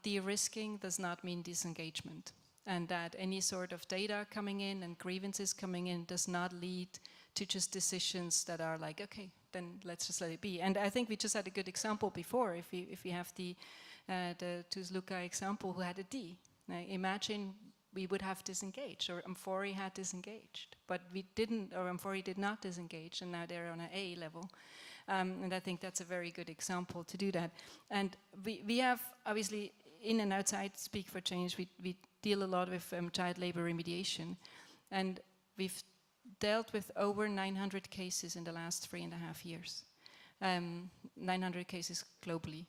de-risking does not mean disengagement, and that any sort of data coming in and grievances coming in does not lead to just decisions that are like, okay, then let's just let it be. And I think we just had a good example before. If we have the Tuzluka example, who had a D. Now, imagine we would have disengaged, or amfori had disengaged, but we didn't, or amfori did not disengage, and now they're on an A level. And I think that's a very good example to do that. And we have, obviously, in and outside Speak for Change, we deal a lot with child labor remediation. And we've dealt with over 900 cases in the last 3.5 years. 900 cases globally.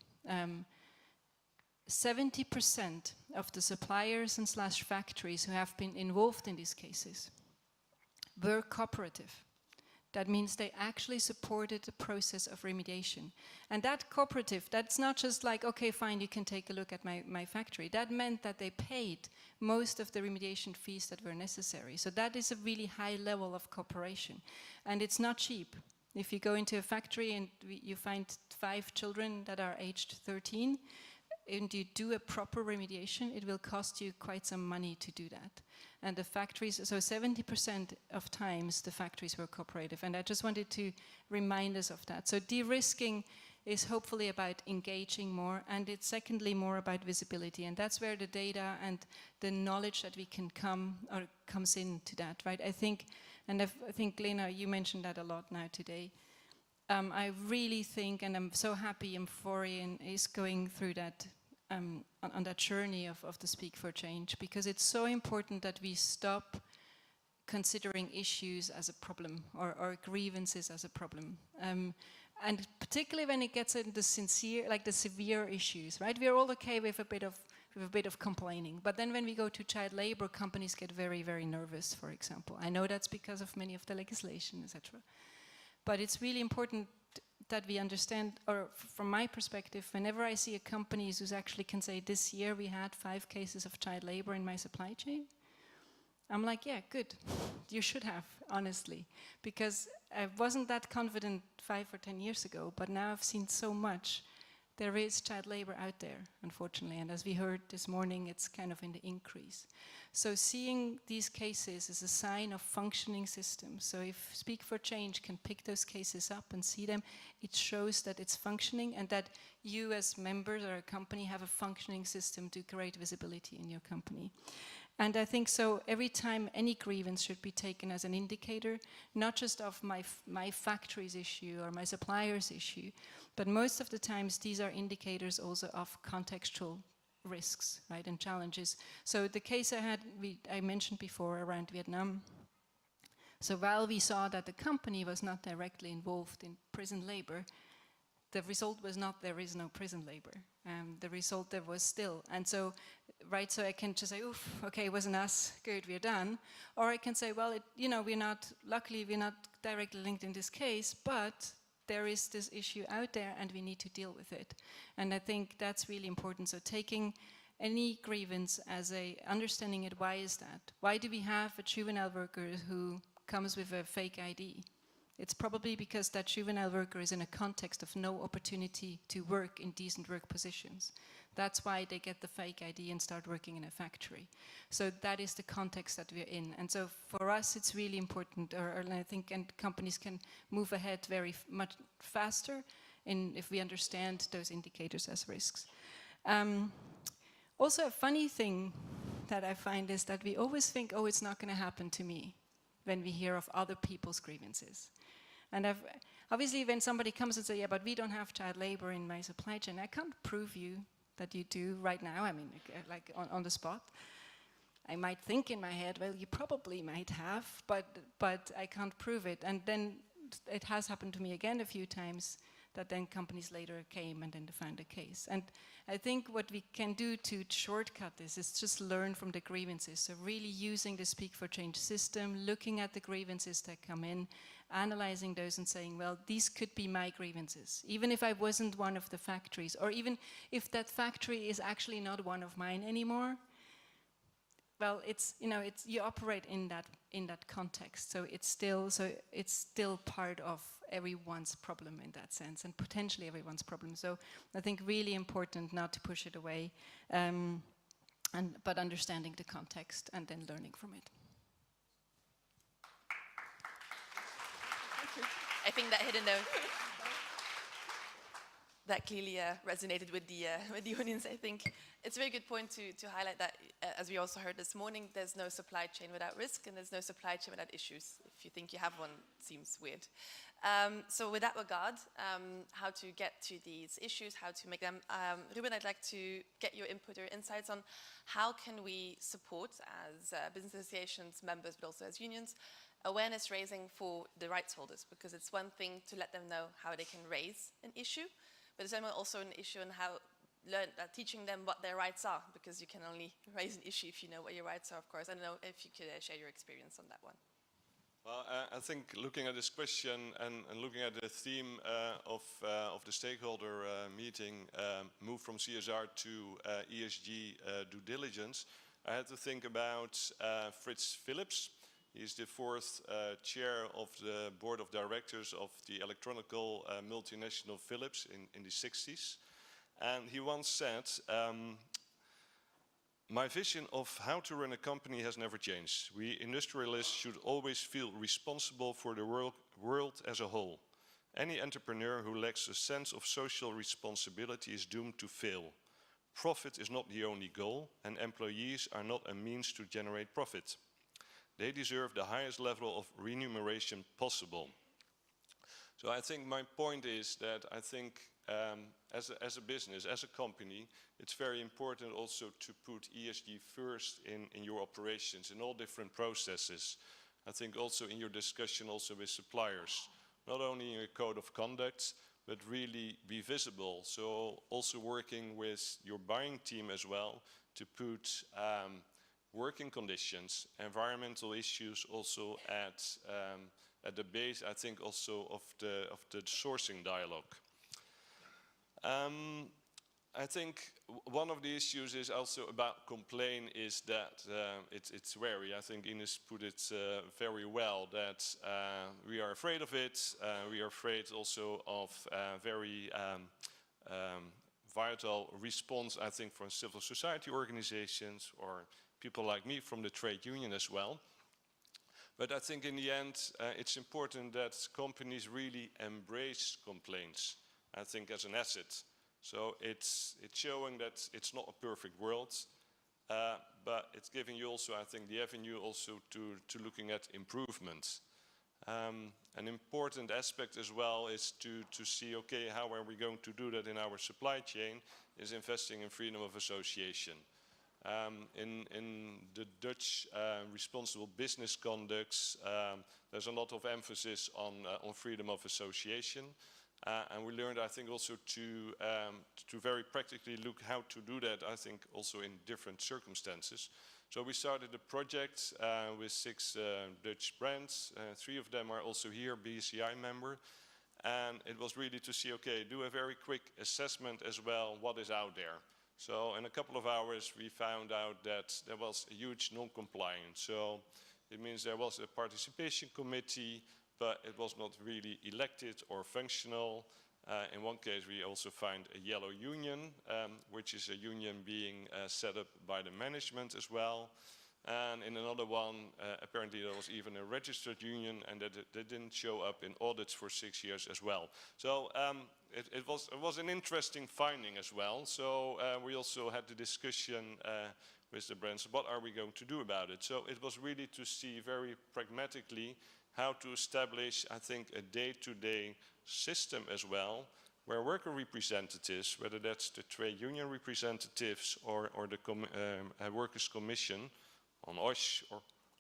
70% of the suppliers and / factories who have been involved in these cases were cooperative. That means they actually supported the process of remediation. And that cooperative, that's not just like, okay, fine, you can take a look at my factory. That meant that they paid most of the remediation fees that were necessary. So that is a really high level of cooperation. And it's not cheap. If you go into a factory and you find 5 children that are aged 13, and you do a proper remediation, it will cost you quite some money to do that. And the factories, so 70% of times the factories were cooperative. And I just wanted to remind us of that. So de-risking is hopefully about engaging more, and it's secondly more about visibility. And that's where the data and the knowledge that we can comes into that, right? I think Lena, you mentioned that a lot now today. I really think, and I'm so happy amfori is going through that, on that journey of the Speak for Change, because it's so important that we stop considering issues as a problem or grievances as a problem. And particularly when it gets into the severe issues, right? We're all okay with a bit of complaining, but then when we go to child labor, companies get very, very nervous, for example. I know that's because of many of the legislation, etc. But it's really important that we understand, or from my perspective, whenever I see a company who actually can say, this year we had 5 cases of child labor in my supply chain, I'm like, yeah, good. You should have, honestly. Because I wasn't that confident 5 or 10 years ago, but now I've seen so much. There is child labor out there, unfortunately, and as we heard this morning, it's kind of in the increase. So seeing these cases is a sign of functioning systems. So if Speak for Change can pick those cases up and see them, it shows that it's functioning and that you as members or a company have a functioning system to create visibility in your company. And I think so every time any grievance should be taken as an indicator, not just of my factory's issue or my supplier's issue, but most of the times these are indicators also of contextual risks, right, and challenges. So the case I mentioned before around Vietnam, so while we saw that the company was not directly involved in prison labor, the result was not there is no prison labor. The result there was still. And so right? So I can just say, oof, okay, it wasn't us, good, we're done. Or I can say, well, luckily we're not directly linked in this case, but there is this issue out there and we need to deal with it. And I think that's really important. So taking any grievance as understanding it, why is that? Why do we have a juvenile worker who comes with a fake ID? It's probably because that juvenile worker is in a context of no opportunity to work in decent work positions. That's why they get the fake ID and start working in a factory. So that is the context that we're in. And so for us, it's really important, and I think companies can move ahead very much faster if we understand those indicators as risks. Also, a funny thing that I find is that we always think, oh, it's not going to happen to me when we hear of other people's grievances. And obviously, when somebody comes and says, yeah, but we don't have child labor in my supply chain, I can't prove you that you do right now, I mean, like on the spot. I might think in my head, well, you probably might have, but I can't prove it. And then it has happened to me again a few times that then companies later came and then found a case. And I think what we can do to shortcut this is just learn from the grievances. So really using the Speak for Change system, looking at the grievances that come in, analyzing those and saying, well, these could be my grievances, even if I wasn't one of the factories, or even if that factory is actually not one of mine anymore. Well, you operate in that context, so it's still part of everyone's problem in that sense, and potentially everyone's problem. So I think really important not to push it away, but understanding the context and then learning from it. I think that hidden note that clearly resonated with the unions. I think it's a very good point to highlight that, as we also heard this morning, there's no supply chain without risk, and there's no supply chain without issues. If you think you have one, it seems weird. So with that regard, how to get to these issues, how to make them, Ruben, I'd like to get your input or insights on how can we support, as business associations members, but also as unions, awareness raising for the rights holders, because it's one thing to let them know how they can raise an issue, but it's also an issue in how teaching them what their rights are, because you can only raise an issue if you know what your rights are, of course. I don't know if you could share your experience on that one. Well, I think looking at this question and looking at the theme of the stakeholder meeting, move from CSR to ESG due diligence, I had to think about Fritz Philips. He's the fourth chair of the board of directors of the electronical multinational Philips in the 60s. And he once said, my vision of how to run a company has never changed. We industrialists should always feel responsible for the world as a whole. Any entrepreneur who lacks a sense of social responsibility is doomed to fail. Profit is not the only goal, and employees are not a means to generate profit. They deserve the highest level of remuneration possible. So I think my point is that I think as a business, as a company, it's very important also to put ESG first in your operations, in all different processes. I think also in your discussion also with suppliers, not only in your code of conduct, but really be visible. So also working with your buying team as well to put working conditions, environmental issues also at the base, I think, also of the sourcing dialogue. I think one of the issues is also about complaint is that it's wary. I think Ines put it very well, that we are afraid of it. We are afraid also of very vital response, I think, from civil society organizations or people like me from the trade union as well. But I think in the end, it's important that companies really embrace complaints, I think, as an asset. So it's showing that it's not a perfect world, but it's giving you also, I think, the avenue also to looking at improvements. An important aspect as well is to see, okay, how are we going to do that in our supply chain, is investing in freedom of association. In the Dutch responsible business conducts, there's a lot of emphasis on freedom of association. And we learned, I think, also to very practically look how to do that, I think, also in different circumstances. So we started a project with 6 Dutch brands. 3 of them are also here, BCI member. And it was really to see, okay, do a very quick assessment as well, what is out there. So in a couple of hours, we found out that there was a huge non-compliance. So it means there was a participation committee, but it was not really elected or functional. In one case, we also find a yellow union, which is a union being set up by the management as well. And in another one, apparently there was even a registered union, and that they didn't show up in audits for 6 years as well. So it was an interesting finding as well. So we also had the discussion with the brands, what are we going to do about it? So it was really to see very pragmatically how to establish, I think, a day-to-day system as well, where worker representatives, whether that's the trade union representatives or the workers' commission on OSH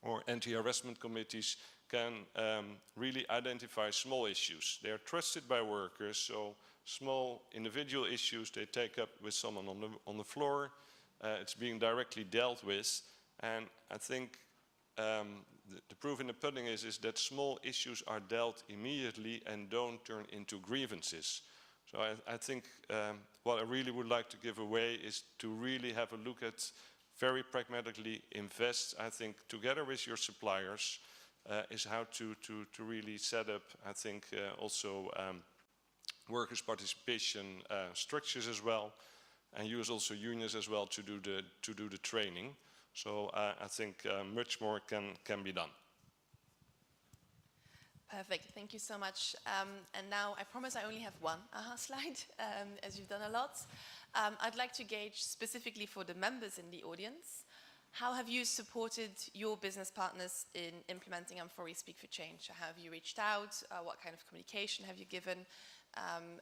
or anti-harassment committees, can really identify small issues. They are trusted by workers, so small individual issues they take up with someone on the floor. It's being directly dealt with, and I think the proof in the pudding is that small issues are dealt immediately and don't turn into grievances. So I think what I really would like to give away is to really have a look at, very pragmatically invest, I think, together with your suppliers, is how to really set up, I think, also workers' participation structures as well, and use also unions as well to do the training. So I think much more can be done. Perfect, thank you so much. And now I promise I only have one AHA slide, as you've done a lot. I'd like to gauge specifically for the members in the audience, how have you supported your business partners in implementing amfori Speak for Change? How have you reached out? What kind of communication have you given?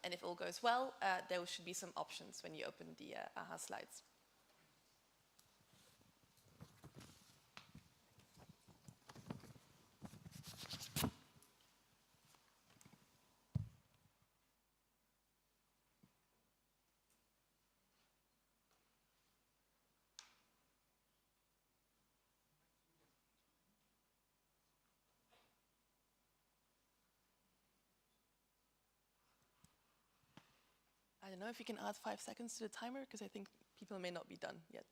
And if all goes well, there should be some options when you open the AHA slides. I don't know if you can add 5 seconds to the timer, because I think people may not be done yet.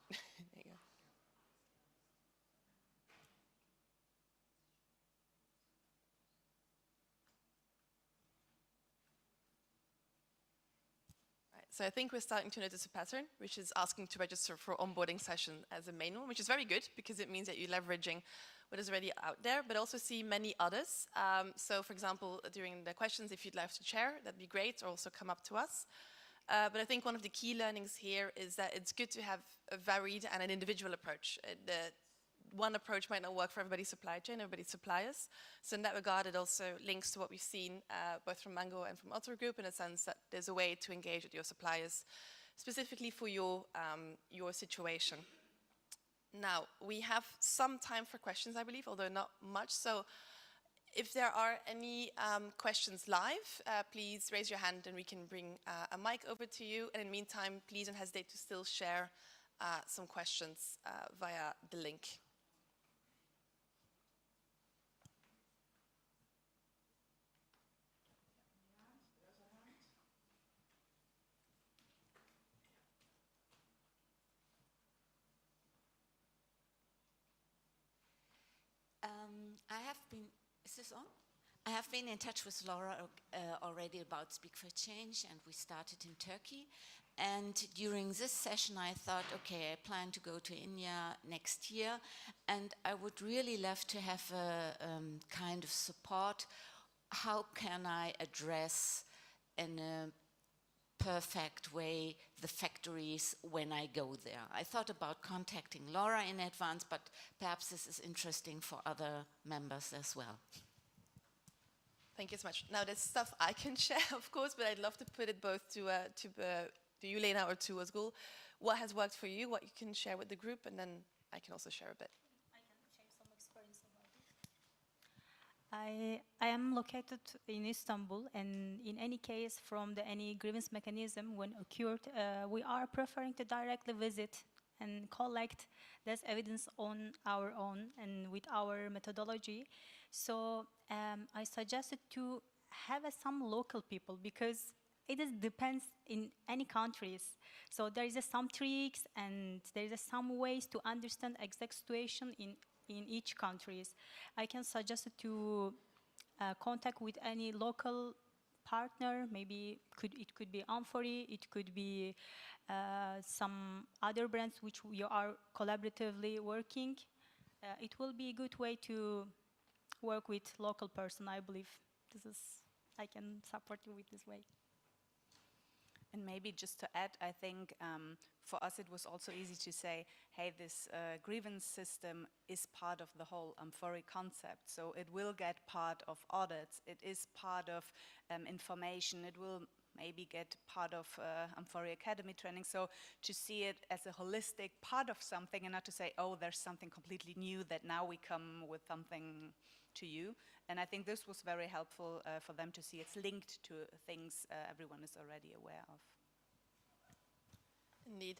There you go. Right, so I think we're starting to notice a pattern, which is asking to register for onboarding session as a main one, which is very good, because it means that you're leveraging what is already out there, but also see many others. So for example, during the questions, if you'd like to share, that'd be great, or also come up to us. But I think one of the key learnings here is that it's good to have a varied and an individual approach. One approach might not work for everybody's supply chain, everybody's suppliers. So in that regard, it also links to what we've seen both from Mango and from Otto Group, in a sense that there's a way to engage with your suppliers, specifically for your situation. Now, we have some time for questions, I believe, although not much. So if there are any questions live, please raise your hand and we can bring a mic over to you. And in the meantime, please don't hesitate to still share some questions via the link. Is this on? I have been in touch with Laura already about Speak for Change, and we started in Turkey. And during this session, I thought, okay, I plan to go to India next year, and I would really love to have a kind of support. How can I address in a perfect way the factories when I go there? I thought about contacting Laura in advance, but perhaps this is interesting for other members as well. Thank you so much. Now, there's stuff I can share, of course, but I'd love to put it both to you, Lena, or to Ozgul. What has worked for you, what you can share with the group, and then I can also share a bit. I can share some experience about it. I am located in Istanbul, and in any case, from any grievance mechanism when occurred, we are preferring to directly visit and collect this evidence on our own and with our methodology. So I suggested to have some local people, because it depends in any countries. So there is some tricks and there is some ways to understand exact situation in each countries. I can suggest to contact with any local partner. Maybe it could be Amfori, it could be some other brands which we are collaboratively working. It will be a good way to work with local person, I believe. I can support you with this way. And maybe just to add, I think for us it was also easy to say, hey, this grievance system is part of the whole amfori concept. So it will get part of audits, it is part of information, it will maybe get part of Amfori Academy training. So to see it as a holistic part of something and not to say, oh, there's something completely new that now we come with something to you. And I think this was very helpful for them to see it's linked to things everyone is already aware of. Indeed.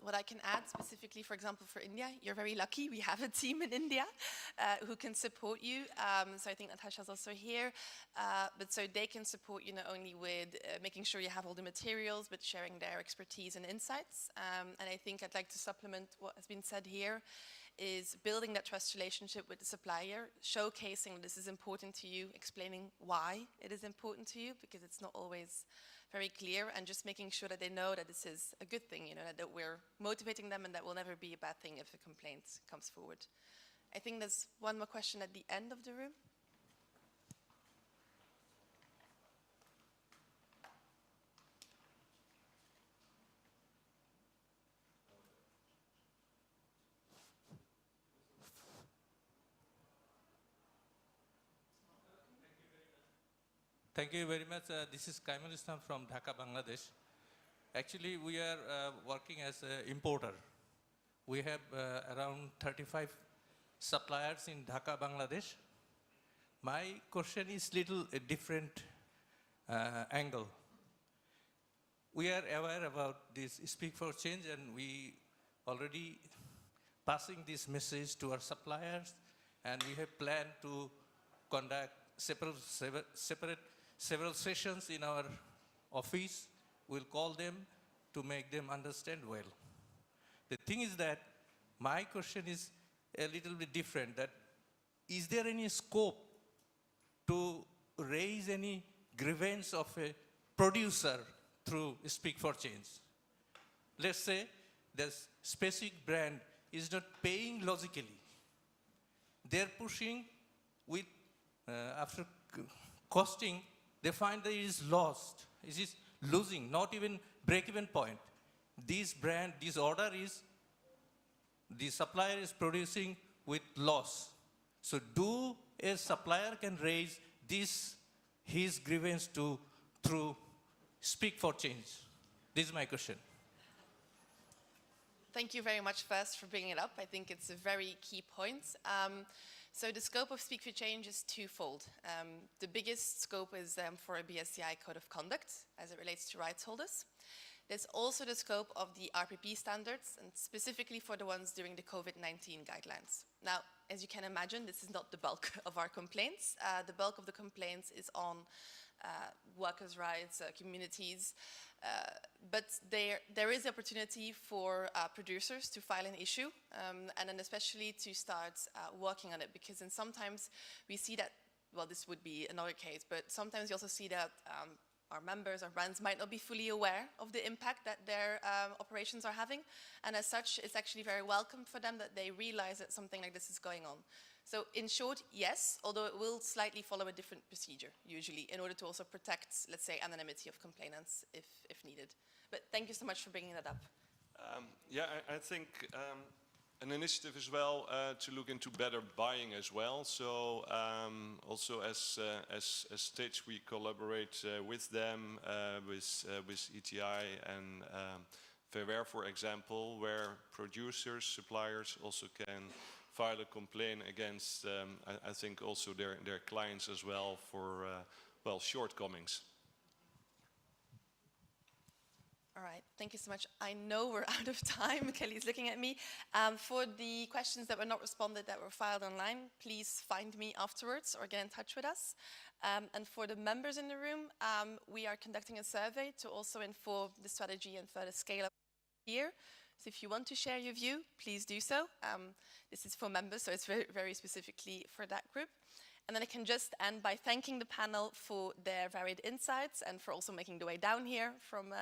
What I can add specifically, for example, for India, you're very lucky. We have a team in India who can support you. So I think Natasha's also here. But so they can support you not only with making sure you have all the materials, but sharing their expertise and insights. And I think I'd like to supplement what has been said here, is building that trust relationship with the supplier, showcasing this is important to you, explaining why it is important to you, because it's not always very clear, and just making sure that they know that this is a good thing, that we're motivating them and that will never be a bad thing if a complaint comes forward. I think there's one more question at the end of the room. Thank you very much. This is Kaimul Islam from Dhaka, Bangladesh. Actually, we are working as an importer. We have around 35 suppliers in Dhaka, Bangladesh. My question is little a different angle. We are aware about this Speak for Change, and we already passing this message to our suppliers, and we have planned to conduct several sessions in our office. We'll call them to make them understand well. The thing is that my question is a little bit different, that is there any scope to raise any grievance of a producer through Speak for Change? Let's say this specific brand is not paying logically. They're pushing with, after costing, they find that it is lost. It is losing, not even break-even point. This brand, this order is, the supplier is producing with loss. So do a supplier can raise his grievance through Speak for Change? This is my question. Thank you very much first for bringing it up. I think it's a very key point. So the scope of Speak for Change is twofold. The biggest scope is for a BSCI Code of Conduct as it relates to rights holders. There's also the scope of the RPP standards, and specifically for the ones during the COVID-19 guidelines. Now, as you can imagine, this is not the bulk of our complaints. The bulk of the complaints is on workers' rights, communities, but there is the opportunity for producers to file an issue, and then especially to start working on it, because then sometimes we see that, well, this would be another case, but sometimes you also see that our members, our brands might not be fully aware of the impact that their operations are having, and as such, it's actually very welcome for them that they realize that something like this is going on. So in short, yes, although it will slightly follow a different procedure, usually, in order to also protect, let's say, anonymity of complainants if needed. But thank you so much for bringing that up. Yeah, I think an initiative as well to look into better buying as well. So also as Stitch, we collaborate with them, with ETI and Verweer, for example, where producers, suppliers also can file a complaint against, I think also their clients as well for, well, shortcomings. All right, thank you so much. I know we're out of time. Kelly's looking at me. For the questions that were not responded that were filed online, please find me afterwards or get in touch with us. And for the members in the room, we are conducting a survey to also inform the strategy and further scale up here. So if you want to share your view, please do so. This is for members, so it's very, very specifically for that group. And then I can just end by thanking the panel for their varied insights and for also making the way down here from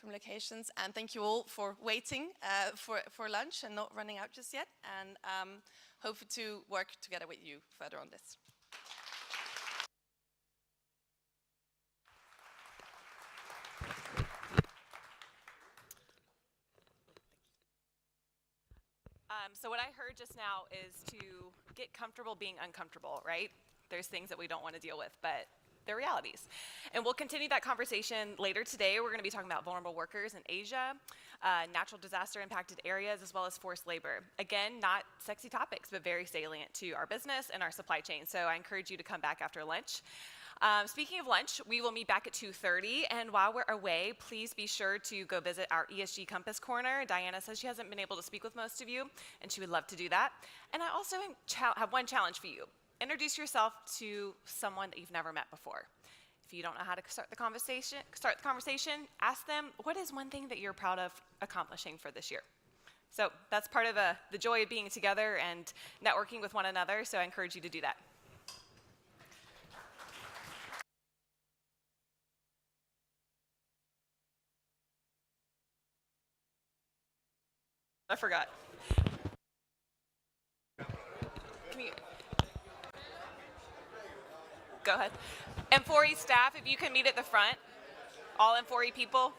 locations. And thank you all for waiting for lunch and not running out just yet. And hope to work together with you further on this. So what I heard just now is to get comfortable being uncomfortable, right? There's things that we don't want to deal with, but they're realities. And we'll continue that conversation later today. We're going to be talking about vulnerable workers in Asia, natural disaster impacted areas, as well as forced labor. Again, not sexy topics, but very salient to our business and our supply chain. So I encourage you to come back after lunch. Speaking of lunch, we will meet back at 2:30, and while we're away, please be sure to go visit our ESG Compass Corner. Diana says she hasn't been able to speak with most of you, and she would love to do that. And I also have one challenge for you. Introduce yourself to someone that you've never met before. If you don't know how to start the conversation, ask them, what is one thing that you're proud of accomplishing for this year? So that's part of the joy of being together and networking with one another, so I encourage you to do that. I forgot. Go ahead. amfori staff, if you can meet at the front. All amfori people.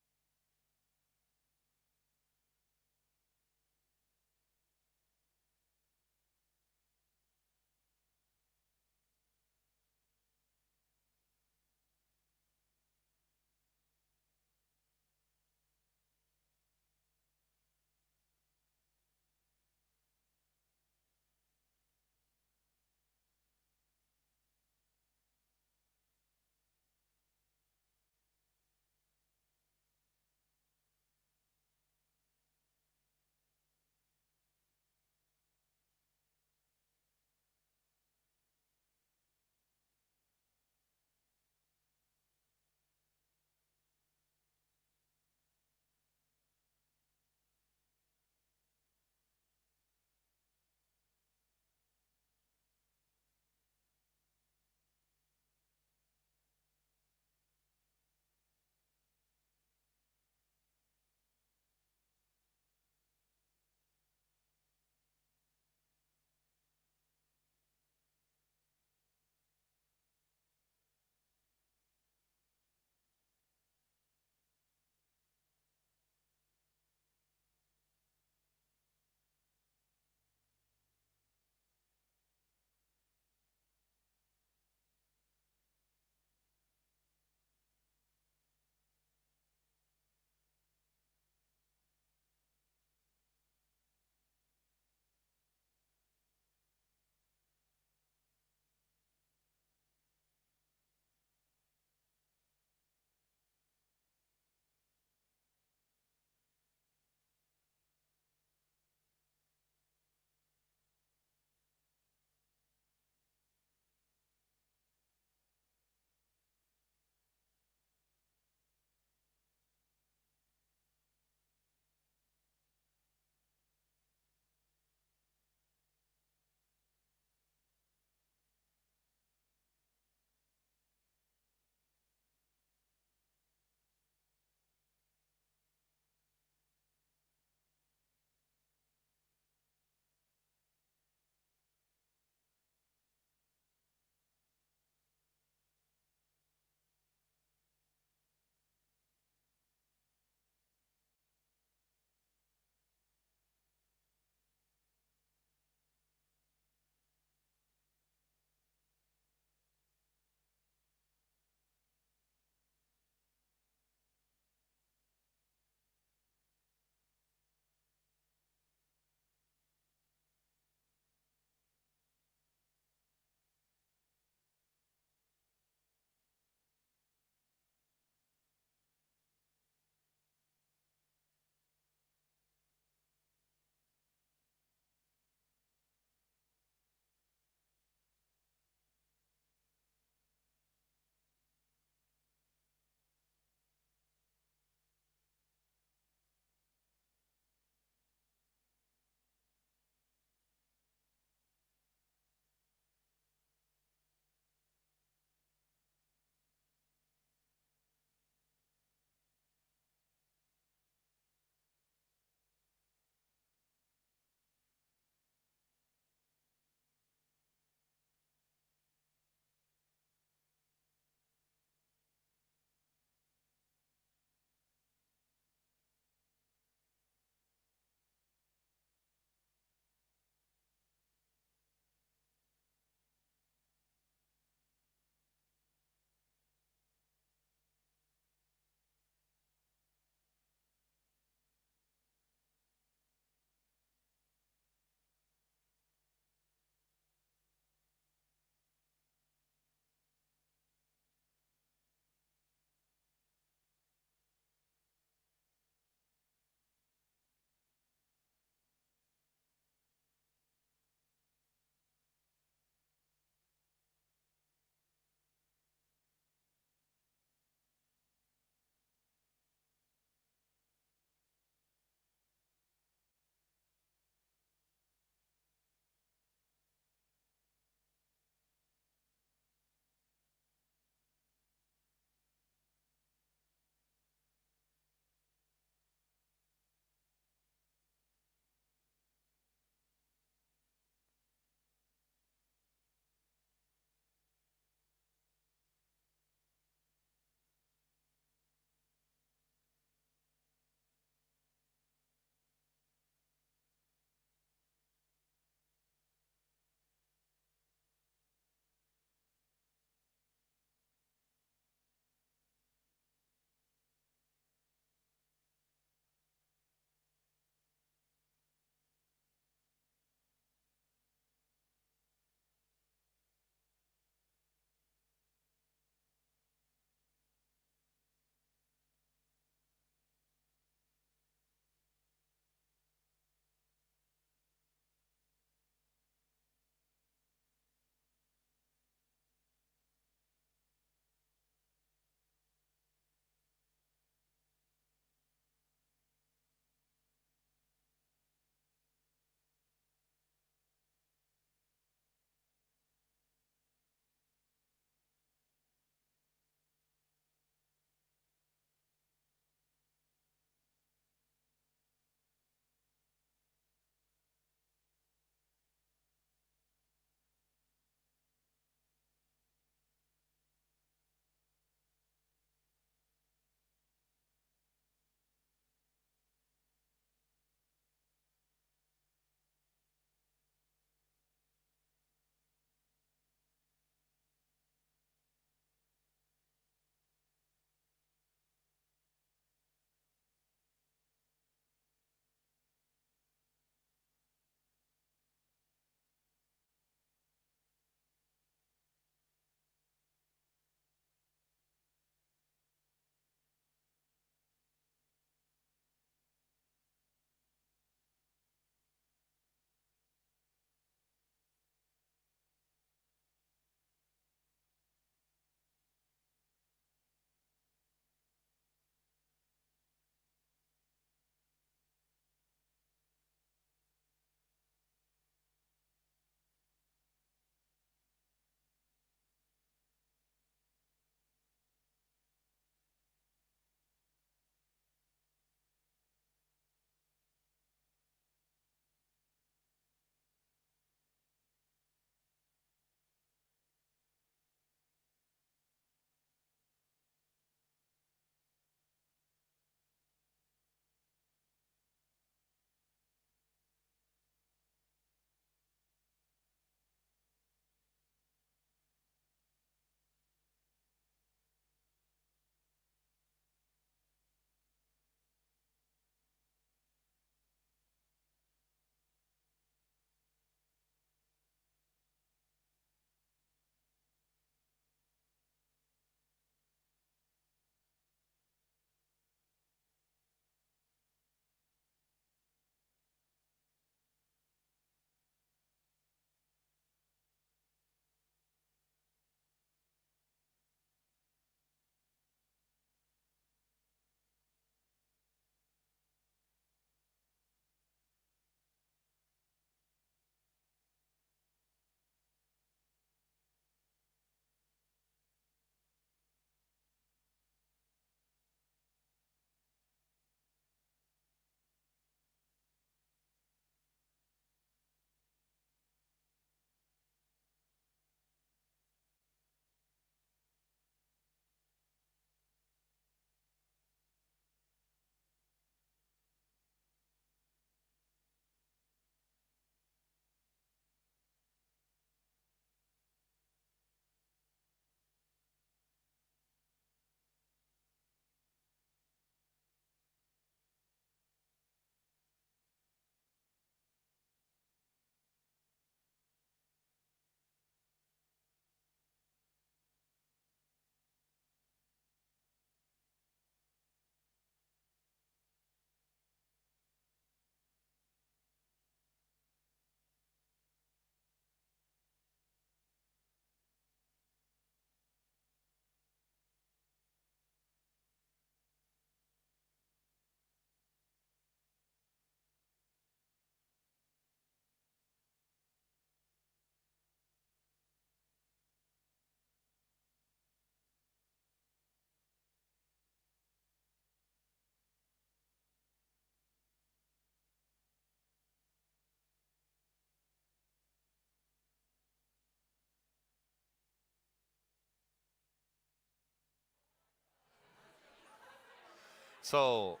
So,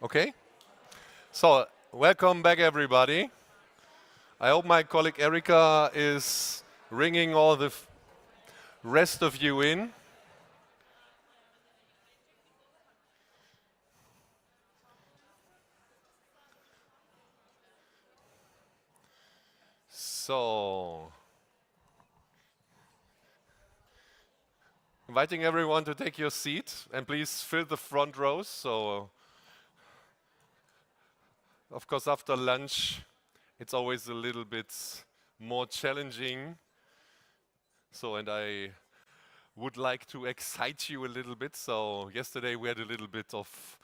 okay. So, welcome back, everybody. I hope my colleague Erika is ringing all the rest of you in. So, inviting everyone to take your seat and please fill the front rows. So, of course, after lunch, it's always a little bit more challenging. So, and I would like to excite you a little bit. So, yesterday we had a little bit of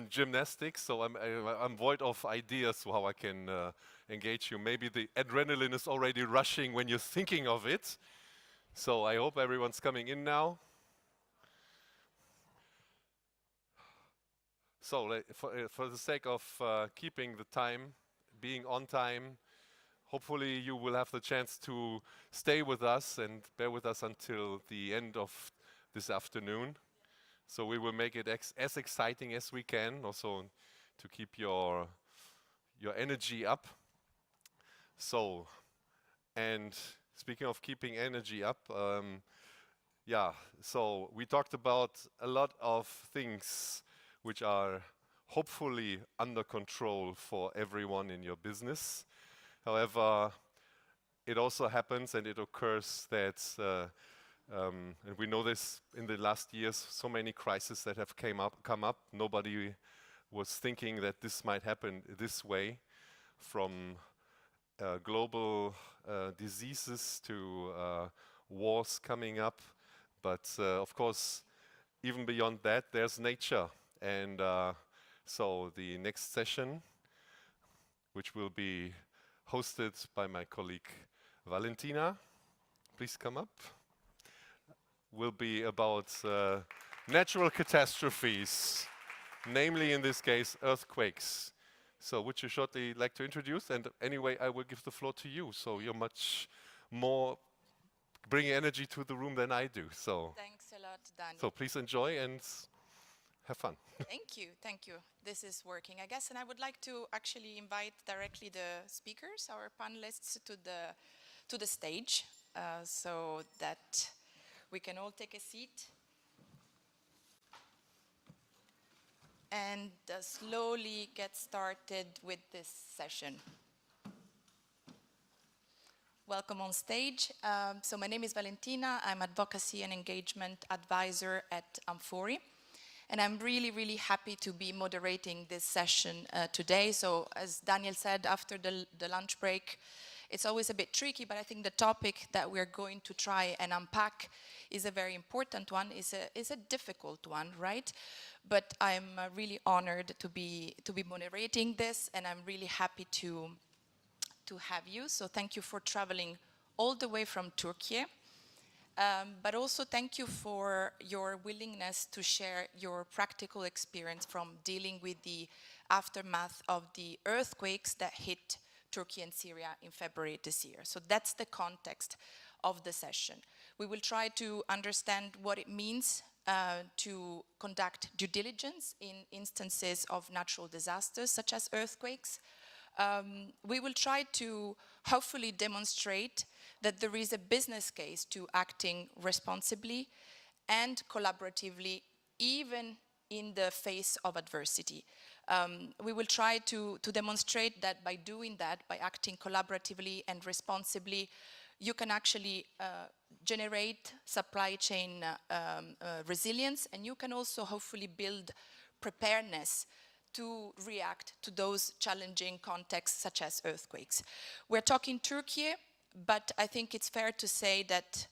gymnastics. So, I'm void of ideas how I can engage you. Maybe the adrenaline is already rushing when you're thinking of it. So, I hope everyone's coming in now. So for the sake of keeping the time, being on time, hopefully you will have the chance to stay with us and bear with us until the end of this afternoon. So we will make it as exciting as we can, also to keep your energy up. So, and speaking of keeping energy up, yeah, so we talked about a lot of things which are hopefully under control for everyone in your business. However, it also happens and it occurs that, and we know this in the last years, so many crises that have come up. Nobody was thinking that this might happen this way, from global diseases to wars coming up. But of course, even beyond that, there's nature. And so the next session, which will be hosted by my colleague Valentina, please come up, will be about natural catastrophes, namely in this case earthquakes. So would you shortly like to introduce? And anyway, I will give the floor to you. So you're much more bringing energy to the room than I do. So Thanks a lot, Daniel. so please enjoy and have fun. Thank you, thank you. This is working, I guess, and I would like to actually invite directly the speakers, our panelists, to the stage, so that we can all take a seat and slowly get started with this session. Welcome on stage. So my name is Valentina. I'm Advocacy and Engagement Advisor at Amfori. And I'm really, really happy to be moderating this session today. So as Daniel said, after the lunch break, it's always a bit tricky, but I think the topic that we're going to try and unpack is a very important one, is a difficult one, right? But I'm really honored to be moderating this, and I'm really happy to have you. So thank you for traveling all the way from Turkey. But also thank you for your willingness to share your practical experience from dealing with the aftermath of the earthquakes that hit Turkey and Syria in February this year. So that's the context of the session. We will try to understand what it means to conduct due diligence in instances of natural disasters such as earthquakes. We will try to hopefully demonstrate that there is a business case to acting responsibly and collaboratively, even in the face of adversity. We will try to demonstrate that by doing that, by acting collaboratively and responsibly, you can actually generate supply chain resilience, and you can also hopefully build preparedness to react to those challenging contexts such as earthquakes. We're talking Turkey, but I think it's fair to say that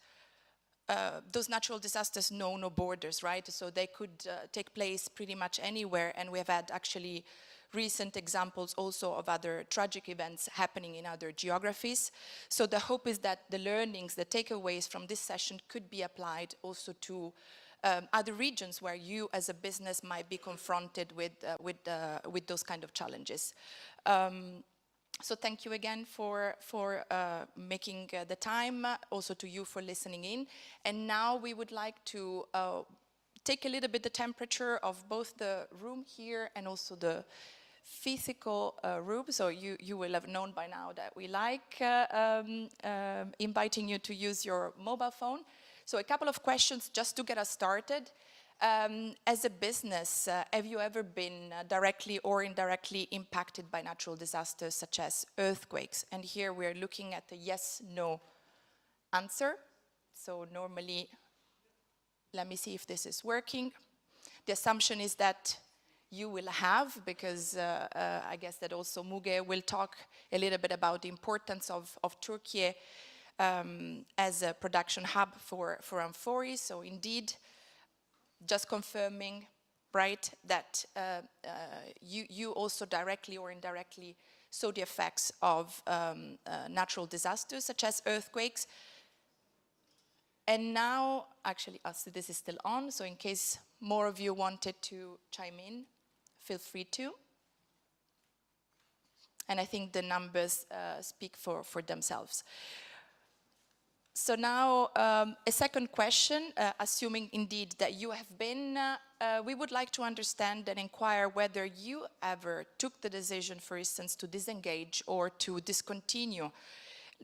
those natural disasters know no borders, right? So they could take place pretty much anywhere, and we have had actually recent examples also of other tragic events happening in other geographies. So the hope is that the learnings, the takeaways from this session could be applied also to other regions where you as a business might be confronted with those kind of challenges. So thank you again for making the time, also to you for listening in. And now we would like to take a little bit the temperature of both the room here and also the physical room. So you will have known by now that we like inviting you to use your mobile phone. So a couple of questions just to get us started. As a business, have you ever been directly or indirectly impacted by natural disasters such as earthquakes? And here we're looking at the yes-no answer. So normally, let me see if this is working. The assumption is that you will have, because I guess that also Muge will talk a little bit about the importance of Turkey as a production hub for amfori. So indeed, just confirming, right, that you also directly or indirectly saw the effects of natural disasters such as earthquakes. And now, actually, so this is still on, so in case more of you wanted to chime in, feel free to. And I think the numbers speak for themselves. So now, a second question, assuming indeed that you have been, we would like to understand and inquire whether you ever took the decision, for instance, to disengage or to discontinue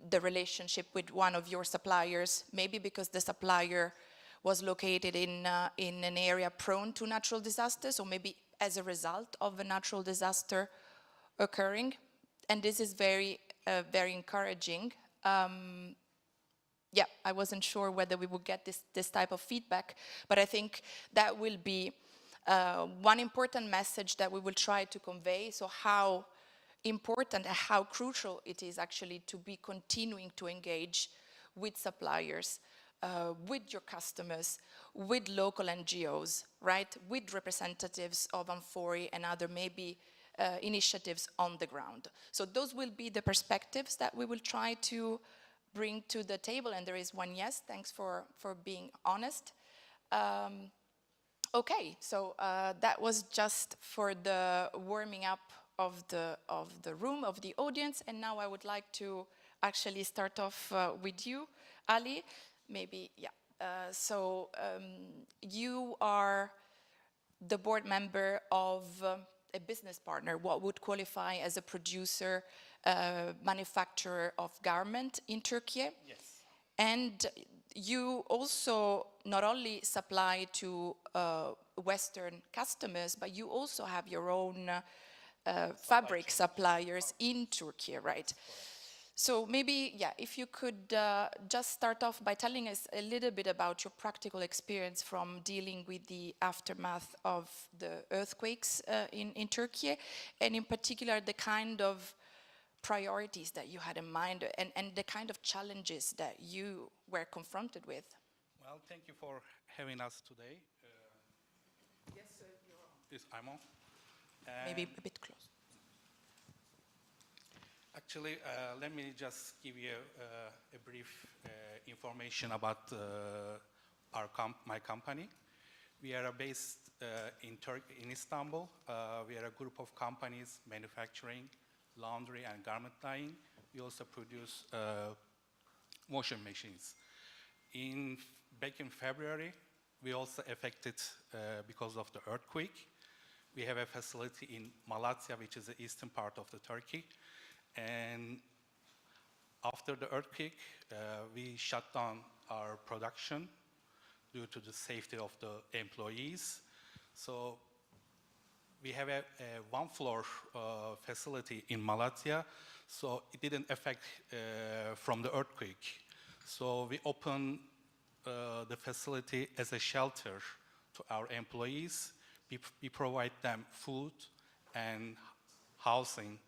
the relationship with one of your suppliers, maybe because the supplier was located in an area prone to natural disasters, or maybe as a result of a natural disaster occurring. And this is very, very encouraging. Yeah, I wasn't sure whether we would get this type of feedback, but I think that will be one important message that we will try to convey. So how important and how crucial it is actually to be continuing to engage with suppliers, with your customers, with local NGOs, right, with representatives of amfori and other maybe initiatives on the ground. So those will be the perspectives that we will try to bring to the table, and there is one yes, thanks for being honest. Okay, so that was just for the warming up of the room, of the audience, and now I would like to actually start off with you, Ali. Maybe, yeah. So you are the board member of a business partner, what would qualify as a producer, manufacturer of garment in Turkey. Yes. And you also not only supply to Western customers, but you also have your own fabric suppliers in Turkey, right? So maybe, yeah, if you could just start off by telling us a little bit about your practical experience from dealing with the aftermath of the earthquakes in Turkey, and in particular the kind of priorities that you had in mind and the kind of challenges that you were confronted with. Well, thank you for having us today. Yes, sir, you're on. Yes, I'm on. Maybe a bit close. Actually, let me just give you a brief information about my company. We are based in Istanbul. We are a group of companies manufacturing laundry and garment dyeing. We also produce washing machines. Back in February, we also affected because of the earthquake. We have a facility in Malatya, which is the eastern part of the Turkey. And after the earthquake, we shut down our production due to the safety of the employees. So we have a one-floor facility in Malatya, so it didn't affect from the earthquake. So we opened the facility as a shelter to our employees. We provide them food and housing,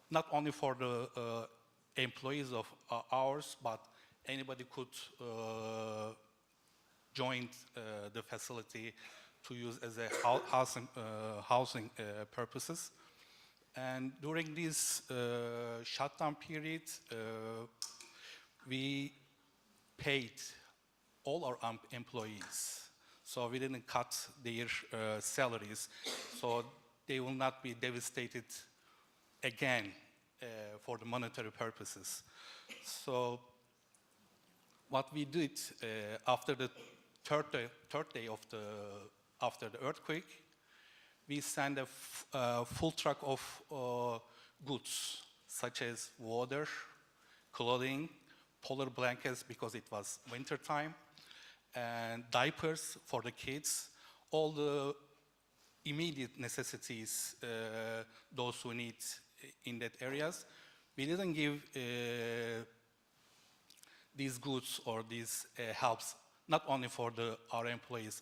not only for the employees of ours, but anybody could join the facility to use as a housing purposes. And during this shutdown period, we paid all our employees. So we didn't cut their salaries, so they will not be devastated again for the monetary purposes. So what we did after the third day of after the earthquake, we sent a full truck of goods, such as water, clothing, polar blankets because it was winter time, and diapers for the kids, all the immediate necessities those who need in that areas. We didn't give these goods or these helps not only for our employees.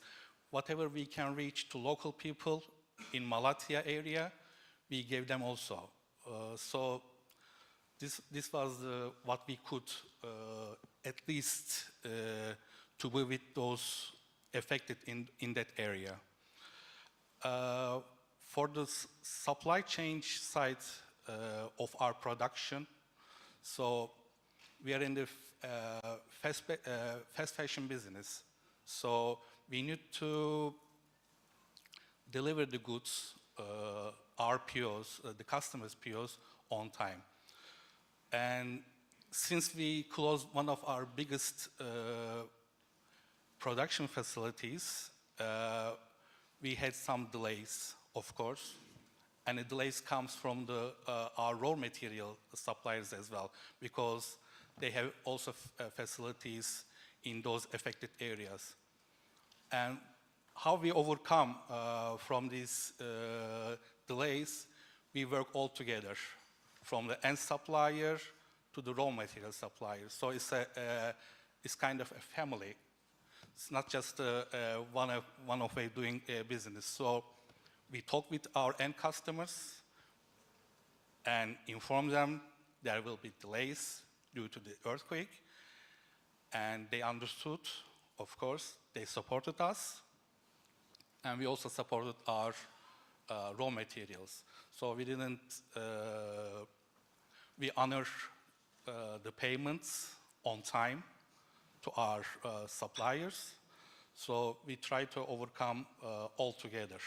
Whatever we can reach to local people in Malatya area, we gave them also. So this was what we could at least to be with those affected in that area. For the supply chain side of our production, so we are in the fast fashion business. So we need to deliver the goods, our POs, the customers' POs on time. And since we closed one of our biggest production facilities, we had some delays, of course, and the delays comes from our raw material suppliers as well, because they have also facilities in those affected areas. And how we overcome from these delays, we work all together, from the end supplier to the raw material supplier. So it's kind of a family. It's not just one of way doing business. So we talk with our end customers and inform them there will be delays due to the earthquake. And they understood, of course, they supported us. And we also supported our raw materials. So we didn't, we honor the payments on time to our suppliers. So we try to overcome all together.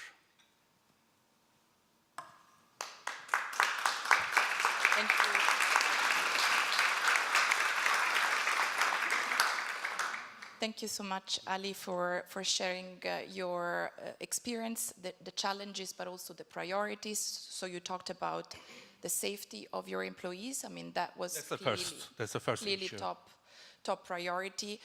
Thank you. Thank you so much, Ali, for sharing your experience, the challenges, but also the priorities. So you talked about the safety of your employees. I mean, that was That's the first clearly issue. top priority.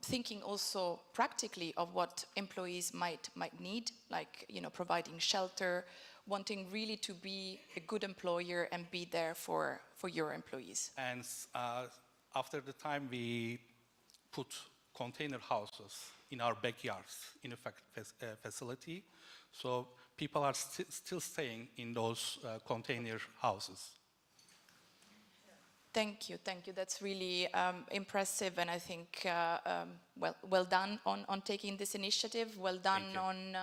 Thinking also practically of what employees might need, like providing shelter, wanting really to be a good employer and be there for your employees. And after the time we put container houses in our backyards in a facility, so people are still staying in those container houses. Thank you. That's really impressive, and I think well done on taking this initiative. Well done on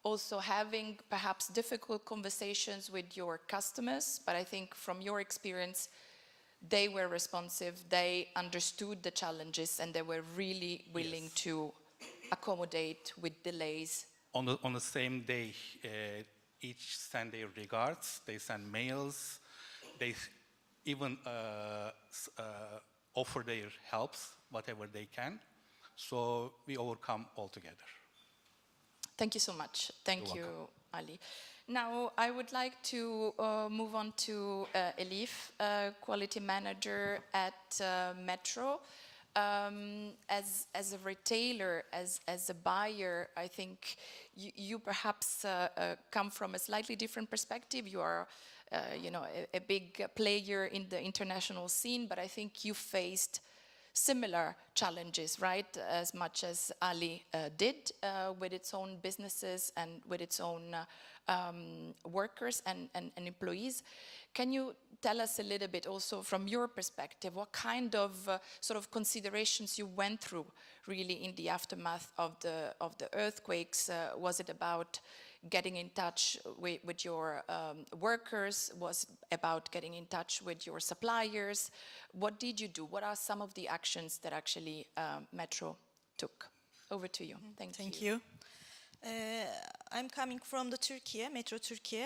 also having perhaps difficult conversations with your customers, but I think from your experience, they were responsive, they understood the challenges, and they were really willing to accommodate with delays. On the same day, each send their regards, they send mails, they even offer their helps, whatever they can. So we overcome all together. Thank you so much. Thank you, Ali. Now, I would like to move on to Elif, quality manager at Metro. As a retailer, as a buyer, I think you perhaps come from a slightly different perspective. You are, a big player in the international scene, but I think you faced similar challenges, right? As much as Ali did with its own businesses and with its own workers and employees. Can you tell us a little bit also from your perspective, what kind of sort of considerations you went through really in the aftermath of the earthquakes? Was it about getting in touch with your workers? Was it about getting in touch with your suppliers? What did you do? What are some of the actions that actually Metro took? Over to you. Thank you. I'm coming from the Turkey, Metro Turkey,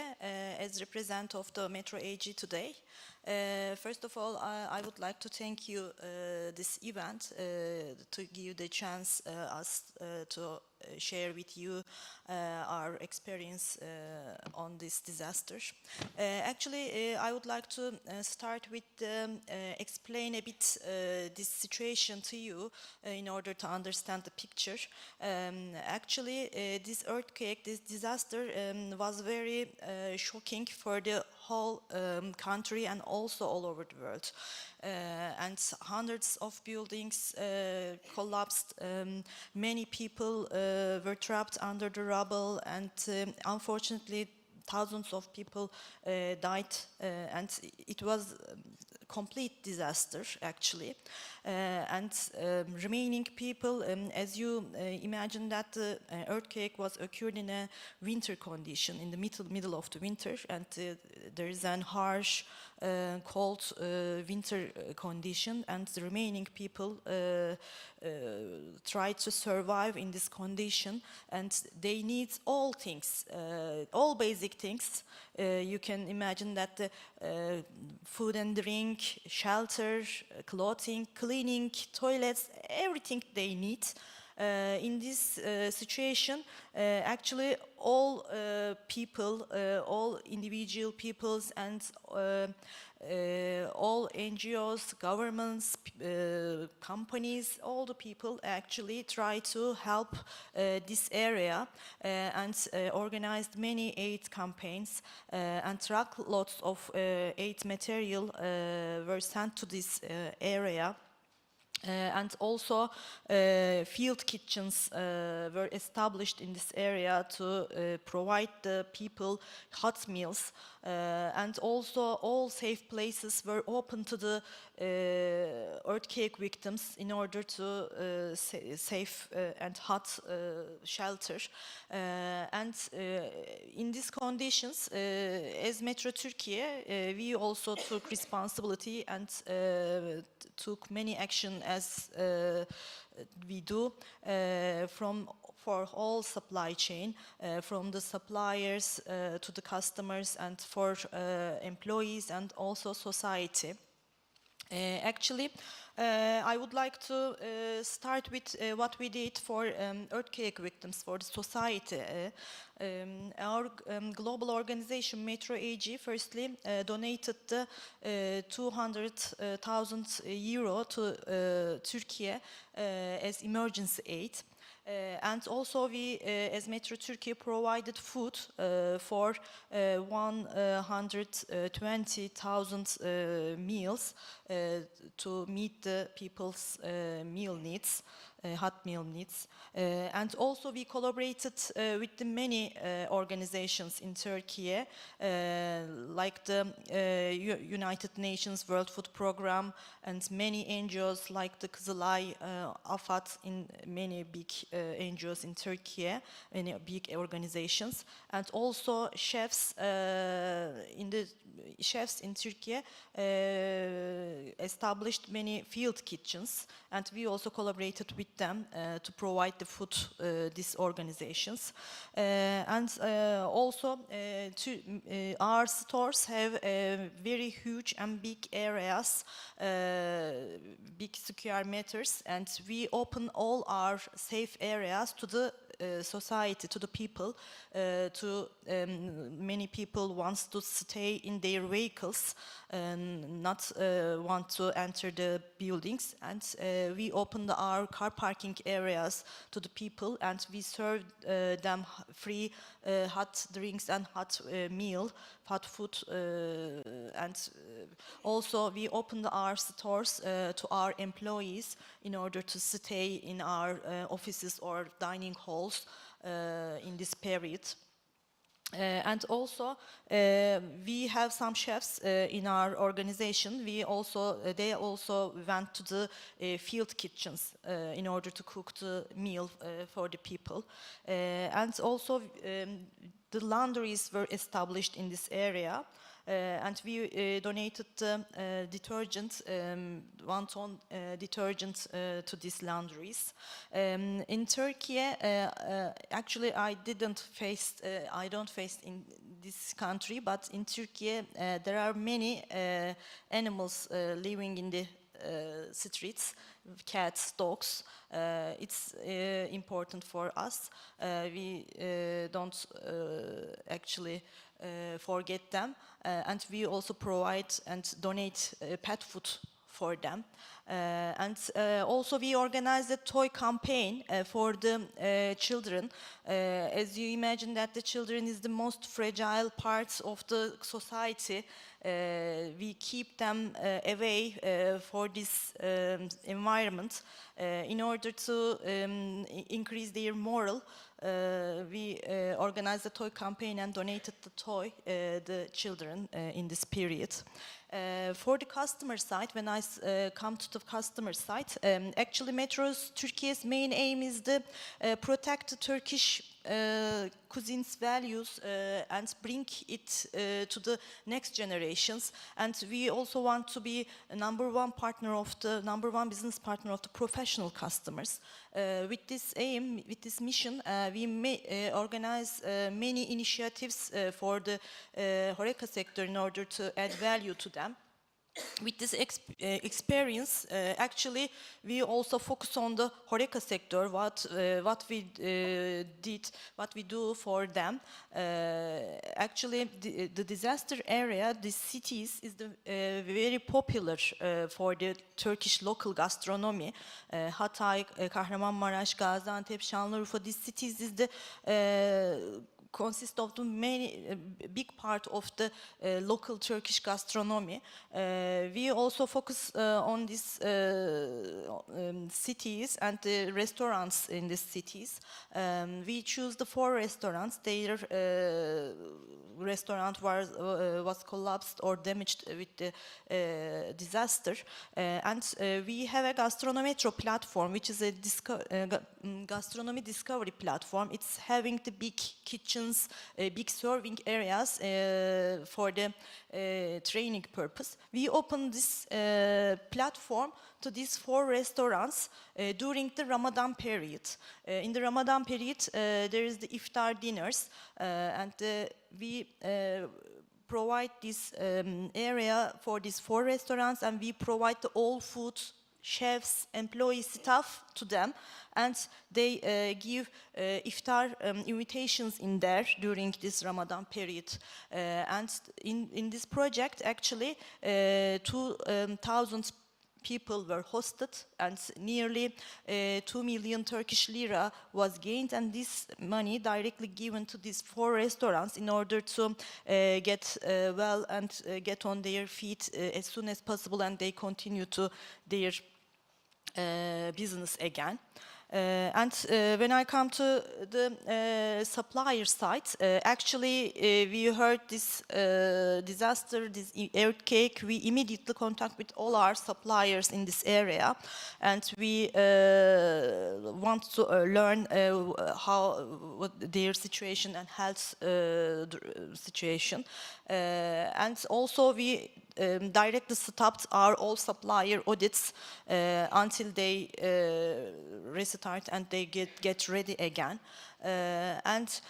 as representative of the Metro AG today. First of all, I would like to thank you this event to give the chance us to share with you our experience on this disaster. Actually, I would like to start with explain a bit this situation to you in order to understand the picture. Actually, this earthquake, this disaster was very shocking for the whole country and also all over the world. And hundreds of buildings collapsed. Many people were trapped under the rubble, and unfortunately, thousands of people died. And it was complete disaster, actually. And remaining people, as you imagine that the earthquake was occurred in a winter condition, in the middle of the winter, and there is an harsh, cold winter condition, and the remaining people try to survive in this condition, and they need all things, all basic things. You can imagine that the food and drink, shelter, clothing, cleaning, toilets, everything they need. In this situation, actually all people, all individual peoples and all NGOs, governments, companies, all the people actually try to help this area and organized many aid campaigns and truckloads of aid material were sent to this area. And also field kitchens were established in this area to provide the people hot meals, and also all safe places were open to the earthquake victims in order to safe and hot shelter. And in these conditions, as Metro Turkey, we also took responsibility and took many action as we do for all supply chain, from the suppliers to the customers and for employees and also society. Actually, I would like to start with what we did for earthquake victims, for the society. Our global organization, Metro AG, firstly donated the 200,000 euro to Turkey as emergency aid. And also we, as Metro Turkey, provided food for 120,000 meals to meet the people's meal needs, hot meal needs. And also we collaborated with the many organizations in Turkey, like the United Nations World Food Program and many NGOs like the Kızılay, AFAD, in many big NGOs in Turkey, many big organizations, and also chefs in Turkey established many field kitchens, and we also collaborated with them to provide the food these organizations. And also our stores have very huge and big areas, big square meters, and we open all our safe areas to the society, to the people. Many people wants to stay in their vehicles and not want to enter the buildings, and we opened our car parking areas to the people, and we served them free hot drinks and hot meal, hot food, and also we opened our stores to our employees in order to stay in our offices or dining halls in this period. And also, we have some chefs in our organization. They also went to the field kitchens in order to cook the meal for the people. And also, the laundries were established in this area. and we donated the detergent, 1 ton detergent to these laundries. In Turkey, actually I don't face in this country, but in Turkey there are many animals living in the streets, cats, dogs. It's important for us. We don't actually forget them, and we also provide and donate pet food for them. And also we organized a toy campaign for the children. As you imagine that the children is the most fragile part of the society. We keep them away for this environment in order to increase their moral. We organized a toy campaign and donated the children in this period. For the customer side, when I come to the customer side, actually Metros Turkey's main aim is to protect the Turkish cuisine's values and bring it to the next generations. And we also want to be a number one business partner of the professional customers. With this aim, with this mission, we may organize many initiatives for the HoReCa sector in order to add value to them. With this experience, actually, we also focus on the HoReCa sector, what we do for them. Actually, the disaster area, the cities, is very popular for the Turkish local gastronomy. Hatay, Kahramanmaraş, Gaziantep, Şanlıurfa, these cities is the consist of the big part of the local Turkish gastronomy. We also focus on these cities and the restaurants in these cities. We choose the 4 restaurants. Their restaurant was collapsed or damaged with the disaster. And we have a Gastronometro platform, which is a gastronomy discovery platform. It's having the big kitchens, big serving areas for the training purpose. We opened this platform to these 4 restaurants during the Ramadan period. In the Ramadan period, there is the iftar dinners, and we provide this area for these 4 restaurants, and we provide all food, chefs, employee staff to them, and they give iftar invitations in there during this Ramadan period. And in this project, actually, 2,000 people were hosted, and nearly 2 million Turkish lira was gained, and this money directly given to these 4 restaurants in order to get well and get on their feet as soon as possible, and they continue to their business again. And when I come to the supplier side, actually we heard this disaster, this earthquake, we immediately contact with all our suppliers in this area, and we want to learn what their situation and health situation. And also we directly stopped our all supplier audits until they restart and they get ready again. And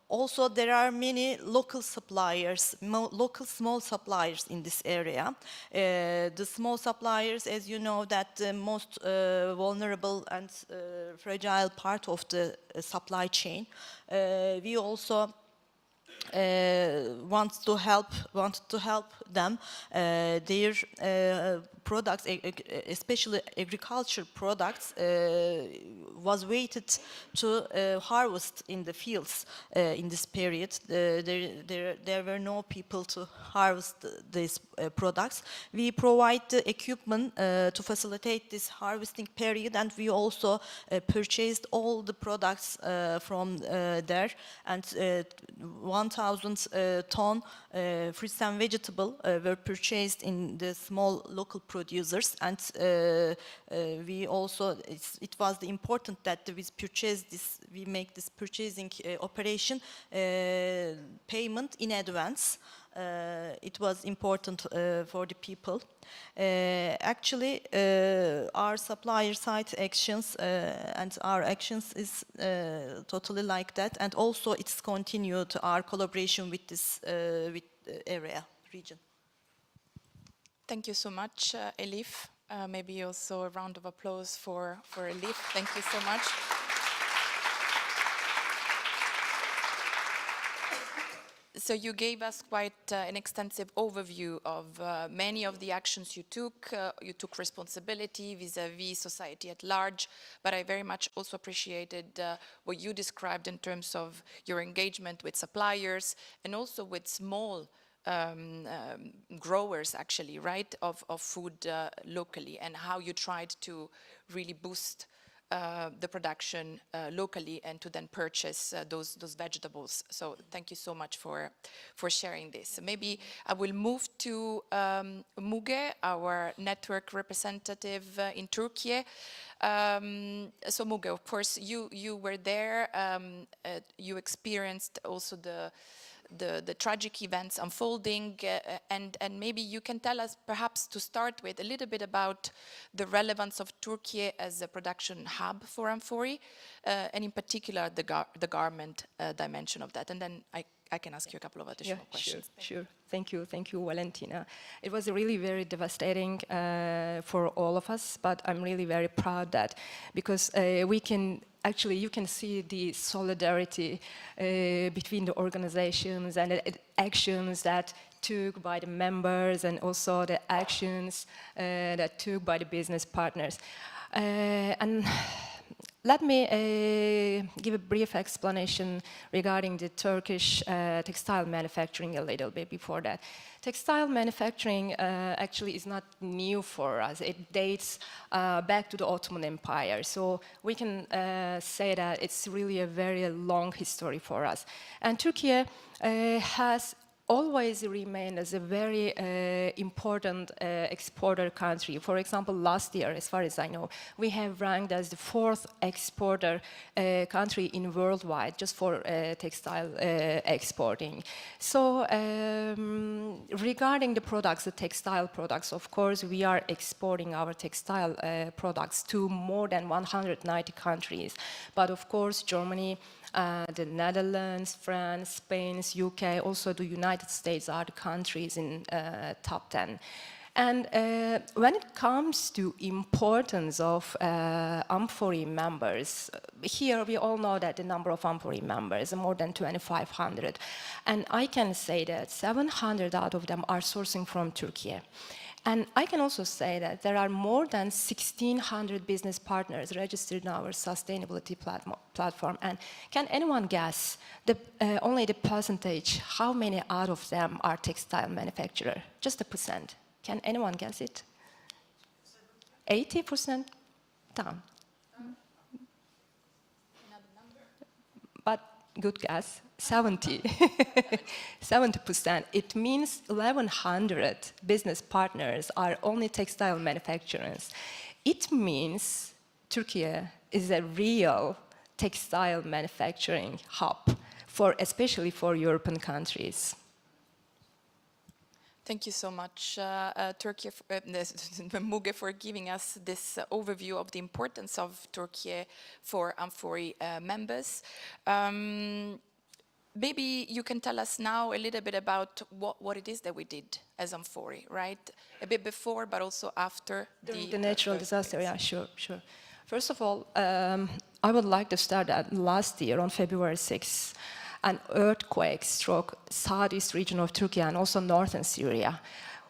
also there are many local suppliers, local small suppliers in this area. The small suppliers, as you know, that the most vulnerable and fragile part of the supply chain. We also want to help them. Their products, especially agriculture products, was waited to harvest in the fields in this period. There were no people to harvest these products. We provide the equipment to facilitate this harvesting period, and we also purchased all the products from there, and 1,000 ton fruits and vegetables were purchased in the small local producers, and we also it was important that we make this purchasing operation payment in advance. it was important for the people. Actually, our supplier side actions and our actions is totally like that, and also it's continued our collaboration with this area, region. Thank you so much, Elif. Maybe also a round of applause for Elif. Thank you so much. So you gave us quite an extensive overview of many of the actions you took. You took responsibility vis-à-vis society at large, but I very much also appreciated what you described in terms of your engagement with suppliers and also with small growers, actually, right, of food locally, and how you tried to really boost the production locally and to then purchase those vegetables. So thank you so much for sharing this. Maybe I will move to Muge, our network representative in Turkey. So Muge, of course, you were there. You experienced also the tragic events unfolding, and maybe you can tell us, perhaps to start with, a little bit about the relevance of Turkey as a production hub for amfori, and in particular the garment dimension of that. And then I can ask you a couple of additional questions. Sure. Thank you, Valentina. It was really very devastating for all of us, but I'm really very proud that, because you can see the solidarity between the organizations and the actions that took by the members, and also the actions that took by the business partners. And let me give a brief explanation regarding the Turkish textile manufacturing a little bit before that. Textile manufacturing actually is not new for us. It dates back to the Ottoman Empire. So we can say that it's really a very long history for us. And Turkey has always remained as a very important exporter country. For example, last year, as far as I know, we have ranked as the 4th exporter country in worldwide just for textile exporting. So regarding the products, the textile products, of course, we are exporting our textile products to more than 190 countries. But of course, Germany, the Netherlands, France, Spain, UK, also the United States are the countries in top 10. And when it comes to importance of amfori members, here we all know that the number of amfori members are more than 2,500. And I can say that 700 out of them are sourcing from Turkey. And I can also say that there are more than 1,600 business partners registered in our sustainability platform. And can anyone guess only the percentage, how many out of them are textile manufacturer? Just a percent. Can anyone guess it? 80% down. But good guess. 70%. It means 1,100 business partners are only textile manufacturers. It means Turkey is a real textile manufacturing hub, especially for European countries. Thank you so much, Turkey, Muge, for giving us this overview of the importance of Turkey for amfori members. Maybe you can tell us now a little bit about what it is that we did as amfori, right? A bit before, but also after the natural disaster. Yeah, sure. First of all, I would like to start that last year on February 6th, an earthquake struck southeast region of Turkey and also northern Syria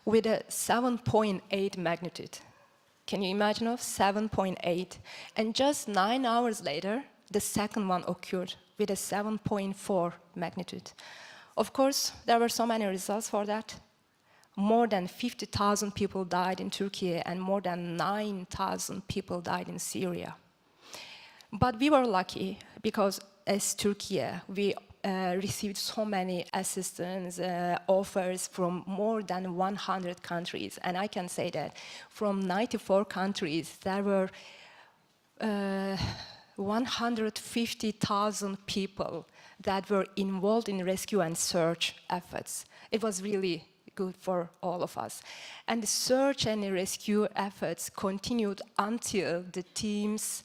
with a 7.8 magnitude. Can you imagine of 7.8? And just 9 hours later, the second one occurred with a 7.4 magnitude. Of course, there were so many results for that. More than 50,000 people died in Turkey and more than 9,000 people died in Syria. But we were lucky because as Turkey, we received so many assistance offers from more than 100 countries. And I can say that from 94 countries, there were 150,000 people that were involved in rescue and search efforts. It was really good for all of us. And the search and the rescue efforts continued until the teams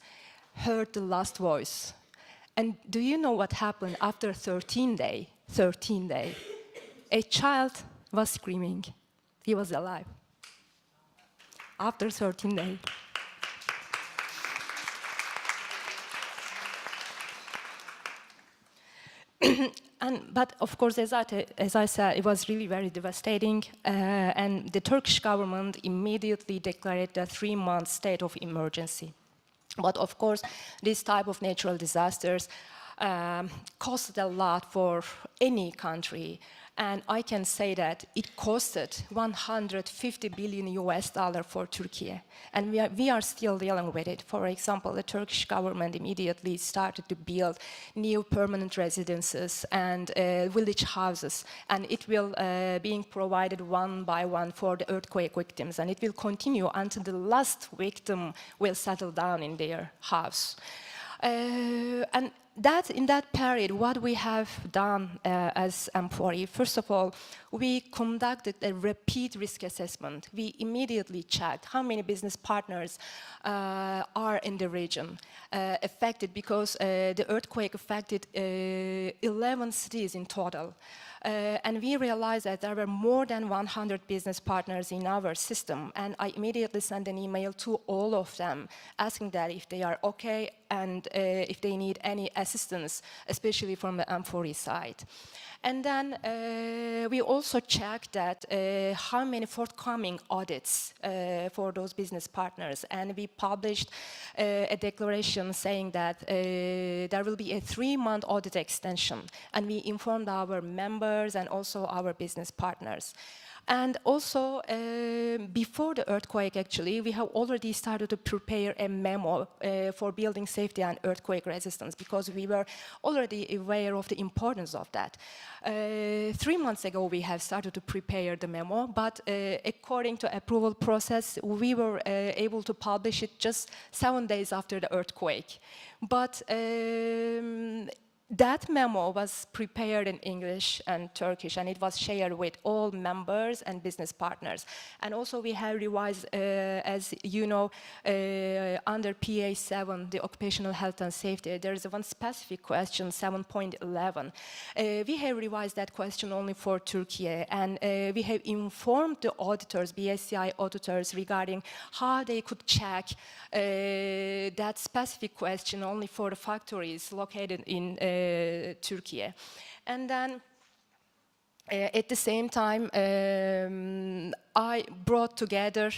heard the last voice. And do you know what happened after 13 days? 13 days. A child was screaming. He was alive. After 13 days. But of course, as I said, it was really very devastating, and the Turkish government immediately declared a 3-month state of emergency. But of course, this type of natural disasters costed a lot for any country. And I can say that it costed 150 billion US dollar for Turkey. And we are still dealing with it. For example, the Turkish government immediately started to build new permanent residences and village houses. And it will being provided one by one for the earthquake victims. And it will continue until the last victim will settle down in their house. And in that period, what we have done as amfori, first of all, we conducted a repeat risk assessment. We immediately checked how many business partners are in the region affected, because the earthquake affected 11 cities in total. And we realized that there were more than 100 business partners in our system. And I immediately sent an email to all of them, asking that if they are okay and if they need any assistance, especially from the amfori side. And then we also checked that how many forthcoming audits for those business partners. And we published a declaration saying that there will be a 3-month audit extension. And we informed our members and also our business partners. And also, before the earthquake, actually, we have already started to prepare a memo for building safety and earthquake resistance, because we were already aware of the importance of that. 3 months ago, we have started to prepare the memo, but according to approval process, we were able to publish it just 7 days after the earthquake. But that memo was prepared in English and Turkish, and it was shared with all members and business partners. And also we have revised, as you know, under PA7, the occupational health and safety, there is one specific question, 7.11. We have revised that question only for Turkey, and we have informed the auditors, BSCI auditors, regarding how they could check that specific question only for the factories located in Turkey. And then at the same time, I brought together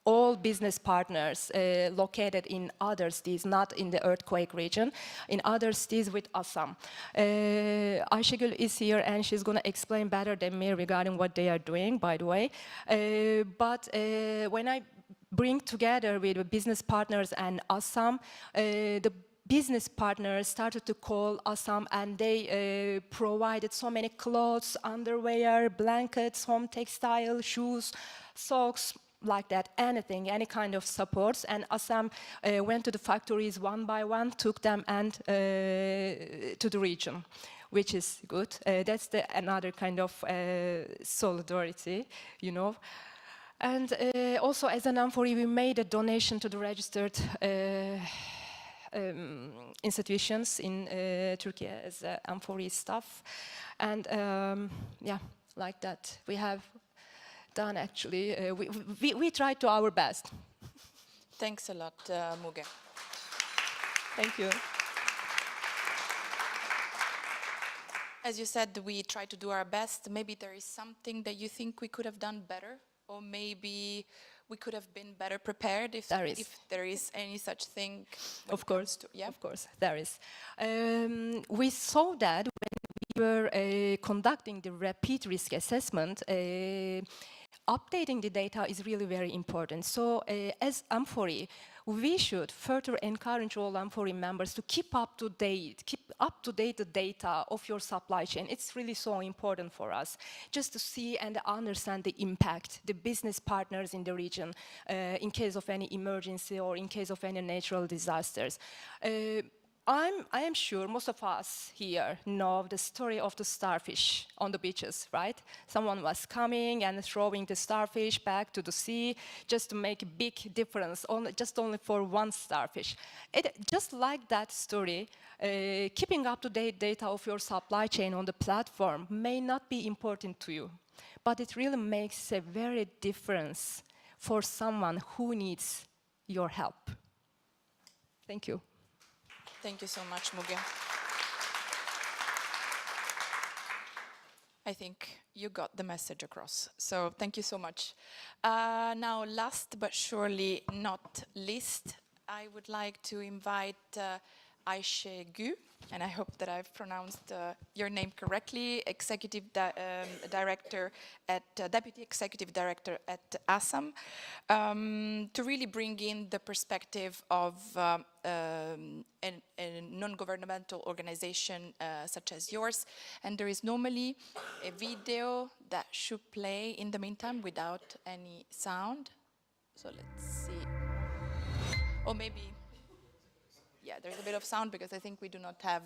all business partners located in other cities, not in the earthquake region, in other cities with Assam. Ayşegül is here and she's going to explain better than me regarding what they are doing, by the way. But when I bring together with the business partners and Assam, the business partners started to call Assam, and they provided so many clothes, underwear, blankets, home textile, shoes, socks, like that, anything, any kind of supports. And Assam went to the factories one by one, took them and to the region, which is good. That's another kind of solidarity, you know. And also as an amfori, we made a donation to the registered institutions in Turkey as amfori staff. And yeah, like that. We have done actually, we tried to our best. Thanks a lot, Muge. Thank you. As you said, we tried to do our best. Maybe there is something that you think we could have done better, or maybe we could have been better prepared if there is any such thing. Of course, of course, there is. We saw that when we were conducting the rapid risk assessment, updating the data is really very important. So as amfori, we should further encourage all amfori members to keep up to date the data of your supply chain. It's really so important for us, just to see and understand the impact, the business partners in the region, in case of any emergency or in case of any natural disasters. I am sure most of us here know the story of the starfish on the beaches, right? Someone was coming and throwing the starfish back to the sea just to make a big difference, only for one starfish. Just like that story, keeping up-to-date data of your supply chain on the platform may not be important to you, but it really makes a very difference for someone who needs your help. Thank you. Thank you so much, Muge. I think you got the message across. So thank you so much. Now, last but surely not least, I would like to invite Ayşe Gü, and I hope that I've pronounced your name correctly, Deputy Executive Director at ASAM, to really bring in the perspective of a non-governmental organization such as yours. And there is normally a video that should play in the meantime without any sound. So let's see. Or maybe... Yeah, there's a bit of sound because I think we do not have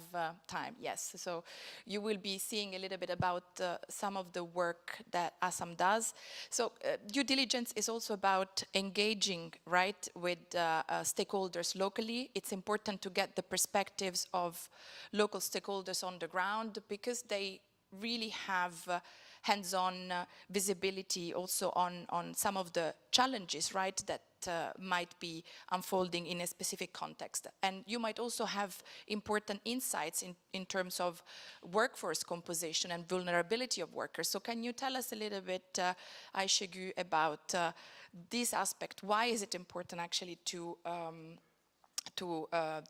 time. Yes, so you will be seeing a little bit about some of the work that ASAM does. So due diligence is also about engaging, right, with stakeholders locally. It's important to get the perspectives of local stakeholders on the ground because they really have hands-on visibility also on some of the challenges, right, that might be unfolding in a specific context. And you might also have important insights in terms of workforce composition and vulnerability of workers. So can you tell us a little bit, Ayşe Gü, about this aspect? Why is it important actually to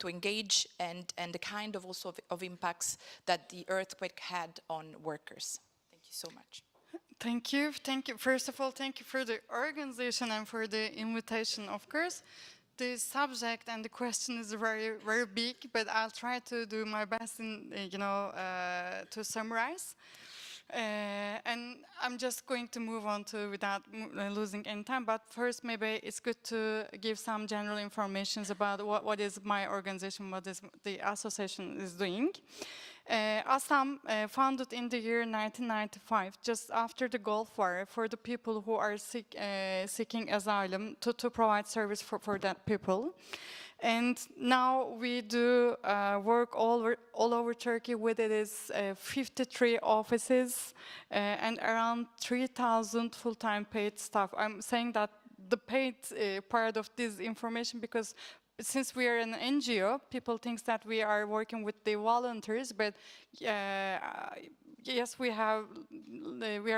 engage and the kind of also of impacts that the earthquake had on workers? Thank you so much. Thank you. Thank you. First of all, thank you for the organization and for the invitation, of course. The subject and the question is very, very big, but I'll try to do my best in, to summarize. And I'm just going to move on to without losing any time. But first, maybe it's good to give some general information about what is my organization, what is the association is doing. ASAM, founded in the year 1995, just after the Gulf War, for the people who are seeking asylum, to provide service for that people. And now we do work all over Turkey with its 53 offices and around 3,000 full-time paid staff. I'm saying that the paid part of this information because since we are an NGO, people think that we are working with the volunteers, but yes, we are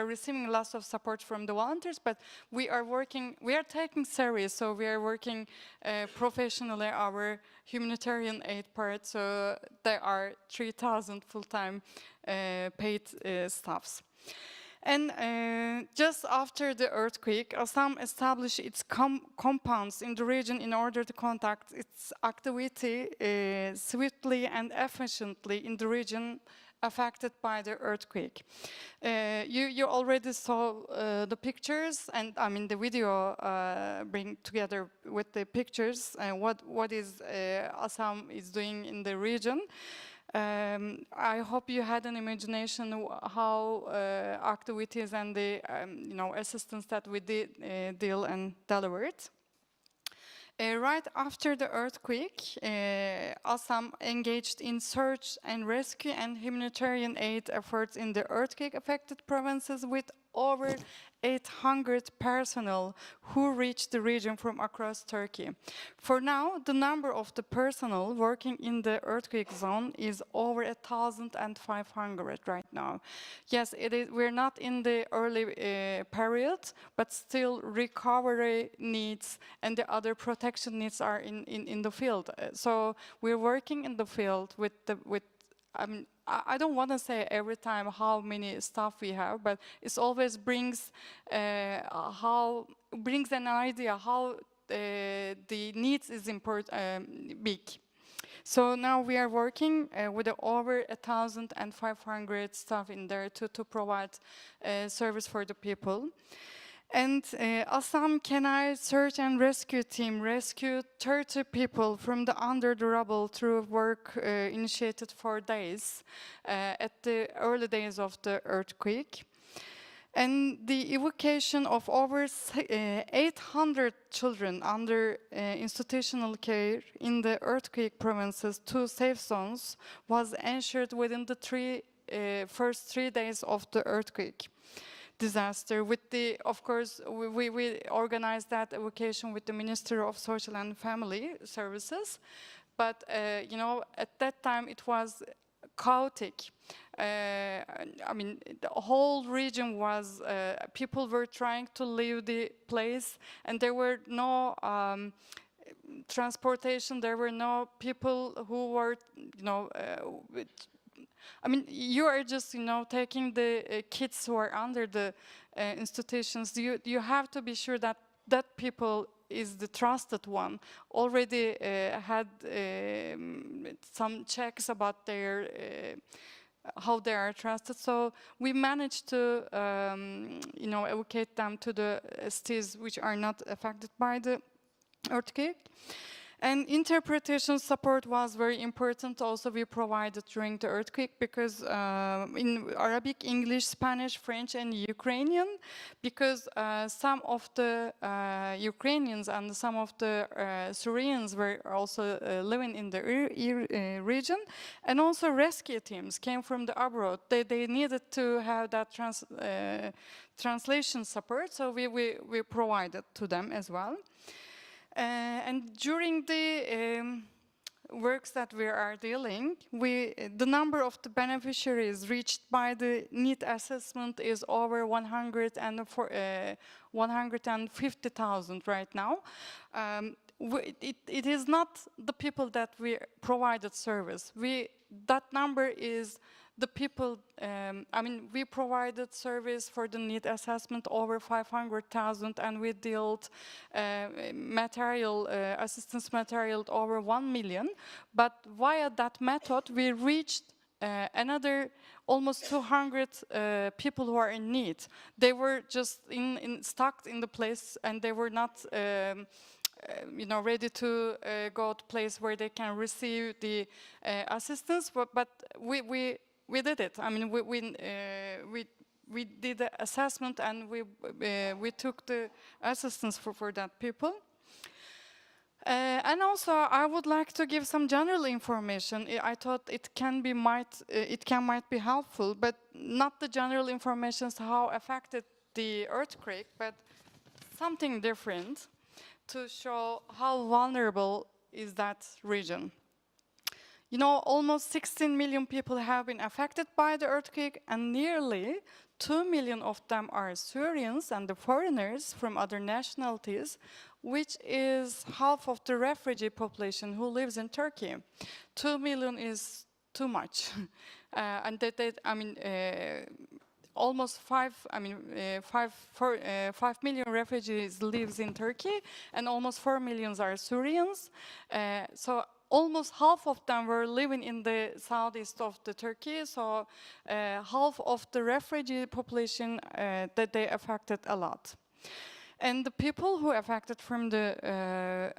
receiving lots of support from the volunteers, but we are taking serious, so we are working professionally our humanitarian aid part, so there are 3,000 full-time paid staffs. And just after the earthquake, ASAM established its compounds in the region in order to conduct its activity swiftly and efficiently in the region affected by the earthquake. You already saw the pictures, and I mean the video bring together with the pictures and what is ASAM is doing in the region. I hope you had an imagination how activities and the assistance that we did deal and delivered. Right after the earthquake, ASAM engaged in search and rescue and humanitarian aid efforts in the earthquake-affected provinces with over 800 personnel who reached the region from across Turkey. For now, the number of the personnel working in the earthquake zone is over 1,500 right now. Yes, it is. We're not in the early period, but still recovery needs and the other protection needs are in the field. So we're working in the field with I don't want to say every time how many staff we have, but it always brings an idea how the needs is big. So now we are working with over 1,500 staff in there to provide service for the people. And Assam Kenai Search and Rescue Team rescued 30 people from under the rubble through work initiated for days at the early days of the earthquake. And the evacuation of over 800 children under institutional care in the earthquake provinces to safe zones was ensured within the first 3 days of the earthquake disaster. With the, of course, we organized that evacuation with the Minister of Social and Family Services, but you know, at that time it was chaotic. I mean, the whole region was, people were trying to leave the place, and there were no transportation, there were no people who were, you know, I mean, you are just, you know, taking the kids who are under the institutions. You have to be sure that that people is the trusted one. Already had some checks about their how they are trusted. So we managed to, you know, evacuate them to the cities which are not affected by the earthquake. And interpretation support was very important. Also, we provided during the earthquake because in Arabic, English, Spanish, French, and Ukrainian, because some of the Ukrainians and some of the Syrians were also living in the region, and also rescue teams came from the abroad. They needed to have that translation support, so we provided to them as well. And during the works that we are dealing, the number of the beneficiaries reached by the need assessment is over 150,000 right now. It is not the people that we provided service. That number is the people, I mean, we provided service for the need assessment over 500,000, and we dealt material, assistance material over 1 million. But via that method, we reached another almost 200 people who are in need. They were just stuck in the place, and they were not you know, ready to go to a place where they can receive the assistance. But we did it. I mean, we did the assessment, and we took the assistance for that people. And also, I would like to give some general information. I thought it might be helpful, but not the general information how affected the earthquake, but something different to show how vulnerable is that region. You know, almost 16 million people have been affected by the earthquake, and nearly 2 million of them are Syrians and the foreigners from other nationalities, which is half of the refugee population who lives in Turkey. 2 million is too much. And I mean, almost 5 million refugees lives in Turkey, and almost 4 million are Syrians. So almost half of them were living in the southeast of the Turkey, so half of the refugee population that they affected a lot. And the people who affected from the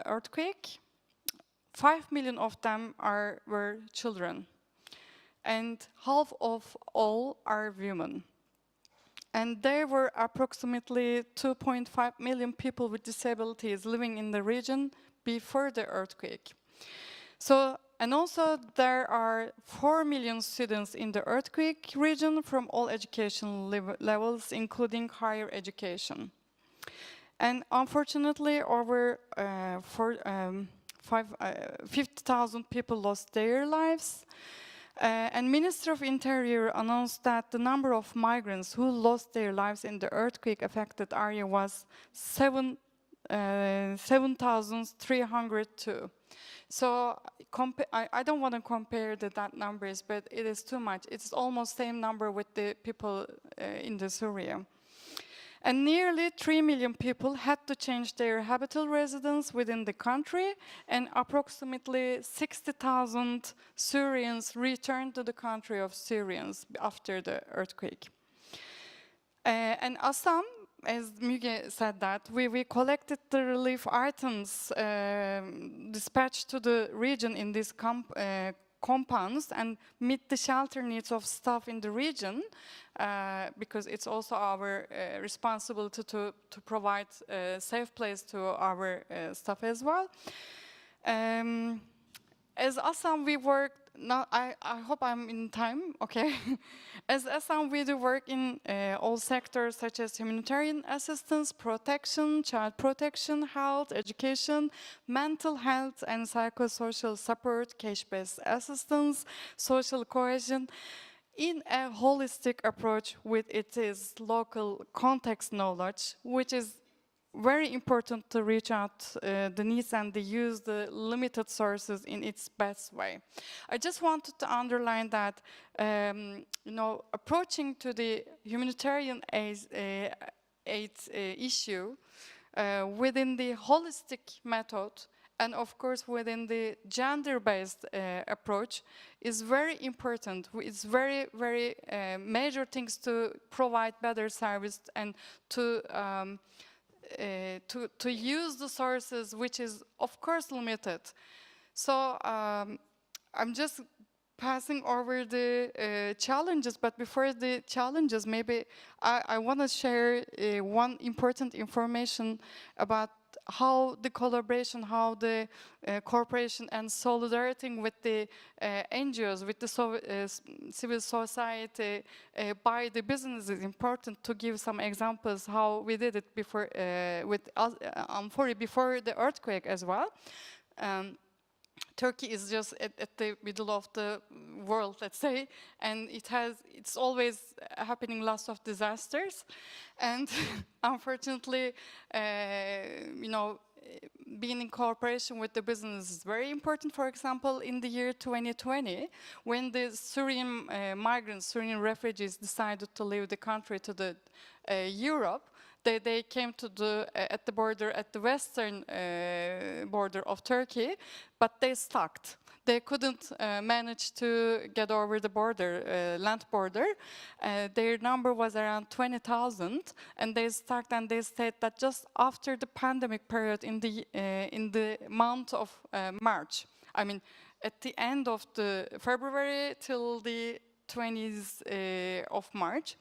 earthquake, 5 million of them were children, and half of all are women. And there were approximately 2.5 million people with disabilities living in the region before the earthquake. So, and also there are 4 million students in the earthquake region from all education levels, including higher education. And unfortunately, over 50,000 people lost their lives. And Minister of Interior announced that the number of migrants who lost their lives in the earthquake-affected area was 7,302. So I don't want to compare that numbers, but it is too much. It's almost same number with the people in the Syria. And nearly 3 million people had to change their habitual residence within the country, and approximately 60,000 Syrians returned to the country of Syrians after the earthquake. And Assam as Müge said that, we collected the relief items dispatched to the region in these compounds and meet the shelter needs of staff in the region, because it's also our responsibility to provide a safe place to our staff as well. As Assam, we work, now I hope I'm in time, okay. As Assam, we do work in all sectors such as humanitarian assistance, protection, child protection, health, education, mental health and psychosocial support, cash-based assistance, social cohesion, in a holistic approach with its local context knowledge, which is very important to reach out the needs and to use the limited sources in its best way. I just wanted to underline that, approaching to the humanitarian aid issue within the holistic method, and of course within the gender-based approach, is very important. It's very, very major things to provide better service and to use the sources, which is of course limited. So I'm just passing over the challenges, but before the challenges, maybe I want to share one important information about how the collaboration, how the cooperation and solidarity with the NGOs, with the civil society, by the business is important. To give some examples how we did it before with amfori before the earthquake as well. Turkey is just at the middle of the world, let's say, and it's always happening lots of disasters, and unfortunately, being in cooperation with the business is very important. For example, in the year 2020, when the Syrian migrants, Syrian refugees decided to leave the country to the Europe, they came to at the border, at the western border of Turkey, but they stuck. They couldn't manage to get over the border, land border. Their number was around 20,000, and they stuck, and they said that just after the pandemic period in the month of March, I mean, at the end of the February till the 20th of March.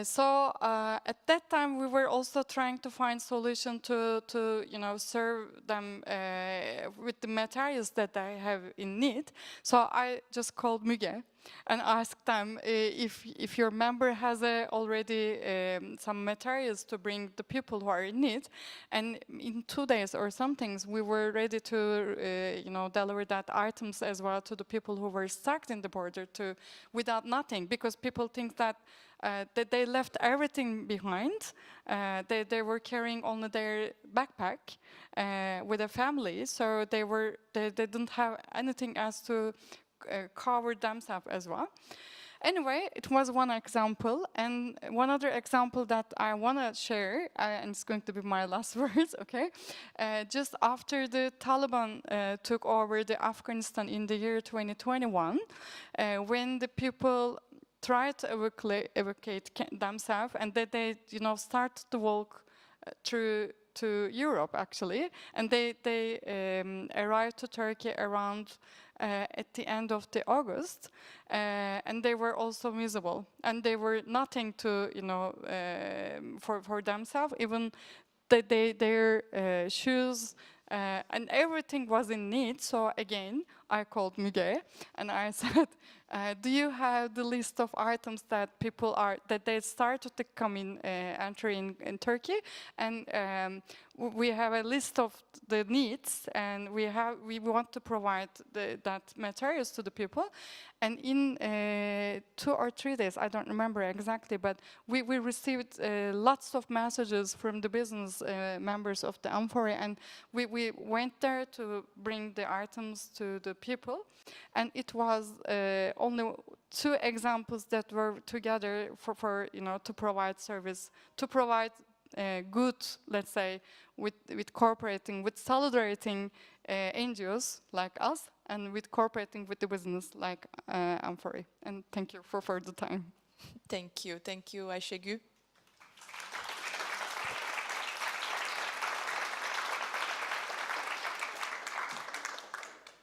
So at that time, we were also trying to find solution to serve them with the materials that they have in need. So I just called Müge and asked them if your member has already some materials to bring the people who are in need. And in 2 days or something, we were ready to deliver that items as well to the people who were stuck in the border without nothing, because people think that they left everything behind. They were carrying only their backpack with a family, so they didn't have anything else to cover themselves as well. Anyway, it was one example, and one other example that I want to share, and it's going to be my last words, okay? Just after the Taliban took over the Afghanistan in the year 2021, when the people tried to evacuate themselves, and they start to walk through to Europe actually, and they arrived to Turkey around at the end of the August, and they were also miserable, and they were nothing to for themselves, even their shoes. And everything was in need. So again, I called Müge and I said, do you have the list of items that people that they started to come in, enter in Turkey? And we have a list of the needs, and we want to provide that materials to the people. And in 2 or 3 days, I don't remember exactly, but we received lots of messages from the business members of the amfori, and we went there to bring the items to the people. And it was only 2 examples that were together for to provide service, to provide good, let's say, with cooperating, with solidarity NGOs like us, and with cooperating with the business like amfori. And thank you for the time. Thank you, Ayşegül.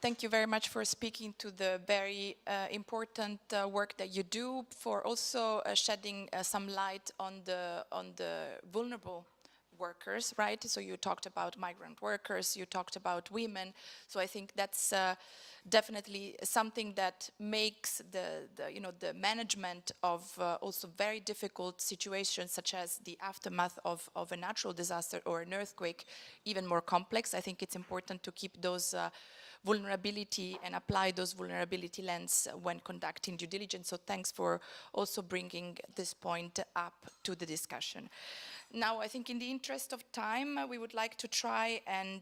Thank you very much for speaking to the very important work that you do, for also shedding some light on the vulnerable workers, right? So you talked about migrant workers, you talked about women. So I think that's definitely something that makes the management of also very difficult situations, such as the aftermath of a natural disaster or an earthquake, even more complex. I think it's important to keep those vulnerability and apply those vulnerability lens when conducting due diligence. So thanks for also bringing this point up to the discussion. Now, I think in the interest of time, we would like to try and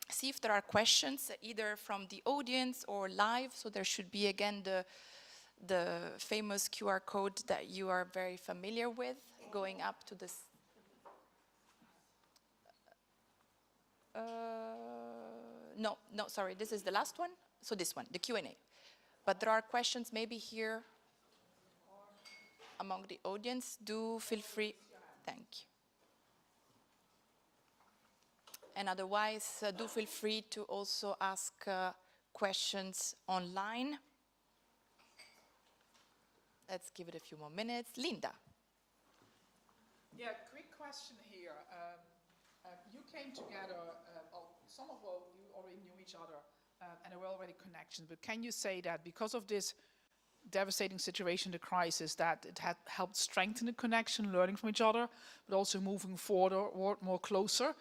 see if there are questions either from the audience or live. So there should be again the famous QR code that you are very familiar with, going up to this. No, sorry, this is the last one. So this one, the Q&A. But there are questions maybe here among the audience. Do feel free. Thank you. And otherwise, do feel free to also ask questions online. Let's give it a few more minutes. Linda. Yeah, quick question here. You came together, some of you already knew each other, and there were already connections, but can you say that because of this devastating situation, the crisis, that it had helped strengthen the connection, learning from each other, but also moving forward more closer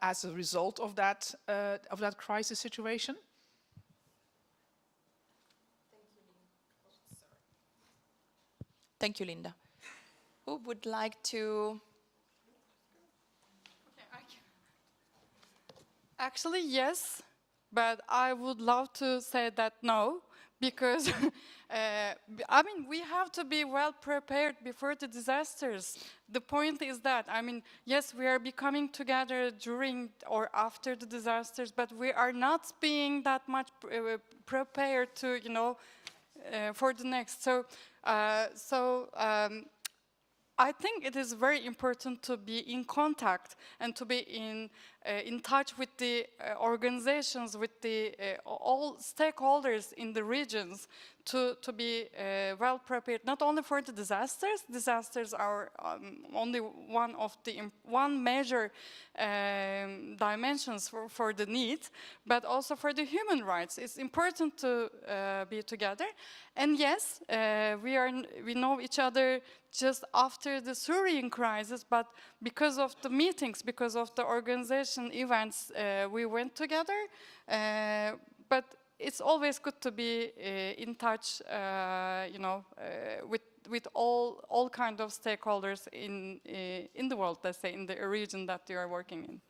as a result of that crisis situation? Thank you, Linda. Who would like to? Actually, yes, but I would love to say that no, because I mean, we have to be well prepared before the disasters. The point is that, I mean, yes, we are becoming together during or after the disasters, but we are not being that much prepared to, for the next. So, I think it is very important to be in contact and to be in touch with the organizations, with the all stakeholders in the regions to be well prepared, not only for the disasters. Disasters are only one major dimensions for the need, but also for the human rights. It's important to be together. And yes, we know each other just after the Syrian crisis, but because of the meetings, because of the organization events, we went together. But it's always good to be in touch, with all kind of stakeholders in the world, let's say, in the region that you are working in.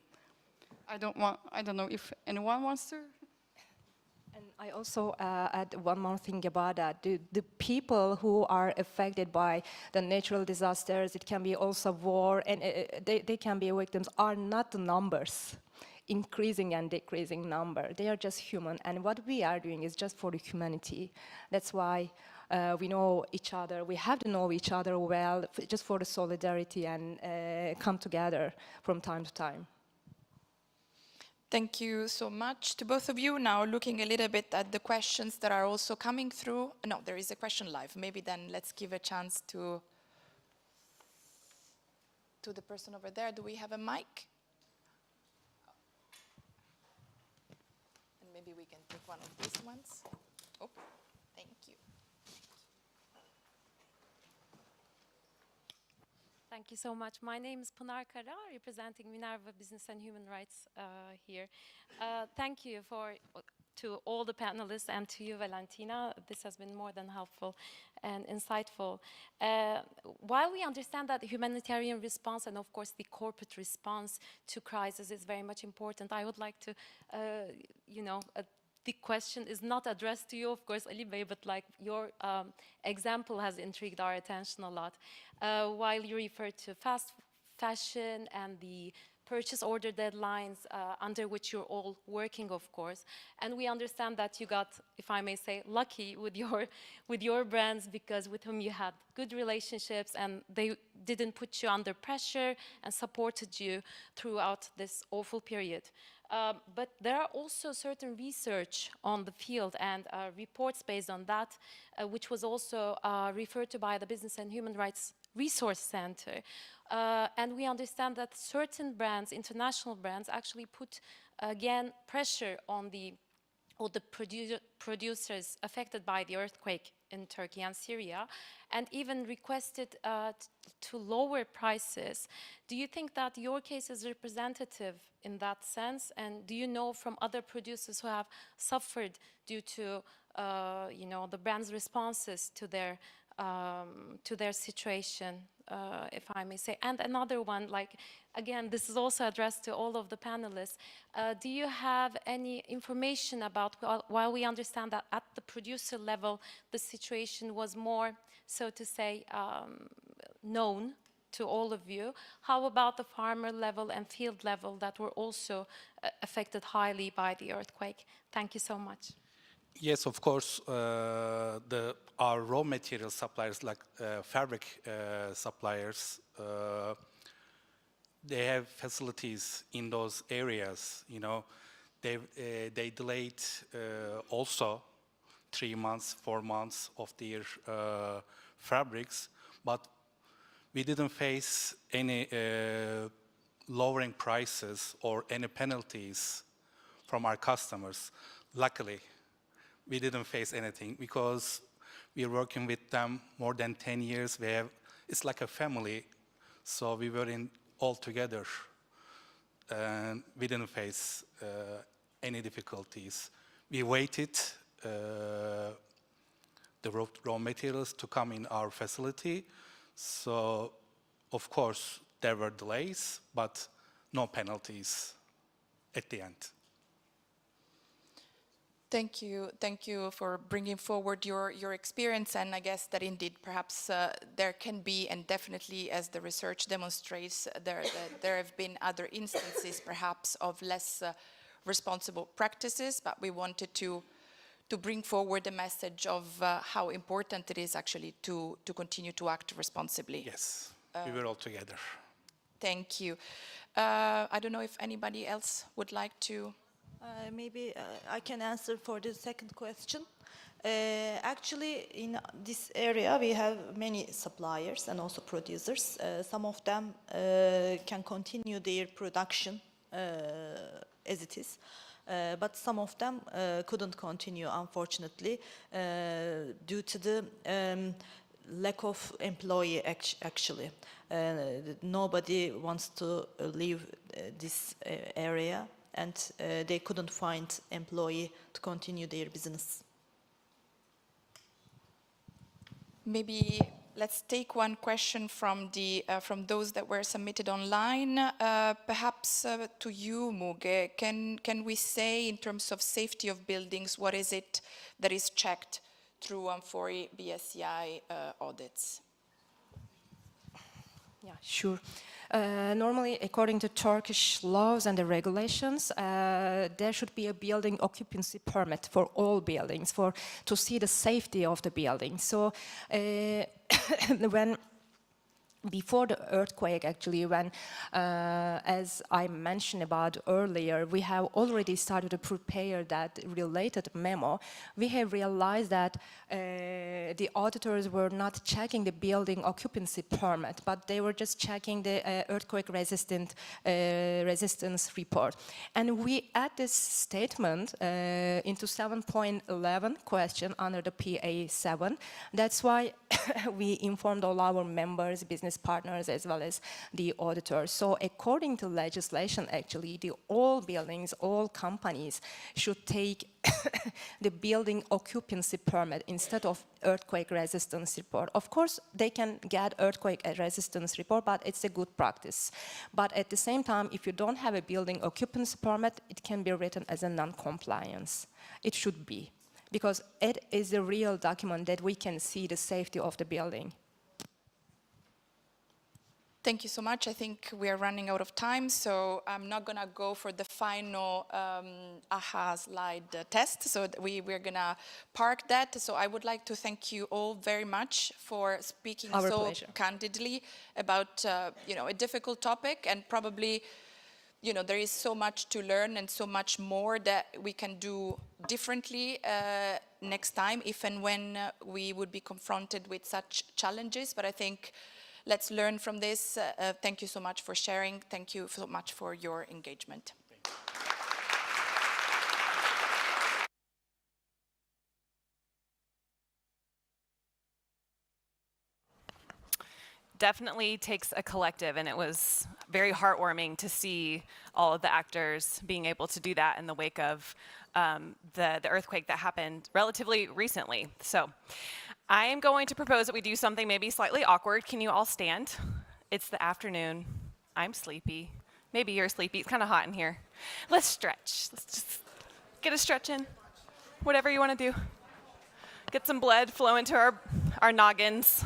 I don't know if anyone wants to. And I also add one more thing about that. The people who are affected by the natural disasters, it can be also war, and they can be victims, are not the numbers, increasing and decreasing number. They are just human, and what we are doing is just for the humanity. That's why we know each other. We have to know each other well, just for the solidarity and come together from time to time. Thank you so much to both of you. Now looking a little bit at the questions that are also coming through. No, there is a question live. Maybe then let's give a chance to the person over there. Do we have a mic? And maybe we can take one of these ones. Oh, thank you. Thank you so much. My name is Pınar Kara, representing Minerva Business and Human Rights here. Thank you to all the panelists and to you, Valentina. This has been more than helpful and insightful. While we understand that the humanitarian response and, of course, the corporate response to crisis is very much important, I would like to, the question is not addressed to you, of course, Ali Bey, but like your example has intrigued our attention a lot. While you refer to fast fashion and the purchase order deadlines under which you're all working, of course. And we understand that you got, if I may say, lucky with your brands, because with whom you had good relationships and they didn't put you under pressure and supported you throughout this awful period. But there are also certain research on the field and reports based on that, which was also referred to by the Business and Human Rights Resource Center. And we understand that certain brands, international brands, actually put, again, pressure on all the producers affected by the earthquake in Turkey and Syria, and even requested to lower prices. Do you think that your case is representative in that sense? And do you know from other producers who have suffered due to the brand's responses to their situation, if I may say? And another one, again, this is also addressed to all of the panelists. Do you have any information about, while we understand that at the producer level, the situation was more, so to say, known to all of you, how about the farmer level and field level that were also affected highly by the earthquake? Thank you so much. Yes, of course, our raw material suppliers, like fabric suppliers, they have facilities in those areas. They delayed also 3 months, 4 months of their fabrics, but we didn't face any lowering prices or any penalties from our customers. Luckily, we didn't face anything because we're working with them more than 10 years. It's like a family, so we were in all together, and we didn't face any difficulties. We waited the raw materials to come in our facility, so of course there were delays, but no penalties at the end. Thank you for bringing forward your experience, and I guess that indeed perhaps there can be, and definitely as the research demonstrates, there have been other instances perhaps of less responsible practices, but we wanted to bring forward the message of how important it is actually to continue to act responsibly. Yes, we were all together. Thank you. I don't know if anybody else would like to. Maybe I can answer for the second question. Actually, in this area, we have many suppliers and also producers. Some of them can continue their production as it is, but some of them couldn't continue, unfortunately, due to the lack of employee actually. Nobody wants to leave this area, and they couldn't find employee to continue their business. Maybe let's take one question from those that were submitted online. Perhaps to you, Muge, can we say in terms of safety of buildings, what is it that is checked through amfori BSCI audits? Yeah, sure. Normally, according to Turkish laws and the regulations, there should be a building occupancy permit for all buildings to see the safety of the building. So before the earthquake, actually, when, as I mentioned about earlier, we have already started to prepare that related memo, we have realized that the auditors were not checking the building occupancy permit, but they were just checking the earthquake resistance report. And we add this statement into 7.11 question under the PA7. That's why we informed all our members, business partners, as well as the auditors. So according to legislation, actually, all buildings, all companies should take the building occupancy permit instead of earthquake resistance report. Of course, they can get earthquake resistance report, but it's a good practice. But at the same time, if you don't have a building occupancy permit, it can be written as a non-compliance. It should be, because it is a real document that we can see the safety of the building. Thank you so much. I think we are running out of time, so I'm not going to go for the final AHA slide test. So we're going to park that. So I would like to thank you all very much for speaking Our so pleasure. candidly about a difficult topic, and probably there is so much to learn and so much more that we can do differently next time, if and when we would be confronted with such challenges. But I think let's learn from this. Thank you so much for sharing. Thank you so much for your engagement. Definitely takes a collective, and it was very heartwarming to see all of the actors being able to do that in the wake of the earthquake that happened relatively recently. So I am going to propose that we do something maybe slightly awkward. Can you all stand? It's the afternoon. I'm sleepy. Maybe you're sleepy. It's kind of hot in here. Let's stretch. Let's just get a stretch in. Whatever you want to do. Get some blood flowing to our noggins.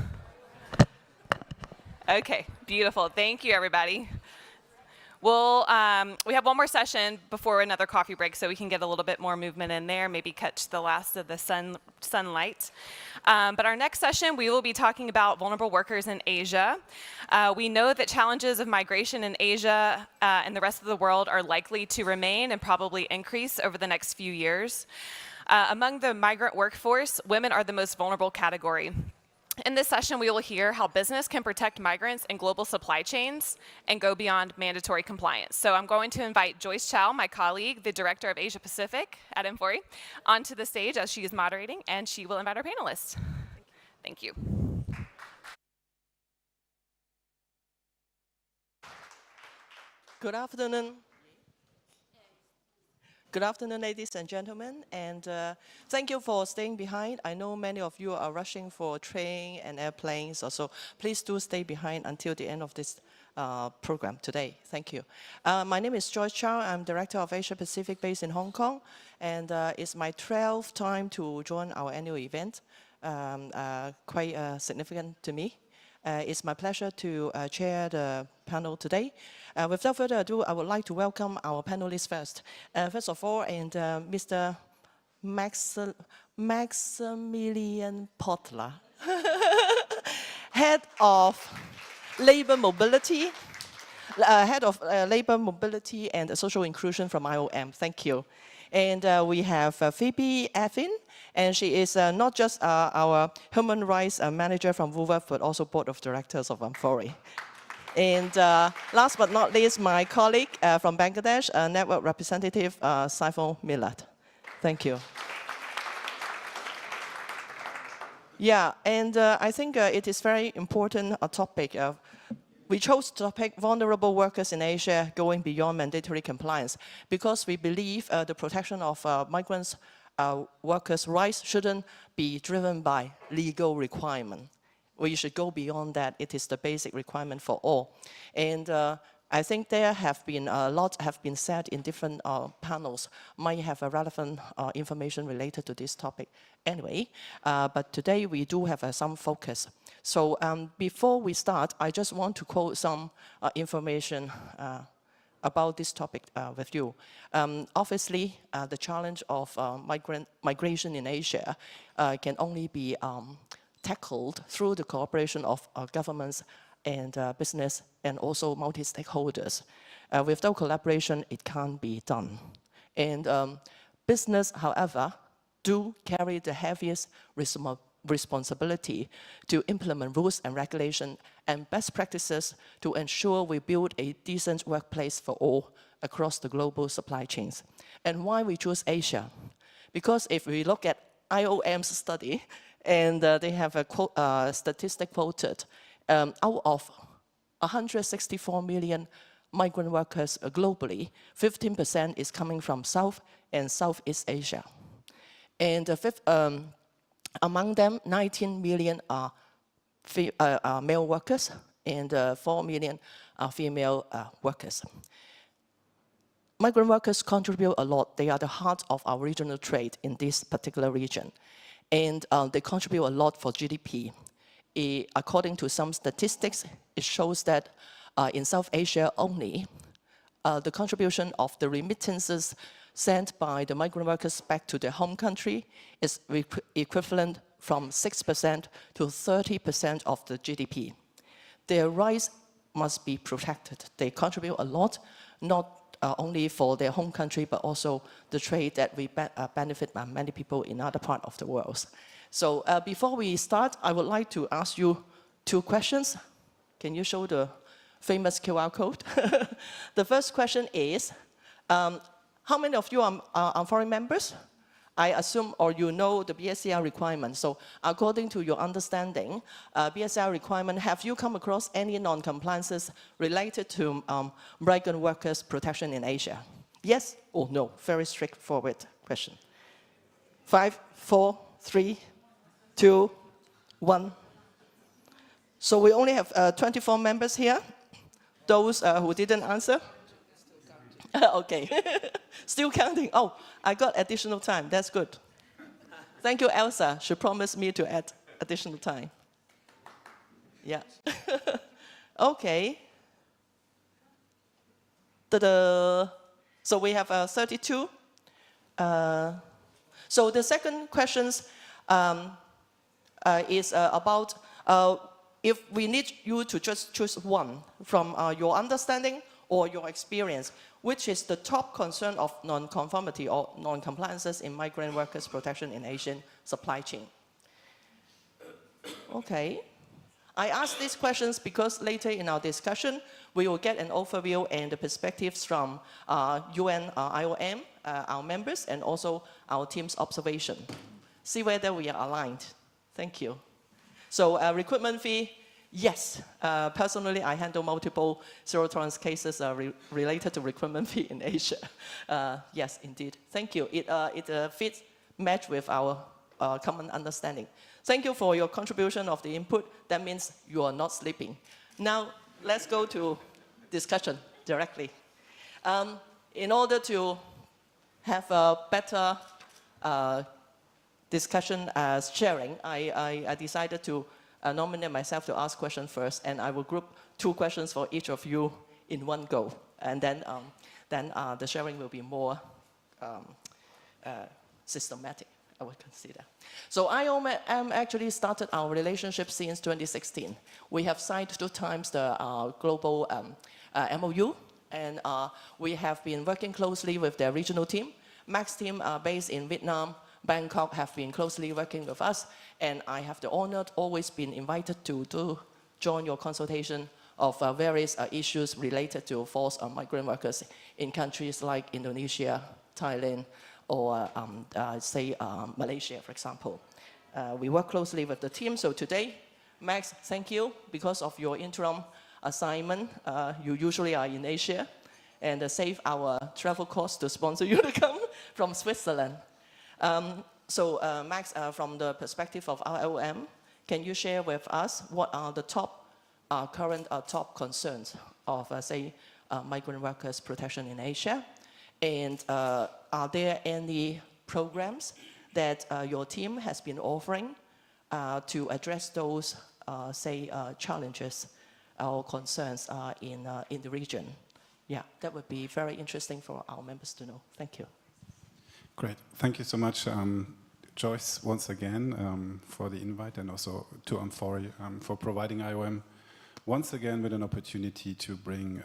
Okay, beautiful. Thank you, everybody. We have one more session before another coffee break, so we can get a little bit more movement in there, maybe catch the last of the sunlight. But our next session, we will be talking about vulnerable workers in Asia. We know that challenges of migration in Asia and the rest of the world are likely to remain and probably increase over the next few years. Among the migrant workforce, women are the most vulnerable category. In this session, we will hear how business can protect migrants in global supply chains and go beyond mandatory compliance. So I'm going to invite Joyce Chow, my colleague, the Director of Asia Pacific at amfori, onto the stage as she is moderating, and she will invite our panelists. Thank you. Good afternoon. Good afternoon, ladies and gentlemen, and thank you for staying behind. I know many of you are rushing for train and airplanes, so please do stay behind until the end of this program today. Thank you. My name is Joyce Chow. I'm Director of Asia Pacific based in Hong Kong, and it's my 12th time to join our annual event, quite significant to me. It's my pleasure to chair the panel today. Without further ado, I would like to welcome our panelists first. First of all, Mr. Maximilian Potler, Head of Labor Mobility, and Social Inclusion from IOM. Thank you. And we have Phoebe Effin, and she is not just our Human Rights Manager from WWF, but also Board of Directors of amfori. And last but not least, my colleague from Bangladesh, Network Representative Saiful Milad. Thank you. Yeah, and I think it is very important a topic. We chose the topic vulnerable workers in Asia going beyond mandatory compliance because we believe the protection of migrants workers' rights shouldn't be driven by legal requirement. We should go beyond that. It is the basic requirement for all. And I think there have been a lot have been said in different panels, might have a relevant information related to this topic anyway. But today we do have some focus. So before we start, I just want to quote some information about this topic with you. Obviously, the challenge of migration in Asia can only be tackled through the cooperation of governments and business and also multi-stakeholders. Without collaboration, it can't be done. And business, however, do carry the heaviest responsibility to implement rules and regulation and best practices to ensure we build a decent workplace for all across the global supply chains. And why we choose Asia? Because if we look at IOM's study, and they have a statistic quoted, out of 164 million migrant workers globally, 15% is coming from South and Southeast Asia. And among them, 19 million are male workers and 4 million are female workers. Migrant workers contribute a lot. They are the heart of our regional trade in this particular region. And they contribute a lot for GDP. according to some statistics, it shows that in South Asia only, the contribution of the remittances sent by the migrant workers back to their home country is equivalent from 6% to 30% of the GDP. Their rights must be protected. They contribute a lot, not only for their home country, but also the trade that we benefit many people in other parts of the world. So before we start, I would like to ask you 2 questions. Can you show the famous QR code? The first question is, how many of you are foreign members? I assume, or you know the BSCI requirement. So according to your understanding, BSCI requirement, have you come across any non-compliances related to migrant workers' protection in Asia? Yes or no? Very straightforward question. 5, 4, 3, 2, 1. So we only have 24 members here. Those who didn't answer? Okay, still counting. Oh, I got additional time. That's good. Thank you, Elsa. She promised me to add additional time. Yeah. Okay. Ta-da. So we have 32. So the second question is about if we need you to just choose one from your understanding or your experience, which is the top concern of non-conformity or non-compliances in migrant workers' protection in Asian supply chain? Okay. I ask these questions because later in our discussion, we will get an overview and the perspectives from UN, IOM, our members, and also our team's observation. See whether we are aligned. Thank you. So recruitment fee, yes. Personally, I handle multiple zero-tolerance cases related to recruitment fee in Asia. Yes, indeed. Thank you. It fits, match with our common understanding. Thank you for your contribution of the input. That means you are not sleeping. Now, let's go to discussion directly. In order to have a better discussion as sharing, I decided to nominate myself to ask questions first, and I will group 2 questions for each of you in one go. And then the sharing will be more systematic, I would consider. So IOM actually started our relationship since 2016. We have signed 2 times the global MOU, and we have been working closely with their regional team. Max team based in Vietnam, Bangkok have been closely working with us, and I have the honor always been invited to join your consultation of various issues related to forced migrant workers in countries like Indonesia, Thailand, or say Malaysia, for example. We work closely with the team. So today, Max, thank you. Because of your interim assignment, you usually are in Asia, and save our travel costs to sponsor you to come from Switzerland. Max, from the perspective of IOM, can you share with us what are the current top concerns of, say, migrant workers' protection in Asia? And are there any programs that your team has been offering to address those, say, challenges or concerns in the region? Yeah, that would be very interesting for our members to know. Thank you. Great. Thank you so much, Joyce, once again, for the invite, and also to amfori for providing IOM once again with an opportunity to bring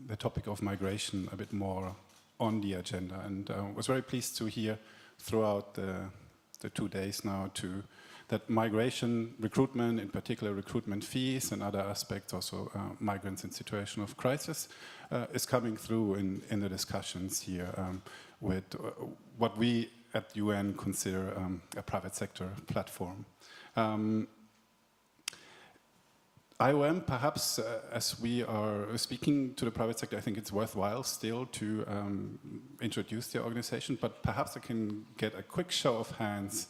the topic of migration a bit more on the agenda. And was very pleased to hear throughout the 2 days now that migration, recruitment, in particular recruitment fees and other aspects, also migrants in situation of crisis, is coming through in the discussions here with what we at UN consider a private sector platform. IOM, perhaps, as we are speaking to the private sector, I think it's worthwhile still to introduce the organization, but perhaps I can get a quick show of hands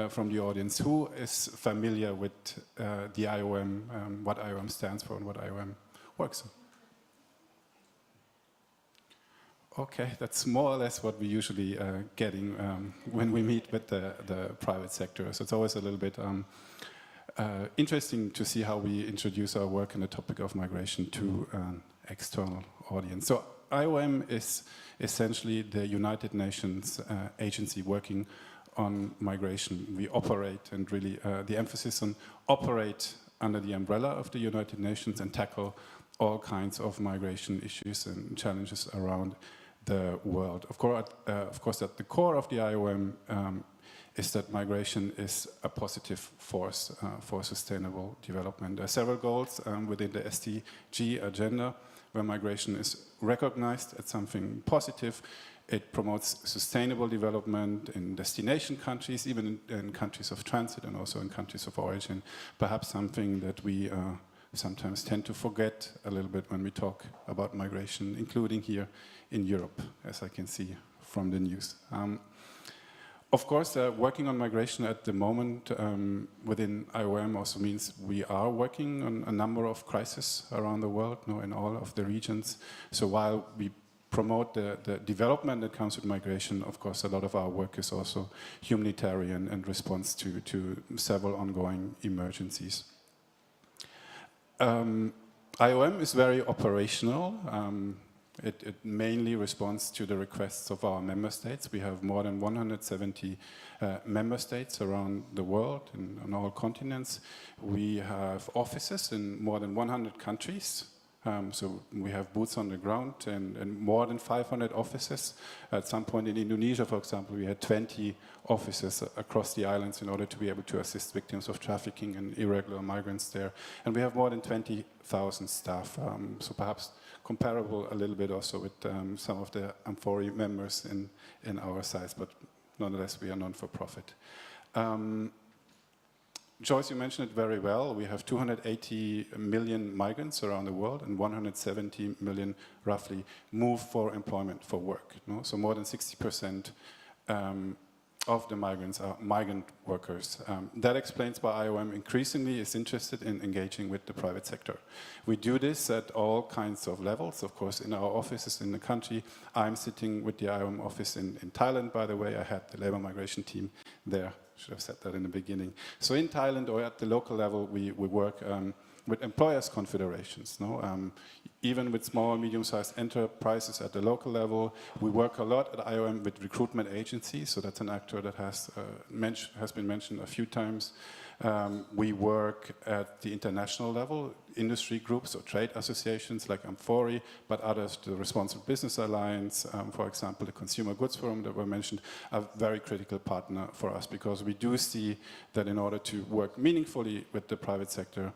from the audience. Who is familiar with the IOM, what IOM stands for and what IOM works on? Okay, that's more or less what we usually getting when we meet with the private sector. So it's always a little bit interesting to see how we introduce our work in the topic of migration to an external audience. So IOM is essentially the United Nations agency working on migration. We operate, and really the emphasis on operate under the umbrella of the United Nations and tackle all kinds of migration issues and challenges around the world. Of course, at the core of the IOM is that migration is a positive force for sustainable development. There are several goals within the SDG agenda where migration is recognized as something positive. It promotes sustainable development in destination countries, even in countries of transit and also in countries of origin. Perhaps something that we sometimes tend to forget a little bit when we talk about migration, including here in Europe, as I can see from the news. Of course, working on migration at the moment within IOM also means we are working on a number of crises around the world, in all of the regions. So while we promote the development that comes with migration, of course, a lot of our work is also humanitarian and response to several ongoing emergencies. IOM is very operational. It mainly responds to the requests of our member states. We have more than 170 member states around the world and on all continents. We have offices in more than 100 countries. So we have boots on the ground and more than 500 offices. At some point in Indonesia, for example, we had 20 offices across the islands in order to be able to assist victims of trafficking and irregular migrants there. And we have more than 20,000 staff, so perhaps comparable a little bit also with some of the amfori members in our size, but nonetheless we are non-for-profit. Joyce, you mentioned it very well. We have 280 million migrants around the world and 170 million roughly move for employment, for work. So more than 60% of the migrants are migrant workers. That explains why IOM increasingly is interested in engaging with the private sector. We do this at all kinds of levels. Of course, in our offices in the country, I'm sitting with the IOM office in Thailand, by the way. I had the labor migration team there. Should have said that in the beginning. So in Thailand or at the local level, we work with employers' confederations. Even with small and medium-sized enterprises at the local level, we work a lot at IOM with recruitment agencies. So that's an actor that has been mentioned a few times. We work at the international level, industry groups or trade associations like Amfori, but others, the Responsible Business Alliance, for example, the Consumer Goods Forum that were mentioned, are a very critical partner for us because we do see that in order to work meaningfully with the private sector,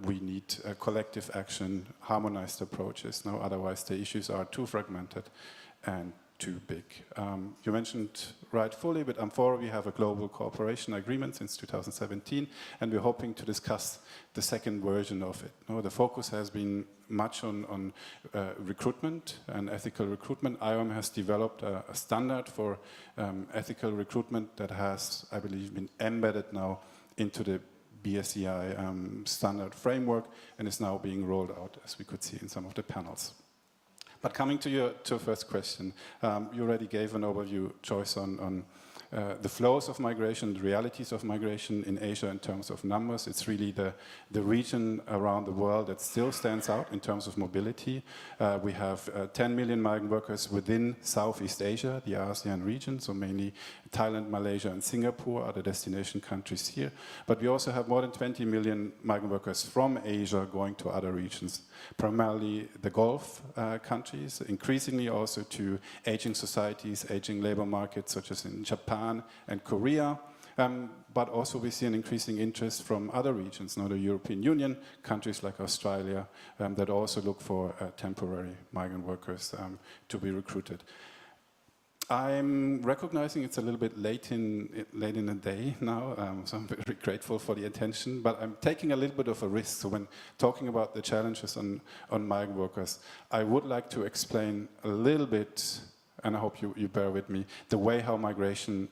we need collective action, harmonized approaches. Otherwise the issues are too fragmented and too big. You mentioned rightfully, with Amfori we have a global cooperation agreement since 2017, and we're hoping to discuss the second version of it. The focus has been much on recruitment and ethical recruitment. IOM has developed a standard for ethical recruitment that has, I believe, been embedded now into the BSEI standard framework and is now being rolled out, as we could see in some of the panels. But coming to your first question, you already gave an overview, Joyce, on the flows of migration, the realities of migration in Asia in terms of numbers. It's really the region around the world that still stands out in terms of mobility. We have 10 million migrant workers within Southeast Asia, the ASEAN region, so mainly Thailand, Malaysia, and Singapore are the destination countries here. But we also have more than 20 million migrant workers from Asia going to other regions, primarily the Gulf countries, increasingly also to aging societies, aging labor markets, such as in Japan and Korea. But also we see an increasing interest from other regions, the European Union, countries like Australia, that also look for temporary migrant workers to be recruited. I'm recognizing it's a little bit late in the day now, so I'm very grateful for the attention, but I'm taking a little bit of a risk. So when talking about the challenges on migrant workers, I would like to explain a little bit, and I hope you bear with me, the way how migration,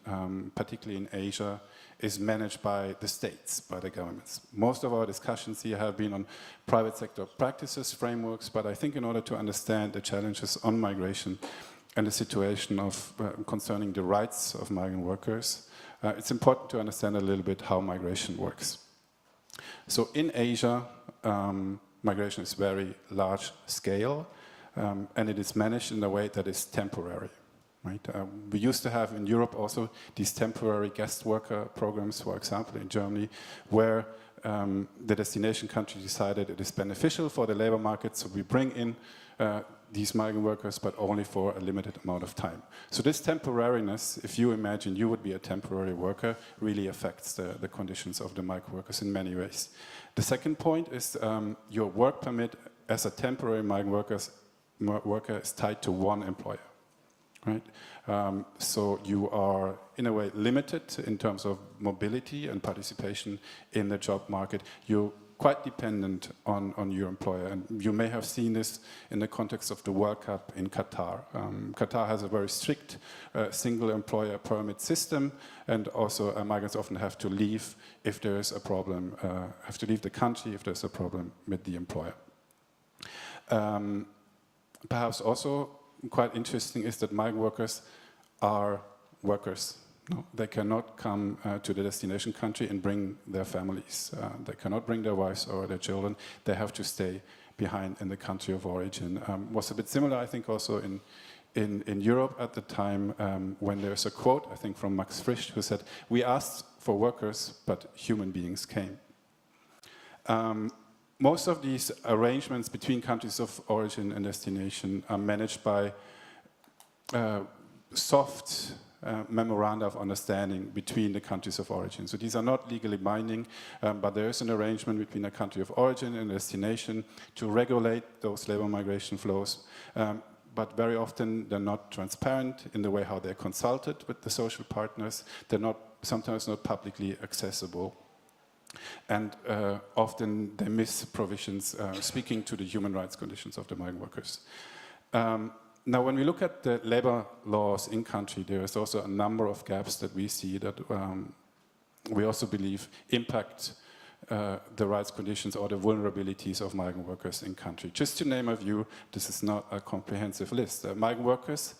particularly in Asia, is managed by the states, by the governments. Most of our discussions here have been on private sector practices, frameworks, but I think in order to understand the challenges on migration, and the situation of concerning the rights of migrant workers, it's important to understand a little bit how migration works. So in Asia, migration is very large scale, and it is managed in a way that is temporary. Right? We used to have in Europe also these temporary guest worker programs, for example, in Germany, where the destination country decided it is beneficial for the labor market, so we bring in these migrant workers, but only for a limited amount of time. So this temporariness, if you imagine you would be a temporary worker, really affects the conditions of the migrant workers in many ways. The second point is your work permit as a temporary migrant worker is tied to one employer. Right? So you are, in a way, limited in terms of mobility and participation in the job market. You're quite dependent on your employer. And you may have seen this in the context of the World Cup in Qatar. Qatar has a very strict single employer permit system, and also migrants often have to leave if there is a problem, have to leave the country if there's a problem with the employer. Perhaps also quite interesting is that migrant workers are workers. No, they cannot come to the destination country and bring their families. They cannot bring their wives or their children. They have to stay behind in the country of origin. Was a bit similar, I think, also in Europe at the time when there's a quote, I think, from Max Frisch, who said, "We asked for workers, but human beings came." Most of these arrangements between countries of origin and destination are managed by soft memoranda of understanding between the countries of origin. So these are not legally binding, but there is an arrangement between a country of origin and destination to regulate those labor migration flows. But very often they're not transparent in the way how they're consulted with the social partners. They're sometimes not publicly accessible. And often they miss provisions speaking to the human rights conditions of the migrant workers. Now, when we look at the labor laws in country, there is also a number of gaps that we see that we also believe impact the rights conditions or the vulnerabilities of migrant workers in country. Just to name a few, this is not a comprehensive list. Migrant workers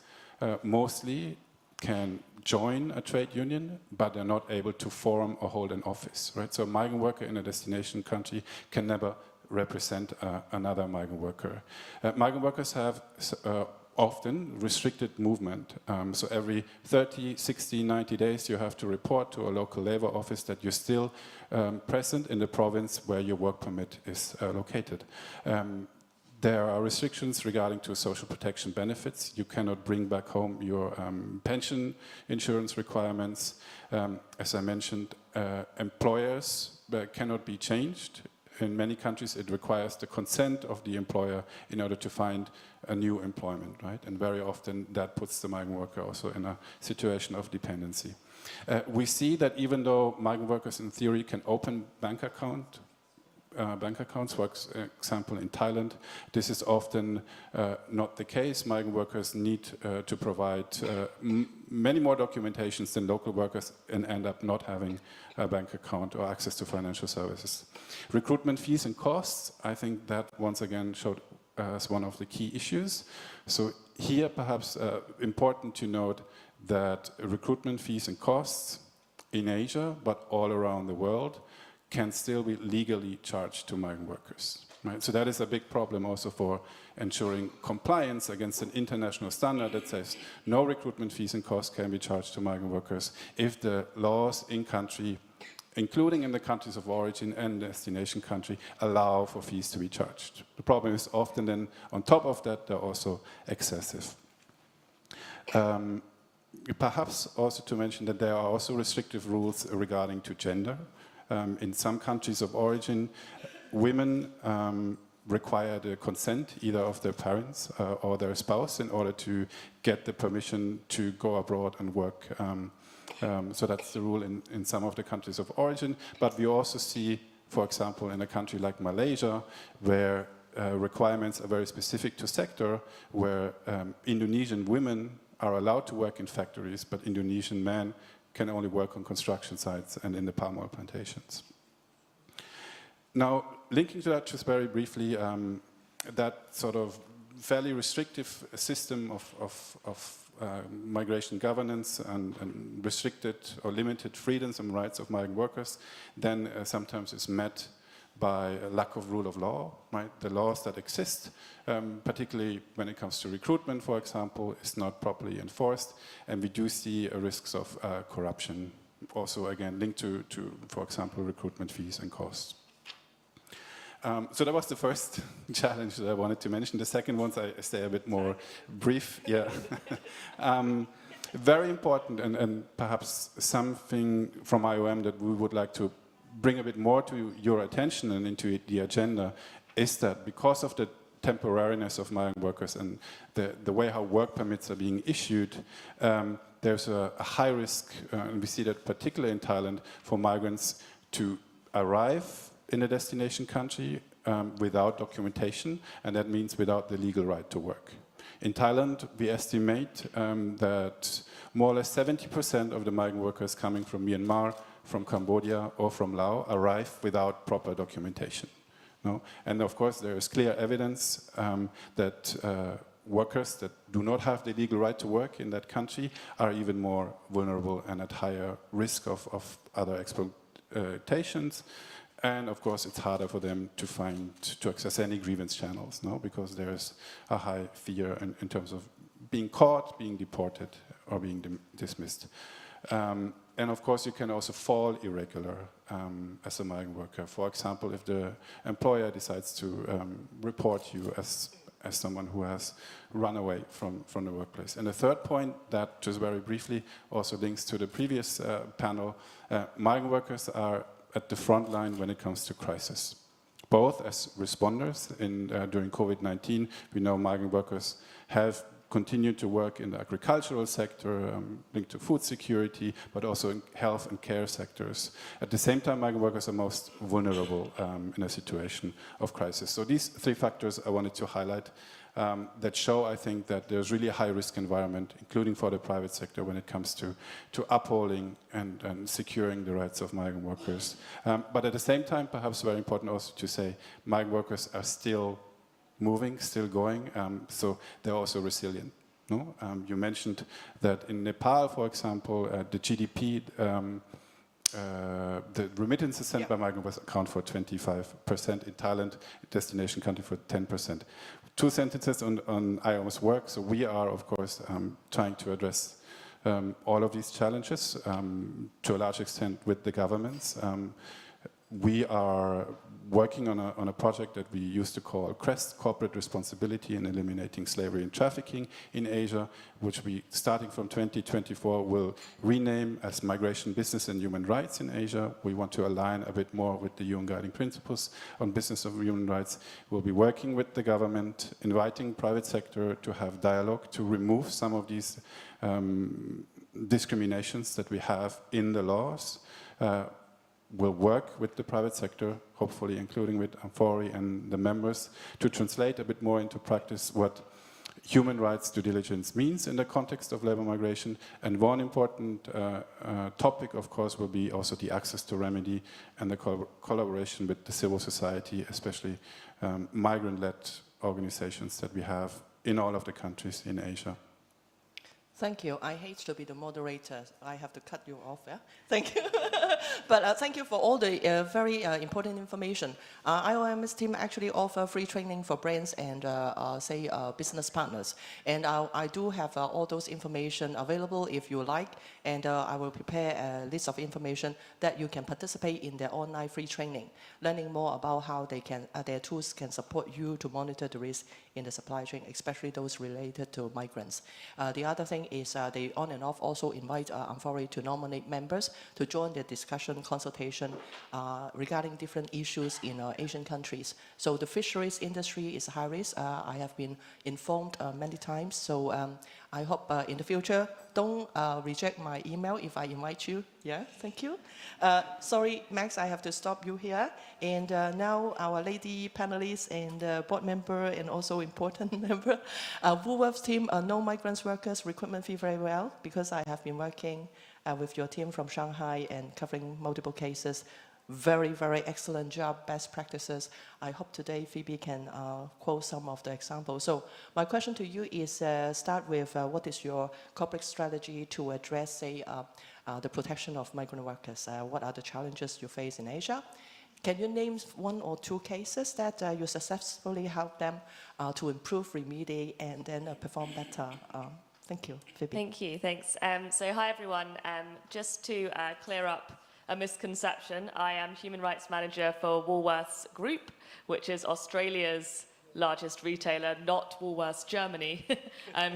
mostly can join a trade union, but they're not able to form or hold an office. Right? So a migrant worker in a destination country can never represent another migrant worker. Migrant workers have often restricted movement. So every 30, 60, 90 days you have to report to a local labor office that you're still present in the province where your work permit is located. There are restrictions regarding to social protection benefits. You cannot bring back home your pension insurance requirements. As I mentioned, employers cannot be changed. In many countries, it requires the consent of the employer in order to find a new employment, right? And very often that puts the migrant worker also in a situation of dependency. We see that even though migrant workers in theory can open bank accounts, for example, in Thailand, this is often not the case. Migrant workers need to provide many more documentations than local workers and end up not having a bank account or access to financial services. Recruitment fees and costs, I think that once again showed as one of the key issues. So here perhaps important to note that recruitment fees and costs in Asia, but all around the world, can still be legally charged to migrant workers. Right? So that is a big problem also for ensuring compliance against an international standard that says no recruitment fees and costs can be charged to migrant workers if the laws in country, including in the countries of origin and destination country, allow for fees to be charged. The problem is often then on top of that they're also excessive. Perhaps also to mention that there are also restrictive rules regarding to gender. In some countries of origin, women require the consent either of their parents or their spouse in order to get the permission to go abroad and work. So that's the rule in some of the countries of origin. But we also see, for example, in a country like Malaysia, where requirements are very specific to sector, where Indonesian women are allowed to work in factories, but Indonesian men can only work on construction sites and in the palm oil plantations. Now, linking to that just very briefly, that sort of fairly restrictive system of migration governance and restricted or limited freedoms and rights of migrant workers, then sometimes is met by a lack of rule of law, right? The laws that exist, particularly when it comes to recruitment, for example, is not properly enforced, and we do see risks of corruption, also again linked to, for example, recruitment fees and costs. So that was the first challenge that I wanted to mention. The second one, I stay a bit more brief. Yeah, very important, and perhaps something from IOM that we would like to bring a bit more to your attention and into the agenda is that because of the temporariness of migrant workers and the way how work permits are being issued, there's a high risk, and we see that particularly in Thailand, for migrants to arrive in a destination country without documentation, and that means without the legal right to work. In Thailand, we estimate that more or less 70% of the migrant workers coming from Myanmar, from Cambodia or from Laos arrive without proper documentation. No? And of course there is clear evidence that workers that do not have the legal right to work in that country are even more vulnerable and at higher risk of other exploitations. And of course it's harder for them to access any grievance channels, no? Because there's a high fear in terms of being caught, being deported or being dismissed. And of course, you can also fall irregular as a migrant worker. For example, if the employer decides to report you as someone who has run away from the workplace. And the third point that, just very briefly, also links to the previous panel, migrant workers are at the front line when it comes to crisis. Both as responders during COVID-19, we know migrant workers have continued to work in the agricultural sector, linked to food security, but also in health and care sectors. At the same time, migrant workers are most vulnerable in a situation of crisis. So these three factors I wanted to highlight that show, I think, that there's really a high-risk environment, including for the private sector, when it comes to upholding and securing the rights of migrant workers. But at the same time, perhaps very important also to say, migrant workers are still moving, still going, so they're also resilient. No? You mentioned that in Nepal, for example, the GDP, the remittances sent by migrant workers account for 25%. In Thailand, destination country for 10%. Two sentences on IOM's work. So we are, of course, trying to address all of these challenges to a large extent with the governments. We are working on a project that we used to call CREST, Corporate Responsibility in Eliminating Slavery and Trafficking in Asia, which we, starting from 2024, will rename as Migration, Business and Human Rights in Asia. We want to align a bit more with the UN Guiding Principles on business of human rights. We'll be working with the government, inviting private sector to have dialogue to remove some of these discriminations that we have in the laws. We'll work with the private sector, hopefully including with amfori and the members, to translate a bit more into practice what human rights due diligence means in the context of labor migration. And one important topic, of course, will be also the access to remedy and the collaboration with the civil society, especially migrant-led organizations that we have in all of the countries in Asia. Thank you. I hate to be the moderator. I have to cut you off. Yeah? Thank you. But thank you for all the very important information. IOM's team actually offer free training for brands and, say, business partners. And I do have all those information available if you like. And I will prepare a list of information that you can participate in their online free training, learning more about how they can, their tools can support you to monitor the risk in the supply chain, especially those related to migrants. The other thing is they on and off also invite amfori to nominate members to join the discussion consultation regarding different issues in Asian countries. So the fisheries industry is high risk. I have been informed many times. So I hope in the future, don't reject my email if I invite you. Yeah, thank you. Sorry, Max, I have to stop you here. And now our lady panelists and board member and also important member, Woolworths team know migrant workers recruitment fee very well because I have been working with your team from Shanghai and covering multiple cases very, very excellent job, best practices. I hope today Phoebe can quote some of the examples. So my question to you is, start with what is your corporate strategy to address, say, the protection of migrant workers? What are the challenges you face in Asia? Can you name one or two cases that you successfully help them to improve, remediate, and then perform better? Thank you, Phoebe. Thank you, thanks. So hi everyone, just to clear up a misconception, I am Human Rights Manager for Woolworths Group, which is Australia's largest retailer, not Woolworths Germany,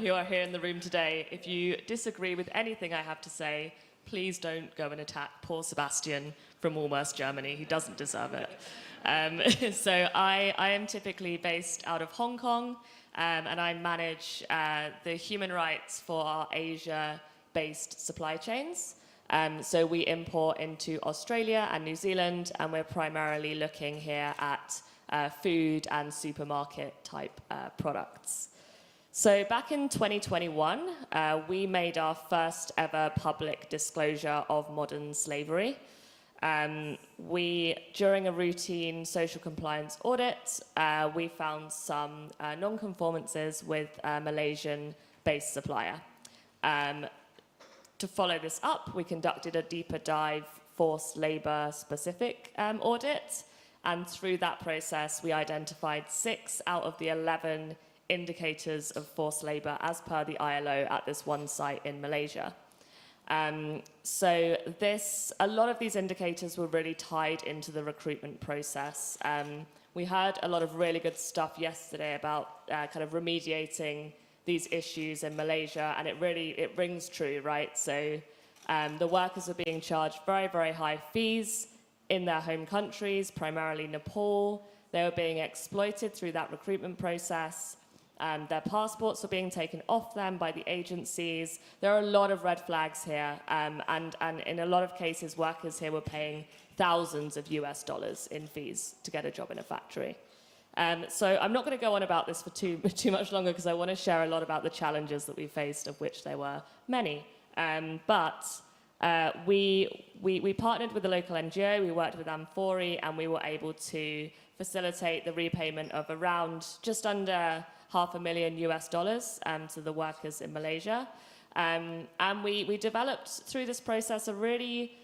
who are here in the room today. If you disagree with anything I have to say, please don't go and attack poor Sebastian from Woolworths Germany. He doesn't deserve it. So I am typically based out of Hong Kong, and I manage the human rights for our Asia-based supply chains. So we import into Australia and New Zealand, and we're primarily looking here at food and supermarket type products. So back in 2021, we made our first ever public disclosure of modern slavery. During a routine social compliance audit, we found some non-conformances with a Malaysian-based supplier. To follow this up, we conducted a deeper dive forced labor specific audit, and through that process, we identified 6 out of the 11 indicators of forced labor as per the ILO at this one site in Malaysia. So a lot of these indicators were really tied into the recruitment process. We heard a lot of really good stuff yesterday about kind of remediating these issues in Malaysia, and it rings true, right? So the workers are being charged very, very high fees in their home countries, primarily Nepal. They were being exploited through that recruitment process. Their passports were being taken off them by the agencies. There are a lot of red flags here, and in a lot of cases, workers here were paying thousands of US dollars in fees to get a job in a factory. So I'm not going to go on about this for too much longer, because I want to share a lot about the challenges that we faced, of which there were many. But we partnered with a local NGO, we worked with amfori, and we were able to facilitate the repayment of around just under $500,000 US to the workers in Malaysia. And we developed through this process a really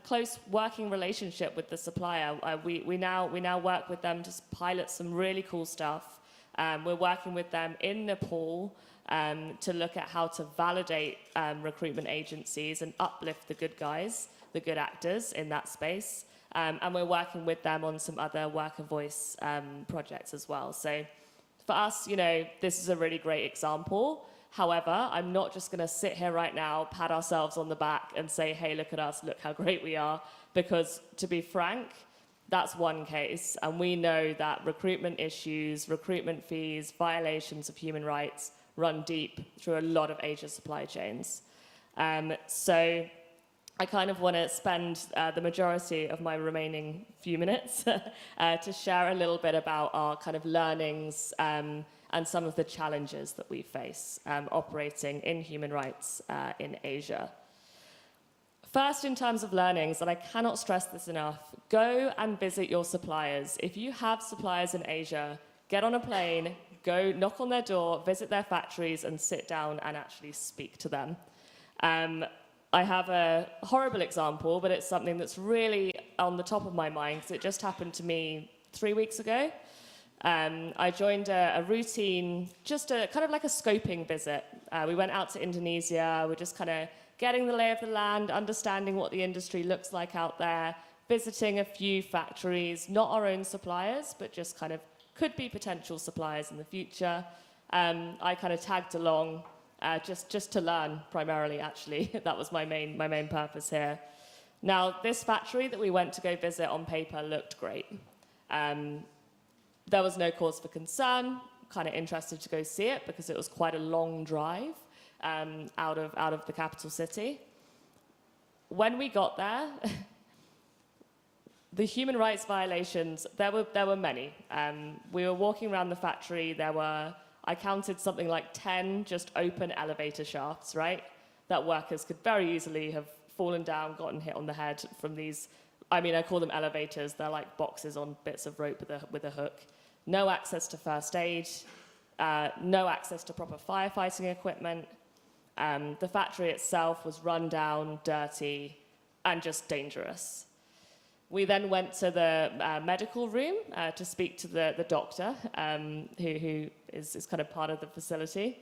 close working relationship with the supplier. We now work with them to pilot some really cool stuff. We're working with them in Nepal to look at how to validate recruitment agencies and uplift the good guys, the good actors in that space. And we're working with them on some other worker voice projects as well. So for us, this is a really great example. However, I'm not just going to sit here right now, pat ourselves on the back and say, hey, look at us, look how great we are. Because to be frank, that's one case. And we know that recruitment issues, recruitment fees, violations of human rights run deep through a lot of Asia supply chains. So I kind of want to spend the majority of my remaining few minutes to share a little bit about our kind of learnings and some of the challenges that we face operating in human rights in Asia. First, in terms of learnings, and I cannot stress this enough, go and visit your suppliers. If you have suppliers in Asia, get on a plane, go knock on their door, visit their factories, and sit down and actually speak to them. I have a horrible example, but it's something that's really on the top of my mind, because it just happened to me 3 weeks ago. I joined a routine, just kind of like a scoping visit. We went out to Indonesia. We're just kind of getting the lay of the land, understanding what the industry looks like out there, visiting a few factories, not our own suppliers, but just kind of could be potential suppliers in the future. I kind of tagged along just to learn, primarily, actually. That was my main purpose here. Now, this factory that we went to go visit on paper looked great. There was no cause for concern. Kind of interested to go see it because it was quite a long drive out of the capital city. When we got there, the human rights violations, there were many. We were walking around the factory. I counted something like 10 just open elevator shafts, right? That workers could very easily have fallen down, gotten hit on the head from these I mean, I call them elevators. They're like boxes on bits of rope with a hook. No access to first aid, no access to proper firefighting equipment. The factory itself was run down, dirty, and just dangerous. We then went to the medical room to speak to the doctor, who is kind of part of the facility.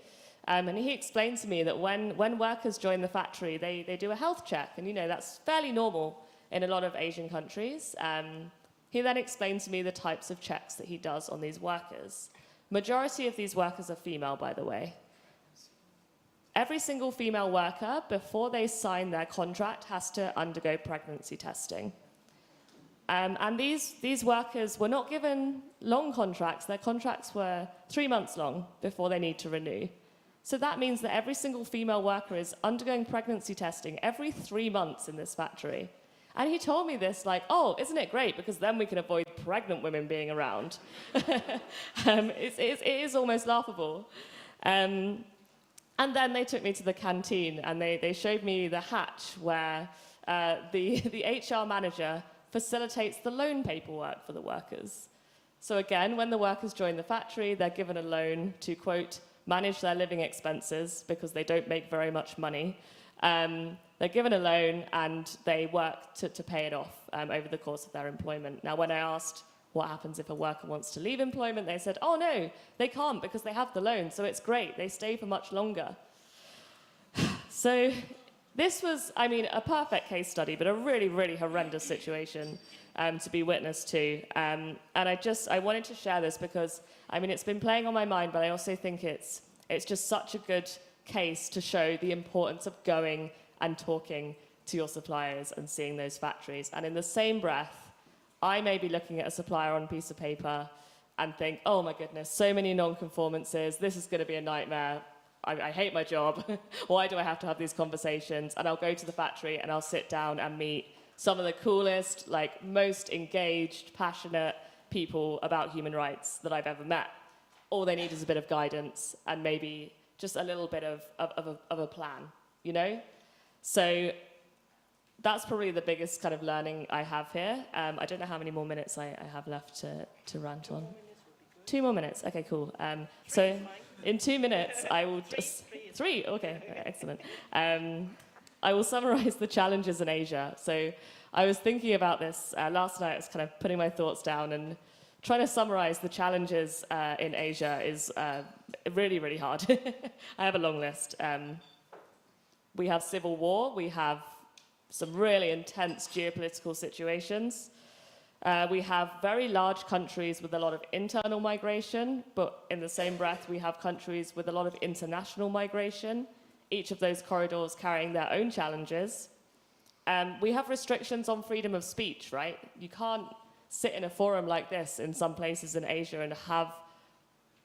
And he explained to me that when workers join the factory, they do a health check. And, you know, that's fairly normal in a lot of Asian countries. He then explained to me the types of checks that he does on these workers. Majority of these workers are female, by the way. Every single female worker, before they sign their contract, has to undergo pregnancy testing. And these workers were not given long contracts. Their contracts were 3 months long before they need to renew. So that means that every single female worker is undergoing pregnancy testing every 3 months in this factory. And he told me this like, oh, isn't it great? Because then we can avoid pregnant women being around. It is almost laughable. And then they took me to the canteen and they showed me the hatch where the HR manager facilitates the loan paperwork for the workers. So again, when the workers join the factory, they're given a loan to, quote, manage their living expenses because they don't make very much money. They're given a loan and they work to pay it off over the course of their employment. Now, when I asked what happens if a worker wants to leave employment, they said, oh no, they can't because they have the loan, so it's great, they stay for much longer. So this was, I mean, a perfect case study, but a really, really horrendous situation to be witness to. And I wanted to share this because, I mean, it's been playing on my mind, but I also think it's just such a good case to show the importance of going and talking to your suppliers and seeing those factories. And in the same breath, I may be looking at a supplier on a piece of paper and think, oh my goodness, so many non-conformances, this is going to be a nightmare. I hate my job. Why do I have to have these conversations? And I'll go to the factory and I'll sit down and meet some of the coolest, like most engaged, passionate people about human rights that I've ever met. All they need is a bit of guidance and maybe just a little bit of a plan, you know? So that's probably the biggest kind of learning I have here. I don't know how many more minutes I have left to rant on. 2 more minutes, okay, cool. So in 2 minutes, I will just, 3, okay, excellent. I will summarize the challenges in Asia. So I was thinking about this last night. I was kind of putting my thoughts down and trying to summarize the challenges in Asia is really, really hard. I have a long list. We have civil war. We have some really intense geopolitical situations. We have very large countries with a lot of internal migration, but in the same breath, we have countries with a lot of international migration, each of those corridors carrying their own challenges. We have restrictions on freedom of speech, right? You can't sit in a forum like this in some places in Asia and have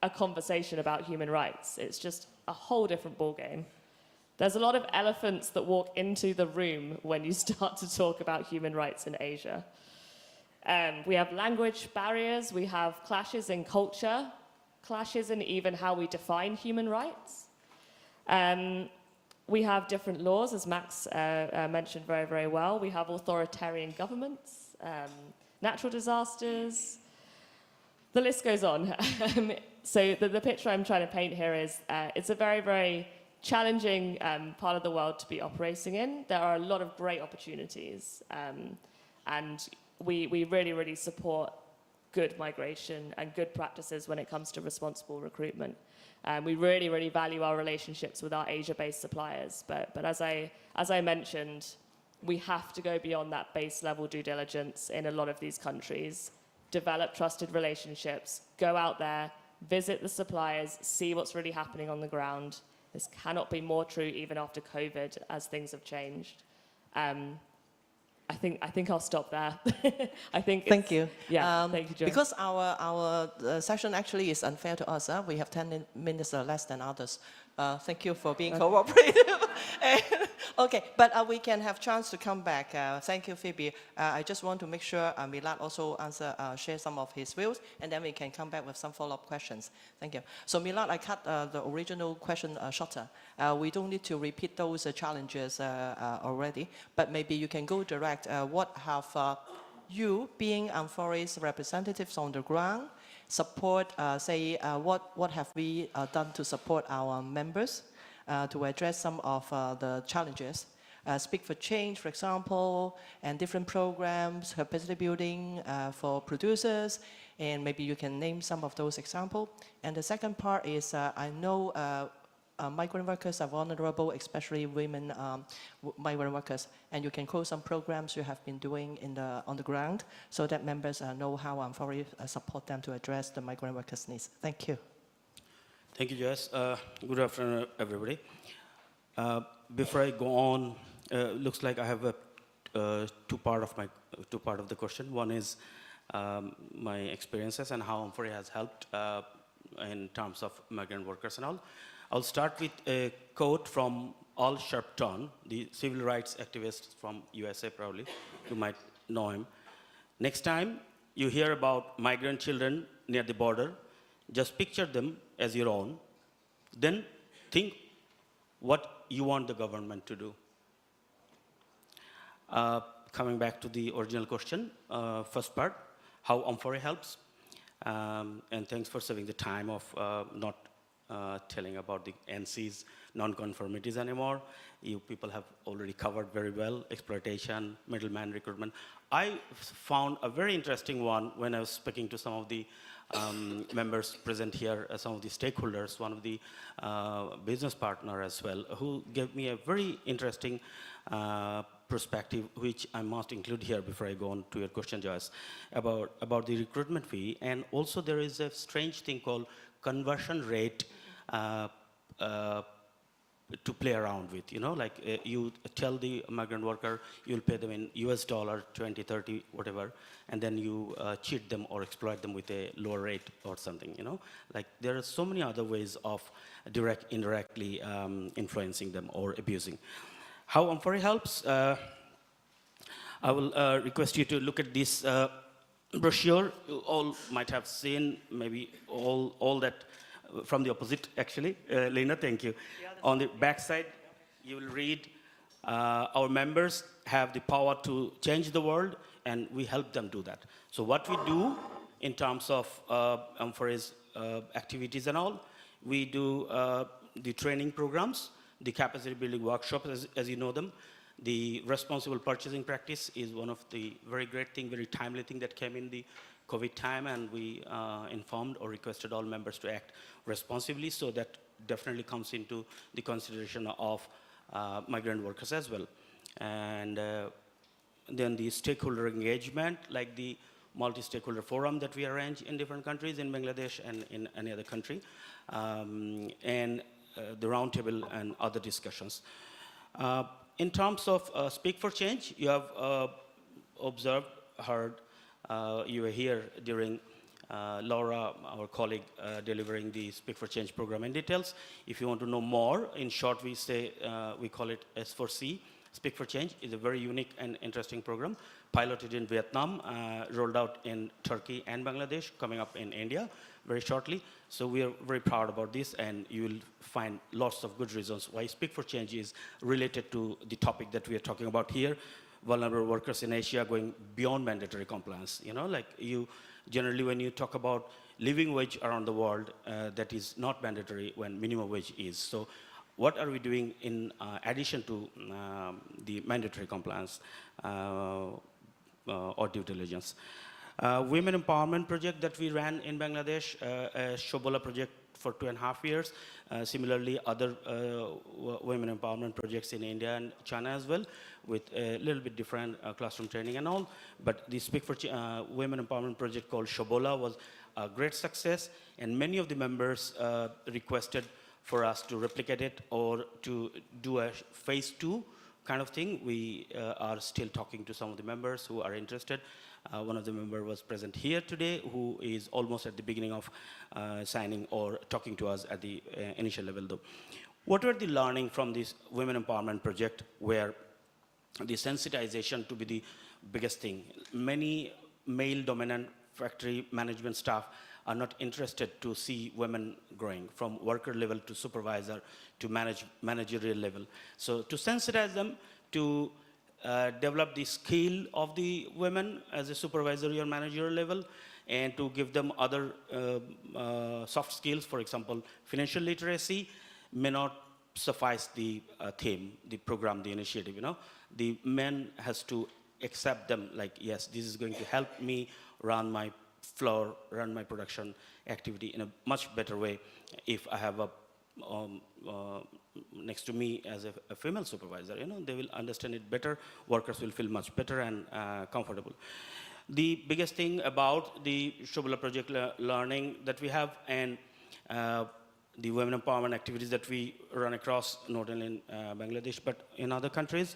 a conversation about human rights. It's just a whole different ballgame. There's a lot of elephants that walk into the room when you start to talk about human rights in Asia. We have language barriers, we have clashes in culture, clashes in even how we define human rights. We have different laws, as Max mentioned very, very well. We have authoritarian governments, natural disasters. The list goes on. So the picture I'm trying to paint here is it's a very, very challenging part of the world to be operating in. There are a lot of great opportunities, and we really, really support good migration and good practices when it comes to responsible recruitment. We really, really value our relationships with our Asia-based suppliers, but as I mentioned, we have to go beyond that base level due diligence in a lot of these countries, develop trusted relationships, go out there, visit the suppliers, see what's really happening on the ground. This cannot be more true even after COVID as things have changed. I think I'll stop there. Thank you. Yeah, thank you, Joy. Because our session actually is unfair to us. We have 10 minutes less than others. Thank you for being cooperative. Okay, but we can have chance to come back. Thank you, Phoebe. I just want to make sure Milad also share some of his views, and then we can come back with some follow-up questions. Thank you. So Milad, I cut the original question shorter. We don't need to repeat those challenges already, but maybe you can go direct fact, what have you, being amfori's representatives on the ground, support, what have we done to support our members to address some of the challenges? Speak for Change, for example, and different programs, capacity building for producers, and maybe you can name some of those examples. And the second part is, I know migrant workers are vulnerable, especially women migrant workers, and you can quote some programs you have been doing on the ground so that members know how amfori support them to address the migrant workers' needs. Thank you. Thank you, Jess. Good afternoon, everybody. Before I go on, looks like I have two part of the question. One is my experiences and how amfori has helped in terms of migrant workers and all. I'll start with a quote from Al Sharpton, the civil rights activist from USA, probably. You might know him. Next time you hear about migrant children near the border, just picture them as your own. Then think what you want the government to do. Coming back to the original question, first part, how amfori helps. And thanks for saving the time of not telling about the NC's non-conformities anymore. You people have already covered very well, exploitation, middleman recruitment. I found a very interesting one when I was speaking to some of the members present here, some of the stakeholders, one of the business partner as well, who gave me a very interesting perspective, which I must include here before I go on to your question, Joyce, about the recruitment fee. And also there is a strange thing called conversion rate to play around with, like you tell the migrant worker you'll pay them in US dollar, 20, 30, whatever, and then you cheat them or exploit them with a lower rate or something, Like there are so many other ways of indirectly influencing them or abusing. How amfori helps? I will request you to look at this brochure. You all might have seen maybe all that from the opposite, actually. Lena, thank you. On the back side, you will read, our members have the power to change the world, and we help them do that. So what we do in terms of amfori's activities and all, we do the training programs, the capacity building workshops, as you know them. The responsible purchasing practice is one of the very great thing, very timely thing that came in the COVID time, and we informed or requested all members to act responsibly, so that definitely comes into the consideration of migrant workers as well. And then the stakeholder engagement, like the multi-stakeholder forum that we arrange in different countries, in Bangladesh and in any other country, and the roundtable and other discussions. In terms of Speak for Change, you have observed, heard, you were here during Laura, our colleague, delivering the Speak for Change program in details. If you want to know more, in short, we call it S4C. Speak for Change is a very unique and interesting program, piloted in Vietnam, rolled out in Turkey and Bangladesh, coming up in India very shortly. So we are very proud about this, and you will find lots of good reasons why Speak for Change is related to the topic that we are talking about here, vulnerable workers in Asia going beyond mandatory compliance. Like generally when you talk about living wage around the world, that is not mandatory when minimum wage is. So what are we doing in addition to the mandatory compliance or due diligence? Women empowerment project that we ran in Bangladesh, a Shobola project for 2.5 years. Similarly, other women empowerment projects in India and China as well, with a little bit different classroom training and all. But the Speak for Women Empowerment project called Shobola was a great success, and many of the members requested for us to replicate it or to do a phase 2 kind of thing. We are still talking to some of the members who are interested. One of the members was present here today, who is almost at the beginning of signing or talking to us at the initial level though. What were the learning from this women empowerment project, where the sensitization to be the biggest thing? Many male-dominant factory management staff are not interested to see women growing from worker level to supervisor to managerial level. So to sensitize them, to develop the skill of the women as a supervisory or managerial level, and to give them other soft skills. For example, financial literacy may not suffice the theme, the program, the initiative. The men has to accept them, like, yes, this is going to help me run my floor, run my production activity in a much better way if I have a next to me as a female supervisor. They will understand it better. Workers will feel much better and comfortable. The biggest thing about the Shobhala project learning that we have, and the women empowerment activities that we run across, not only in Bangladesh but in other countries,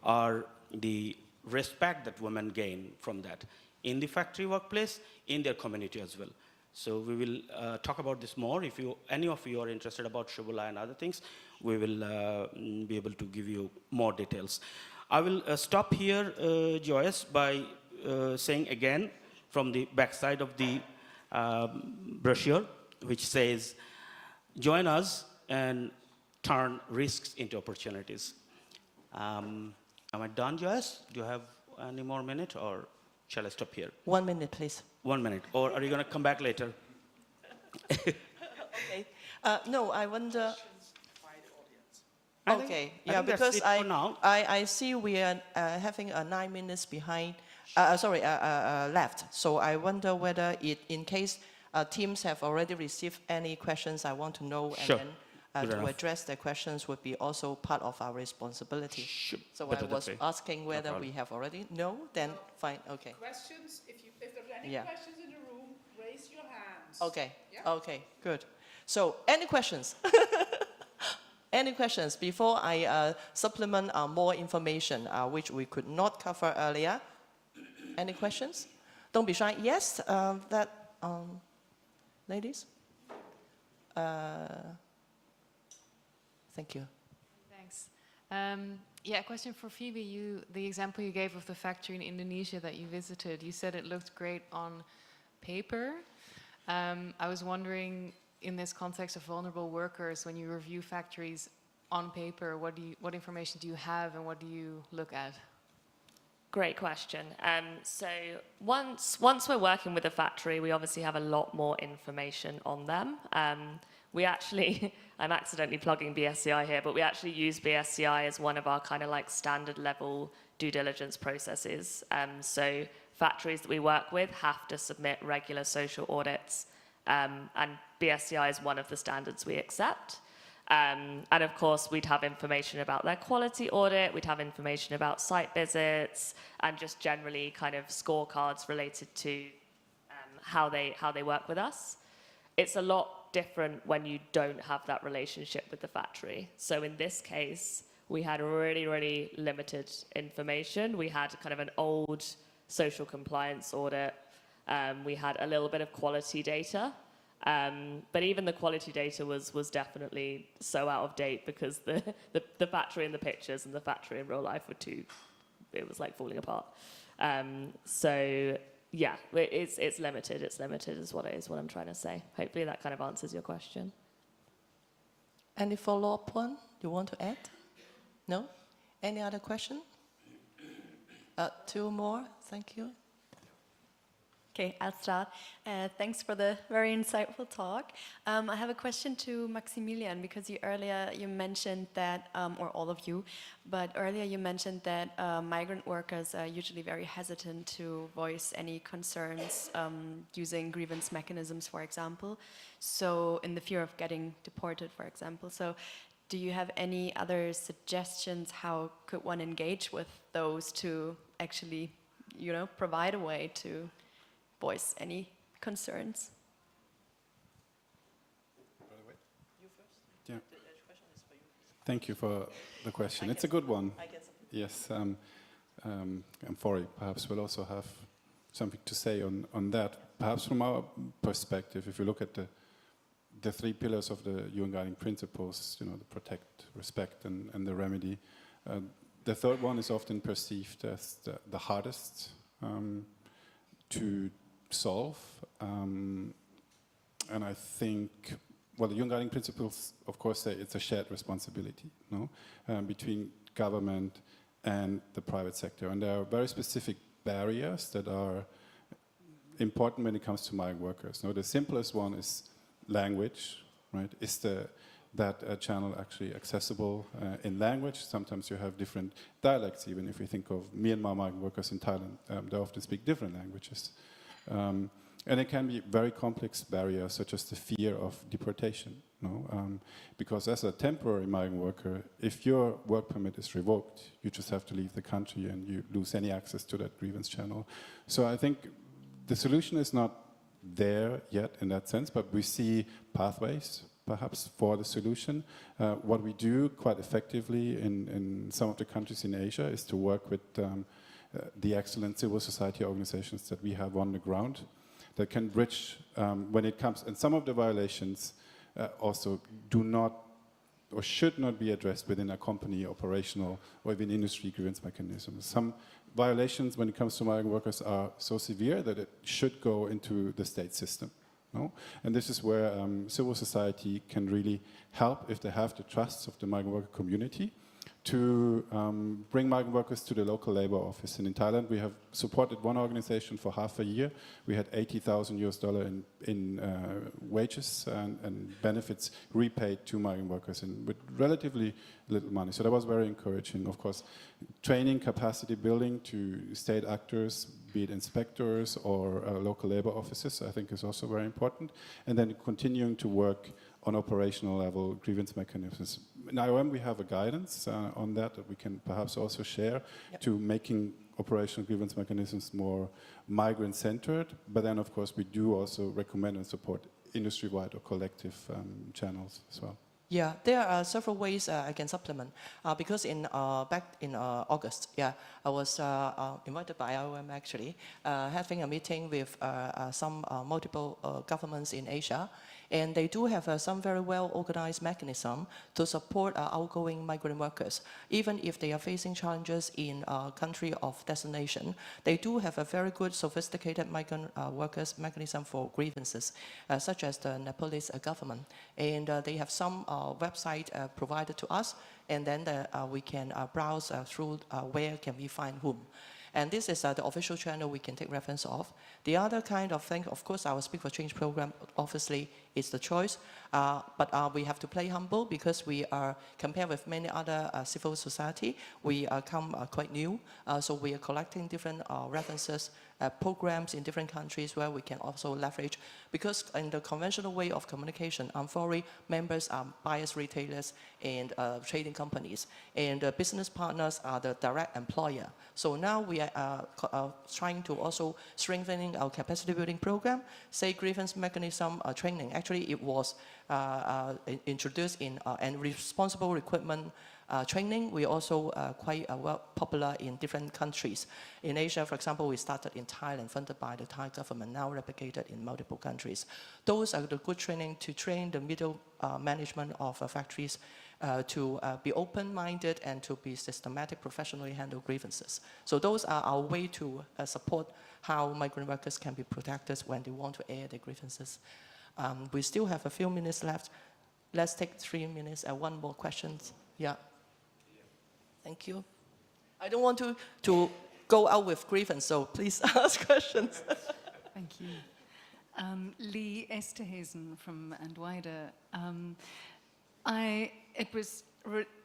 are the respect that women gain from that in the factory workplace, in their community as well. So we will talk about this more. If any of you are interested about Shobhala and other things, we will be able to give you more details. I will stop here, Joyce, by saying again from the backside of the brochure, which says, join us and turn risks into opportunities. Am I done, Joyce? Do you have any more minute, or shall I stop here? 1 minute, please. 1 minute. Or are you going to come back later? Okay. No, I wonder. I Okay, think yeah, that's because it for now. I see we are having 9 minutes left. So I wonder whether in case teams have already received any questions, I want to know, Sure. and then Good to enough. address the questions would be also part of our responsibility. Sure. So I Better that was way. asking whether problem. we have already. No, then fine. Okay. Questions, if there's any Yeah. questions in the room, raise your hands. Okay. Yeah? Okay. Good. So, any questions? Any questions before I supplement more information which we could not cover earlier? Any questions? Don't be shy. Yes, ladies. Thank you. Thanks. Yeah, a question for Phoebe. The example you gave of the factory in Indonesia that you visited, you said it looked great on paper. I was wondering, in this context of vulnerable workers, when you review factories on paper, what information do you have and what do you look at? Great question. So once we're working with a factory, we obviously have a lot more information on them. We actually, I'm accidentally plugging BSCI here, but we actually use BSCI as one of our kind of like standard level due diligence processes. So factories that we work with have to submit regular social audits, and BSCI is one of the standards we accept. And of course, we'd have information about their quality audit, we'd have information about site visits, and just generally kind of scorecards related to how they work with us. It's a lot different when you don't have that relationship with the factory. So in this case, we had really, really limited information. We had kind of an old social compliance audit. We had a little bit of quality data. But even the quality data was definitely so out of date because the factory in the pictures and the factory in real life were it was like falling apart. So yeah, it's limited. It's limited is what I'm trying to say. Hopefully that kind of answers your question. Any follow-up one you want to add? No? Any other question? 2 more, thank you. Okay, I'll start. Thanks for the very insightful talk. I have a question to Maximilian, because earlier you mentioned that, or all of you, but earlier you mentioned that migrant workers are usually very hesitant to voice any concerns using grievance mechanisms, for example. So in the fear of getting deported, for example. So do you have any other suggestions how could one engage with those to actually, provide a way to voice any concerns? Yeah. Thank you for the question. It's a good one. Yes, amfori perhaps will also have something to say on that. Perhaps from our perspective, if you look at the 3 pillars of the UN Guiding Principles, the protect, respect, and the remedy, the third one is often perceived as the hardest to solve, and I think, well, the UN Guiding Principles, of course, say it's a shared responsibility, between government and the private sector. And there are very specific barriers that are important when it comes to migrant workers. The simplest one is language, right? Is that channel actually accessible in language? Sometimes you have different dialects, even if we think of Myanmar migrant workers in Thailand, they often speak different languages. And it can be very complex barriers, such as the fear of deportation. Because as a temporary migrant worker, if your work permit is revoked, you just have to leave the country and you lose any access to that grievance channel. So I think the solution is not there yet in that sense, but we see pathways perhaps for the solution. What we do quite effectively in some of the countries in Asia is to work with the excellent civil society organizations that we have on the ground that can bridge when it comes, and some of the violations also do not or should not be addressed within a company operational or even industry grievance mechanisms. Some violations when it comes to migrant workers are so severe that it should go into the state system. And this is where civil society can really help if they have the trust of the migrant worker community to bring migrant workers to the local labor office. And in Thailand, we have supported one organization for half a year. We had $80,000 in wages and benefits repaid to migrant workers, and with relatively little money. So that was very encouraging. Of course, training, capacity building to state actors, be it inspectors or local labor offices, I think is also very important. And then continuing to work on operational level grievance mechanisms. In IOM, we have a guidance on that we can perhaps also share to making operational grievance mechanisms more migrant-centered. But then, of course, we do also recommend and support industry-wide or collective channels as well. Yeah, there are several ways I can supplement. Because back in August, I was invited by IOM actually, having a meeting with some multiple governments in Asia. And they do have some very well-organized mechanism to support outgoing migrant workers. Even if they are facing challenges in country of destination, they do have a very good sophisticated migrant workers mechanism for grievances, such as the Nepalese government. And they have some website provided to us, and then we can browse through where can we find whom. And this is the official channel we can take reference of. The other kind of thing, of course, our Speak for Change program, obviously, is the choice. But we have to play humble because we are, compared with many other civil society, we come quite new. So we are collecting different references, programs in different countries where we can also leverage. Because in the conventional way of communication, amfori members are buyers, retailers, and trading companies. And business partners are the direct employer. So now we are trying to also strengthening our capacity building program, say grievance mechanism training. Actually, it was introduced in and responsible recruitment training. We also quite well popular in different countries. In Asia, for example, we started in Thailand, funded by the Thai government, now replicated in multiple countries. Those are the good training to train the middle management of factories to be open-minded and to be systematic, professionally handle grievances. So those are our way to support how migrant workers can be protected when they want to air their grievances. We still have a few minutes left. Let's take 3 minutes and one more question. Yeah. Thank you. I don't want to go out with grievance, so please ask questions. Thank you. Lee Esterhazen from Andweide.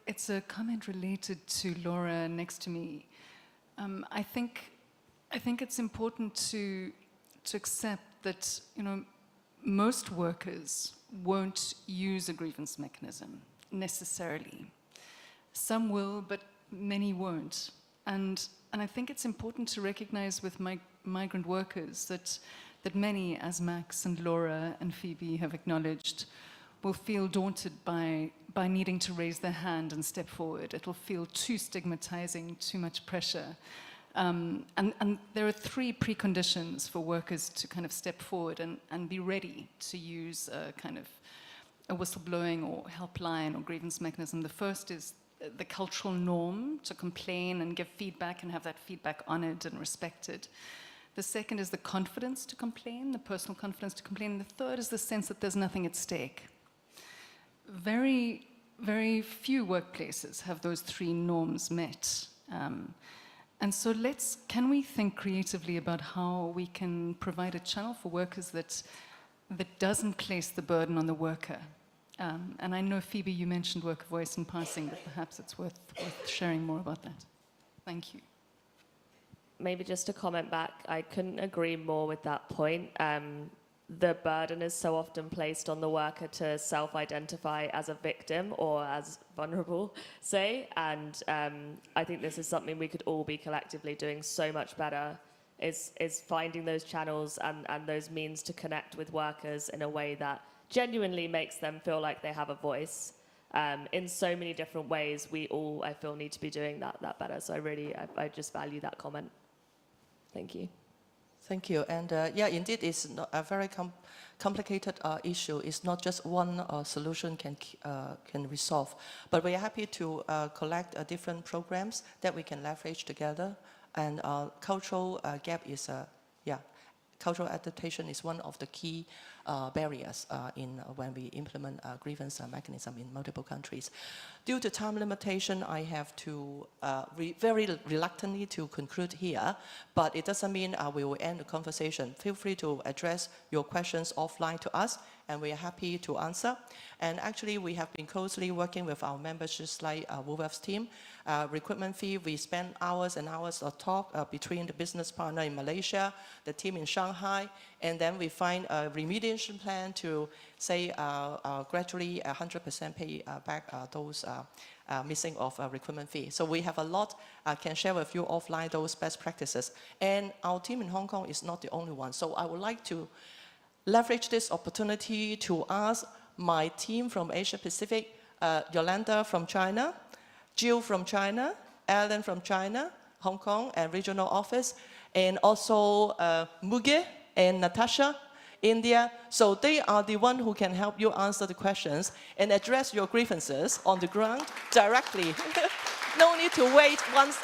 It's a comment related to Laura next to me. I think it's important to accept that most workers won't use a grievance mechanism necessarily. Some will, but many won't. And I think it's important to recognize with migrant workers that many, as Max and Laura and Phoebe have acknowledged, will feel daunted by needing to raise their hand and step forward. It will feel too stigmatizing, too much pressure. And there are 3 preconditions for workers to kind of step forward and be ready to use a kind of a whistleblowing or helpline or grievance mechanism. The first is the cultural norm to complain and give feedback and have that feedback honored and respected. The second is the confidence to complain, the personal confidence to complain. And the third is the sense that there's nothing at stake. Very, very few workplaces have those 3 norms met. And so can we think creatively about how we can provide a channel for workers that doesn't place the burden on the worker? And I know, Phoebe, you mentioned worker voice in passing, but perhaps it's worth sharing more about that. Thank you. Maybe just to comment back, I couldn't agree more with that point. The burden is so often placed on the worker to self-identify as a victim or as vulnerable, say, and I think this is something we could all be collectively doing so much better, is finding those channels and those means to connect with workers in a way that genuinely makes them feel like they have a voice. In so many different ways, we all, I feel, need to be doing that better. So I just value that comment. Thank you. Thank you. And yeah, indeed, it's not a very complicated issue. It's not just one solution can resolve. But we are happy to collect different programs that we can leverage together. And cultural gap is, cultural adaptation is one of the key barriers when we implement a grievance mechanism in multiple countries. Due to time limitation, I have to very reluctantly to conclude here, but it doesn't mean we will end the conversation. Feel free to address your questions offline to us, and we are happy to answer. And actually, we have been closely working with our members, just like Woolworth's team. Recruitment fee, we spend hours and hours of talk between the business partner in Malaysia, the team in Shanghai, and then we find a remediation plan to say gradually 100% pay back those missing of recruitment fee. So we have a lot can share with you offline, those best practices. And our team in Hong Kong is not the only one. So I would like to leverage this opportunity to ask my team from Asia Pacific, Yolanda from China, Jill from China, Alan from China, Hong Kong and regional office, and also Muge and Natasha, India. So they are the one who can help you answer the questions and address your grievances on the ground directly. No need to wait once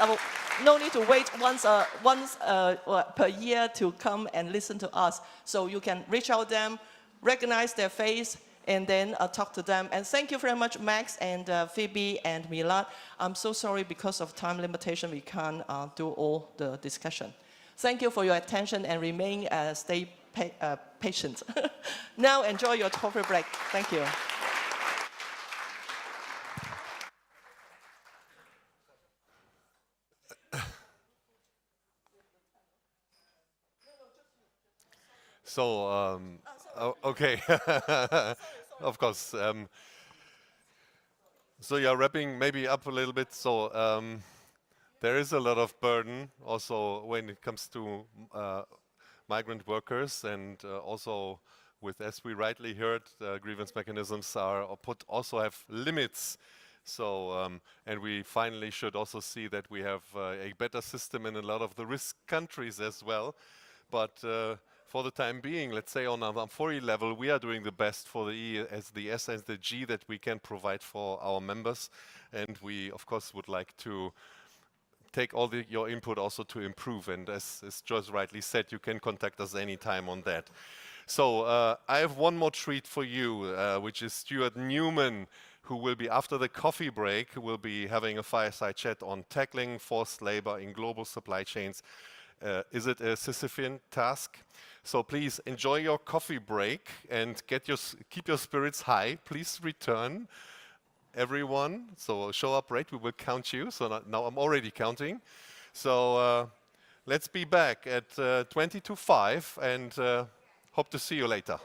per year to come and listen to us. So you can reach out to them, recognize their face, and then talk to them. And thank you very much, Max and Phoebe and Milad. I'm so sorry because of time limitation, we can't do all the discussion. Thank you for your attention and stay patient. Now enjoy your coffee break. Thank you. So, okay, of course. So you're wrapping maybe up a little bit. So there is a lot of burden also when it comes to migrant workers, and also with, as we rightly heard, grievance mechanisms also have limits. So, and we finally should also see that we have a better system in a lot of the risk countries as well. But for the time being, let's say on an amfori level, we are doing the best for the E as the S and the G that we can provide for our members. And we, of course, would like to take all your input also to improve. And as Joyce rightly said, you can contact us anytime on that. So I have one more treat for you, which is Stuart Newman, who will be, after the coffee break, will be having a fireside chat on tackling forced labor in global supply chains. Is it a Sisyphean task? So please enjoy your coffee break and keep your spirits high. Please return, everyone. So show up right, we will count you. So now I'm already counting. So let's be back at 20 to 5 and hope to see you later.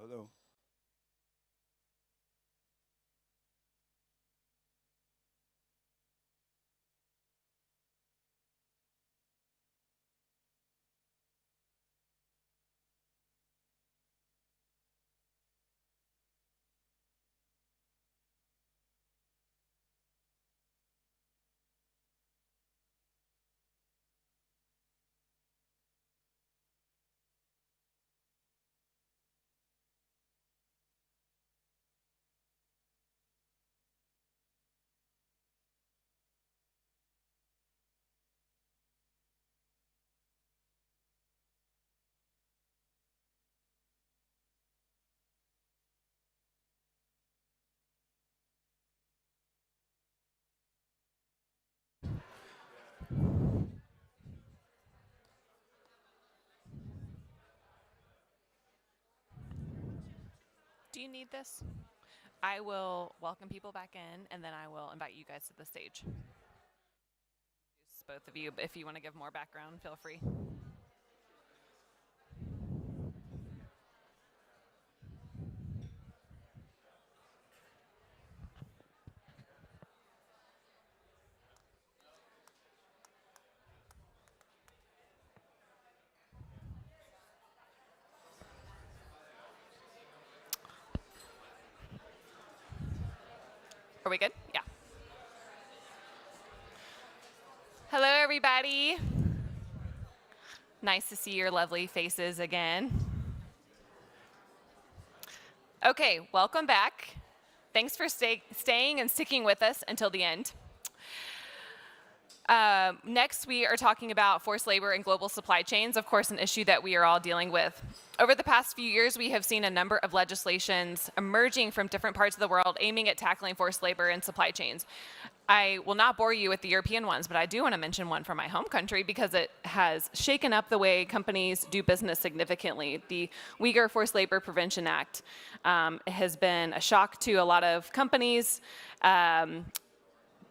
Hello. Do you need this? I will welcome people back in, and then I will invite you guys to the stage. Both of you, if you want to give more background, feel free. Are we good? Yeah. Hello, everybody. Nice to see your lovely faces again. Okay, welcome back. Thanks for staying and sticking with us until the end. Next, we are talking about forced labor and global supply chains, of course, an issue that we are all dealing with. Over the past few years, we have seen a number of legislations emerging from different parts of the world aiming at tackling forced labor and supply chains. I will not bore you with the European ones, but I do want to mention one from my home country because it has shaken up the way companies do business significantly. The Uyghur Forced Labor Prevention Act has been a shock to a lot of companies.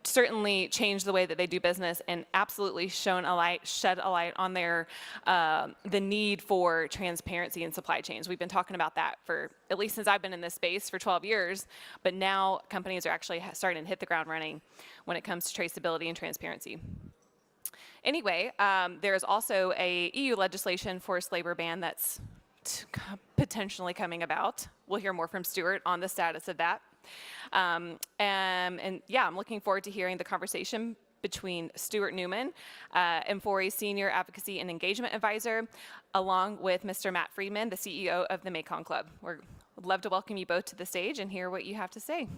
Certainly changed the way that they do business and absolutely shed a light on the need for transparency in supply chains. We've been talking about that for at least since I've been in this space for 12 years, but now companies are actually starting to hit the ground running when it comes to traceability and transparency. Anyway, there's also a EU legislation forced labor ban that's potentially coming about. We'll hear more from Stuart on the status of that. And yeah, I'm looking forward to hearing the conversation between Stuart Newman, amfori's Senior Advocacy and Engagement Advisor, along with Mr. Matt Friedman, the CEO of the Mekong Club. We'd love to welcome you both to the stage and hear what you have to say.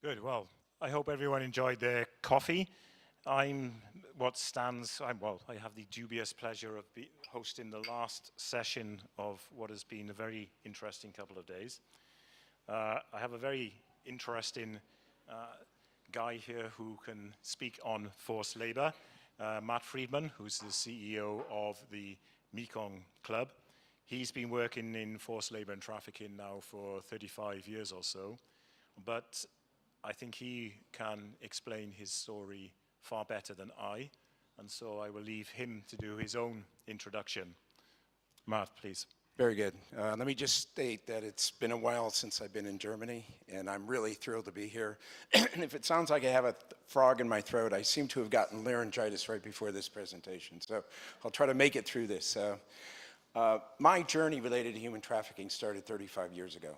Good. Well, I hope everyone enjoyed their coffee. I have the dubious pleasure of hosting the last session of what has been a very interesting couple of days. I have a very interesting guy here who can speak on forced labor, Matt Friedman, who's the CEO of the Mekong Club. He's been working in forced labor and trafficking now for 35 years or so, but I think he can explain his story far better than I, and so I will leave him to do his own introduction. Matt, please. Very good. Let me just state that it's been a while since I've been in Germany, and I'm really thrilled to be here. And if it sounds like I have a frog in my throat, I seem to have gotten laryngitis right before this presentation, so I'll try to make it through this. My journey related to human trafficking started 35 years ago.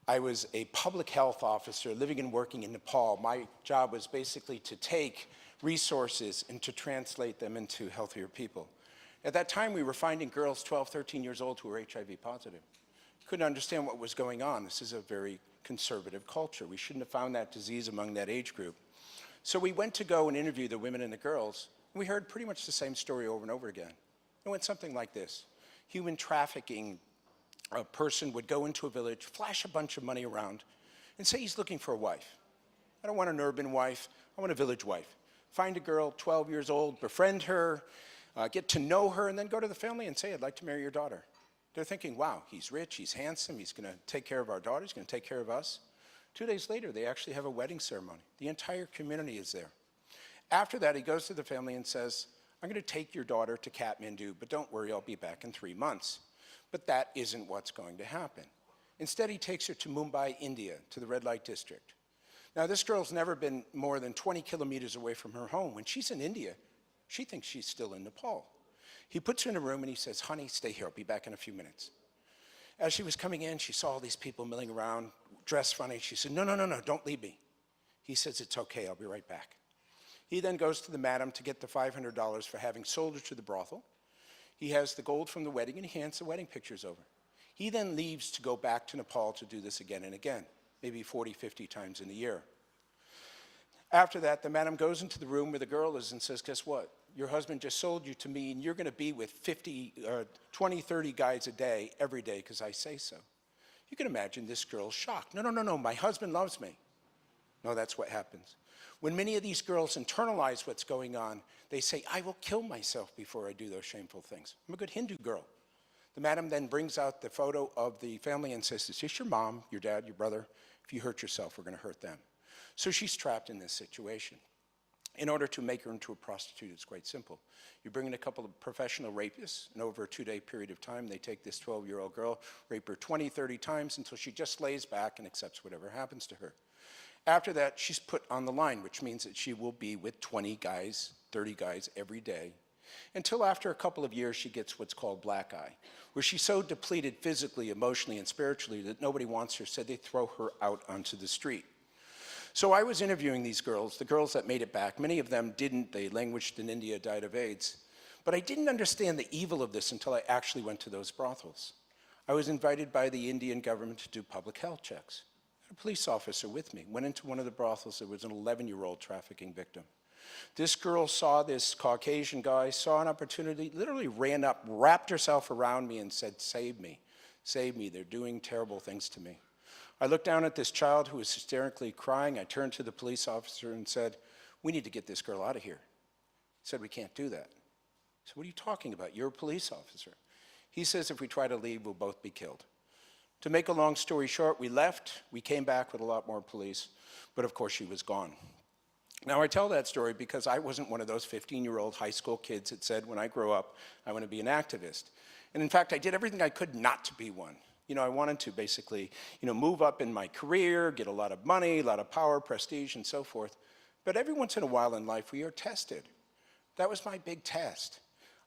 I was a public health officer living and working in Nepal. My job was basically to take resources and to translate them into healthier people. At that time, we were finding girls 12, 13 years old who were HIV positive. Couldn't understand what was going on. This is a very conservative culture. We shouldn't have found that disease among that age group. So we went to go and interview the women and the girls, and we heard pretty much the same story over and over again. It went something like this. Human trafficking, a person would go into a village, flash a bunch of money around, and say he's looking for a wife. I don't want an urban wife, I want a village wife. Find a girl, 12 years old, befriend her, get to know her, and then go to the family and say, I'd like to marry your daughter. They're thinking, wow, he's rich, he's handsome, he's gonna take care of our daughter, he's gonna take care of us. 2 days later, they actually have a wedding ceremony. The entire community is there. After that, he goes to the family and says, I'm going to take your daughter to Kathmandu, but don't worry, I'll be back in 3 months. But that isn't what's going to happen. Instead, he takes her to Mumbai, India, to the red light district. Now, this girl's never been more than 20 kilometers away from her home. When she's in India, she thinks she's still in Nepal. He puts her in a room and he says, honey, stay here, I'll be back in a few minutes. As she was coming in, she saw all these people milling around, dressed funny. She said, no, don't leave me. He says, it's okay, I'll be right back. He then goes to the madam to get the $500 for having sold her to the brothel. He has the gold from the wedding and he hands the wedding pictures over. He then leaves to go back to Nepal to do this again and again, maybe 40, 50 times in a year. After that, the madam goes into the room where the girl is and says, guess what? Your husband just sold you to me and you're going to be with 20, 30 guys a day, every day, because I say so. You can imagine this girl's shocked. No, my husband loves me. No, that's what happens. When many of these girls internalize what's going on, they say, I will kill myself before I do those shameful things. I'm a good Hindu girl. The madam then brings out the photo of the family and says, is this your mom, your dad, your brother? If you hurt yourself, we're going to hurt them. So she's trapped in this situation. In order to make her into a prostitute, it's quite simple. You bring in a couple of professional rapists, and over a 2-day period of time, they take this 12-year-old girl, rape her 20, 30 times until she just lays back and accepts whatever happens to her. After that, she's put on the line, which means that she will be with 20 guys, 30 guys every day, until after a couple of years, she gets what's called black eye, where she's so depleted physically, emotionally, and spiritually that nobody wants her, so they throw her out onto the street. So I was interviewing these girls, the girls that made it back. Many of them didn't. They languished in India, died of AIDS. But I didn't understand the evil of this until I actually went to those brothels. I was invited by the Indian government to do public health checks. A police officer with me went into one of the brothels. There was an 11-year-old trafficking victim. This girl saw this Caucasian guy, saw an opportunity, literally ran up, wrapped herself around me and said, save me, they're doing terrible things to me. I looked down at this child who was hysterically crying. I turned to the police officer and said, we need to get this girl out of here. He said, we can't do that. I said, what are you talking about? You're a police officer. He says, if we try to leave, we'll both be killed. To make a long story short, we left. We came back with a lot more police, but of course she was gone. Now I tell that story because I wasn't one of those 15-year-old high school kids that said, when I grow up, I want to be an activist. And in fact, I did everything I could not to be one. I wanted to basically, move up in my career, get a lot of money, a lot of power, prestige, and so forth. But every once in a while in life, we are tested. That was my big test.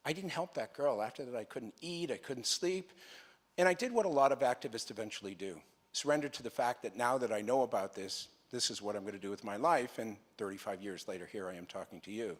I didn't help that girl. After that, I couldn't eat, I couldn't sleep. And I did what a lot of activists eventually do, surrender to the fact that now that I know about this, this is what I'm going to do with my life. And 35 years later, here I am talking to you.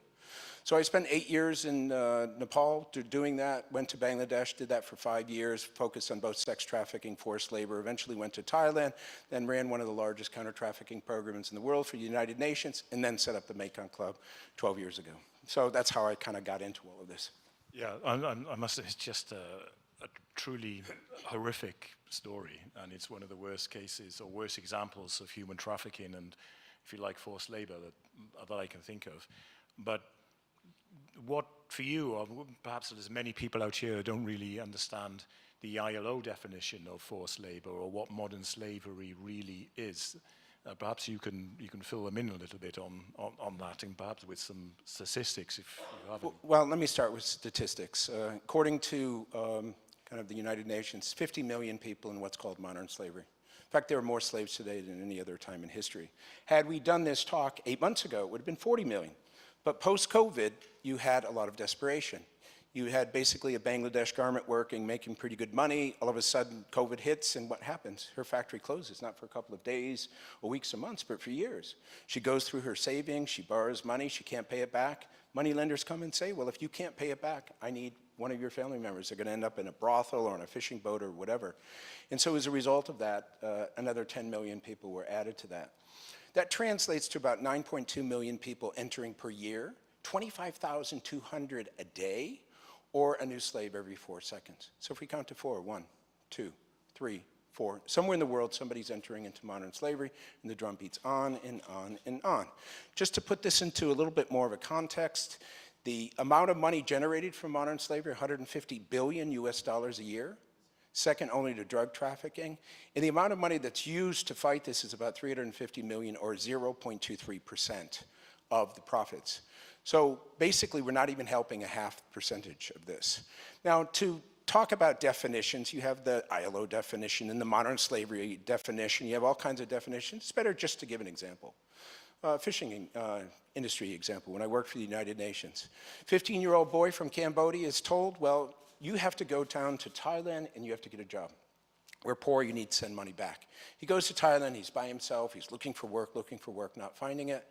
So I spent 8 years in Nepal doing that, went to Bangladesh, did that for 5 years, focused on both sex trafficking, forced labor, eventually went to Thailand, then ran one of the largest counter-trafficking programs in the world for the United Nations, and then set up the Mekong Club 12 years ago. So that's how I kind of got into all of this. Yeah, I must say it's just a truly horrific story, and it's one of the worst cases or worst examples of human trafficking and, if you like, forced labor that I can think of. But what, for you, or perhaps there's many people out here who don't really understand the ILO definition of forced labor or what modern slavery really is. Perhaps you can fill them in a little bit on that, and perhaps with some statistics if you have any. Well, let me start with statistics. According to kind of the United Nations, 50 million people in what's called modern slavery. In fact, there are more slaves today than any other time in history. Had we done this talk 8 months ago, it would have been 40 million. But post-COVID, you had a lot of desperation. You had basically a Bangladesh garment working, making pretty good money. All of a sudden, COVID hits, and what happens? Her factory closes, not for a couple of days or weeks or months, but for years. She goes through her savings, she borrows money, she can't pay it back. Money lenders come and say, well, if you can't pay it back, I need one of your family members. They're going to end up in a brothel or on a fishing boat or whatever. And so as a result of that, another 10 million people were added to that. That translates to about 9.2 million people entering per year, 25,200 a day, or a new slave every 4 seconds. So if we count to 4, 1, 2, 3, 4, somewhere in the world somebody's entering into modern slavery, and the drum beats on and on and on. Just to put this into a little bit more of a context, the amount of money generated from modern slavery, $150 billion US a year, second only to drug trafficking. And the amount of money that's used to fight this is about 350 million, or 0.23% of the profits. So basically, we're not even helping a half percentage of this. Now, to talk about definitions, you have the ILO definition and the modern slavery definition. You have all kinds of definitions. It's better just to give an example. Fishing industry example, when I worked for the United Nations. 15-year-old boy from Cambodia is told, well, you have to go down to Thailand and you have to get a job. We're poor, you need to send money back. He goes to Thailand, he's by himself, he's looking for work, not finding it.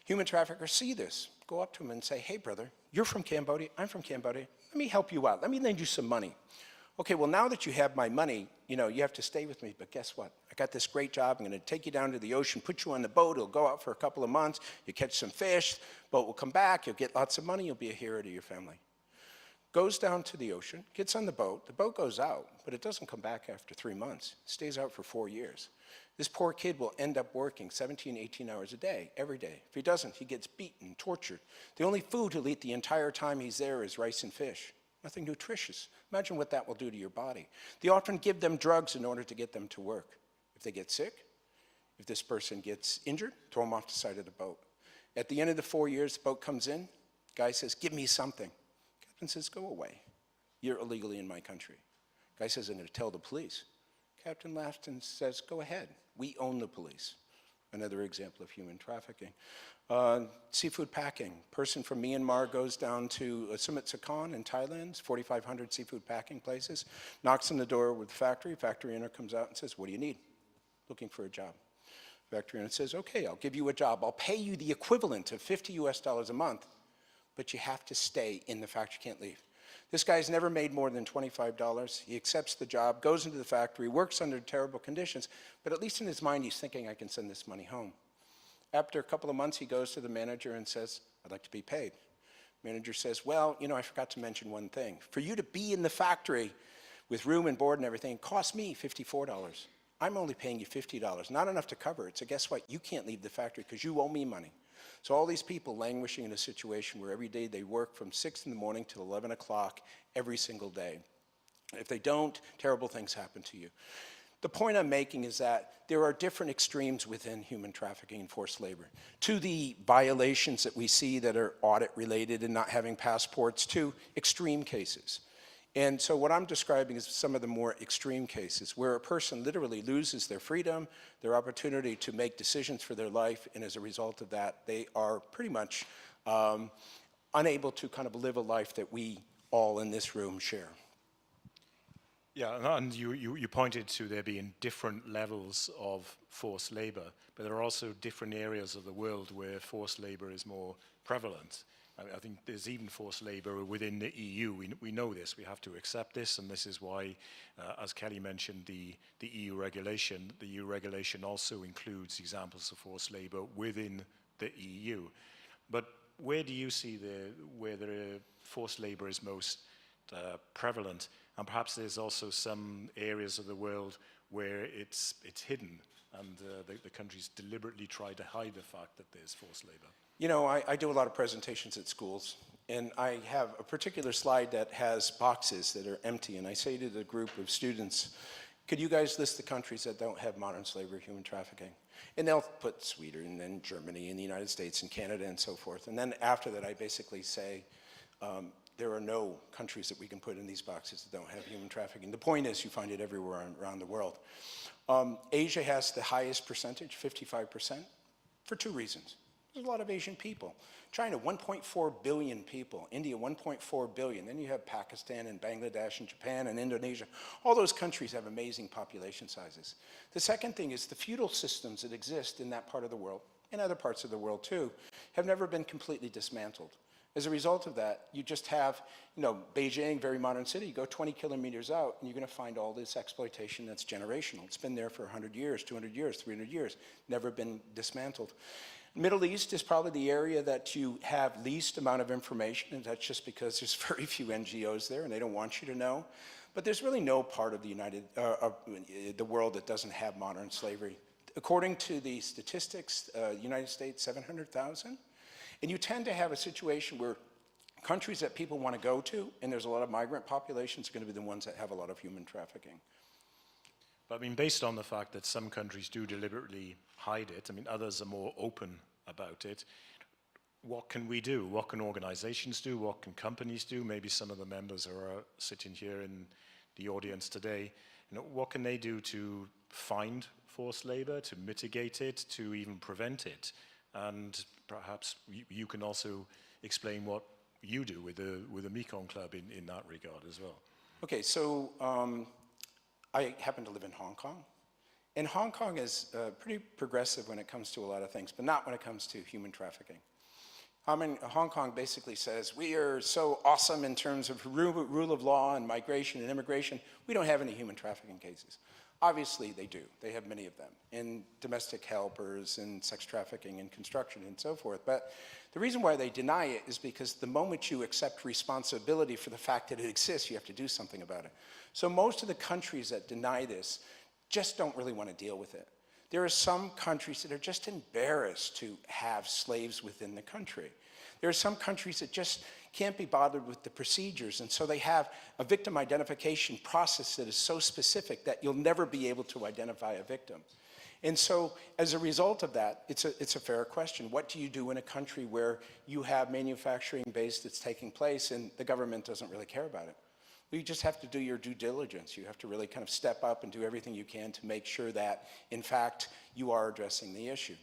Human traffickers see this, go up to him and say, hey brother, you're from Cambodia, I'm from Cambodia, let me help you out, let me lend you some money. Okay, well now that you have my money, you have to stay with me, but guess what? I got this great job, I'm gonna take you down to the ocean, put you on the boat, it'll go out for a couple of months, you catch some fish, boat will come back, you'll get lots of money, you'll be a hero to your family. Goes down to the ocean, gets on the boat goes out, but it doesn't come back after 3 months, it stays out for 4 years. This poor kid will end up working 17, 18 hours a day, every day. If he doesn't, he gets beaten, tortured. The only food he'll eat the entire time he's there is rice and fish. Nothing nutritious. Imagine what that will do to your body. They often give them drugs in order to get them to work. If they get sick, if this person gets injured, throw them off the side of the boat. At the end of the 4 years, the boat comes in, guy says, give me something. Captain says, go away. You're illegally in my country. Guy says, I'm going to tell the police. Captain laughs and says, go ahead. We own the police. Another example of human trafficking. Seafood packing. Person from Myanmar goes down to Sumat Sakon in Thailand, 4,500 seafood packing places, knocks on the door with the factory. Factory owner comes out and says, what do you need? Looking for a job. Factory owner says, okay, I'll give you a job. I'll pay you the equivalent of $50 US a month, but you have to stay in the factory, you can't leave. This guy's never made more than $25. He accepts the job, goes into the factory, works under terrible conditions, but at least in his mind, he's thinking, I can send this money home. After a couple of months, he goes to the manager and says, I'd like to be paid. Manager says, well, I forgot to mention one thing. For you to be in the factory with room and board and everything, it cost me $54. I'm only paying you $50, not enough to cover it. So guess what? You can't leave the factory because you owe me money. So all these people languishing in a situation where every day they work from 6 in the morning till 11 o'clock every single day. If they don't, terrible things happen to you. The point I'm making is that there are different extremes within human trafficking and forced labor. To the violations that we see that are audit related and not having passports, to extreme cases. And so what I'm describing is some of the more extreme cases where a person literally loses their freedom, their opportunity to make decisions for their life, and as a result of that, they are pretty much unable to kind of live a life that we all in this room share. Yeah, and you pointed to there being different levels of forced labor, but there are also different areas of the world where forced labor is more prevalent. I think there's even forced labor within the EU. We know this, we have to accept this, and this is why, as Kelly mentioned, the EU regulation also includes examples of forced labor within the EU. But where do you see where the forced labor is most prevalent? And perhaps there's also some areas of the world where it's hidden, and the countries deliberately try to hide the fact that there's forced labor. I do a lot of presentations at schools, and I have a particular slide that has boxes that are empty, and I say to the group of students, could you guys list the countries that don't have modern slavery, human trafficking? And they'll put Sweden and Germany and the United States and Canada and so forth. And then after that, I basically say, there are no countries that we can put in these boxes that don't have human trafficking. The point is you find it everywhere around the world. Asia has the highest percentage, 55%, for 2 reasons. There's a lot of Asian people. China, 1.4 billion people. India, 1.4 billion. Then you have Pakistan and Bangladesh and Japan and Indonesia. All those countries have amazing population sizes. The second thing is the feudal systems that exist in that part of the world, and other parts of the world too, have never been completely dismantled. As a result of that, you just have, Beijing, very modern city, you go 20 kilometers out and you're going to find all this exploitation that's generational. It's been there for 100 years, 200 years, 300 years, never been dismantled. Middle East is probably the area that you have least amount of information, and that's just because there's very few NGOs there and they don't want you to know. But there's really no part of the world that doesn't have modern slavery. According to the statistics, United States, 700,000. And you tend to have a situation where Countries that people want to go to, and there's a lot of migrant populations, are going to be the ones that have a lot of human trafficking. But I mean, based on the fact that some countries do deliberately hide it, I mean, others are more open about it, what can we do? What can organizations do? What can companies do? Maybe some of the members are sitting here in the audience today. You know, what can they do to find forced labor, to mitigate it, to even prevent it? And perhaps you can also explain what you do with the Mekong Club in that regard as well. Okay, so I happen to live in Hong Kong. And Hong Kong is pretty progressive when it comes to a lot of things, but not when it comes to human trafficking. Hong Kong basically says, we are so awesome in terms of rule of law and migration and immigration, we don't have any human trafficking cases. Obviously they do. They have many of them, in domestic helpers and sex trafficking and construction and so forth. But the reason why they deny it is because the moment you accept responsibility for the fact that it exists, you have to do something about it. So most of the countries that deny this just don't really want to deal with it. There are some countries that are just embarrassed to have slaves within the country. There are some countries that just can't be bothered with the procedures, and so they have a victim identification process that is so specific that you'll never be able to identify a victim. And so as a result of that, it's a fair question. What do you do in a country where you have manufacturing base that's taking place and the government doesn't really care about it? Well, you just have to do your due diligence. You have to really kind of step up and do everything you can to make sure that, in fact, you are addressing the issue.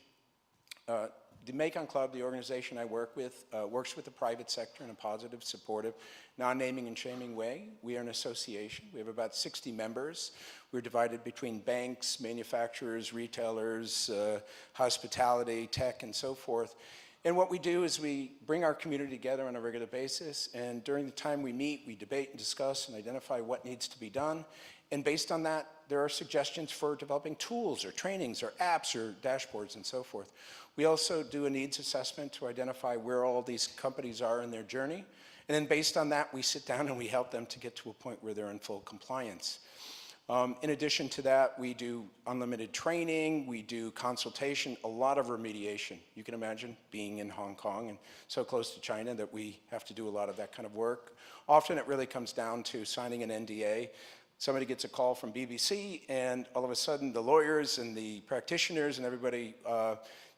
The Mekong Club, the organization I work with, works with the private sector in a positive, supportive, non-naming and shaming way. We are an association. We have about 60 members. We're divided between banks, manufacturers, retailers, hospitality, tech, and so forth. And what we do is we bring our community together on a regular basis, and during the time we meet, we debate and discuss and identify what needs to be done. And based on that, there are suggestions for developing tools or trainings or apps or dashboards and so forth. We also do a needs assessment to identify where all these companies are in their journey. And then based on that, we sit down and we help them to get to a point where they're in full compliance. In addition to that, we do unlimited training, we do consultation, a lot of remediation. You can imagine being in Hong Kong and so close to China that we have to do a lot of that kind of work. Often it really comes down to signing an NDA. Somebody gets a call from BBC and all of a sudden the lawyers and the practitioners and everybody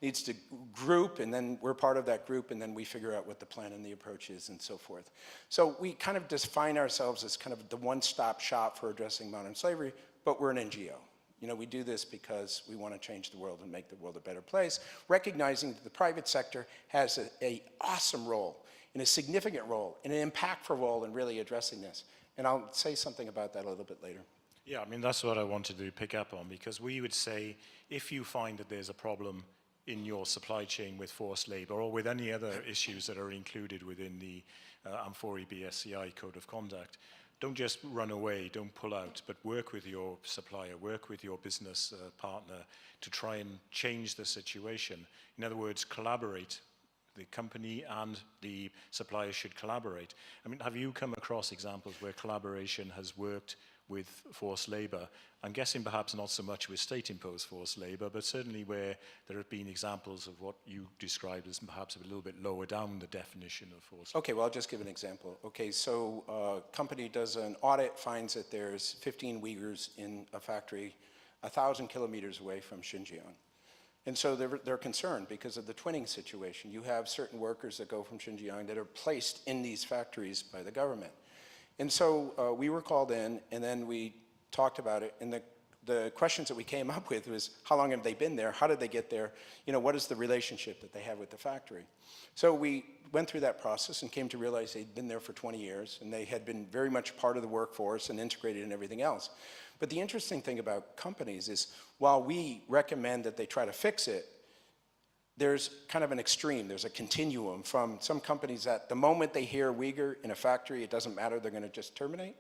needs to group, and then we're part of that group, and then we figure out what the plan and the approach is and so forth. So we kind of define ourselves as kind of the one-stop shop for addressing modern slavery, but we're an NGO. You know, we do this because we want to change the world and make the world a better place, recognizing that the private sector has an awesome role, and a significant role, and an impactful role in really addressing this. And I'll say something about that a little bit later. Yeah, I mean, that's what I wanted to pick up on, because we would say if you find that there's a problem in your supply chain with forced labor or with any other issues that are included within the amfori BSCI Code of Conduct, don't just run away, don't pull out, but work with your supplier, work with your business partner to try and change the situation. In other words, collaborate. The company and the supplier should collaborate. I mean, have you come across examples where collaboration has worked with forced labor? I'm guessing perhaps not so much with state-imposed forced labor, but certainly where there have been examples of what you described as perhaps a little bit lower down the definition of forced labor. Okay, well, I'll just give an example. Okay, so a company does an audit, finds that there's 15 Uyghurs in a factory 1,000 kilometers away from Xinjiang. And so they're concerned because of the twinning situation. You have certain workers that go from Xinjiang that are placed in these factories by the government. And so we were called in, and then we talked about it, and the questions that we came up with was, how long have they been there? How did they get there? You know, what is the relationship that they have with the factory? So we went through that process and came to realize they'd been there for 20 years, and they had been very much part of the workforce and integrated in everything else. But the interesting thing about companies is, while we recommend that they try to fix it, there's kind of an extreme, there's a continuum from some companies that the moment they hear Uyghur in a factory, it doesn't matter, they're going to just terminate.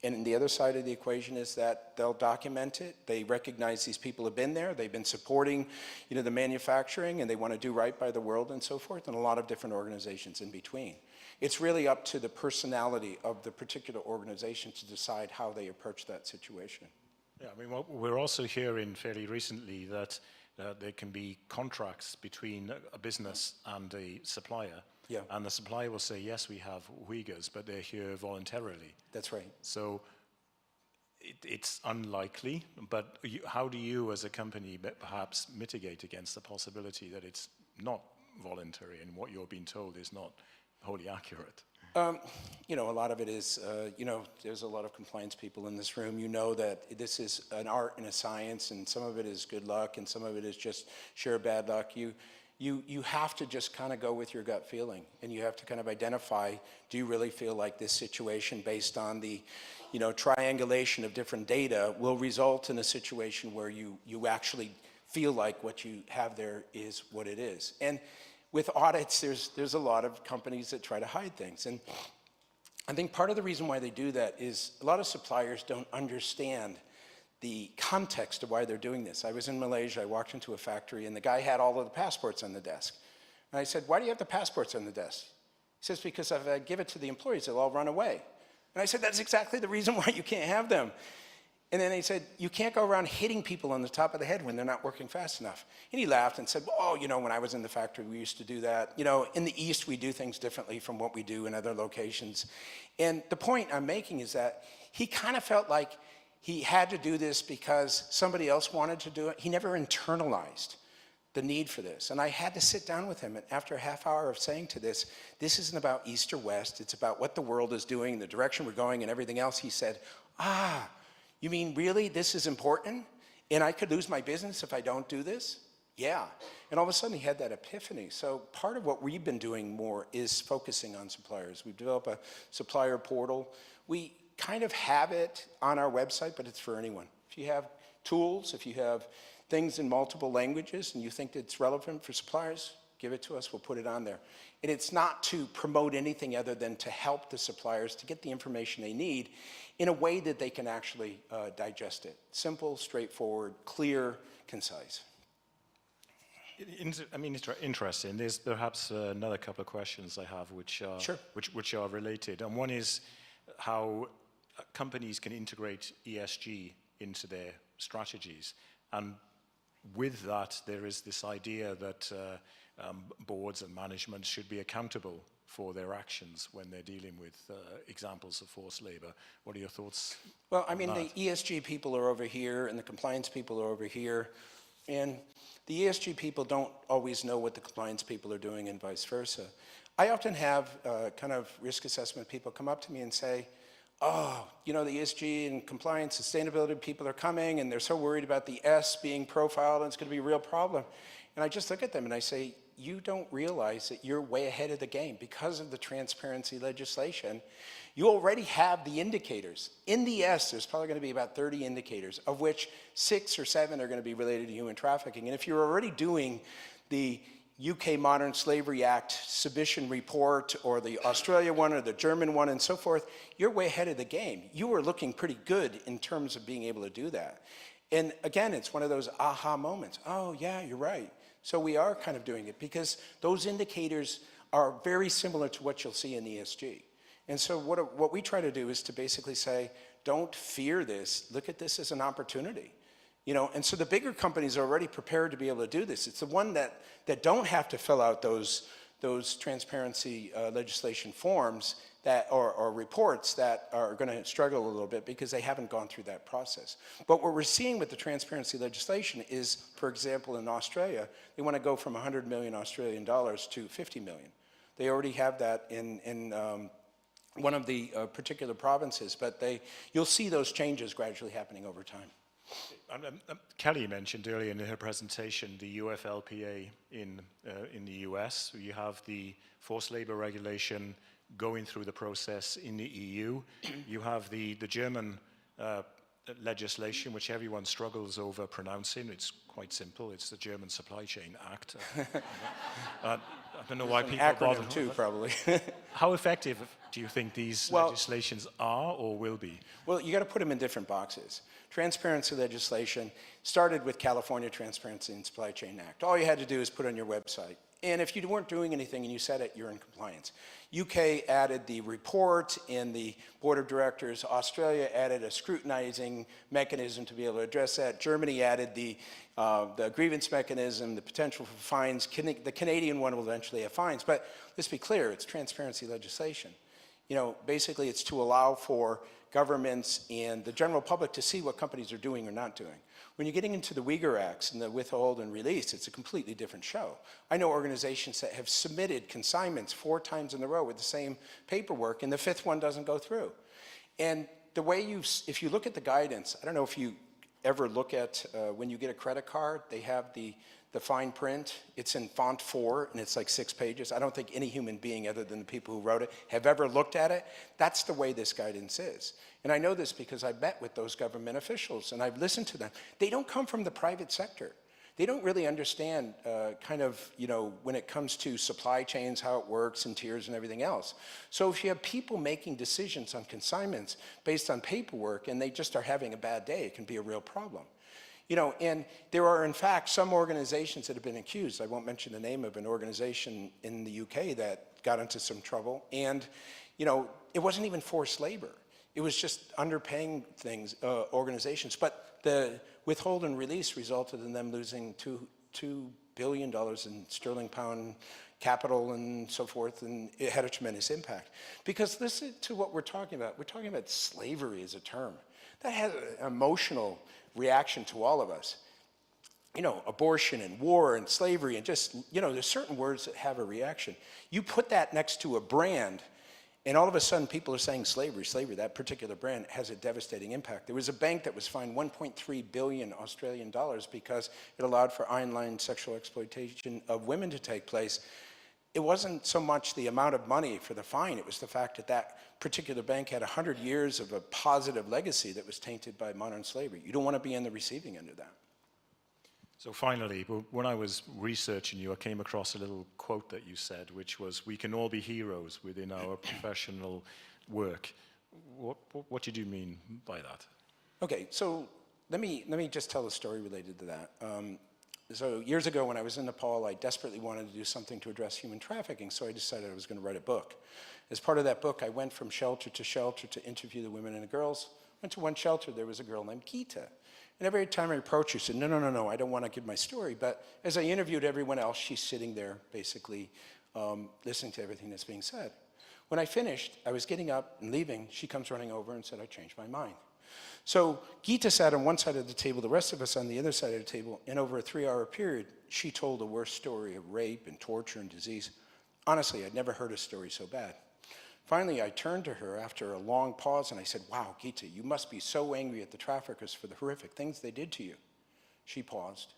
And the other side of the equation is that they'll document it, they recognize these people have been there, they've been supporting, you know, the manufacturing, and they want to do right by the world and so forth, and a lot of different organizations in between. It's really up to the personality of the particular organization to decide how they approach that situation. Yeah, I mean, we're also hearing fairly recently that there can be contracts between a business and a supplier, Yeah. And the supplier will say, yes, we have Uyghurs, but they're here voluntarily. That's right. So it's unlikely, but how do you as a company perhaps mitigate against the possibility that it's not voluntary and what you're being told is not wholly accurate? You know, a lot of it is, you know, there's a lot of compliance people in this room. You know that this is an art and a science, and some of it is good luck, and some of it is just sheer bad luck. You have to just kind of go with your gut feeling, and you have to kind of identify, do you really feel like this situation based on the, you know, triangulation of different data will result in a situation where you actually feel like what you have there is what it is. And with audits, there's a lot of companies that try to hide things. And I think part of the reason why they do that is a lot of suppliers don't understand the context of why they're doing this. I was in Malaysia, I walked into a factory, and the guy had all of the passports on the desk. And I said, why do you have the passports on the desk? He says, because if I give it to the employees, they'll all run away. And I said, that's exactly the reason why you can't have them. And then he said, you can't go around hitting people on the top of the head when they're not working fast enough. And he laughed and said, oh, you know, when I was in the factory, we used to do that. You know, in the East, we do things differently from what we do in other locations. And the point I'm making is that he kind of felt like he had to do this because somebody else wanted to do it. He never internalized the need for this. And I had to sit down with him, and after a half hour of saying to this isn't about East or West, it's about what the world is doing, the direction we're going, and everything else. He said, you mean really this is important? And I could lose my business if I don't do this? Yeah. And all of a sudden he had that epiphany. So part of what we've been doing more is focusing on suppliers. We've developed a supplier portal. We kind of have it on our website, but it's for anyone. If you have tools, if you have things in multiple languages and you think it's relevant for suppliers, give it to us, we'll put it on there. And it's not to promote anything other than to help the suppliers to get the information they need in a way that they can actually digest it. Simple, straightforward, clear, concise. I mean, it's interesting. There's perhaps another couple of questions I have which are, Sure. which are related. And one is how companies can integrate ESG into their strategies. And with that, there is this idea that boards and management should be accountable for their actions when they're dealing with examples of forced labor. What are your thoughts? Well, I mean, the ESG people are over here and the compliance people are over here. And the ESG people don't always know what the compliance people are doing and vice versa. I often have kind of risk assessment people come up to me and say, oh, you know, the ESG and compliance, sustainability people are coming and they're so worried about the S being profiled and it's going to be a real problem. And I just look at them and I say, you don't realize that you're way ahead of the game because of the transparency legislation. You already have the indicators. In the S, there's probably going to be about 30 indicators, of which 6 or 7 are going to be related to human trafficking. And if you're already doing the UK Modern Slavery Act submission report or the Australia one or the German one and so forth, you're way ahead of the game. You are looking pretty good in terms of being able to do that. And again, it's one of those aha moments. Oh yeah, you're right. So we are kind of doing it because those indicators are very similar to what you'll see in ESG. And so what we try to do is to basically say, don't fear this, look at this as an opportunity. You know, and so the bigger companies are already prepared to be able to do this. It's the one that don't have to fill out those transparency legislation forms that or reports that are going to struggle a little bit because they haven't gone through that process. But what we're seeing with the transparency legislation is, for example, in Australia, they want to go from 100 million Australian dollars to 50 million. They already have that in one of the particular provinces, but you'll see those changes gradually happening over time. Kelly mentioned earlier in her presentation the UFLPA in the US. You have the forced labor regulation going through the process in the EU. You have the German legislation, which everyone struggles over pronouncing. It's quite simple. It's the German Supply Chain Act. I don't know why people bother. Acronym too, probably. How effective do you think these legislations are or will be? Well, you got to put them in different boxes. Transparency legislation started with California Transparency and Supply Chain Act. All you had to do is put on your website, And if you weren't doing anything and you said it, you're in compliance. UK added the report in the board of directors. Australia added a scrutinizing mechanism to be able to address that. Germany added the grievance mechanism, the potential for fines. The Canadian one will eventually have fines. But let's be clear, it's transparency legislation. You know, basically it's to allow for governments and the general public to see what companies are doing or not doing. When you're getting into the Uyghur Acts and the withhold and release, it's a completely different show. I know organizations that have submitted consignments 4 times in a row with the same paperwork, and the 5th one doesn't go through. And the way if you look at the guidance, I don't know if you ever look at, when you get a credit card, they have the fine print. It's in font 4, and it's like 6 pages. I don't think any human being other than the people who wrote it have ever looked at it. That's the way this guidance is. And I know this because I've met with those government officials, and I've listened to them. They don't come from the private sector. They don't really understand kind of, you know, when it comes to supply chains, how it works, and tiers and everything else. So if you have people making decisions on consignments based on paperwork, and they just are having a bad day, it can be a real problem. You know, and there are, in fact, some organizations that have been accused. I won't mention the name of an organization in the UK that got into some trouble. And, you know, it wasn't even forced labor. It was just underpaying organizations. But the withhold and release resulted in them losing $2 billion in sterling pound capital and so forth, and it had a tremendous impact. Because listen to what we're talking about. We're talking about slavery as a term. That has an emotional reaction to all of us. You know, abortion and war and slavery and just, you know, there's certain words that have a reaction. You put that next to a brand, and all of a sudden people are saying slavery, slavery. That particular brand has a devastating impact. There was a bank that was fined 1.3 billion Australian dollars because it allowed for online sexual exploitation of women to take place. It wasn't so much the amount of money for the fine, it was the fact that that particular bank had 100 years of a positive legacy that was tainted by modern slavery. You don't want to be on the receiving end of that. So finally, when I was researching you, I came across a little quote that you said, which was, "We can all be heroes within our professional work." What did you mean by that? Okay, so let me just tell a story related to that. So years ago when I was in Nepal, I desperately wanted to do something to address human trafficking, so I decided I was going to write a book. As part of that book, I went from shelter to interview the women and the girls. Went to one shelter, there was a girl named Gita. And every time I approached her, she said, no, I don't want to give my story. But as I interviewed everyone else, she's sitting there basically listening to everything that's being said. When I finished, I was getting up and leaving. She comes running over and said, "I changed my mind." So Gita sat on one side of the table, the rest of us on the other side of the table, and over a 3-hour period, she told the worst story of rape and torture and disease. Honestly, I'd never heard a story so bad. Finally, I turned to her after a long pause and I said, "Wow, Gita, you must be so angry at the traffickers for the horrific things they did to you." She paused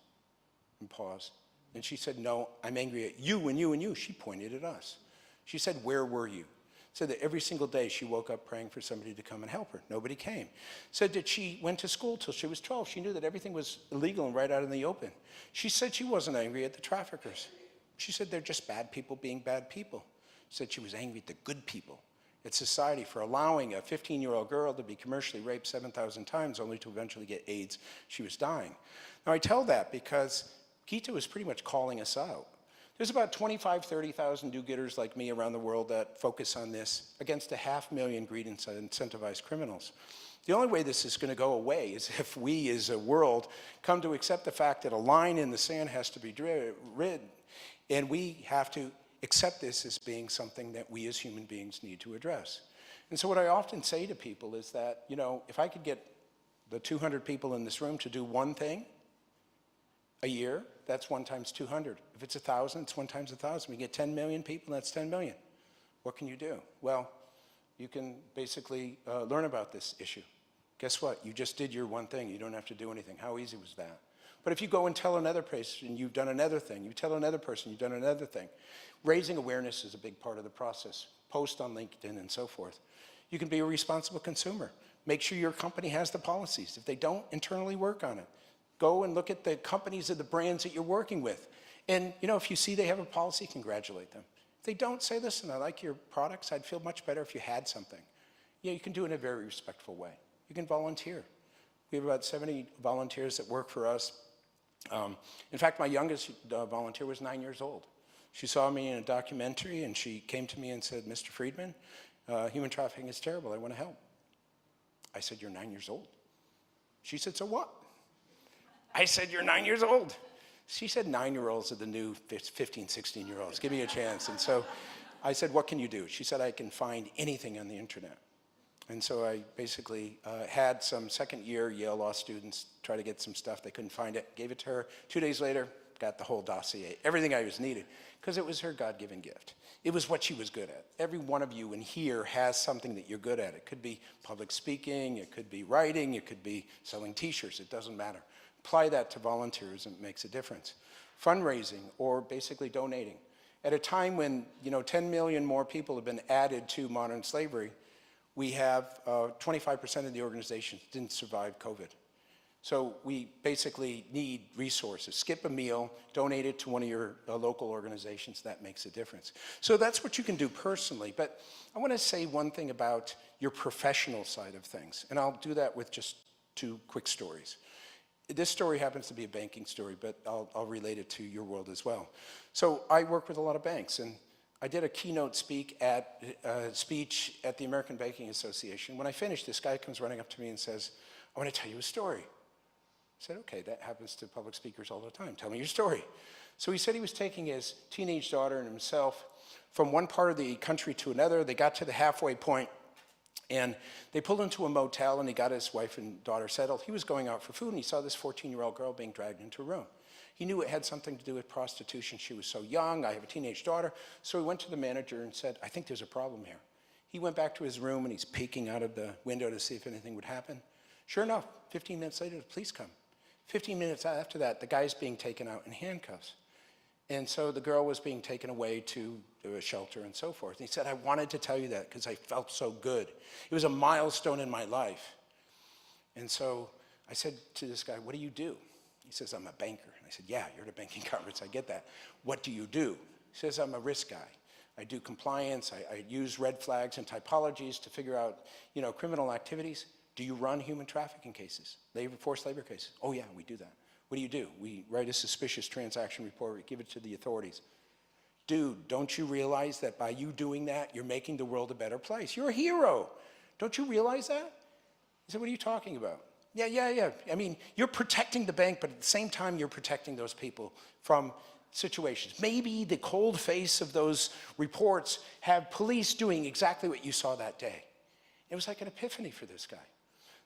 and paused. And she said, "No, I'm angry at you and you and you." She pointed at us. She said, "Where were you?" Said that every single day she woke up praying for somebody to come and help her. Nobody came. Said that she went to school till she was 12. She knew that everything was illegal and right out in the open. She said she wasn't angry at the traffickers. She said they're just bad people being bad people. Said she was angry at the good people, at society, for allowing a 15-year-old girl to be commercially raped 7,000 times only to eventually get AIDS. She was dying. Now I tell that because Gita was pretty much calling us out. There's about 25,000, 30,000 do-getters like me around the world that focus on this against 500,000 greed and incentivized criminals. The only way this is going to go away is if we as a world come to accept the fact that a line in the sand has to be rid, and we have to accept this as being something that we as human beings need to address. And so what I often say to people is that, you know, if I could get the 200 people in this room to do one thing a year, that's 1 times 200. If it's 1,000, it's 1 times 1,000. We get 10 million people, that's 10 million. What can you do? Well, you can basically learn about this issue. Guess what? You just did your one thing. You don't have to do anything. How easy was that? But if you go and tell another person you've done another thing, you tell another person you've done another thing, raising awareness is a big part of the process. Post on LinkedIn and so forth. You can be a responsible consumer. Make sure your company has the policies. If they don't, internally work on it. Go and look at the companies or the brands that you're working with. And you know, if you see they have a policy, congratulate them. If they don't, say, "Listen, I like your products. I'd feel much better if you had something." Yeah, you can do it in a very respectful way. You can volunteer. We have about 70 volunteers that work for us. In fact, my youngest volunteer was 9 years old. She saw me in a documentary and she came to me and said, Mr. Friedman, human trafficking is terrible, I want to help. I said, you're 9 years old. She said, so what? I said, you're 9 years old. She said, 9-year-olds are the new 15, 16-year-olds. Give me a chance. And so I said, what can you do? She said, I can find anything on the internet. And so I basically had some second-year Yale Law students try to get some stuff. They couldn't find it. Gave it to her. 2 days later, got the whole dossier, everything I was needed, because it was her God-given gift. It was what she was good at. Every one of you in here has something that you're good at. It could be public speaking, it could be writing, it could be selling t-shirts, it doesn't matter. Apply that to volunteerism, it makes a difference. Fundraising or basically donating. At a time when 10 million more people have been added to modern slavery, we have 25% of the organizations didn't survive COVID. So we basically need resources. Skip a meal, donate it to one of your local organizations, that makes a difference. So that's what you can do personally, but I want to say one thing about your professional side of things, and I'll do that with just 2 quick stories. This story happens to be a banking story, but I'll relate it to your world as well. So I work with a lot of banks, and I did a keynote speech at the American Banking Association. When I finished, this guy comes running up to me and says, I want to tell you a story. I said, okay, that happens to public speakers all the time. Tell me your story. So he said he was taking his teenage daughter and himself from one part of the country to another. They got to the halfway point, and they pulled into a motel, and he got his wife and daughter settled. He was going out for food, and he saw this 14-year-old girl being dragged into a room. He knew it had something to do with prostitution. She was so young. I have a teenage daughter. So he went to the manager and said, I think there's a problem here. He went back to his room, and he's peeking out of the window to see if anything would happen. Sure enough, 15 minutes later, the police come. 15 minutes after that, the guy's being taken out in handcuffs. And so the girl was being taken away to a shelter and so forth. And he said, I wanted to tell you that because I felt so good. It was a milestone in my life. And so I said to this guy, what do you do? He says, I'm a banker. And I said, yeah, you're at a banking conference, I get that. What do you do? He says, I'm a risk guy. I do compliance, I use red flags and typologies to figure out, criminal activities. Do you run human trafficking cases, forced labor cases? Oh yeah, we do that. What do? We write a suspicious transaction report, we give it to the authorities. Dude, don't you realize that by you doing that, you're making the world a better place? You're a hero. Don't you realize that? He said, what are you talking about? Yeah. I mean, you're protecting the bank, but at the same time, you're protecting those people from situations. Maybe the cold face of those reports have police doing exactly what you saw that day. It was like an epiphany for this guy.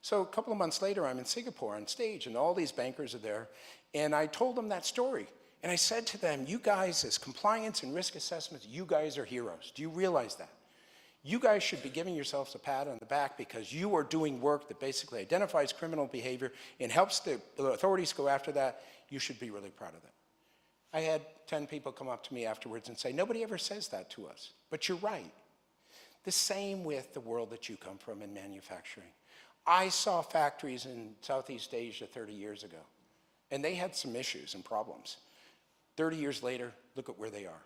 So a couple of months later, I'm in Singapore on stage, and all these bankers are there, and I told them that story. And I said to them, you guys, as compliance and risk assessments, you guys are heroes. Do you realize that? You guys should be giving yourselves a pat on the back because you are doing work that basically identifies criminal behavior and helps the authorities go after that. You should be really proud of that. I had 10 people come up to me afterwards and say, nobody ever says that to us, but you're right. The same with the world that you come from in manufacturing. I saw factories in Southeast Asia 30 years ago, and they had some issues and problems. 30 years later, look at where they are.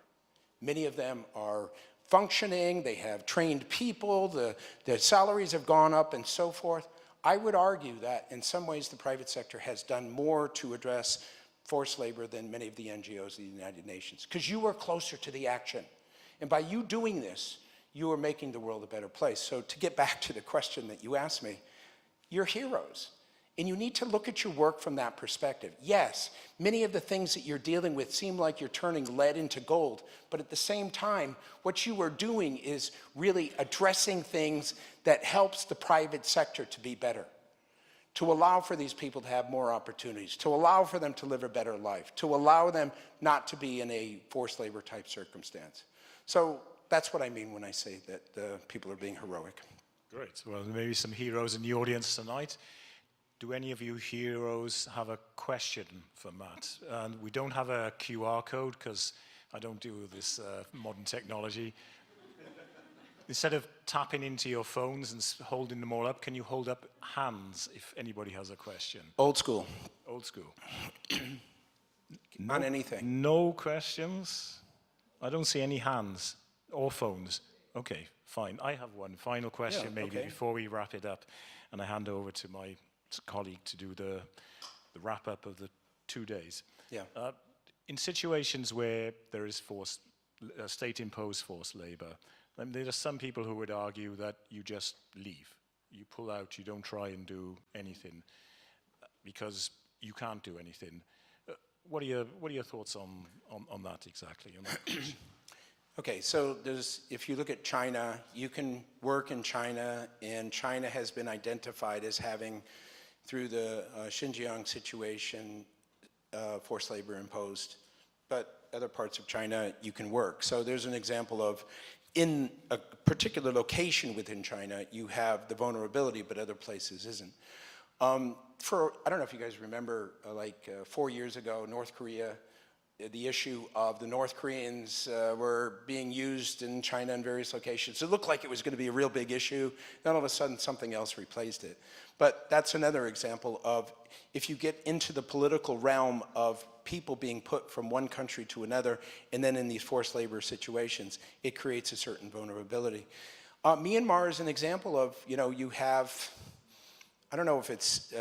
Many of them are functioning, they have trained people, the salaries have gone up and so forth. I would argue that in some ways the private sector has done more to address forced labor than many of the NGOs of the United Nations, because you are closer to the action. And by you doing this, you are making the world a better place. So to get back to the question that you asked me, you're heroes. And you need to look at your work from that perspective. Yes, many of the things that you're dealing with seem like you're turning lead into gold, but at the same time, what you are doing is really addressing things that helps the private sector to be better, to allow for these people to have more opportunities, to allow for them to live a better life, to allow them not to be in a forced labor type circumstance. So that's what I mean when I say that people are being heroic. Great. Well, maybe some heroes in the audience tonight. Do any of you heroes have a question for Matt? And we don't have a QR code because I don't do this modern technology. Instead of tapping into your phones and holding them all up, can you hold up hands if anybody has a question? Old school. Old school. On anything. No questions? I don't see any hands or phones. Okay, fine. I have one final question before we wrap it up, and I hand over to my colleague to do the wrap-up of the 2 days. Yeah. In situations where there is forced state-imposed forced labor. And there are some people who would argue that you just leave. You pull out, you don't try and do anything because you can't do anything. What are your thoughts on that exactly? On that question? Okay, so if you look at China, you can work in China, and China has been identified as having, through the Xinjiang situation, forced labor imposed. But other parts of China, you can work. So there's an example of, in a particular location within China, you have the vulnerability, but other places isn't. I don't know if you guys remember, 4 years ago, North Korea, the issue of the North Koreans were being used in China in various locations. It looked like it was going to be a real big issue. Then all of a sudden, something else replaced it. But that's another example of, if you get into the political realm of people being put from one country to another, and then in these forced labor situations, it creates a certain vulnerability. Myanmar is an example of, you have, I don't know if it's,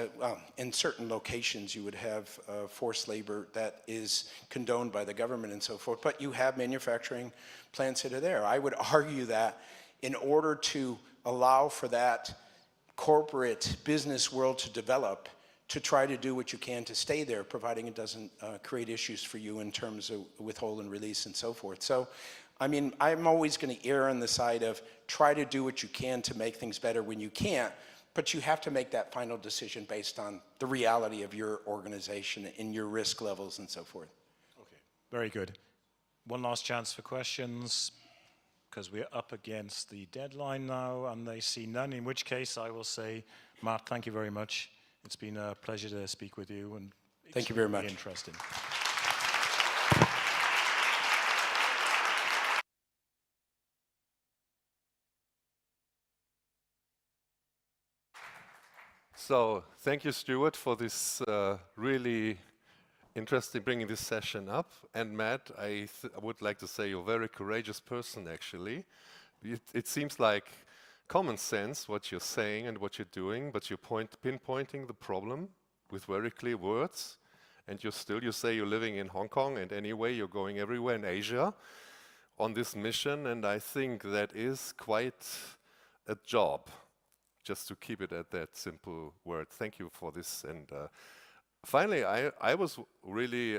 in certain locations you would have forced labor that is condoned by the government and so forth, but you have manufacturing plants that are there. I would argue that in order to allow for that corporate business world to develop, to try to do what you can to stay there, providing it doesn't create issues for you in terms of withhold and release and so forth. So, I mean, I'm always going to err on the side of try to do what you can to make things better when you can't, but you have to make that final decision based on the reality of your organization and your risk levels and so forth. Okay, very good. One last chance for questions, because we're up against the deadline now, and I see none, in which case I will say, Matt, thank you very much. It's been a pleasure to speak with you, and thank you very much. Interesting. So thank you, Stuart, for this really interesting bringing this session up. And Matt, I would like to say you're a very courageous person, actually. It seems like common sense what you're saying and what you're doing, but you're pinpointing the problem with very clear words. And you say you're living in Hong Kong, and anyway you're going everywhere in Asia on this mission, and I think that is quite a job, just to keep it at that simple word. Thank you for this. And finally, I was really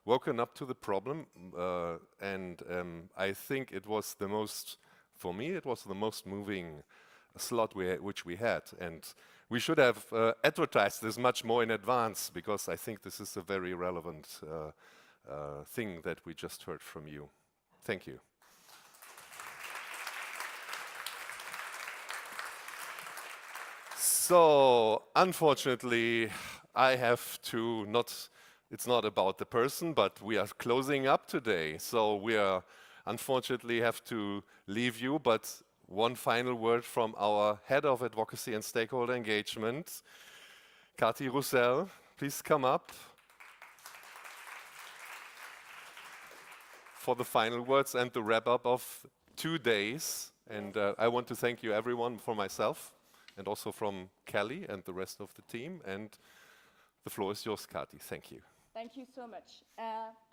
woken up to the problem, and I think it was the most, for me, it was the most moving slot which we had. And we should have advertised this much more in advance, because I think this is a very relevant thing that we just heard from you. Thank you. So, unfortunately, I have to it's not about the person, but we are closing up today. So we unfortunately have to leave you, but one final word from our Head of Advocacy and Stakeholder Engagement, Kati Roussel. Please come up for the final words and the wrap-up of 2 days. And I want to thank you, everyone, for myself, and also from Kelly and the rest of the team. And the floor is yours, Kati. Thank you. Thank you so much.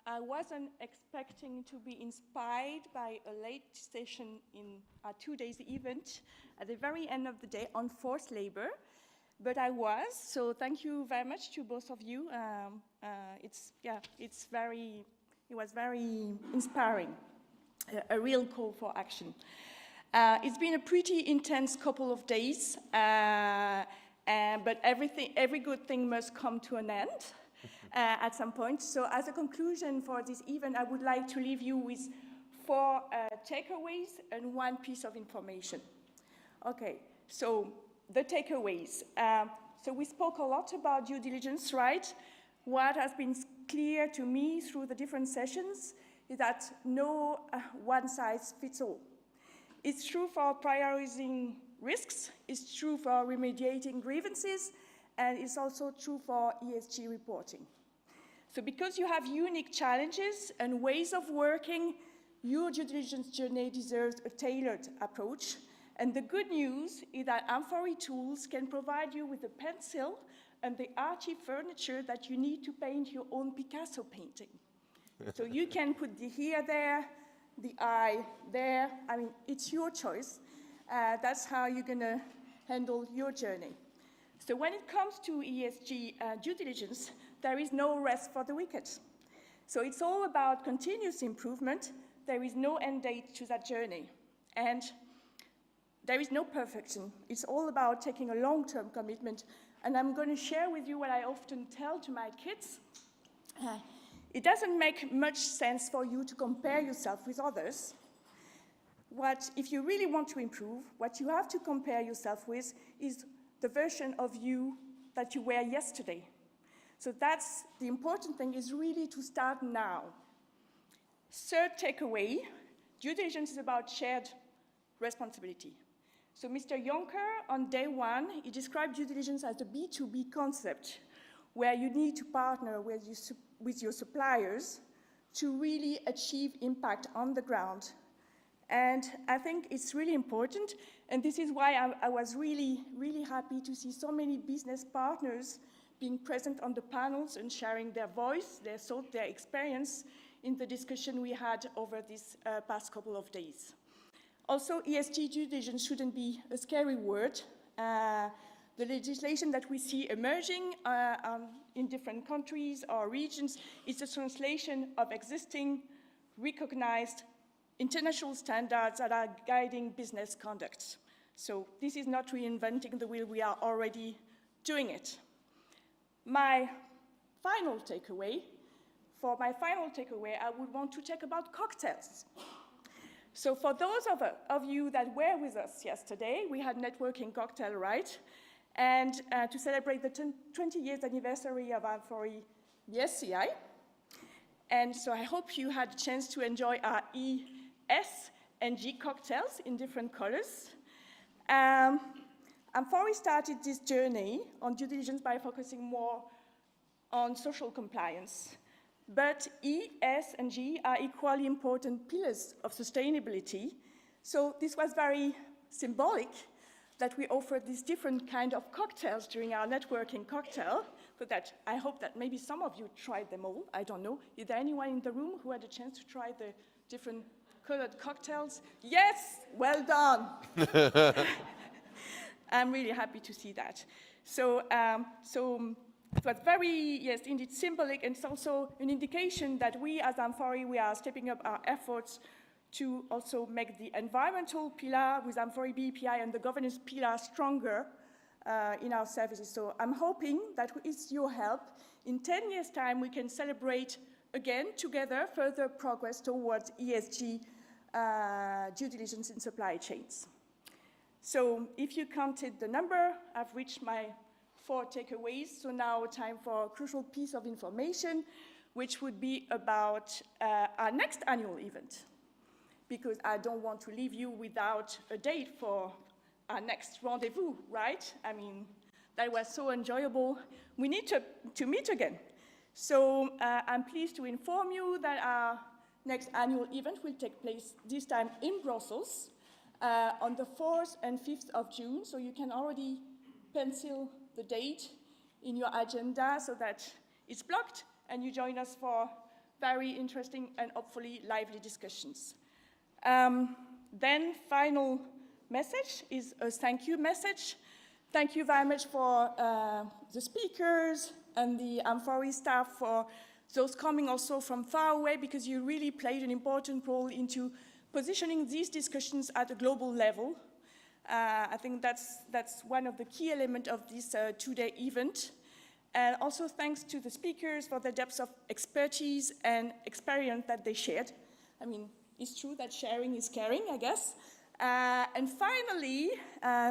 I wasn't expecting to be inspired by a late session in a 2 days event at the very end of the day on forced labor, but I was. So thank you very much to both of you. It was very inspiring, a real call for action. It's been a pretty intense couple of days, but every good thing must come to an end at some point. So as a conclusion for this event, I would like to leave you with 4 takeaways and 1 piece of information. Okay, so the takeaways. So we spoke a lot about due diligence, right? What has been clear to me through the different sessions is that no one size fits all. It's true for prioritizing risks, it's true for remediating grievances, and it's also true for ESG reporting. So because you have unique challenges and ways of working, your due diligence journey deserves a tailored approach. And the good news is that amfori tools can provide you with a pencil and the arty furniture that you need to paint your own Picasso painting. So you can put the here, there, the I, there. I mean, it's your choice. That's how you're going to handle your journey. So when it comes to ESG due diligence, there is no rest for the wicked. So it's all about continuous improvement. There is no end date to that journey. And there is no perfection. It's all about taking a long-term commitment. And I'm going to share with you what I often tell to my kids. It doesn't make much sense for you to compare yourself with others. If you really want to improve, what you have to compare yourself with is the version of you that you were yesterday. So that's the important thing, is really to start now. Third takeaway, due diligence is about shared responsibility. So Mr. Juncker, on day one, he described due diligence as a B2B concept, where you need to partner with your suppliers to really achieve impact on the ground. And I think it's really important, and this is why I was really, really happy to see so many business partners being present on the panels and sharing their voice, their thought, their experience in the discussion we had over these past couple of days. Also, ESG due diligence shouldn't be a scary word. The legislation that we see emerging in different countries or regions is a translation of existing, recognized international standards that are guiding business conduct. So this is not reinventing the wheel, we are already doing it. My final takeaway, I would want to talk about cocktails. So for those of you that were with us yesterday, we had networking cocktail, right? And to celebrate the 20 years anniversary of amfori BSCI. And so I hope you had a chance to enjoy our E, S, and G cocktails in different colors. Amfori started this journey on due diligence by focusing more on social compliance. But E, S, and G are equally important pillars of sustainability. So this was very symbolic that we offered these different kind of cocktails during our networking cocktail, so that I hope that maybe some of you tried them all. I don't know. Is there anyone in the room who had a chance to try the different colored cocktails? Yes, well done. I'm really happy to see that. So it was very, yes, indeed symbolic, and it's also an indication that we as Amfori, we are stepping up our efforts to also make the environmental pillar with Amfori BPI and the governance pillar stronger in our services. So I'm hoping that with your help, in 10 years' time, we can celebrate again together further progress towards ESG due diligence in supply chains. So if you counted the number, I've reached my 4 takeaways. So now time for a crucial piece of information, which would be about our next annual event, because I don't want to leave you without a date for our next rendezvous, right? I mean, that was so enjoyable. We need to meet again. So I'm pleased to inform you that our next annual event will take place this time in Brussels on the 4th and 5th of June. So you can already pencil the date in your agenda so that it's blocked and you join us for very interesting and hopefully lively discussions. Then final message is a thank you message. Thank you very much for the speakers and the Amfori staff, for those coming also from far away, because you really played an important role into positioning these discussions at a global level. I think that's one of the key elements of this two-day event. And also thanks to the speakers for the depth of expertise and experience that they shared. I mean, it's true that sharing is caring, I guess. And finally,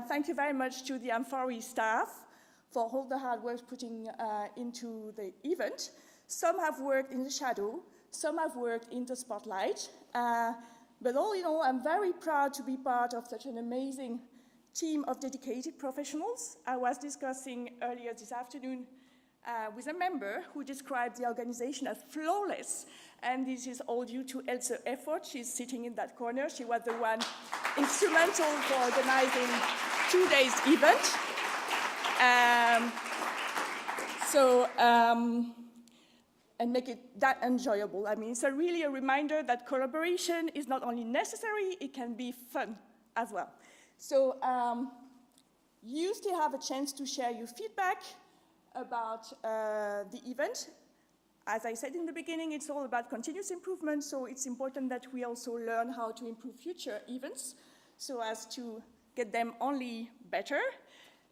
thank you very much to the Amfori staff for all the hard work putting into the event. Some have worked in the shadow, some have worked in the spotlight. But all in all, I'm very proud to be part of such an amazing team of dedicated professionals. I was discussing earlier this afternoon with a member who described the organization as flawless. And this is all due to Else's effort. She's sitting in that corner. She was the one instrumental for organizing 2 days event. and make it that enjoyable. I mean, it's really a reminder that collaboration is not only necessary, it can be fun as well. So you still have a chance to share your feedback about the event. As I said in the beginning, it's all about continuous improvement, so it's important that we also learn how to improve future events so as to get them only better.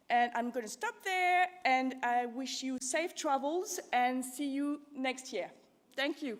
And I'm going to stop there, and I wish you safe travels and see you next year. Thank you.